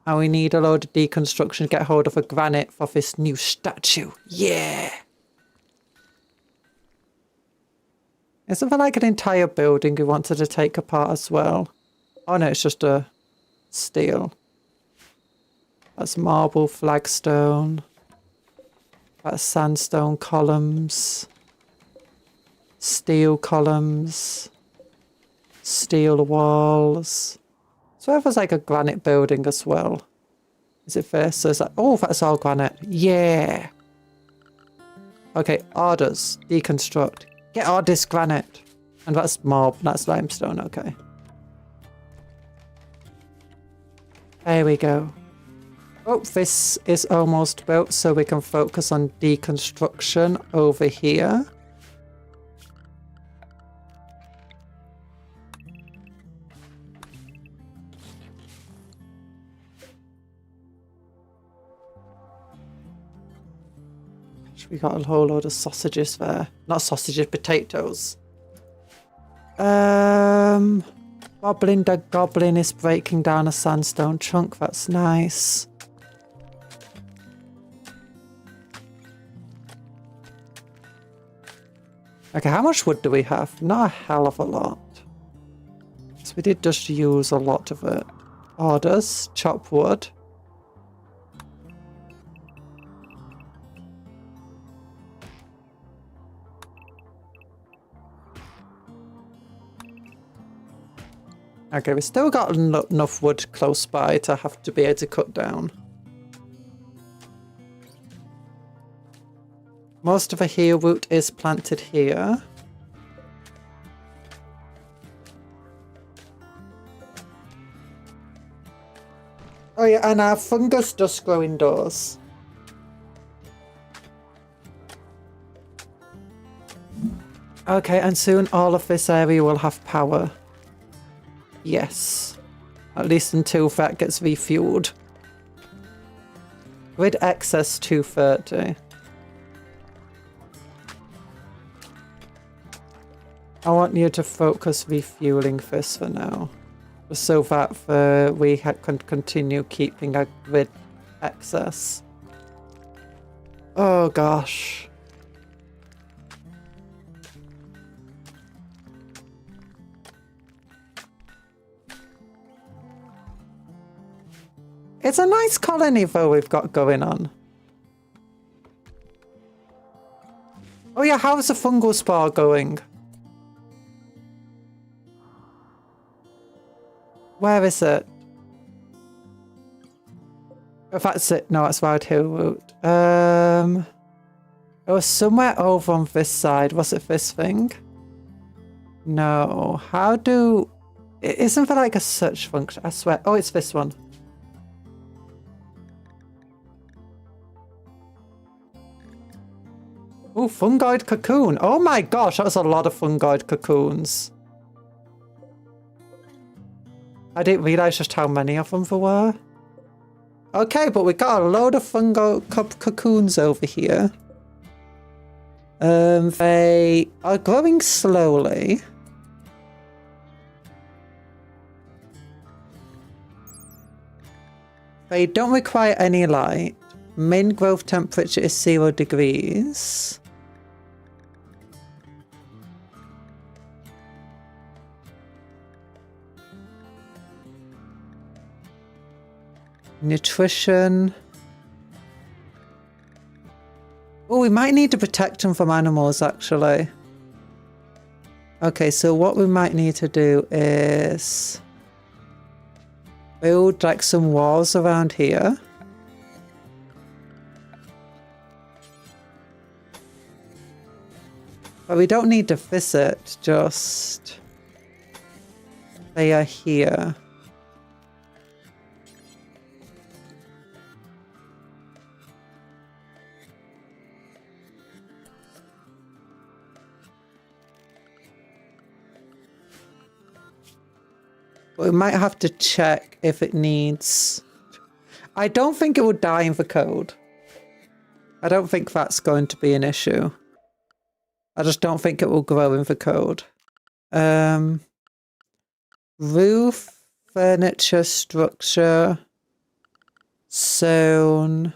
And we need a load of deconstruction to get hold of a granite for this new statue. Yeah! Isn't there like an entire building we wanted to take apart as well? Oh no, it's just a steel. That's marble flagstone. That's sandstone columns. Steel columns. Steel walls. So if there's like a granite building as well. Is it this? So it's like, oh, that's all granite. Yeah. Okay, orders. Deconstruct. Get all this granite. And that's marble. That's limestone. Okay. There we go. Oh, this is almost built, so we can focus on deconstruction over here. We got a whole load of sausages there. Not sausages, potatoes. Boblin the Goblin is breaking down a sandstone chunk. That's nice. Okay, how much wood do we have? Not a hell of a lot. So we did just use a lot of it. Orders, chop wood. Okay, we've still got enough wood close by to have to be able to cut down. Most of the heel root is planted here. Oh yeah, and our fungus does grow indoors. Okay, and soon all of this area will have power. Yes. At least until that gets refueled. Grid excess 230. I want you to focus refueling this for now. So that we can continue keeping a grid excess. Oh gosh. It's a nice colony though we've got going on. Oh yeah, how's the fungal spore going? Where is it? If that's it, no, that's Wild Hill Route. It was somewhere over on this side. Was it this thing? No. How do... Isn't there like a search function? I swear. Oh, it's this one. Oh, fungoid cocoon. Oh my gosh, that was a lot of fungoid cocoons. I didn't realise just how many of them there were. Okay, but we got a load of fungo cocoons over here. They are growing slowly. They don't require any light. Min growth temperature is 0 degrees. Nutrition. Oh, we might need to protect them from animals, actually. Okay, so what we might need to do is build like some walls around here. But we don't need to visit, just they are here. We might have to check if it needs... I don't think it would die in the code. I don't think that's going to be an issue. I just don't think it will grow in the code. Roof, furniture, structure, zone,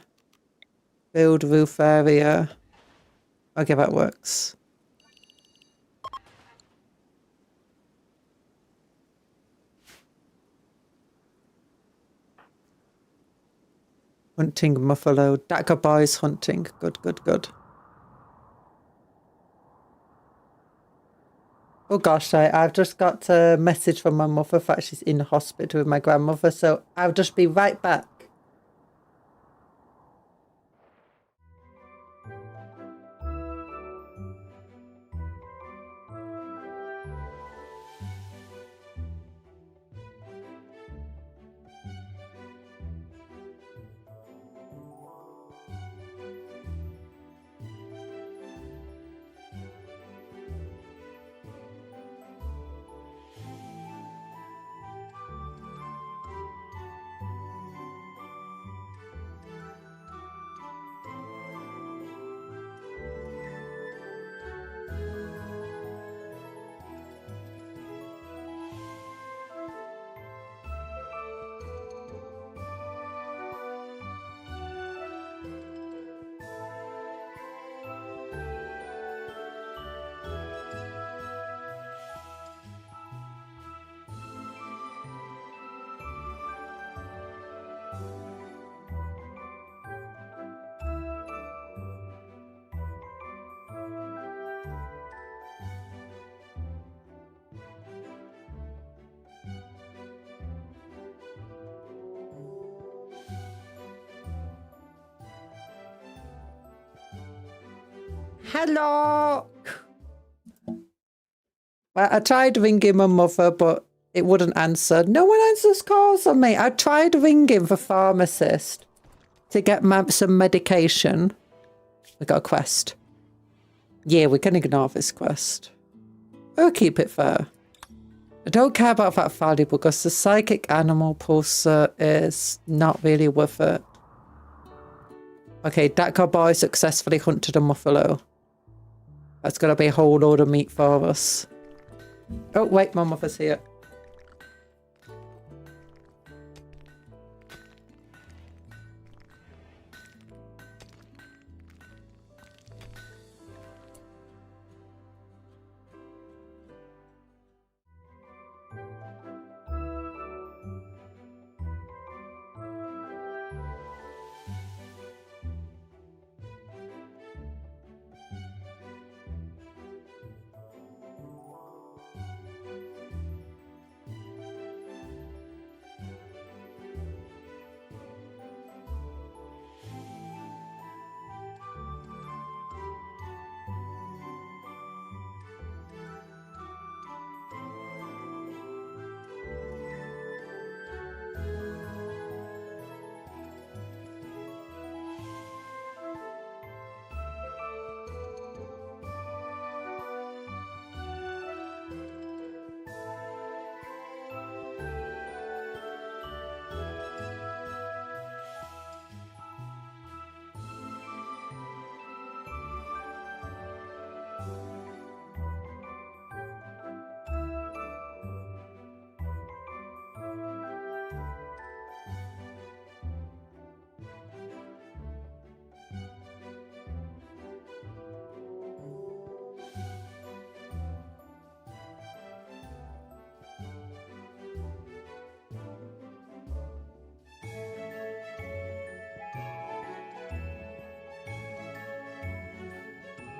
build roof area. Okay, that works. Hunting buffalo. Dagger boys hunting. Good, good, good. Oh gosh, I've just got a message from my mother that she's in hospital with my grandmother, so I'll just be right back. Hello! Well, I tried ringing my mother, but it wouldn't answer. No one answers calls on me. I tried ringing the pharmacist to get some medication. We got a quest. Yeah, we can ignore this quest. We'll keep it fair. I don't care about that value because the psychic animal pulsar is not really worth it. Okay, that cowboy successfully hunted a buffalo. That's gonna be a whole load of meat for us. Oh wait, my mother's here.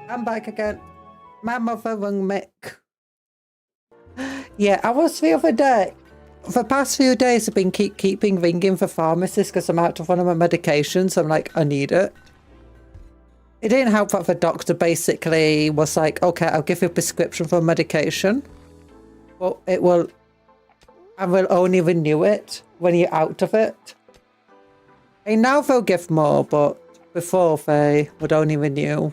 I'm back again. My mother rung Mick. Yeah, I was the other day. For the past few days, I've been keeping ringing for pharmacists because I'm out of one of my medications. I'm like, I need it. It didn't help that the doctor basically was like, okay, I'll give you a prescription for medication. But I will only renew it when you're out of it. And now they'll give more, but before they would only renew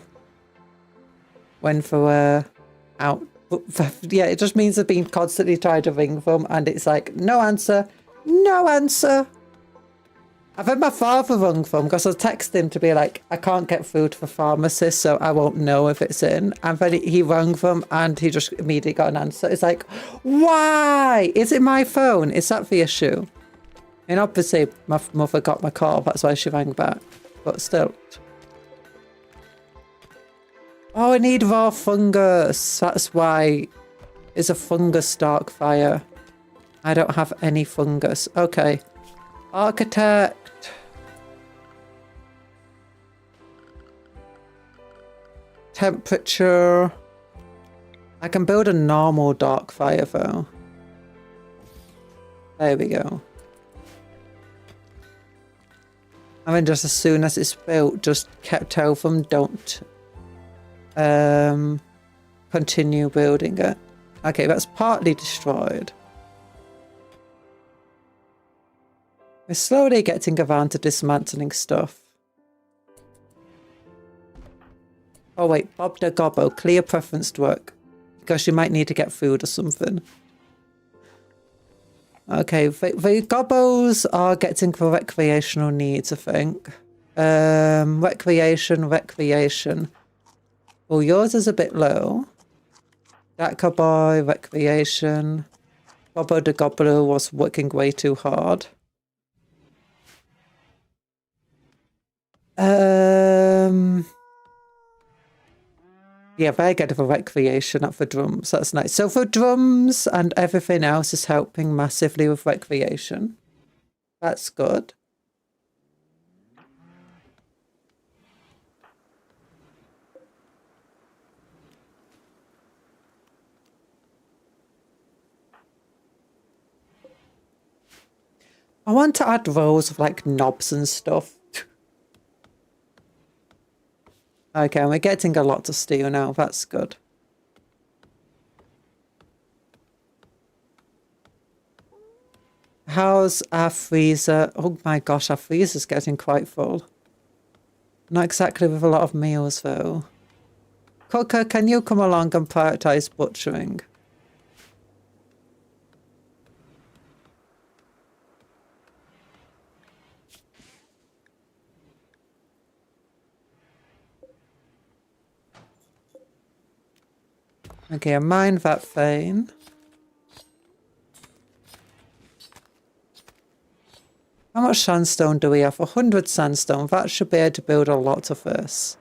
when they were out. But yeah, it just means I've been constantly trying to ring them and it's like, no answer, no answer. I've had my father rung them because I texted him to be like, I can't get through to the pharmacist, so I won't know if it's in. And then he rung them and he just immediately got an answer. It's like, why? Is it my phone? Is that the issue? And obviously my mother got my call, that's why she rang back. But still. Oh, I need raw fungus. That's why it's a fungus dark fire. I don't have any fungus. Okay. Architect. Temperature. I can build a normal dark fire though. There we go. And then just as soon as it's built, just tell them don't continue building it. Okay, that's partly destroyed. We're slowly getting around to dismantling stuff. Oh wait, Bob the Gobbo, clear preference to work. Because you might need to get food or something. Okay, the Gobbos are getting for recreational needs, I think. Recreation. Well, yours is a bit low. That cowboy, recreation. Bobbo the Gobbler was working way too hard. Yeah, very good for recreation, not for drums. That's nice. So for drums and everything else is helping massively with recreation. That's good. I want to add rows of like knobs and stuff. Okay, we're getting a lot to steal now. That's good. How's our freezer? Oh my gosh, our freezer's getting quite full. Not exactly with a lot of meals though. Cooker, can you come along and prioritize butchering? Okay, I mined that vein. How much sandstone do we have? 100 sandstone. That should be able to build a lot of this.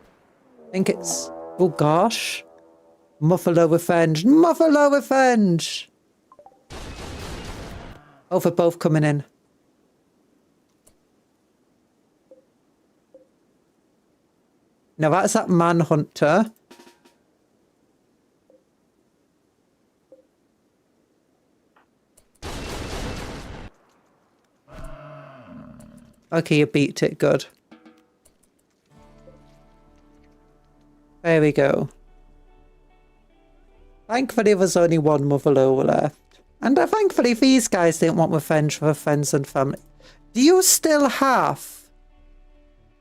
I think it's... Oh gosh. Muffalo Revenge. Muffalo Revenge! Oh, they're both coming in. Now that's that manhunter. Okay, you beat it. Good. There we go. Thankfully, there's only one Muffalo left. And thankfully, these guys didn't want revenge for their friends and family. Do you still have...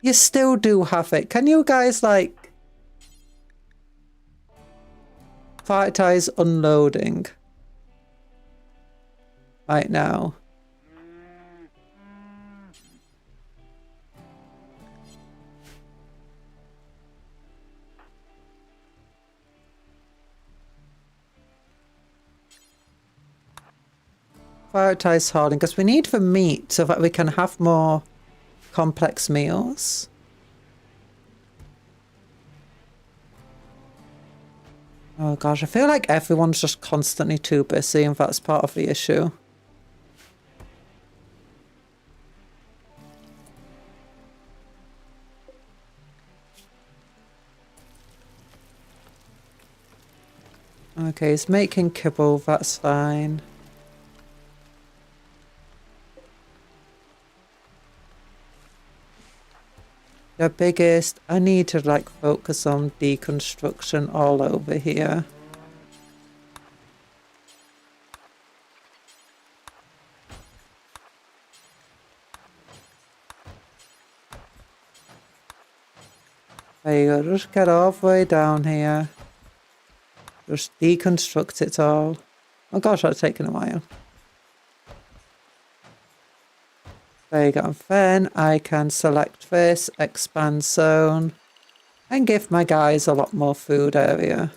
You still do have it. Can you guys, like... prioritize unloading? Right now. Prioritize holding, because we need the meat so that we can have more complex meals. Oh gosh, I feel like everyone's just constantly too busy, and that's part of the issue. Okay, he's making kibble, that's fine. The biggest, I need to like focus on deconstruction all over here. There you go, just get all the way down here. Just deconstruct it all. Oh gosh, that's taken a while. There you go. And then I can select this, expand zone, and give my guys a lot more food area.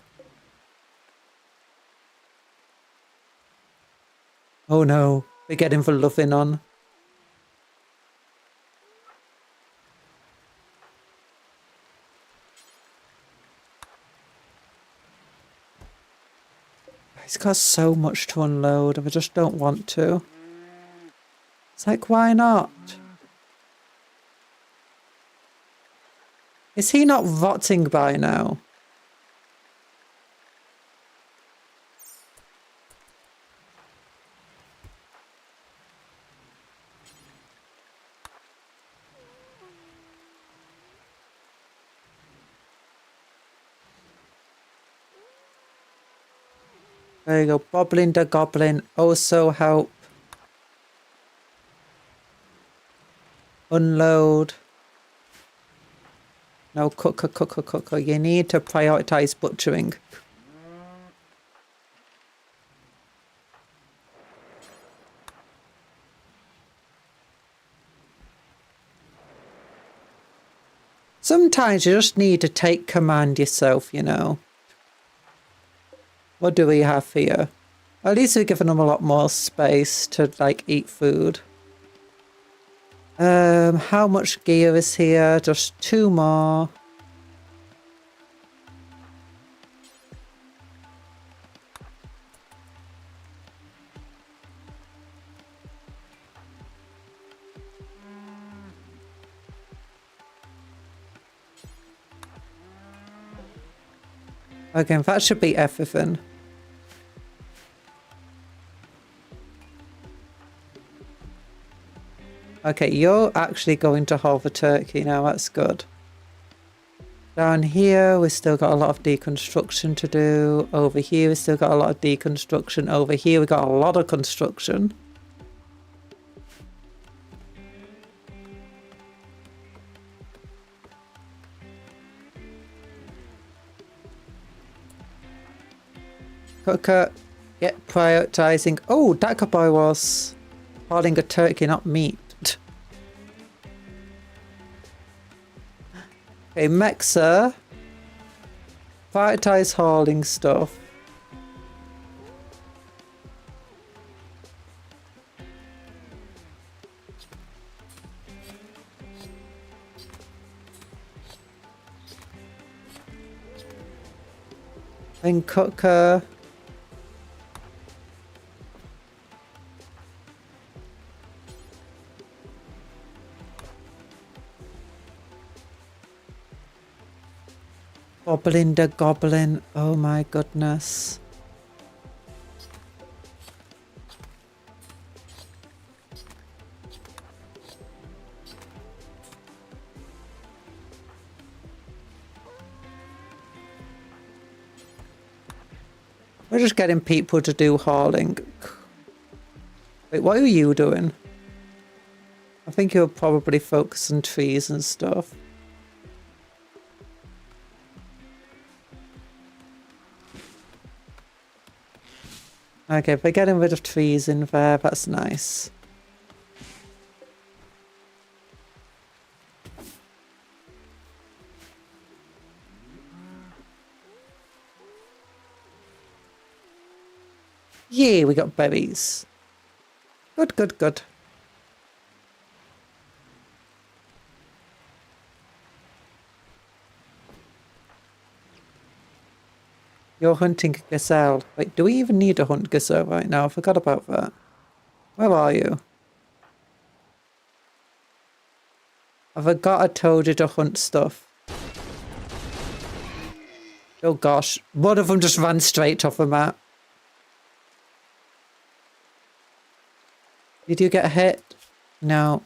Oh no, we're getting the loving on. It's got so much to unload and I just don't want to. It's like, why not? Is he not rotting by now? There you go, Bobbling the Goblin also help unload. No, cooker. You need to prioritize butchering. Sometimes you just need to take command yourself, you know. What do we have here? At least we've given them a lot more space to, like, eat food. How much gear is here? Just 2 more. Okay, that should be everything. Okay, you're actually going to hold the turkey now, that's good. Down here, we've still got a lot of deconstruction to do. Over here, we've still got a lot of deconstruction. Over here, we've got a lot of construction. Cooker, get prioritizing. Oh, that boy was holding a turkey, not meat. Okay, Mexa. Prioritize hauling stuff. Then cooker. Goblin the goblin. Oh my goodness. We're just getting people to do hauling. Wait, what are you doing? I think you're probably focusing trees and stuff. Okay, we're getting rid of trees in there. That's nice. Yeah, we got berries. Good, good, good. You're hunting a gazelle. Wait, do we even need to hunt gazelle right now? I forgot about that. Where are you? I forgot I told you to hunt stuff. Oh gosh, one of them just ran straight off the map. Did you get hit? No.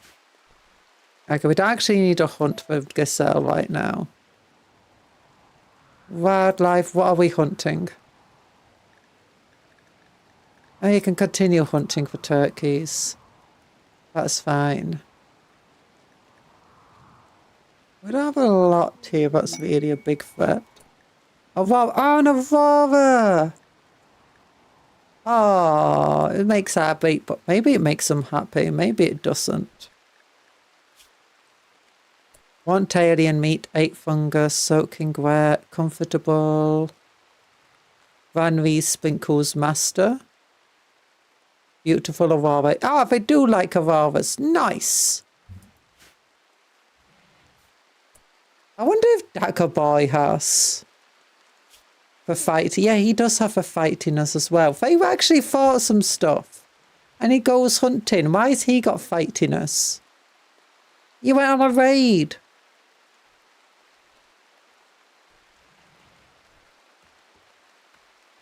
Okay, we don't actually need to hunt for gazelle right now. Wildlife, what are we hunting? Oh, you can continue hunting for turkeys. That's fine. We don't have a lot here, that's really a big threat. Oh, an aurora! Oh, it makes our beat, but maybe it makes them happy, maybe it doesn't. Want alien meat, 8 fungus, soaking wet, comfortable. RimWorld master. Beautiful aurora. Oh, they do like auroras. Nice. I wonder if Dagger Boy has for fight. Yeah, he does have a fightiness as well. They actually fought some stuff. And he goes hunting. Why has he got fightiness? You went on a raid.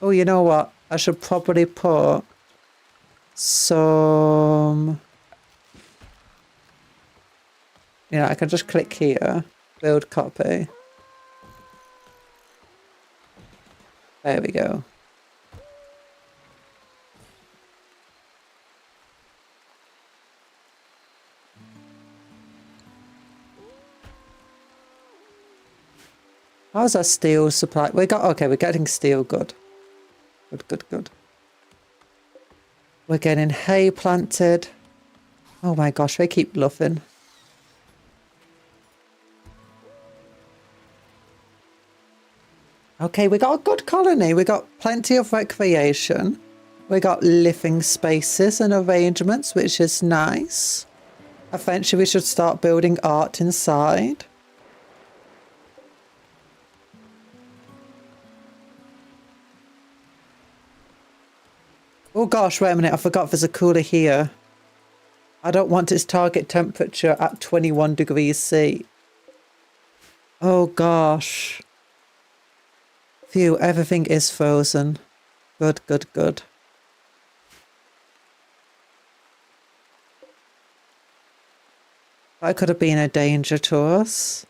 Oh, you know what? I should probably put some... Yeah, I can just click here. Build copy. There we go. How's our steel supply? Okay, we're getting steel. Good. Good, good, good. We're getting hay planted. Oh my gosh, they keep bluffing. Okay, we got a good colony. We got plenty of recreation. We got living spaces and arrangements, which is nice. Eventually, we should start building art inside. Oh gosh, wait a minute. I forgot there's a cooler here. I don't want its target temperature at 21 degrees C. Oh gosh. Phew, everything is frozen. Good, good, good. That could have been a danger to us.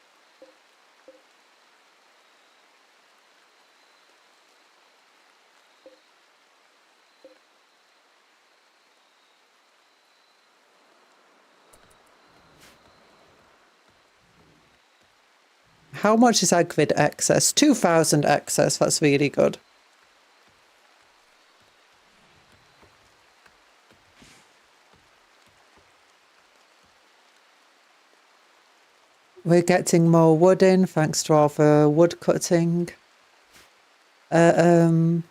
How much is our grid excess? 2,000 excess. That's really good. We're getting more wood in thanks to all the wood cutting. We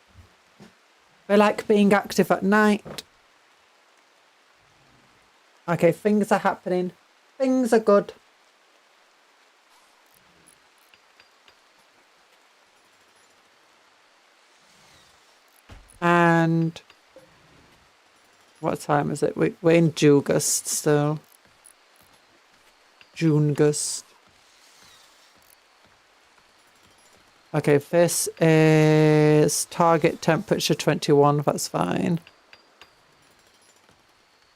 like being active at night. Okay, things are happening. Things are good. And what time is it? We're in Jugust still. Junegust. Okay, this is target temperature 21. That's fine.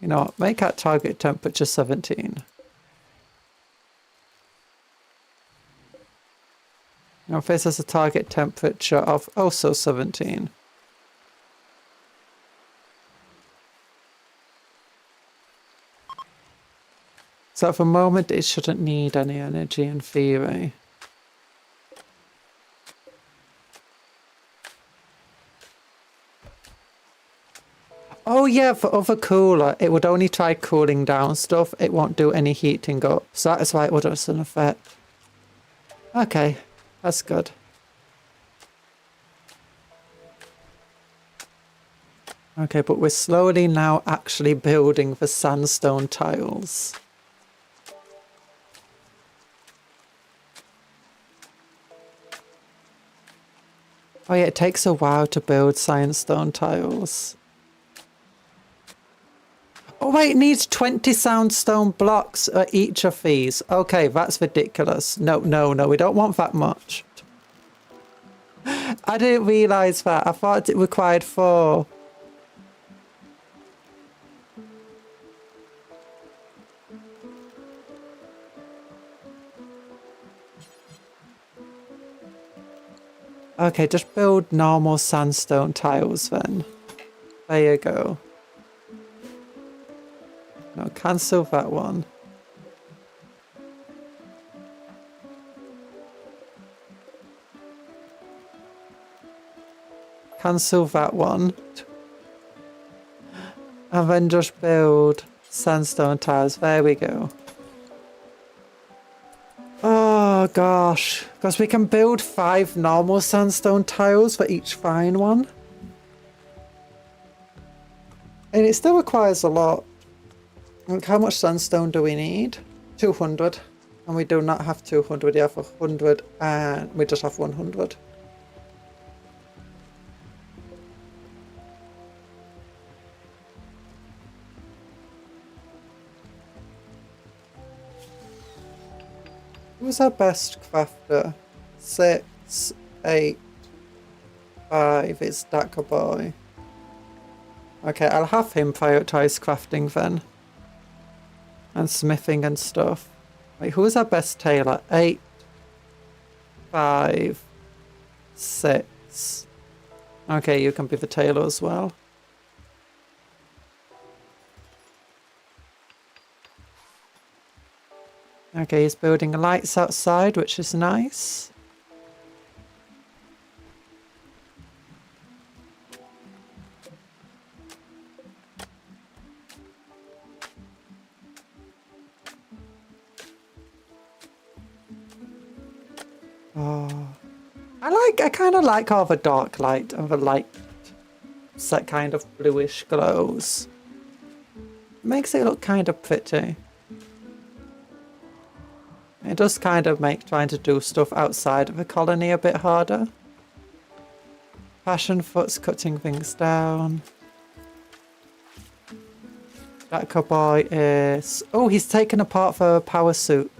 You know what? Make that target temperature 17. Now this has a target temperature of also 17. So at the moment it shouldn't need any energy in theory. Oh yeah, for other cooler, it would only try cooling down stuff. It won't do any heating up. So that's why it would have an effect. Okay, that's good. Okay, but we're slowly now actually building the sandstone tiles. Oh yeah, it takes a while to build sandstone tiles. Oh wait, it needs 20 sandstone blocks at each of these. Okay, that's ridiculous. No, we don't want that much. I didn't realise that. I thought it required 4. Okay, just build normal sandstone tiles then. There you go. No, cancel that one. Cancel that one. And then just build sandstone tiles. There we go. Oh gosh. Because we can build 5 normal sandstone tiles for each fine one. And it still requires a lot. Like, how much sandstone do we need? 200. And we do not have 200. We have 100 and we just have 100. Who's our best crafter? 6, 8, 5 is Dacker Boy. Okay, I'll have him prioritize crafting then. And smithing and stuff. Wait, who is our best tailor? 8, 5, 6. Okay, you can be the tailor as well. Okay, he's building lights outside, which is nice. Oh, I kind of like all the dark light and the light set kind of bluish glows. Makes it look kind of pretty. It does kind of make trying to do stuff outside of the colony a bit harder. Passionfoot's cutting things down. That cowboy is... Oh, he's taken apart the power suit.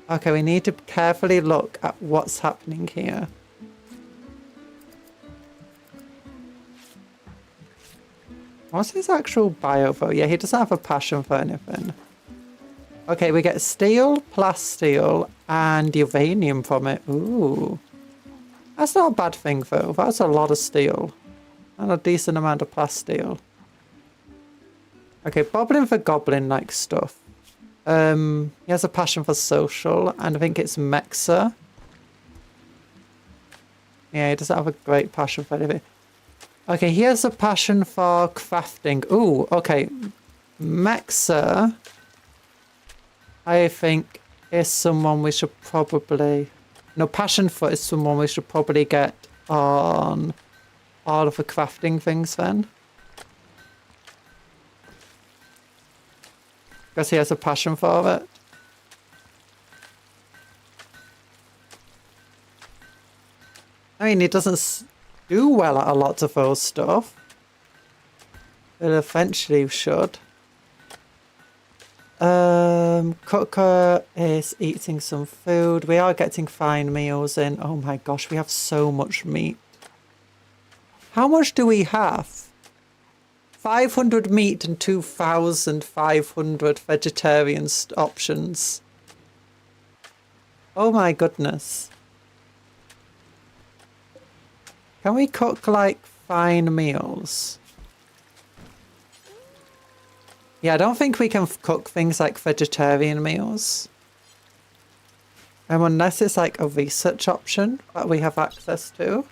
Okay, we need to carefully look at what's happening here. What's his actual bio though? Yeah, he doesn't have a passion for anything. Okay, we get steel, plasteel, and uranium from it. Ooh. That's not a bad thing though. That's a lot of steel. And a decent amount of plasteel. Okay, Bobbling for Goblin like stuff. He has a passion for social, and I think it's Mexa. Yeah, he doesn't have a great passion for anything. Okay, he has a passion for crafting. Ooh, okay. Mexa, I think, is someone we should probably... No, passion for is someone we should probably get on all of the crafting things then. Because he has a passion for it. I mean, he doesn't do well at a lot of those stuff. But eventually should. Cooker is eating some food. We are getting fine meals in. Oh my gosh, we have so much meat. How much do we have? 500 meat and 2,500 vegetarian options. Oh my goodness. Can we cook like fine meals? Yeah, I don't think we can cook things like vegetarian meals. Unless it's like a research option that we have access to.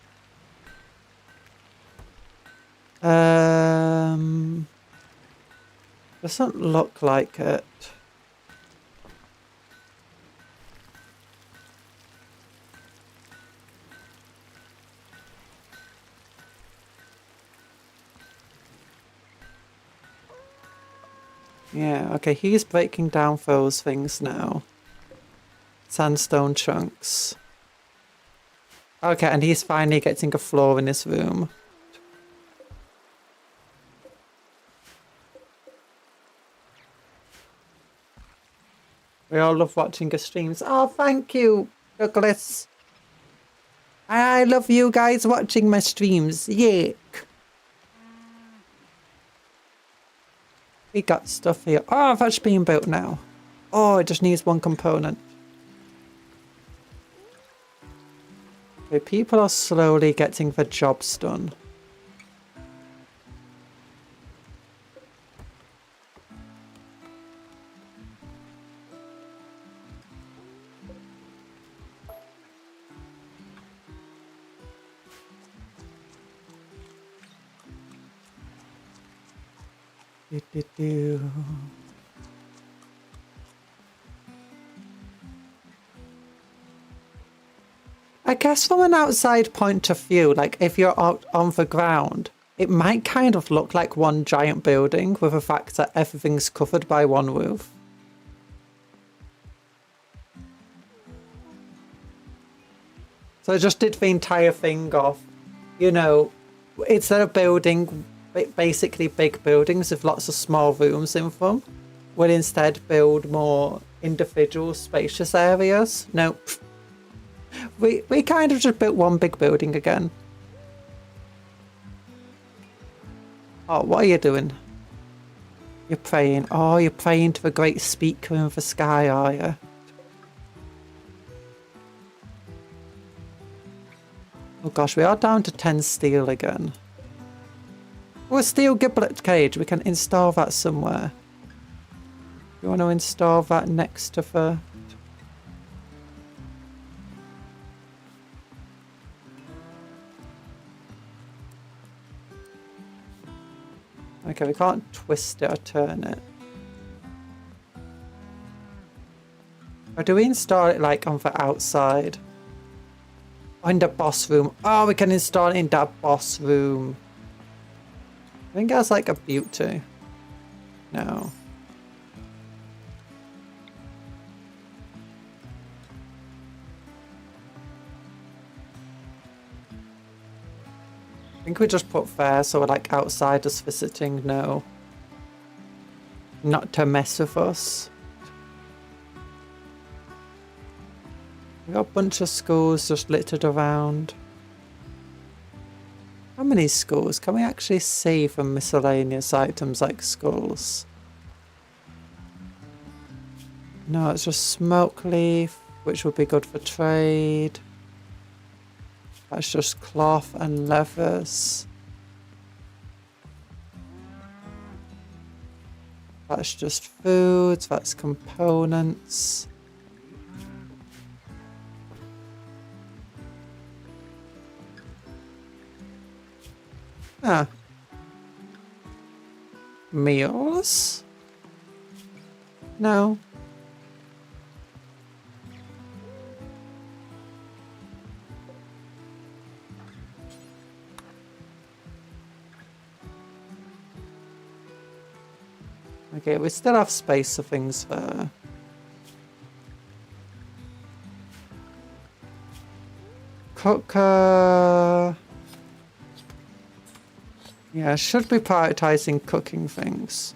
Doesn't look like it. Yeah, okay, he's breaking down those things now. Sandstone chunks. Okay, and he's finally getting a floor in his room. We all love watching your streams. Oh, thank you, Douglas. I love you guys watching my streams. Yuck. We got stuff here. Oh, that's being built now. Oh, it just needs one component. Okay, people are slowly getting their jobs done. I guess from an outside point of view, like if you're out on the ground, it might kind of look like one giant building with the fact that everything's covered by one roof. So I just did the entire thing of, you know, instead of building basically big buildings with lots of small rooms in them, we'll instead build more individual spacious areas. Nope. We kind of just built one big building again. Oh, what are you doing? You're praying. Oh, you're praying to the great speaker in the sky, are you? Oh gosh, we are down to 10 steel again. Oh, a steel giblet cage. We can install that somewhere. You want to install that next to the... Okay, we can't twist it or turn it. Or do we install it like on the outside? Oh, in the boss room. Oh, we can install it in that boss room. I think that's like a beauty. No. I think we just put there so we're like outsiders visiting, no. Not to mess with us. We got a bunch of schools just littered around. How many schools can we actually see from miscellaneous items like schools? No, it's just smoke leaf, which would be good for trade. That's just cloth and leathers. That's just foods, that's components. Ah. Meals? No. Okay, we still have space for things there. Cooker. Yeah, I should be prioritizing cooking things.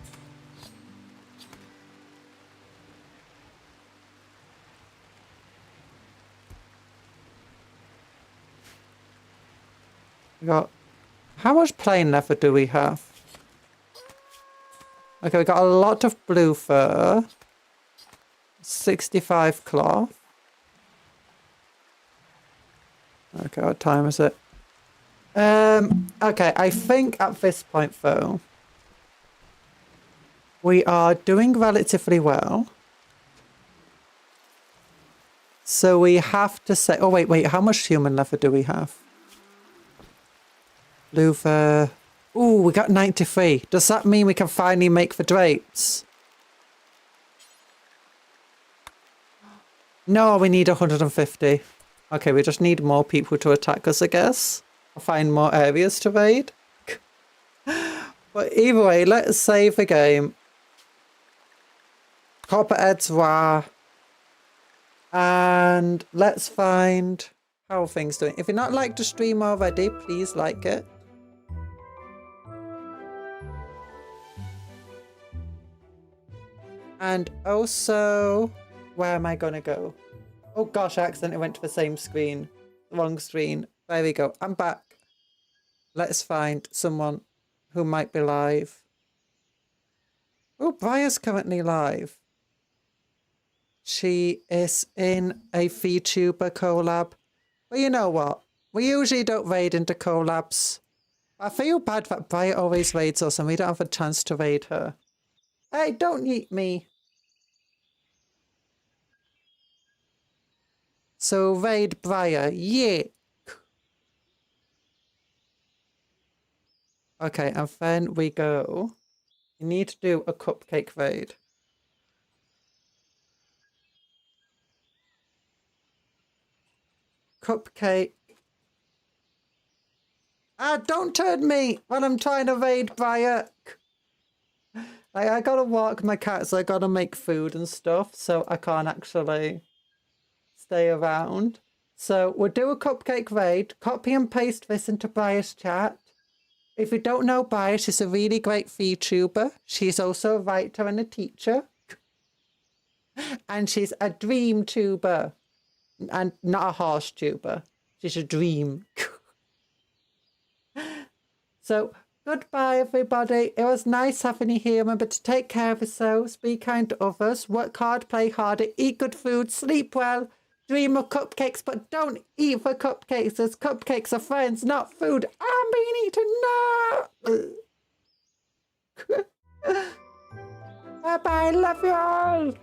We got... How much plain leather do we have? Okay, we got a lot of blue fur. 65 cloth. Okay, what time is it? Okay, I think at this point though, we are doing relatively well. So we have to say, oh wait, how much human leather do we have? Blue fur. Ooh, we got 93. Does that mean we can finally make the drapes? No, we need 150. Okay, we just need more people to attack us, I guess. I'll find more areas to raid. But either way, let's save the game. Copperheads raw. And let's find how things doing. If you're not liked the stream already, please like it. And also, where am I gonna go? Oh gosh, I accidentally went to the same screen. Wrong screen. There we go. I'm back. Let's find someone who might be live. Oh, Briar's currently live. She is in a vtuber collab. But you know what? We usually don't raid into collabs. I feel bad that Briar always raids us and we don't have a chance to raid her. Hey, don't yeet me. So raid Briar, yeah. Okay, and then we go. You need to do a cupcake raid. Cupcake. Ah, don't turn me when I'm trying to raid Briar. I gotta walk my cat, so I gotta make food and stuff, so I can't actually stay around. So we'll do a cupcake raid, copy and paste this into Briar's chat. If you don't know Briar, she's a really great VTuber. She's also a writer and a teacher. And she's a dream tuber. And not a horse tuber. She's a dream. So, goodbye everybody. It was nice having you here. Remember to take care of yourselves, be kind to others, work hard, play harder, eat good food, sleep well, dream of cupcakes, but don't eat for cupcakes, as cupcakes are friends, not food. I'm being eaten. No! Bye bye, love you all.